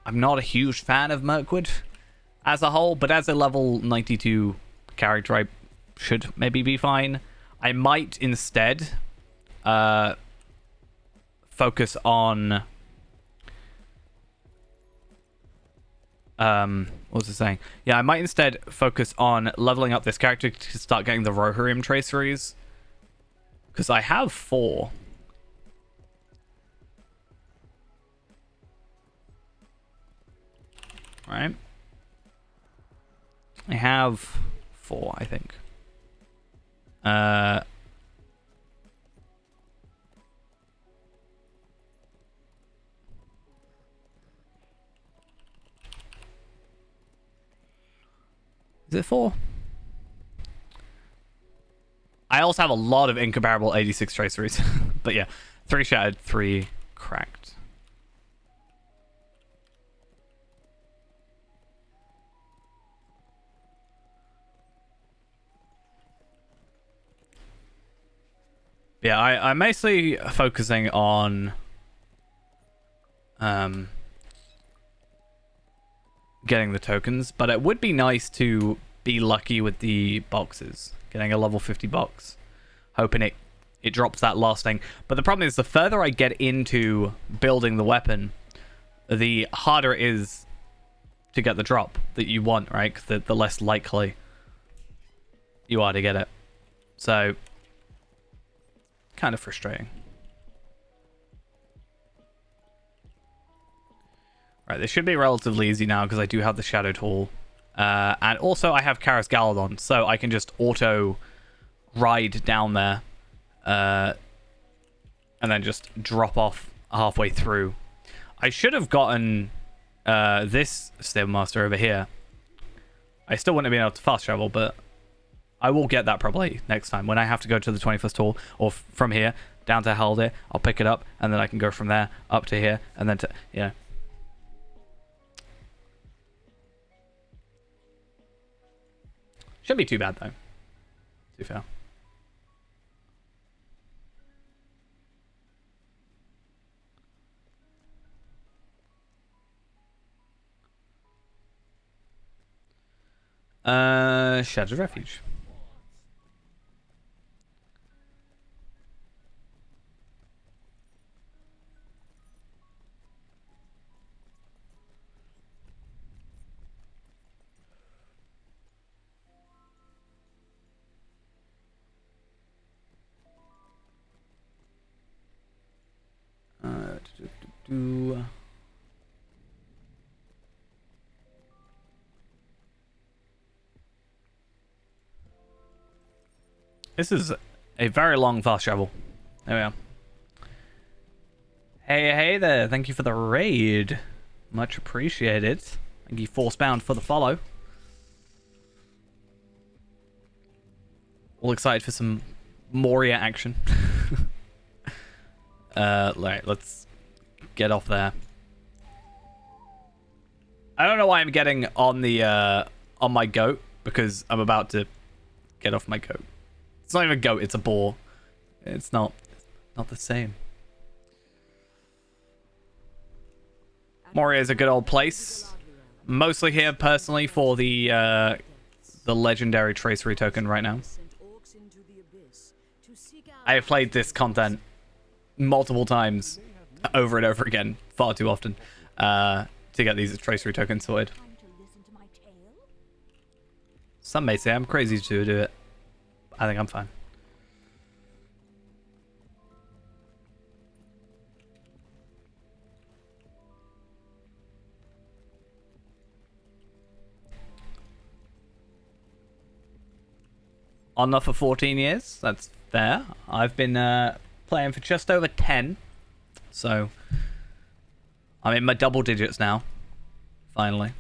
not a huge fan of Mirkwood as a whole, but as a level 92 character, I should maybe be fine. I might instead focus on... what was I saying? Yeah, I might instead focus on leveling up this character to start getting the Rohirrim traceries. Because I have 4. Right? I have 4, I think. Is it 4? I also have a lot of incomparable 86 traceries. But yeah, 3 shattered, 3 cracked. Yeah, I'm mostly focusing on getting the tokens, but it would be nice to be lucky with the boxes, getting a level 50 box, hoping it drops that last thing. But the problem is, the further I get into building the weapon, the harder it is to get the drop that you want, right? 'Cause the less likely you are to get it. So kind of frustrating. Right, this should be relatively easy now because I do have the Shadowed Hall And also I have Karis Galadon, so I can just auto ride down there and then just drop off halfway through. I should have gotten this Stablemaster over here. I still wouldn't have been able to fast travel, but I will get that probably next time when I have to go to the 21st hall, or from here down to Haldir. I'll pick it up, and then I can go from there up to here, and then to, yeah. Shouldn't be too bad, though. To be fair. Shattered Refuge. This is a very long fast travel. There we are. Hey there. Thank you for the raid. Much appreciated. Thank you, Forcebound, for the follow. All excited for some Moria action. Right, let's get off there. I don't know why I'm getting on the on my goat, because I'm about to get off my goat. It's not even a goat, it's a boar. It's not the same. Moria is a good old place. Mostly here personally for the legendary tracery token right now. I have played this content multiple times over and over again, far too often, to get these tracery tokens sorted. Some may say I'm crazy to do it. I think I'm fine. On for 14 years. That's fair. I've been playing for just over 10. So I'm in my double digits now. Finally.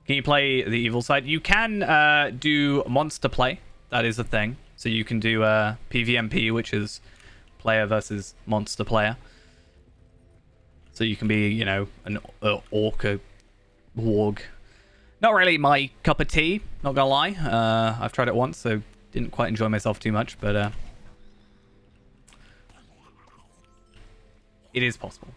Can you play the evil side? You can do monster play. That is a thing. So you can do PvMP, which is player versus monster player. So you can be, you know, an orc, a warg. Not really my cup of tea, not gonna lie. I've tried it once, so didn't quite enjoy myself too much, but it is possible.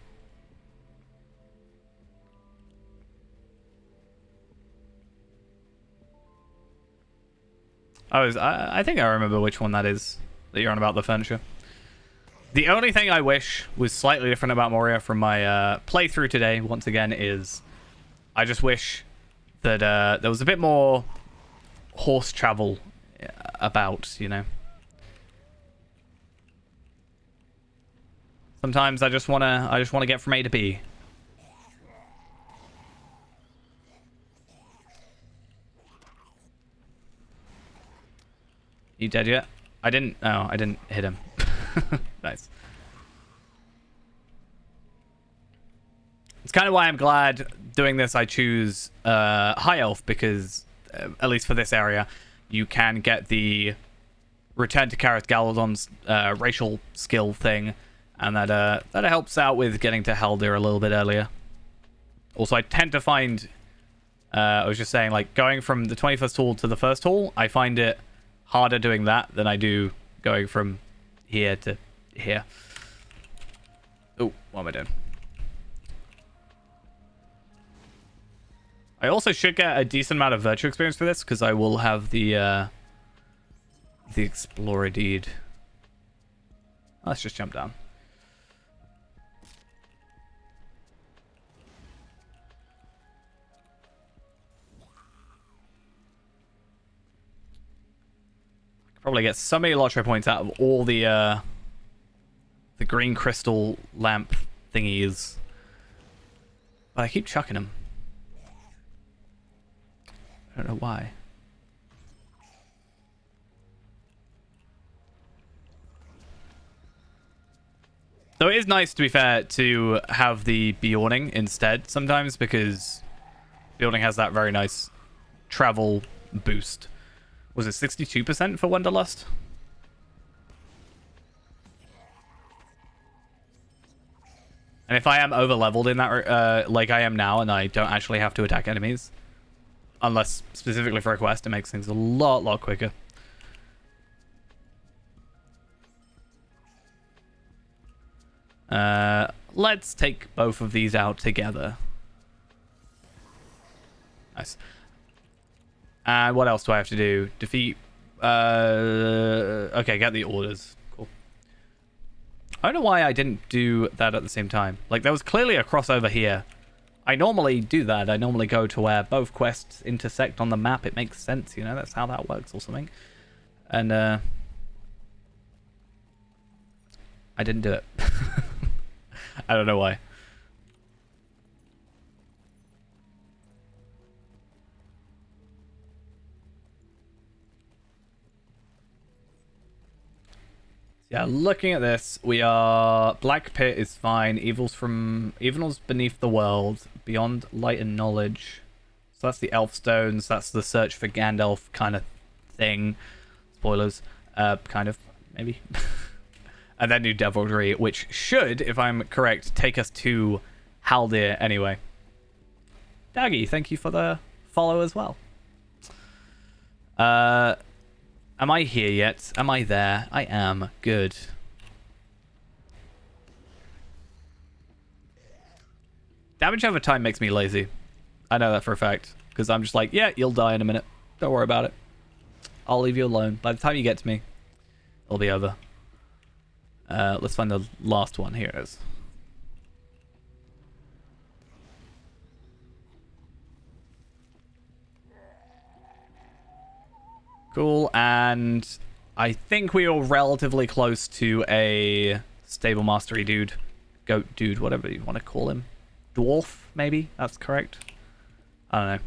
I think I remember which one that is that you're on about, the furniture. The only thing I wish was slightly different about Moria from my playthrough today, once again, is I just wish that there was a bit more horse travel about, you know. Sometimes I just wanna get from A to B. You dead yet? I didn't hit him. Nice. It's kind of why I'm glad doing this I choose High Elf, because at least for this area, you can get the Return to Karis Galadon's racial skill thing, and that helps out with getting to Haldir a little bit earlier. Also, I tend to find, I was just saying, like, going from the 21st hall to the first hall, I find it harder doing that than I do going from here to here. Oh, what am I doing? I also should get a decent amount of virtue experience for this, because I will have the Explorer Deed. Let's just jump down. Probably get so many lottery points out of all the green crystal lamp thingies. But I keep chucking them. I don't know why. So it is nice, to be fair, to have the Bjorning instead sometimes, because Bjorning has that very nice travel boost. Was it 62% for Wanderlust? And if I am over-leveled in that, like I am now, and I don't actually have to attack enemies, unless specifically for a quest, it makes things a lot quicker. Let's take both of these out together. Nice. And what else do I have to do? Defeat... okay, get the orders. Cool. I don't know why I didn't do that at the same time. Like, there was clearly a crossover here. I normally do that. I normally go to where both quests intersect on the map. It makes sense, you know? That's how that works or something. And, I didn't do it. I don't know why. Yeah, looking at this, we are... Black Pit is fine. Evils beneath the world. Beyond light and knowledge. So that's the Elf Stones. That's the search for Gandalf kind of thing. Spoilers. Kind of, maybe. And then New Devilry, which should, if I'm correct, take us to Haldir anyway. Daggy, thank you for the follow as well. Am I here yet? Am I there? I am. Good. Damage over time makes me lazy. I know that for a fact. Because I'm just like, yeah, you'll die in a minute. Don't worry about it. I'll leave you alone. By the time you get to me, it'll be over. Let's find the last one. Here it is. Cool, and I think we were relatively close to a stable mastery dude. Goat dude, whatever you want to call him. Dwarf, maybe? That's correct. I don't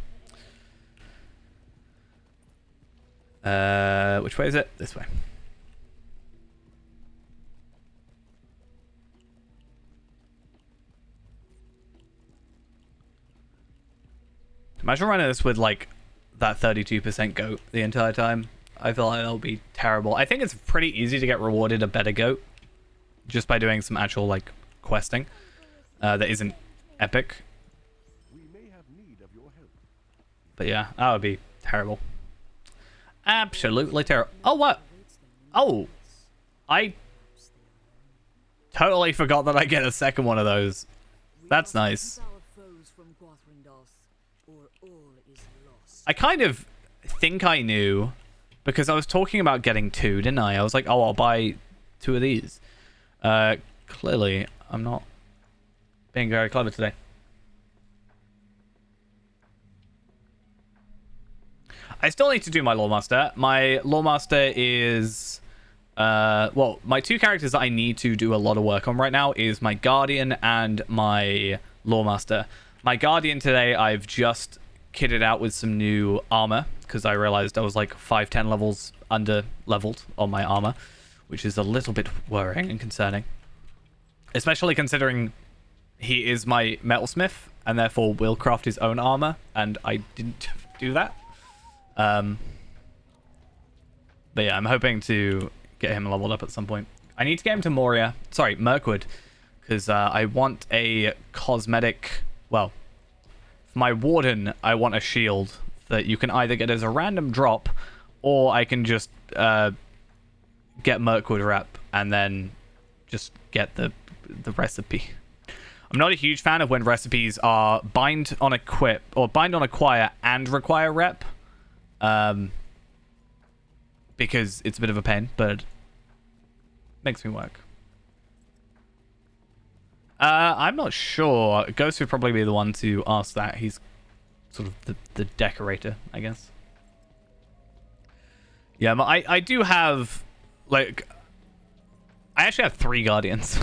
know. Which way is it? This way. Imagine running this with, like, that 32% goat the entire time. I feel like that'll be terrible. I think it's pretty easy to get rewarded a better goat just by doing some actual, like, questing that isn't epic. We may have need of your help. But yeah, that would be terrible. Absolutely terrible. Oh, what? Oh, I totally forgot that I get a second one of those. That's nice. I kind of think I knew because I was talking about getting two, didn't I? I was like, oh, I'll buy two of these. Clearly, I'm not being very clever today. I still need to do my Lawmaster. My Lawmaster is... well, my two characters that I need to do a lot of work on right now is my Guardian and my Lawmaster. My Guardian today, I've just kitted out with some new armor because I realized I was like 5-10 levels under leveled on my armor, which is a little bit worrying and concerning, especially considering he is my metalsmith and therefore will craft his own armor, and I didn't do that. But yeah, I'm hoping to get him leveled up at some point. I need to get him to Mirkwood, because I want a cosmetic, well, for my Warden, I want a shield that you can either get as a random drop, or I can just get Mirkwood rep and then just get the recipe. I'm not a huge fan of when recipes are bind on equip or bind on acquire and require rep, because it's a bit of a pain, but it makes me work. I'm not sure. Ghost would probably be the one to ask that. He's sort of the decorator, I guess. Yeah, but I do have, like... I actually have 3 Guardians,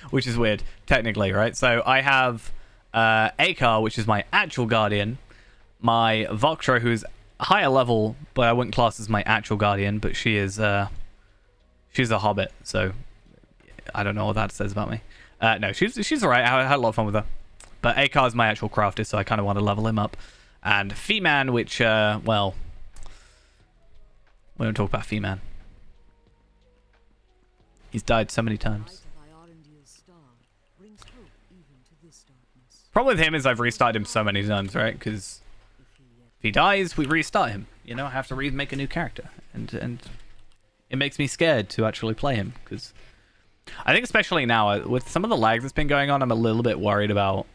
which is weird, technically, right? So I have Akar, which is my actual Guardian. my Voxra, who's higher level, but I wouldn't class as my actual guardian, but she's a hobbit, so I don't know what that says about me. No, she's alright. I had a lot of fun with her. But Akar is my actual crafter, so I kind of want to level him up. And Fee-Man, which, well, we don't talk about Fee-Man. He's died so many times. Problem with him is I've restarted him so many times, right? Because if he dies, we restart him. You know, I have to make a new character. And it makes me scared to actually play him, because I think especially now, with some of the lag that's been going on, I'm a little bit worried about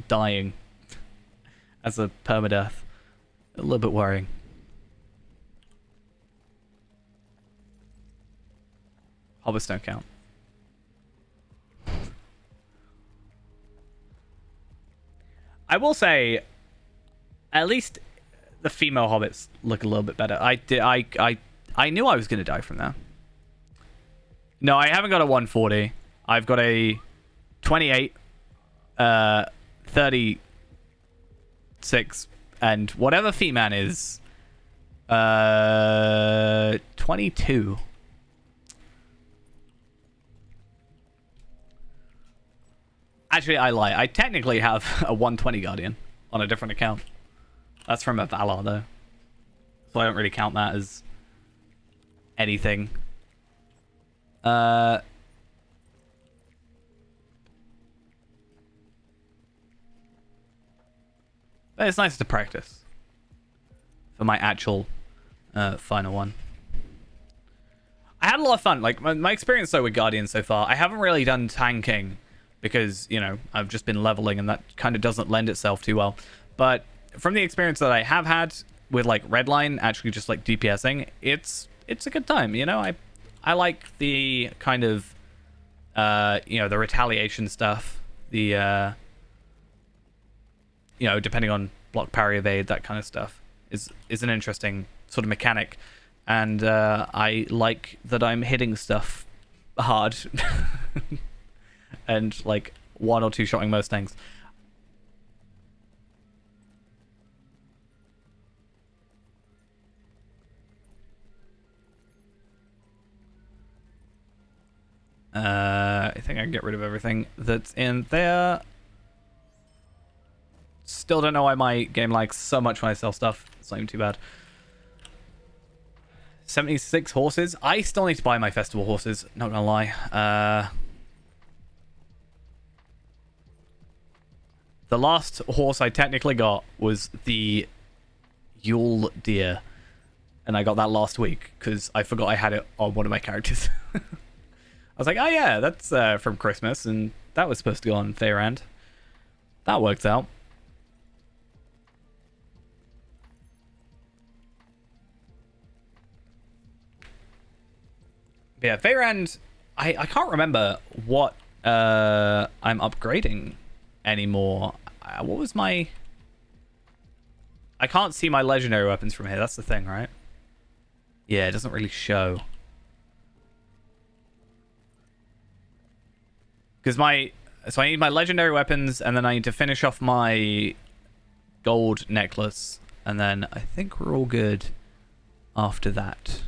dying as a permadeath. A little bit worrying. Hobbits don't count. I will say, at least the female hobbits look a little bit better. I knew I was going to die from that. No, I haven't got a 140. I've got a 28, 36, and whatever Fee-Man is, 22. Actually, I lie. I technically have a 120 Guardian on a different account. That's from a Valar, though. So I don't really count that as anything. But it's nice to practice for my actual final one. I had a lot of fun. Like, my experience, though, with Guardian so far, I haven't really done tanking because, you know, I've just been leveling and that kind of doesn't lend itself too well. But from the experience that I have had with, like, Redline, actually just, like, DPSing, it's a good time, you know? I like the kind of, you know, the retaliation stuff, the, you know, depending on block, parry, evade, that kind of stuff is an interesting sort of mechanic. And I like that I'm hitting stuff hard and like one or two shotting most things. I think I can get rid of everything that's in there. Still don't know why my game likes so much when I sell stuff. It's not even too bad. 76 horses. I still need to buy my festival horses, not gonna lie. The last horse I technically got was the Yule Deer. And I got that last week because I forgot I had it on one of my characters. I was like, oh yeah, that's from Christmas, and that was supposed to go on Fairand. That worked out. But yeah, Fairand, I can't remember what I'm upgrading anymore. What was my... I can't see my legendary weapons from here. That's the thing, right? Yeah, it doesn't really show. Because so I need my legendary weapons, and then I need to finish off my gold necklace, and then I think we're all good after that.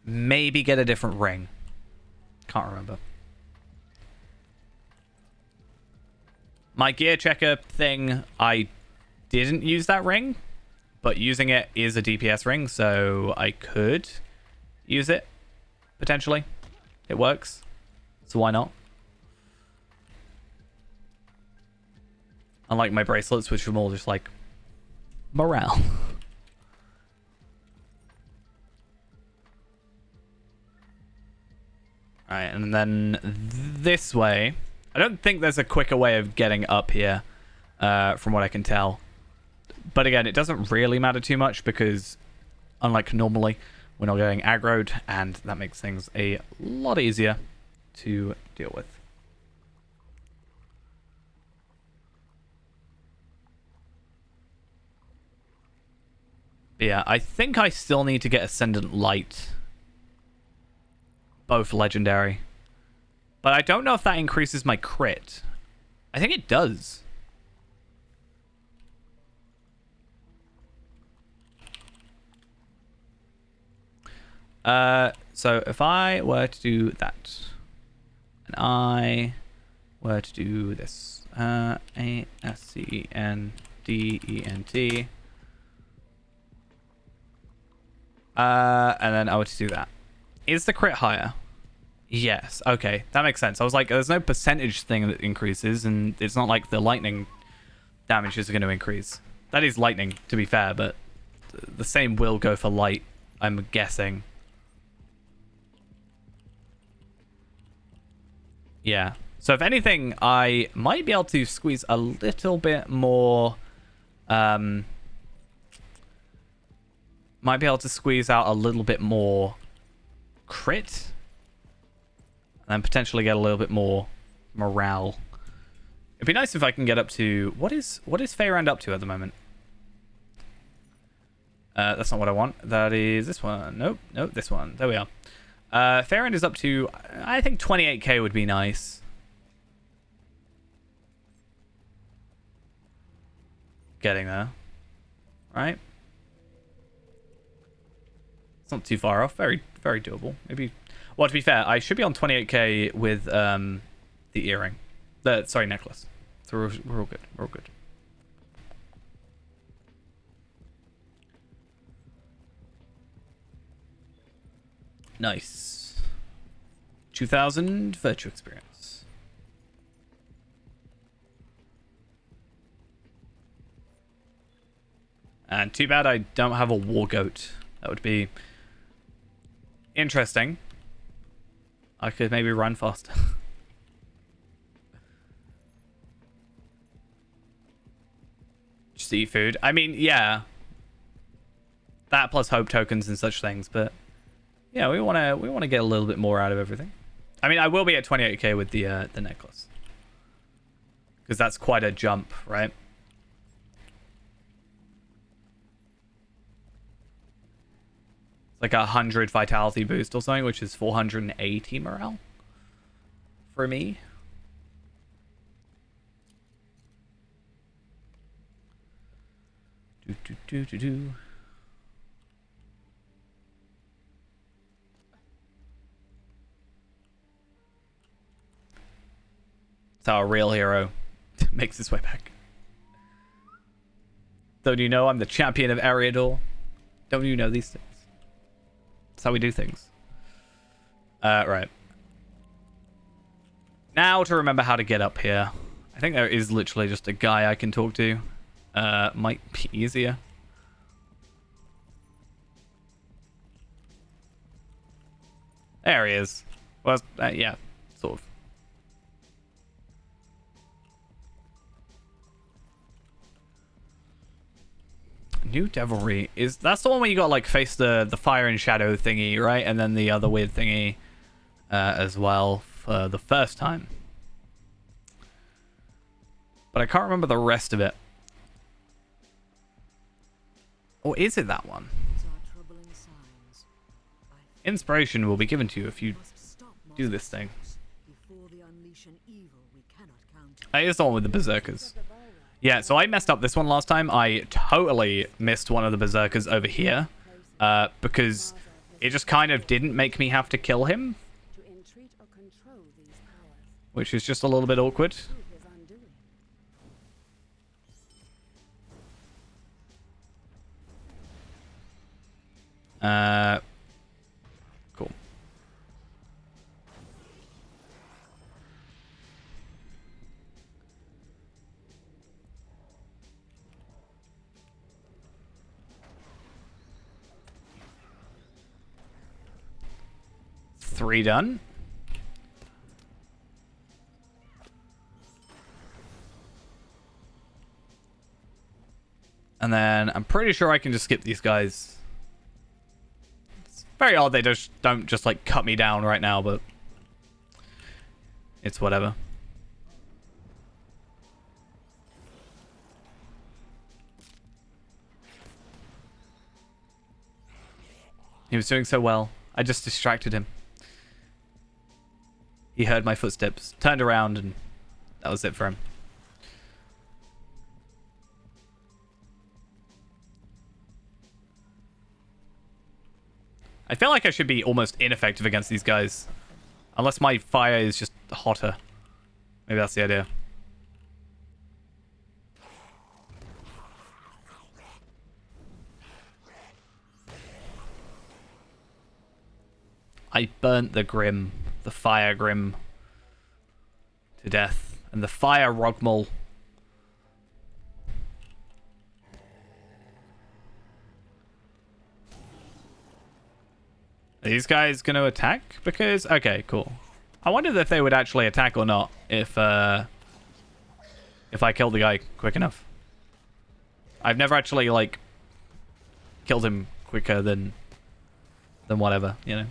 Maybe get a different ring. Can't remember. My gear checker thing, I didn't use that ring, but using it is a DPS ring, so I could use it, potentially. It works, so why not? Unlike my bracelets, which were more just like morale. Alright, and then this way. I don't think there's a quicker way of getting up here, from what I can tell. But again, it doesn't really matter too much because, unlike normally, we're not getting aggroed, and that makes things a lot easier to deal with. But yeah, I think I still need to get Ascendant Light. Both legendary. But I don't know if that increases my crit. I think it does. So if I were to do that, and I were to do this, ASCENDENT, and then I were to do that, is the crit higher? Yes. Okay, that makes sense. I was like, there's no percentage thing that increases, and it's not like the lightning damage is going to increase. That is lightning, to be fair, but the same will go for light, I'm guessing. Yeah. So if anything, I might be able to squeeze a little bit more. Might be able to squeeze out a little bit more crit, and then potentially get a little bit more morale. It'd be nice if I can get up to what is Feyrand up to at the moment? That's not what I want. That is this one. Nope, this one. There we are. Feyrand is up to, I think 28k would be nice. Getting there. Right? It's not too far off. Very, very doable. Maybe. Well, to be fair, I should be on 28k with the earring. Sorry, necklace. So we're all good. We're all good. Nice. 2000 virtue experience. And too bad I don't have a war goat. That would be interesting. I could maybe run faster. Just eat food. I mean, yeah. That plus hope tokens and such things, but yeah, we wanna get a little bit more out of everything. I mean, I will be at 28k with the necklace, because that's quite a jump, right? It's like 100 vitality boost or something, which is 480 morale for me. Do. That's how a real hero makes his way back. Don't you know I'm the champion of Ariador? Don't you know these things? That's how we do things. Right. Now to remember how to get up here. I think there is literally just a guy I can talk to. Might be easier. There he is. Well, yeah, sort of. New Devilry that's the one where you got like face the fire and shadow thingy, right? And then the other weird thingy as well for the first time. But I can't remember the rest of it. Or is it that one? Inspiration will be given to you if you do this thing. It is the one with the berserkers. Yeah, so I messed up this one last time. I totally missed one of the berserkers over here. Because it just kind of didn't make me have to kill him. Which is just a little bit awkward. Cool. Three done. And then I'm pretty sure I can just skip these guys. It's very odd they just don't just like cut me down right now, but it's whatever. He was doing so well. I just distracted him. He heard my footsteps, turned around, and that was it for him. I feel like I should be almost ineffective against these guys. Unless my fire is just hotter. Maybe that's the idea. I burnt the Grim, the Fire Grim, to death. And the Fire Rogmal. Are these guys going to attack? Because, okay, cool. I wondered if they would actually attack or not if I killed the guy quick enough. I've never actually, like, killed him quicker than whatever, you know?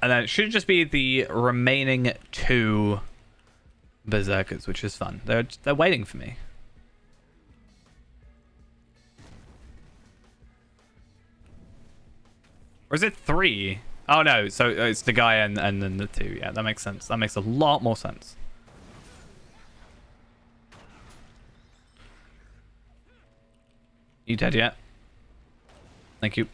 And then it should just be the remaining 2 berserkers, which is fun. They're waiting for me. Or is it 3? Oh no, so it's the guy and then the 2. Yeah, that makes sense. That makes a lot more sense. You dead yet? Thank you.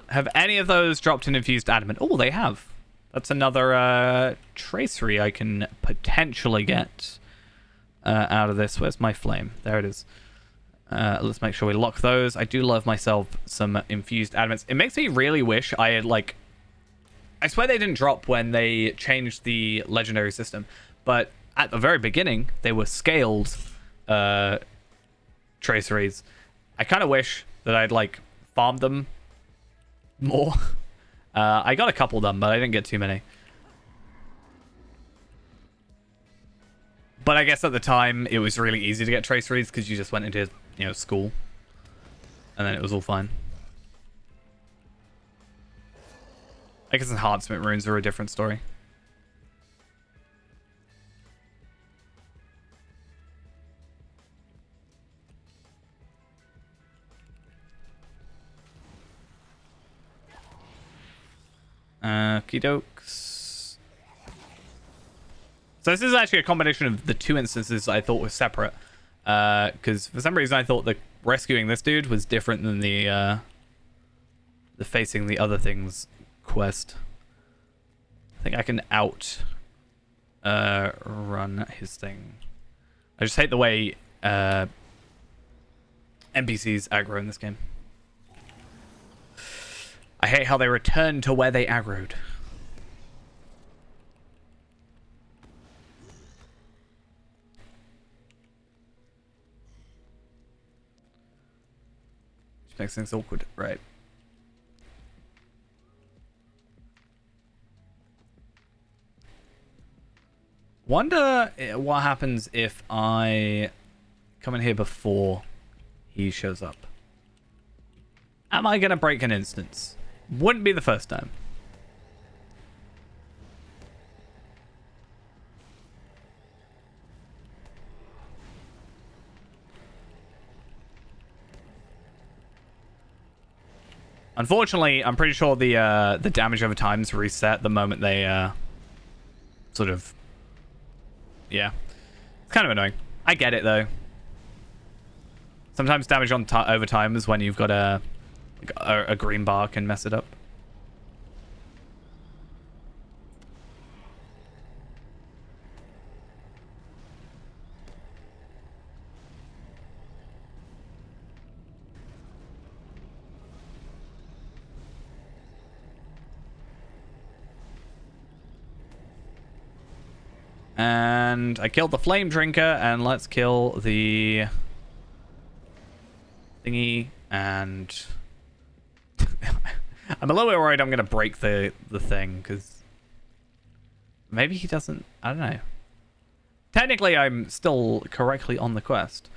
Have any of those dropped an infused adamant? Oh, they have. That's another tracery I can potentially get out of this. Where's my flame? There it is. Let's make sure we lock those. I do love myself some infused adamants. It makes me really wish I had, like... I swear they didn't drop when they changed the legendary system. But at the very beginning, they were scaled traceries. I kind of wish that I'd, like, farmed them more. I got a couple done, but I didn't get too many. But I guess at the time, it was really easy to get traceries because you just went into, you know, school. And then it was all fine. I guess enhancement runes are a different story. Okie dokes. So this is actually a combination of the 2 instances I thought were separate. Because for some reason I thought the rescuing this dude was different than the facing the other things quest. I think I can run his thing. I just hate the way NPCs aggro in this game. I hate how they return to where they aggroed. Which makes things awkward, right? Wonder what happens if I come in here before he shows up. Am I going to break an instance? Wouldn't be the first time. Unfortunately, I'm pretty sure the damage over time is reset the moment they sort of... Yeah. It's kind of annoying. I get it, though. Sometimes damage on over time is when you've got a green bar can mess it up. And I killed the flame drinker, and let's kill the thingy. And I'm a little bit worried I'm going to break the thing, because maybe he doesn't... I don't know. Technically, I'm still correctly on the quest.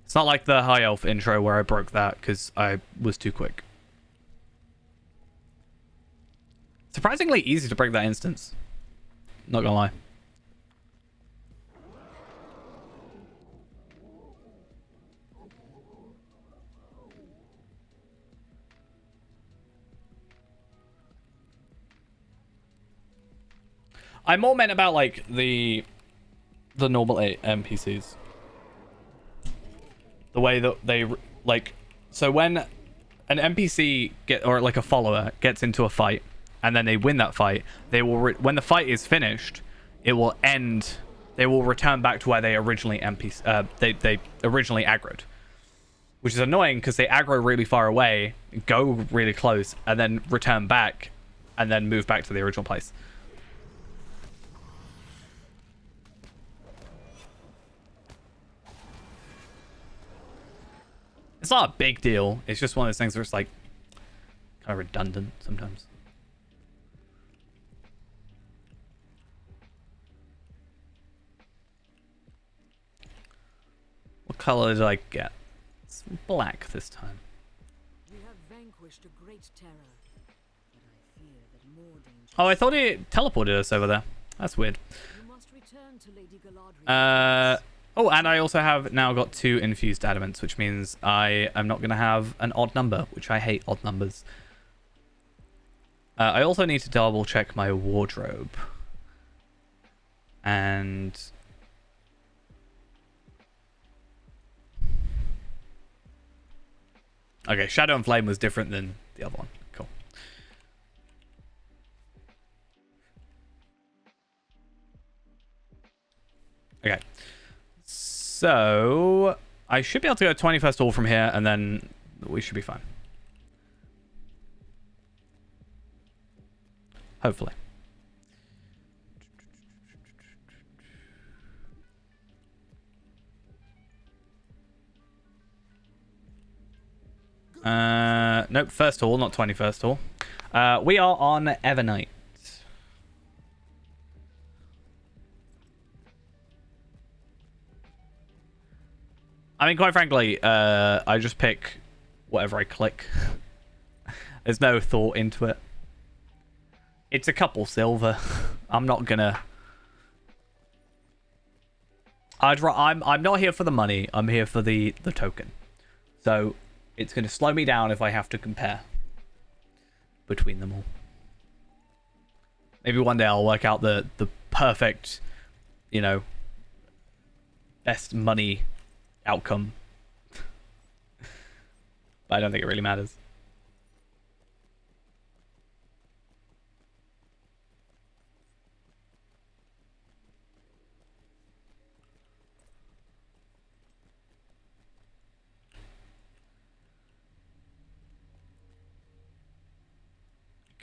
It's not like the High Elf intro where I broke that because I was too quick. Surprisingly easy to break that instance. Not gonna lie. I more meant about like the normal NPCs. The way that they like, so when an NPC or like a follower gets into a fight and then they win that fight, they will when the fight is finished, it will end. They will return back to where they originally they originally aggroed, which is annoying because they aggro really far away, go really close, and then return back, and then move back to the original place. It's not a big deal. It's just one of those things where it's like kind of redundant sometimes. What color did I get? It's black this time. You have vanquished a great terror, but I fear that more danger. Oh, I thought it teleported us over there. That's weird. You must return to Lady Galadriel. Oh, and I also have now got 2 infused adamants, which means I am not going to have an odd number, which I hate odd numbers. I also need to double check my wardrobe. And... okay, Shadow and Flame was different than the other one. Cool. Okay. So, I should be able to go 21st hall from here, and then we should be fine. Hopefully. Nope, first hall, not 21st hall. We are on Evernight. I mean, quite frankly, I just pick whatever I click. There's no thought into it. It's a couple silver. I'm not gonna... I'm not here for the money. I'm here for the token. So, it's gonna slow me down if I have to compare between them all. Maybe one day I'll work out the perfect, you know, best money outcome. But I don't think it really matters.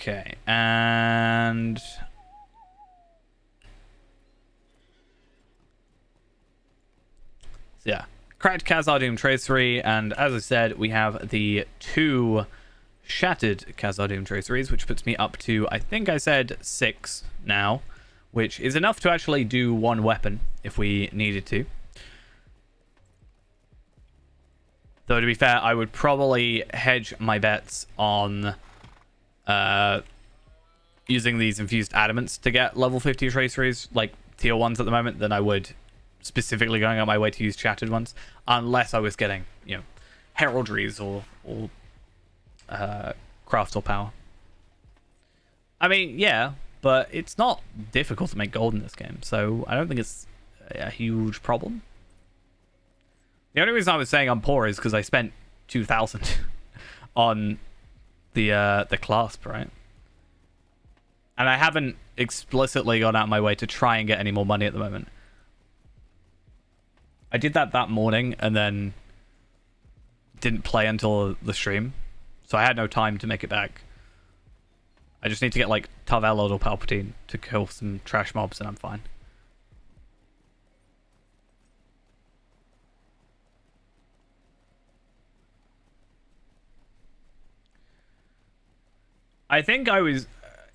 Okay, and... so yeah. Cracked Khazad-dûm tracery, and as I said, we have the 2 shattered Khazad-dûm traceries, which puts me up to, I think I said 6 now, which is enough to actually do 1 weapon if we needed to. Though to be fair, I would probably hedge my bets on using these infused adamants to get level 50 traceries, like tier 1s at the moment, than I would specifically going on my way to use shattered ones, unless I was getting, you know, heraldries or craft or power. I mean, yeah, but it's not difficult to make gold in this game, so I don't think it's a huge problem. The only reason I was saying I'm poor is because I spent 2,000 on the clasp, right? And I haven't explicitly gone out of my way to try and get any more money at the moment. I did that morning and then didn't play until the stream, so I had no time to make it back. I just need to get like Tarvelod or Palpatine to kill some trash mobs and I'm fine. I think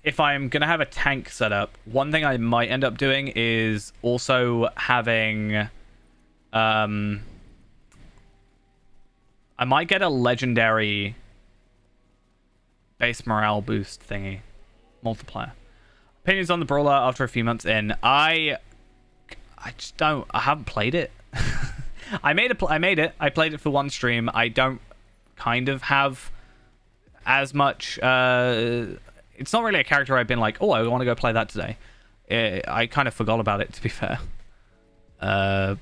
if I'm going to have a tank set up, one thing I might end up doing is also having... I might get a legendary base morale boost thingy. Multiplier. Opinions on the brawler after a few months in. I just don't... I haven't played it. I made it. I played it for 1 stream. I don't kind of have as much... it's not really a character I've been like, oh, I want to go play that today. I kind of forgot about it, to be fair. So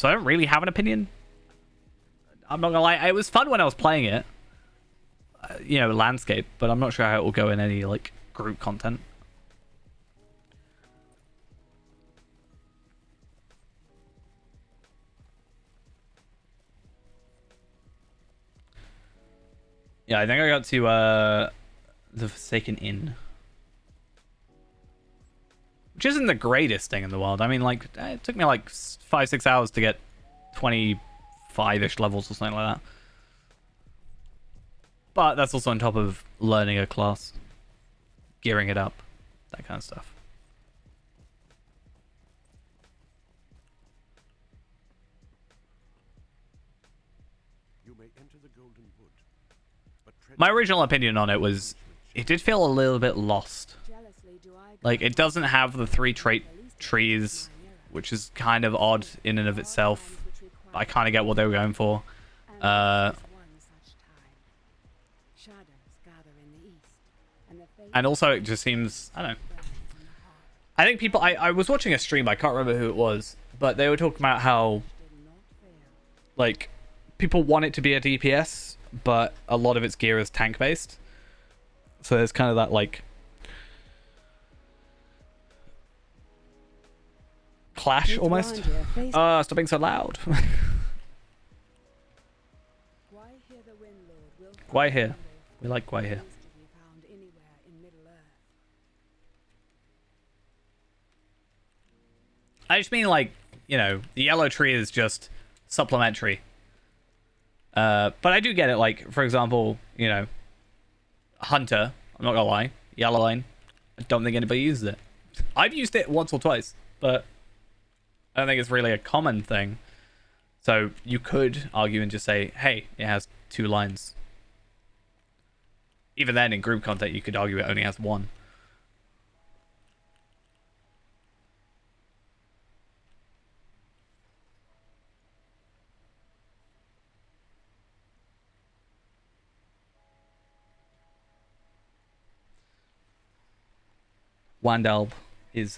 I don't really have an opinion. I'm not gonna lie, it was fun when I was playing it. You know, landscape, but I'm not sure how it will go in any like group content. Yeah, I think I got to the Forsaken Inn, which isn't the greatest thing in the world. I mean, like, it took me like 5-6 hours to get 25-ish levels or something like that. But that's also on top of learning a class, gearing it up, that kind of stuff. You may enter the Golden Wood, but tread My original opinion on it was it did feel a little bit lost. Jealously do I Like, it doesn't have the 3 trait trees, which is kind of odd in and of itself. I kind of get what they were going for. And also, it just seems, I don't know. I think people, I was watching a stream, I can't remember who it was, but they were talking about how, like, people want it to be a DPS, but a lot of its gear is tank based. So there's kind of that, like, clash almost. Stop being so loud. Gwai here. We like Gwai here. I just mean, like, you know, the yellow tree is just supplementary. But I do get it, like, for example, you know, Hunter, I'm not gonna lie, yellow line, I don't think anybody uses it. I've used it once or twice, but I don't think it's really a common thing. So you could argue and just say, hey, it has 2 lines. Even then, in group content, you could argue it only has 1. Wandalb is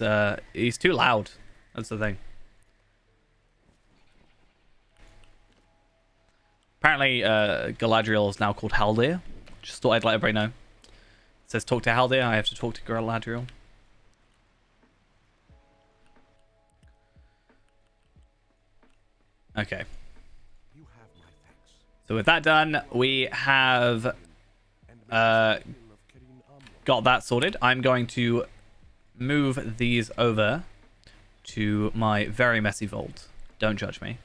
he's too loud. That's the thing. Apparently, Galadriel is now called Haldir. Just thought I'd let everybody know. It says talk to Haldir. I have to talk to Galadriel. Okay. you have my thanks. So with that done, we have And may the skill of Kirin Amlon got that sorted. I'm going to move these over to my very messy vault. Don't judge me.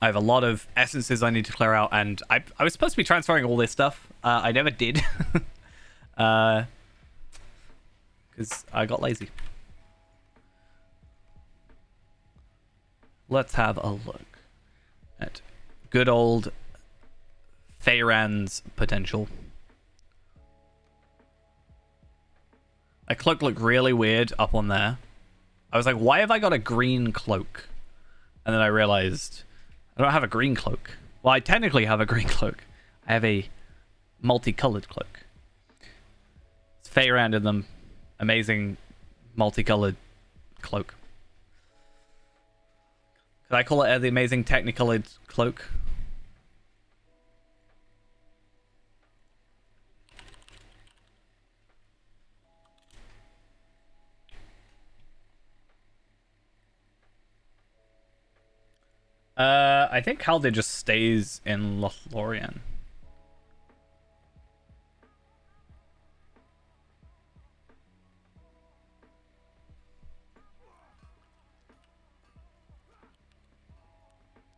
I have a lot of essences I need to clear out, and I was supposed to be transferring all this stuff. I never did. Because I got lazy. Let's have a look at good old Feyran's potential. A cloak looked really weird up on there. I was like, why have I got a green cloak? And then I realized I don't have a green cloak. Well, I technically have a green cloak. I have a multicolored cloak. It's Feyran in them. Amazing multicolored cloak. Could I call it the amazing technicolored cloak? I think Haldir just stays in Lothlorien.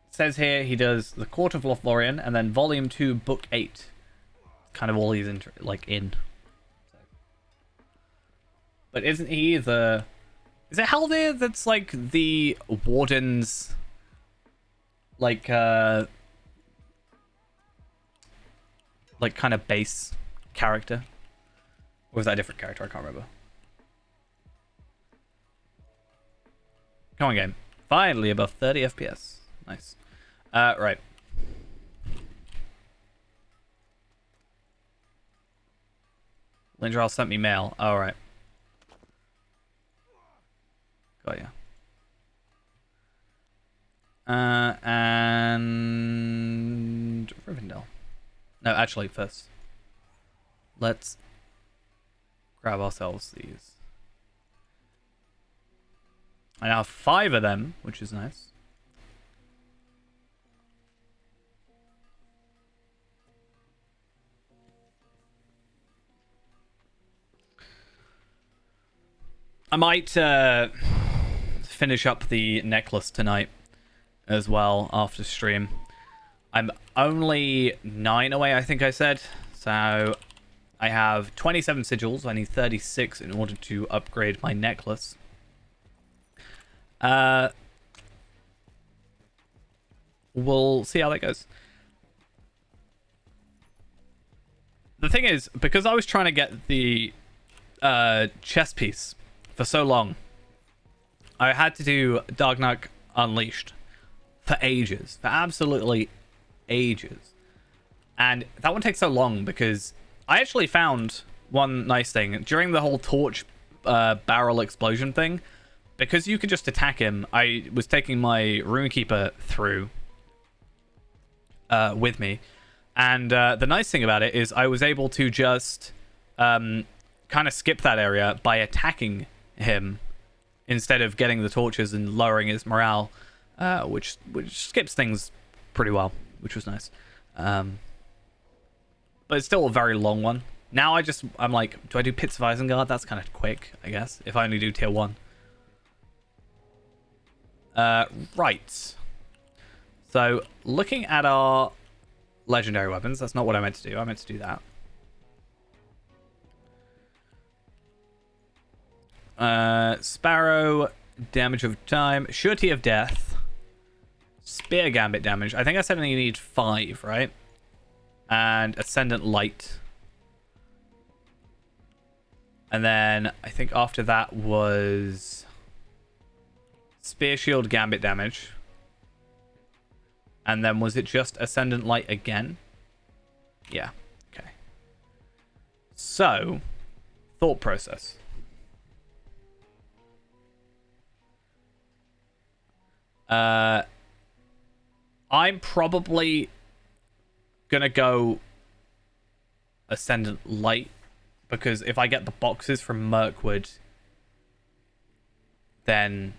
It says here he does the Court of Lothlorien and then Volume 2, Book 8. Kind of all he's in. But isn't he the... Is it Haldir that's like the Warden's... like kind of base character? Or was that a different character? I can't remember. Come on, game. Finally above 30 FPS. Nice. Right. Lindral sent me mail. All right. Got ya. And Rivendell. No, actually, first, let's grab ourselves these. I now have 5 of them, which is nice. I might finish up the necklace tonight as well after stream. I'm only 9 away, I think I said. So I have 27 sigils. I need 36 in order to upgrade my necklace. We'll see how that goes. The thing is, because I was trying to get the chess piece for so long, I had to do Dark Knight Unleashed for ages, for absolutely ages. And that one takes so long because I actually found one nice thing during the whole torch barrel explosion thing. Because you could just attack him, I was taking my Runekeeper through with me. And the nice thing about it is I was able to just kind of skip that area by attacking him instead of getting the torches and lowering his morale, which skips things pretty well, which was nice. But it's still a very long one. Now I'm like, do I do Pits of Isengard? That's kind of quick, I guess, if I only do tier 1. Right. So, looking at our legendary weapons, that's not what I meant to do. I meant to do that. Sparrow, damage of time, surety of death, spear gambit damage. I think I said you need 5, right? And ascendant light. And then I think after that was spear shield gambit damage. And then was it just ascendant light again? Yeah. Okay. So, thought process. I'm probably gonna go ascendant light because if I get the boxes from Mirkwood, then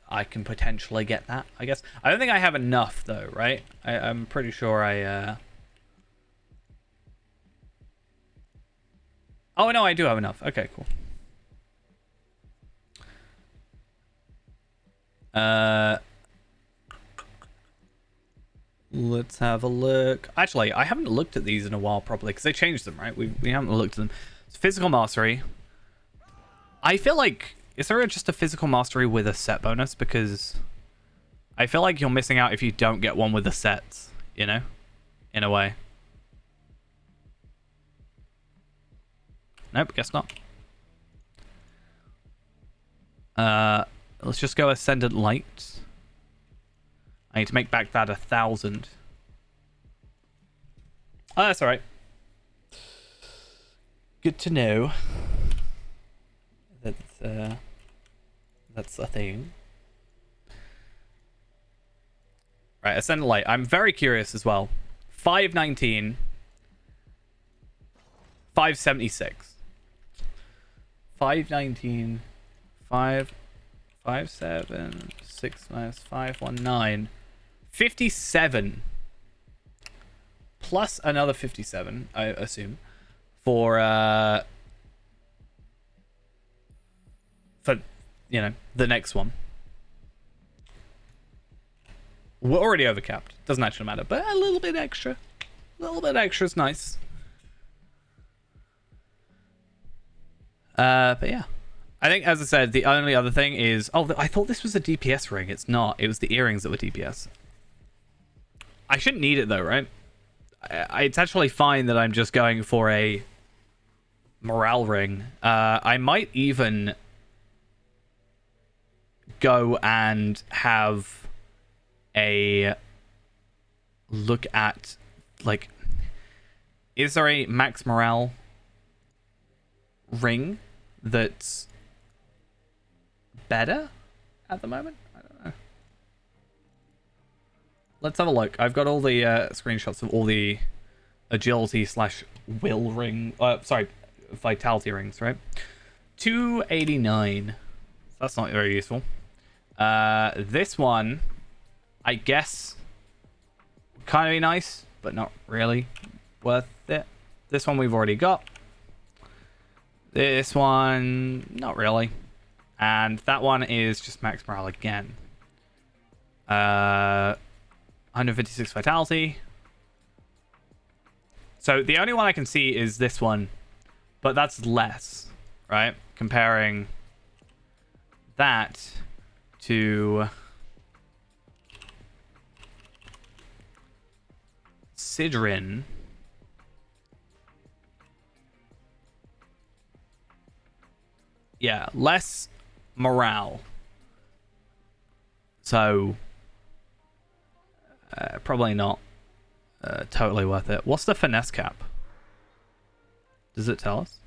I can potentially get that, I guess. I don't think I have enough though, right? I'm pretty sure Oh no, I do have enough. Okay, cool. Let's have a look. Actually, I haven't looked at these in a while properly because they changed them, right? We haven't looked at them. It's physical mastery. I feel like, is there just a physical mastery with a set bonus? Because I feel like you're missing out if you don't get one with the sets, you know? In a way. Nope, guess not. Let's just go Ascendant Light. I need to make back that 1,000. Oh, that's alright. Good to know. That's a thing. Right, Ascendant Light. I'm very curious as well. 519. 576. 519. 557. 6 minus 519. 57. Plus another 57, I assume. For the next one. We're already overcapped. Doesn't actually matter, but a little bit extra. A little bit extra is nice. But yeah. I think, as I said, the only other thing is... Oh, I thought this was a DPS ring. It's not. It was the earrings that were DPS. I shouldn't need it, though, right? It's actually fine that I'm just going for a morale ring. I might even go and have a look at, like... Is there a max morale ring that's better at the moment? I don't know. Let's have a look. I've got all the screenshots of all the agility slash will ring. Sorry, vitality rings, right? 289. That's not very useful. This one, I guess, kind of be nice, but not really worth it. This one we've already got. This one, not really. And that one is just max morale again. 156 vitality. So the only one I can see is this one, but that's less, right? Comparing that to Sidrin. Yeah, less morale. So probably not totally worth it. What's the finesse cap? Does it tell us?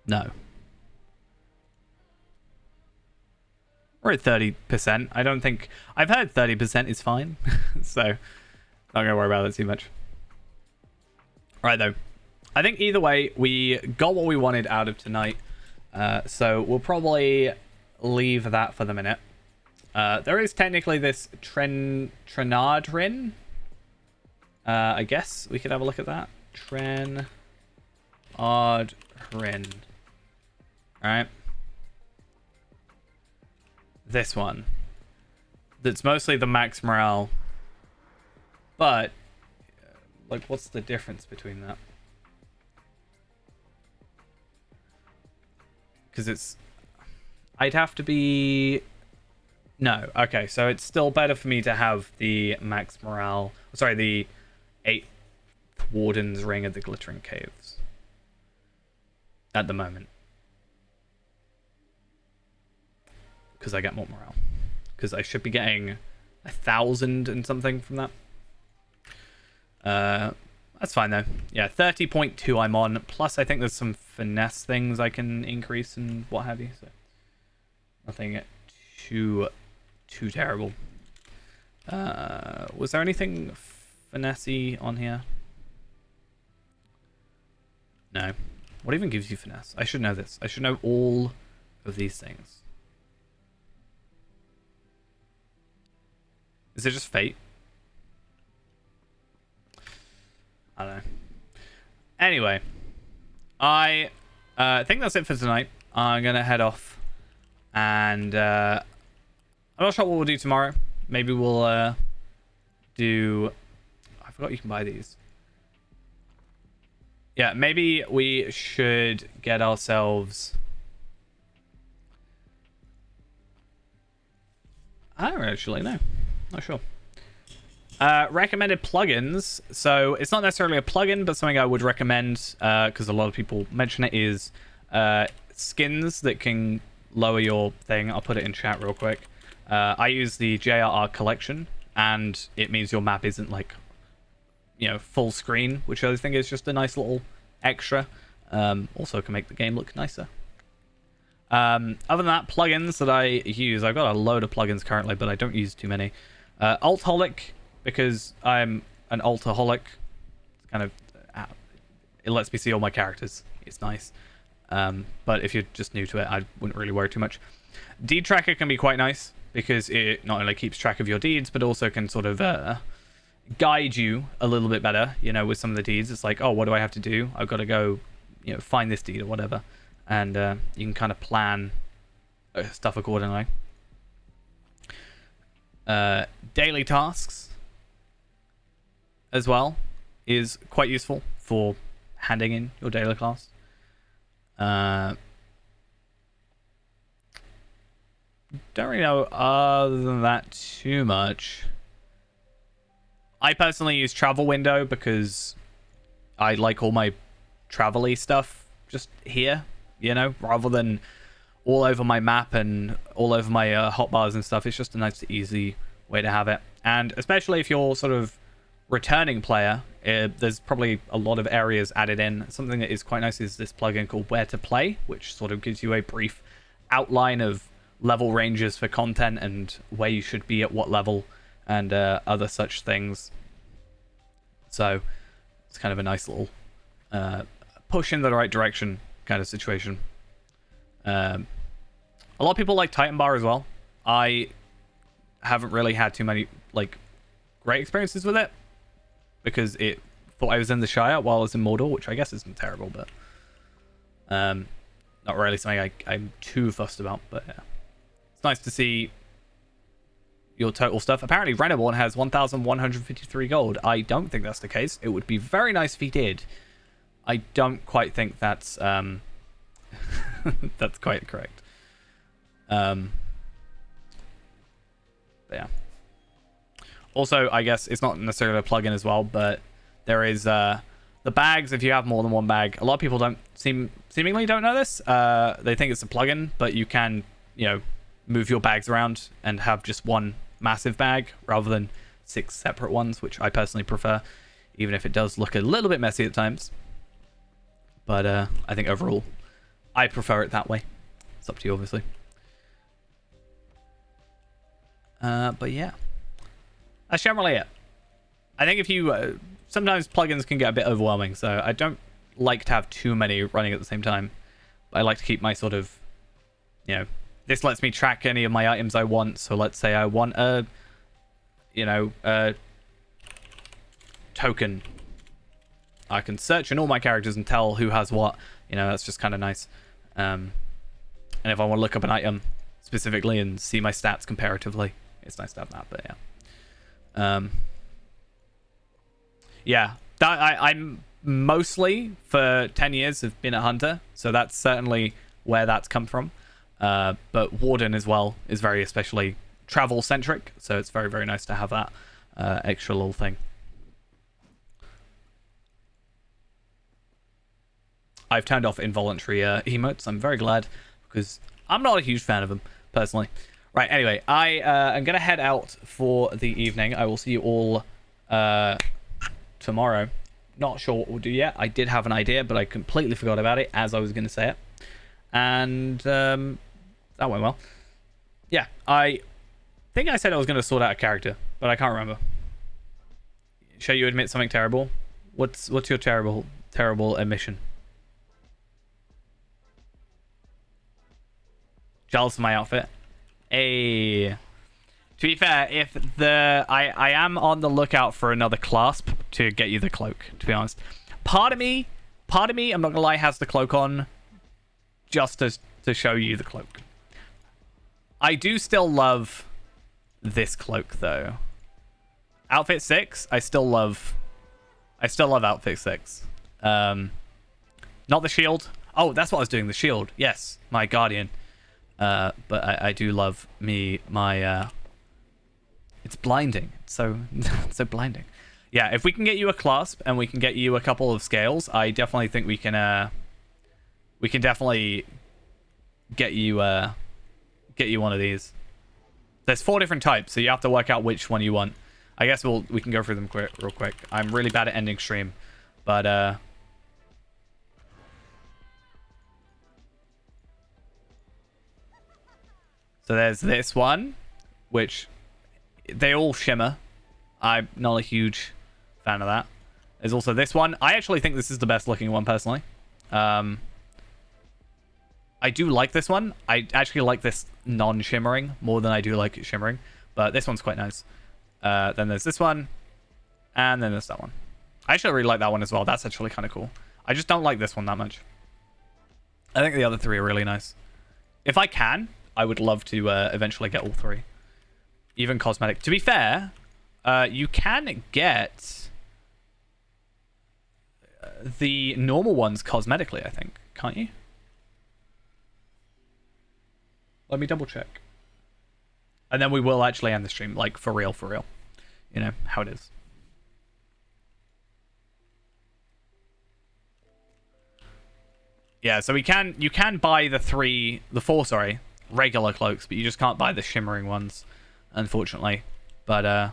No. We're at 30%. I don't think... I've heard 30% is fine. So, not going to worry about it too much. Right, though. I think either way, we got what we wanted out of tonight. So, we'll probably leave that for the minute. There is technically this Trenardrin. I guess we could have a look at that. Trenardrin. Alright. This one. That's mostly the max morale. But, like, what's the difference between that? Because it's... I'd have to be... No. Okay, so it's still better for me to have the max morale... Sorry, the 8th Warden's Ring of the Glittering Caves. At the moment. Because I get more morale. Because I should be getting 1,000 and something from that. That's fine though. Yeah, 30.2 I'm on. Plus I think there's some finesse things I can increase and what have you. So nothing too terrible. Was there anything finesse-y on here? No. What even gives you finesse? I should know this. I should know all of these things. Is it just fate? I don't know. Anyway, I think that's it for tonight. I'm gonna head off, and I'm not sure what we'll do tomorrow. Maybe we'll do... I forgot you can buy these. Yeah, maybe we should get ourselves... I don't actually know. Not sure. Recommended plugins. So it's not necessarily a plugin, but something I would recommend because a lot of people mention it is skins that can lower your thing. I'll put it in chat real quick. I use the JRR collection, and it means your map isn't like, you know, full screen, which I think is just a nice little extra. Also can make the game look nicer. Other than that, plugins that I use, I've got a load of plugins currently, but I don't use too many. Altholic, because I'm an altaholic. It's kind of it lets me see all my characters. It's nice. But if you're just new to it, I wouldn't really worry too much. Deed tracker can be quite nice because it not only keeps track of your deeds, but also can sort of guide you a little bit better. You know, with some of the deeds, it's like, oh, what do I have to do? I've got to go, you know, find this deed or whatever, and you can kind of plan stuff accordingly. Daily tasks as well is quite useful for handing in your daily class. Don't really know other than that too much. I personally use travel window because I like all my travel-y stuff just here, you know, rather than all over my map and all over my hotbars and stuff. It's just a nice, easy way to have it. And especially if you're sort of returning player, there's probably a lot of areas added in. Something that is quite nice is this plugin called Where to Play, which sort of gives you a brief outline of level ranges for content and where you should be at what level and other such things. So it's kind of a nice little push in the right direction kind of situation. A lot of people like Titan Bar as well. I haven't really had too many like great experiences with it because it thought I was in the Shire while I was in Mordor, which I guess isn't terrible, but not really something I'm too fussed about. But yeah, it's nice to see your total stuff. Apparently Reneborn has 1,153 gold. I don't think that's the case. It would be very nice if he did. I don't quite think that's that's quite correct. But yeah. Also, I guess it's not necessarily a plugin as well, but there is the bags. If you have more than one bag, a lot of people seemingly don't know this. They think it's a plugin, but you can, move your bags around and have just one massive bag rather than 6 separate ones, which I personally prefer, even if it does look a little bit messy at times. But I think overall, I prefer it that way. It's up to you, obviously. But yeah, that's generally it. I think if you sometimes plugins can get a bit overwhelming, so I don't like to have too many running at the same time. But I like to keep my sort of, this lets me track any of my items I want. So let's say I want a token. I can search in all my characters and tell who has what. That's just kind of nice. And if I want to look up an item specifically and see my stats comparatively, it's nice to have that. But yeah, I'm mostly for 10 years have been a hunter, so that's certainly where that's come from. But Warden as well is very especially travel centric, so it's very, very nice to have that extra little thing. I've turned off involuntary emotes. I'm very glad because I'm not a huge fan of them personally. Right, anyway, I am going to head out for the evening. I will see you all tomorrow. Not sure what we'll do yet. I did have an idea, but I completely forgot about it as I was going to say it. And that went well. Yeah, I think I said I was going to sort out a character, but I can't remember. Shall you admit something terrible? What's your terrible admission? Jealous of my outfit. To be fair, if I am on the lookout for another clasp to get you the cloak, to be honest. Part of me, I'm not gonna lie, has the cloak on just to show you the cloak. I do still love this cloak though. Outfit 6, I still love outfit 6. Not the shield. Oh, that's what I was doing, the shield. Yes, my guardian. But I do love my it's blinding. It's so so blinding. Yeah, if we can get you a clasp and we can get you a couple of scales, I definitely think we can definitely get you one of these. There's 4 different types, so you have to work out which one you want. I guess we can go through them real quick. I'm really bad at ending stream, but so there's this one, which they all shimmer. I'm not a huge fan of that. There's also this one. I actually think this is the best looking one personally. I do like this one. I actually like this non-shimmering more than I do like it shimmering, but this one's quite nice. Then there's this one, and then there's that one. I actually really like that one as well. That's actually kind of cool. I just don't like this one that much. I think the other 3 are really nice. If I can, I would love to eventually get all 3. Even cosmetic. To be fair, you can get the normal ones cosmetically, I think. Can't you? Let me double check. And then we will actually end the stream, like, for real, for real. You know, how it is. Yeah, so you can buy the 4 regular cloaks, but you just can't buy the shimmering ones, unfortunately. But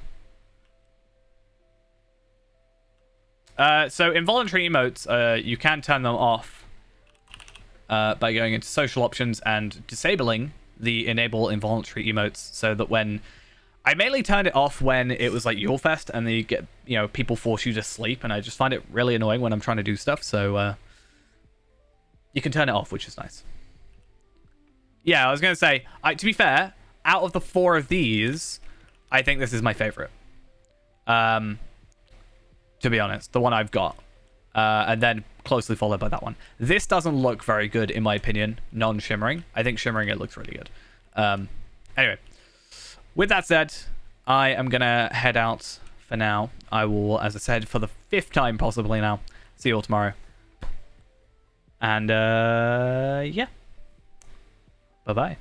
So involuntary emotes, you can turn them off by going into social options and disabling the enable involuntary emotes, so that when I mainly turned it off when it was like Yulefest and you get, people force you to sleep, and I just find it really annoying when I'm trying to do stuff. So you can turn it off, which is nice. Yeah, I was gonna say, to be fair, out of the 4 of these, I think this is my favorite. To be honest, the one I've got. And then closely followed by that one. This doesn't look very good, in my opinion, non-shimmering. I think shimmering, it looks really good. Anyway, with that said, I am going to head out for now. I will, as I said, for the 5th time possibly now, see you all tomorrow. And, yeah. Bye-bye.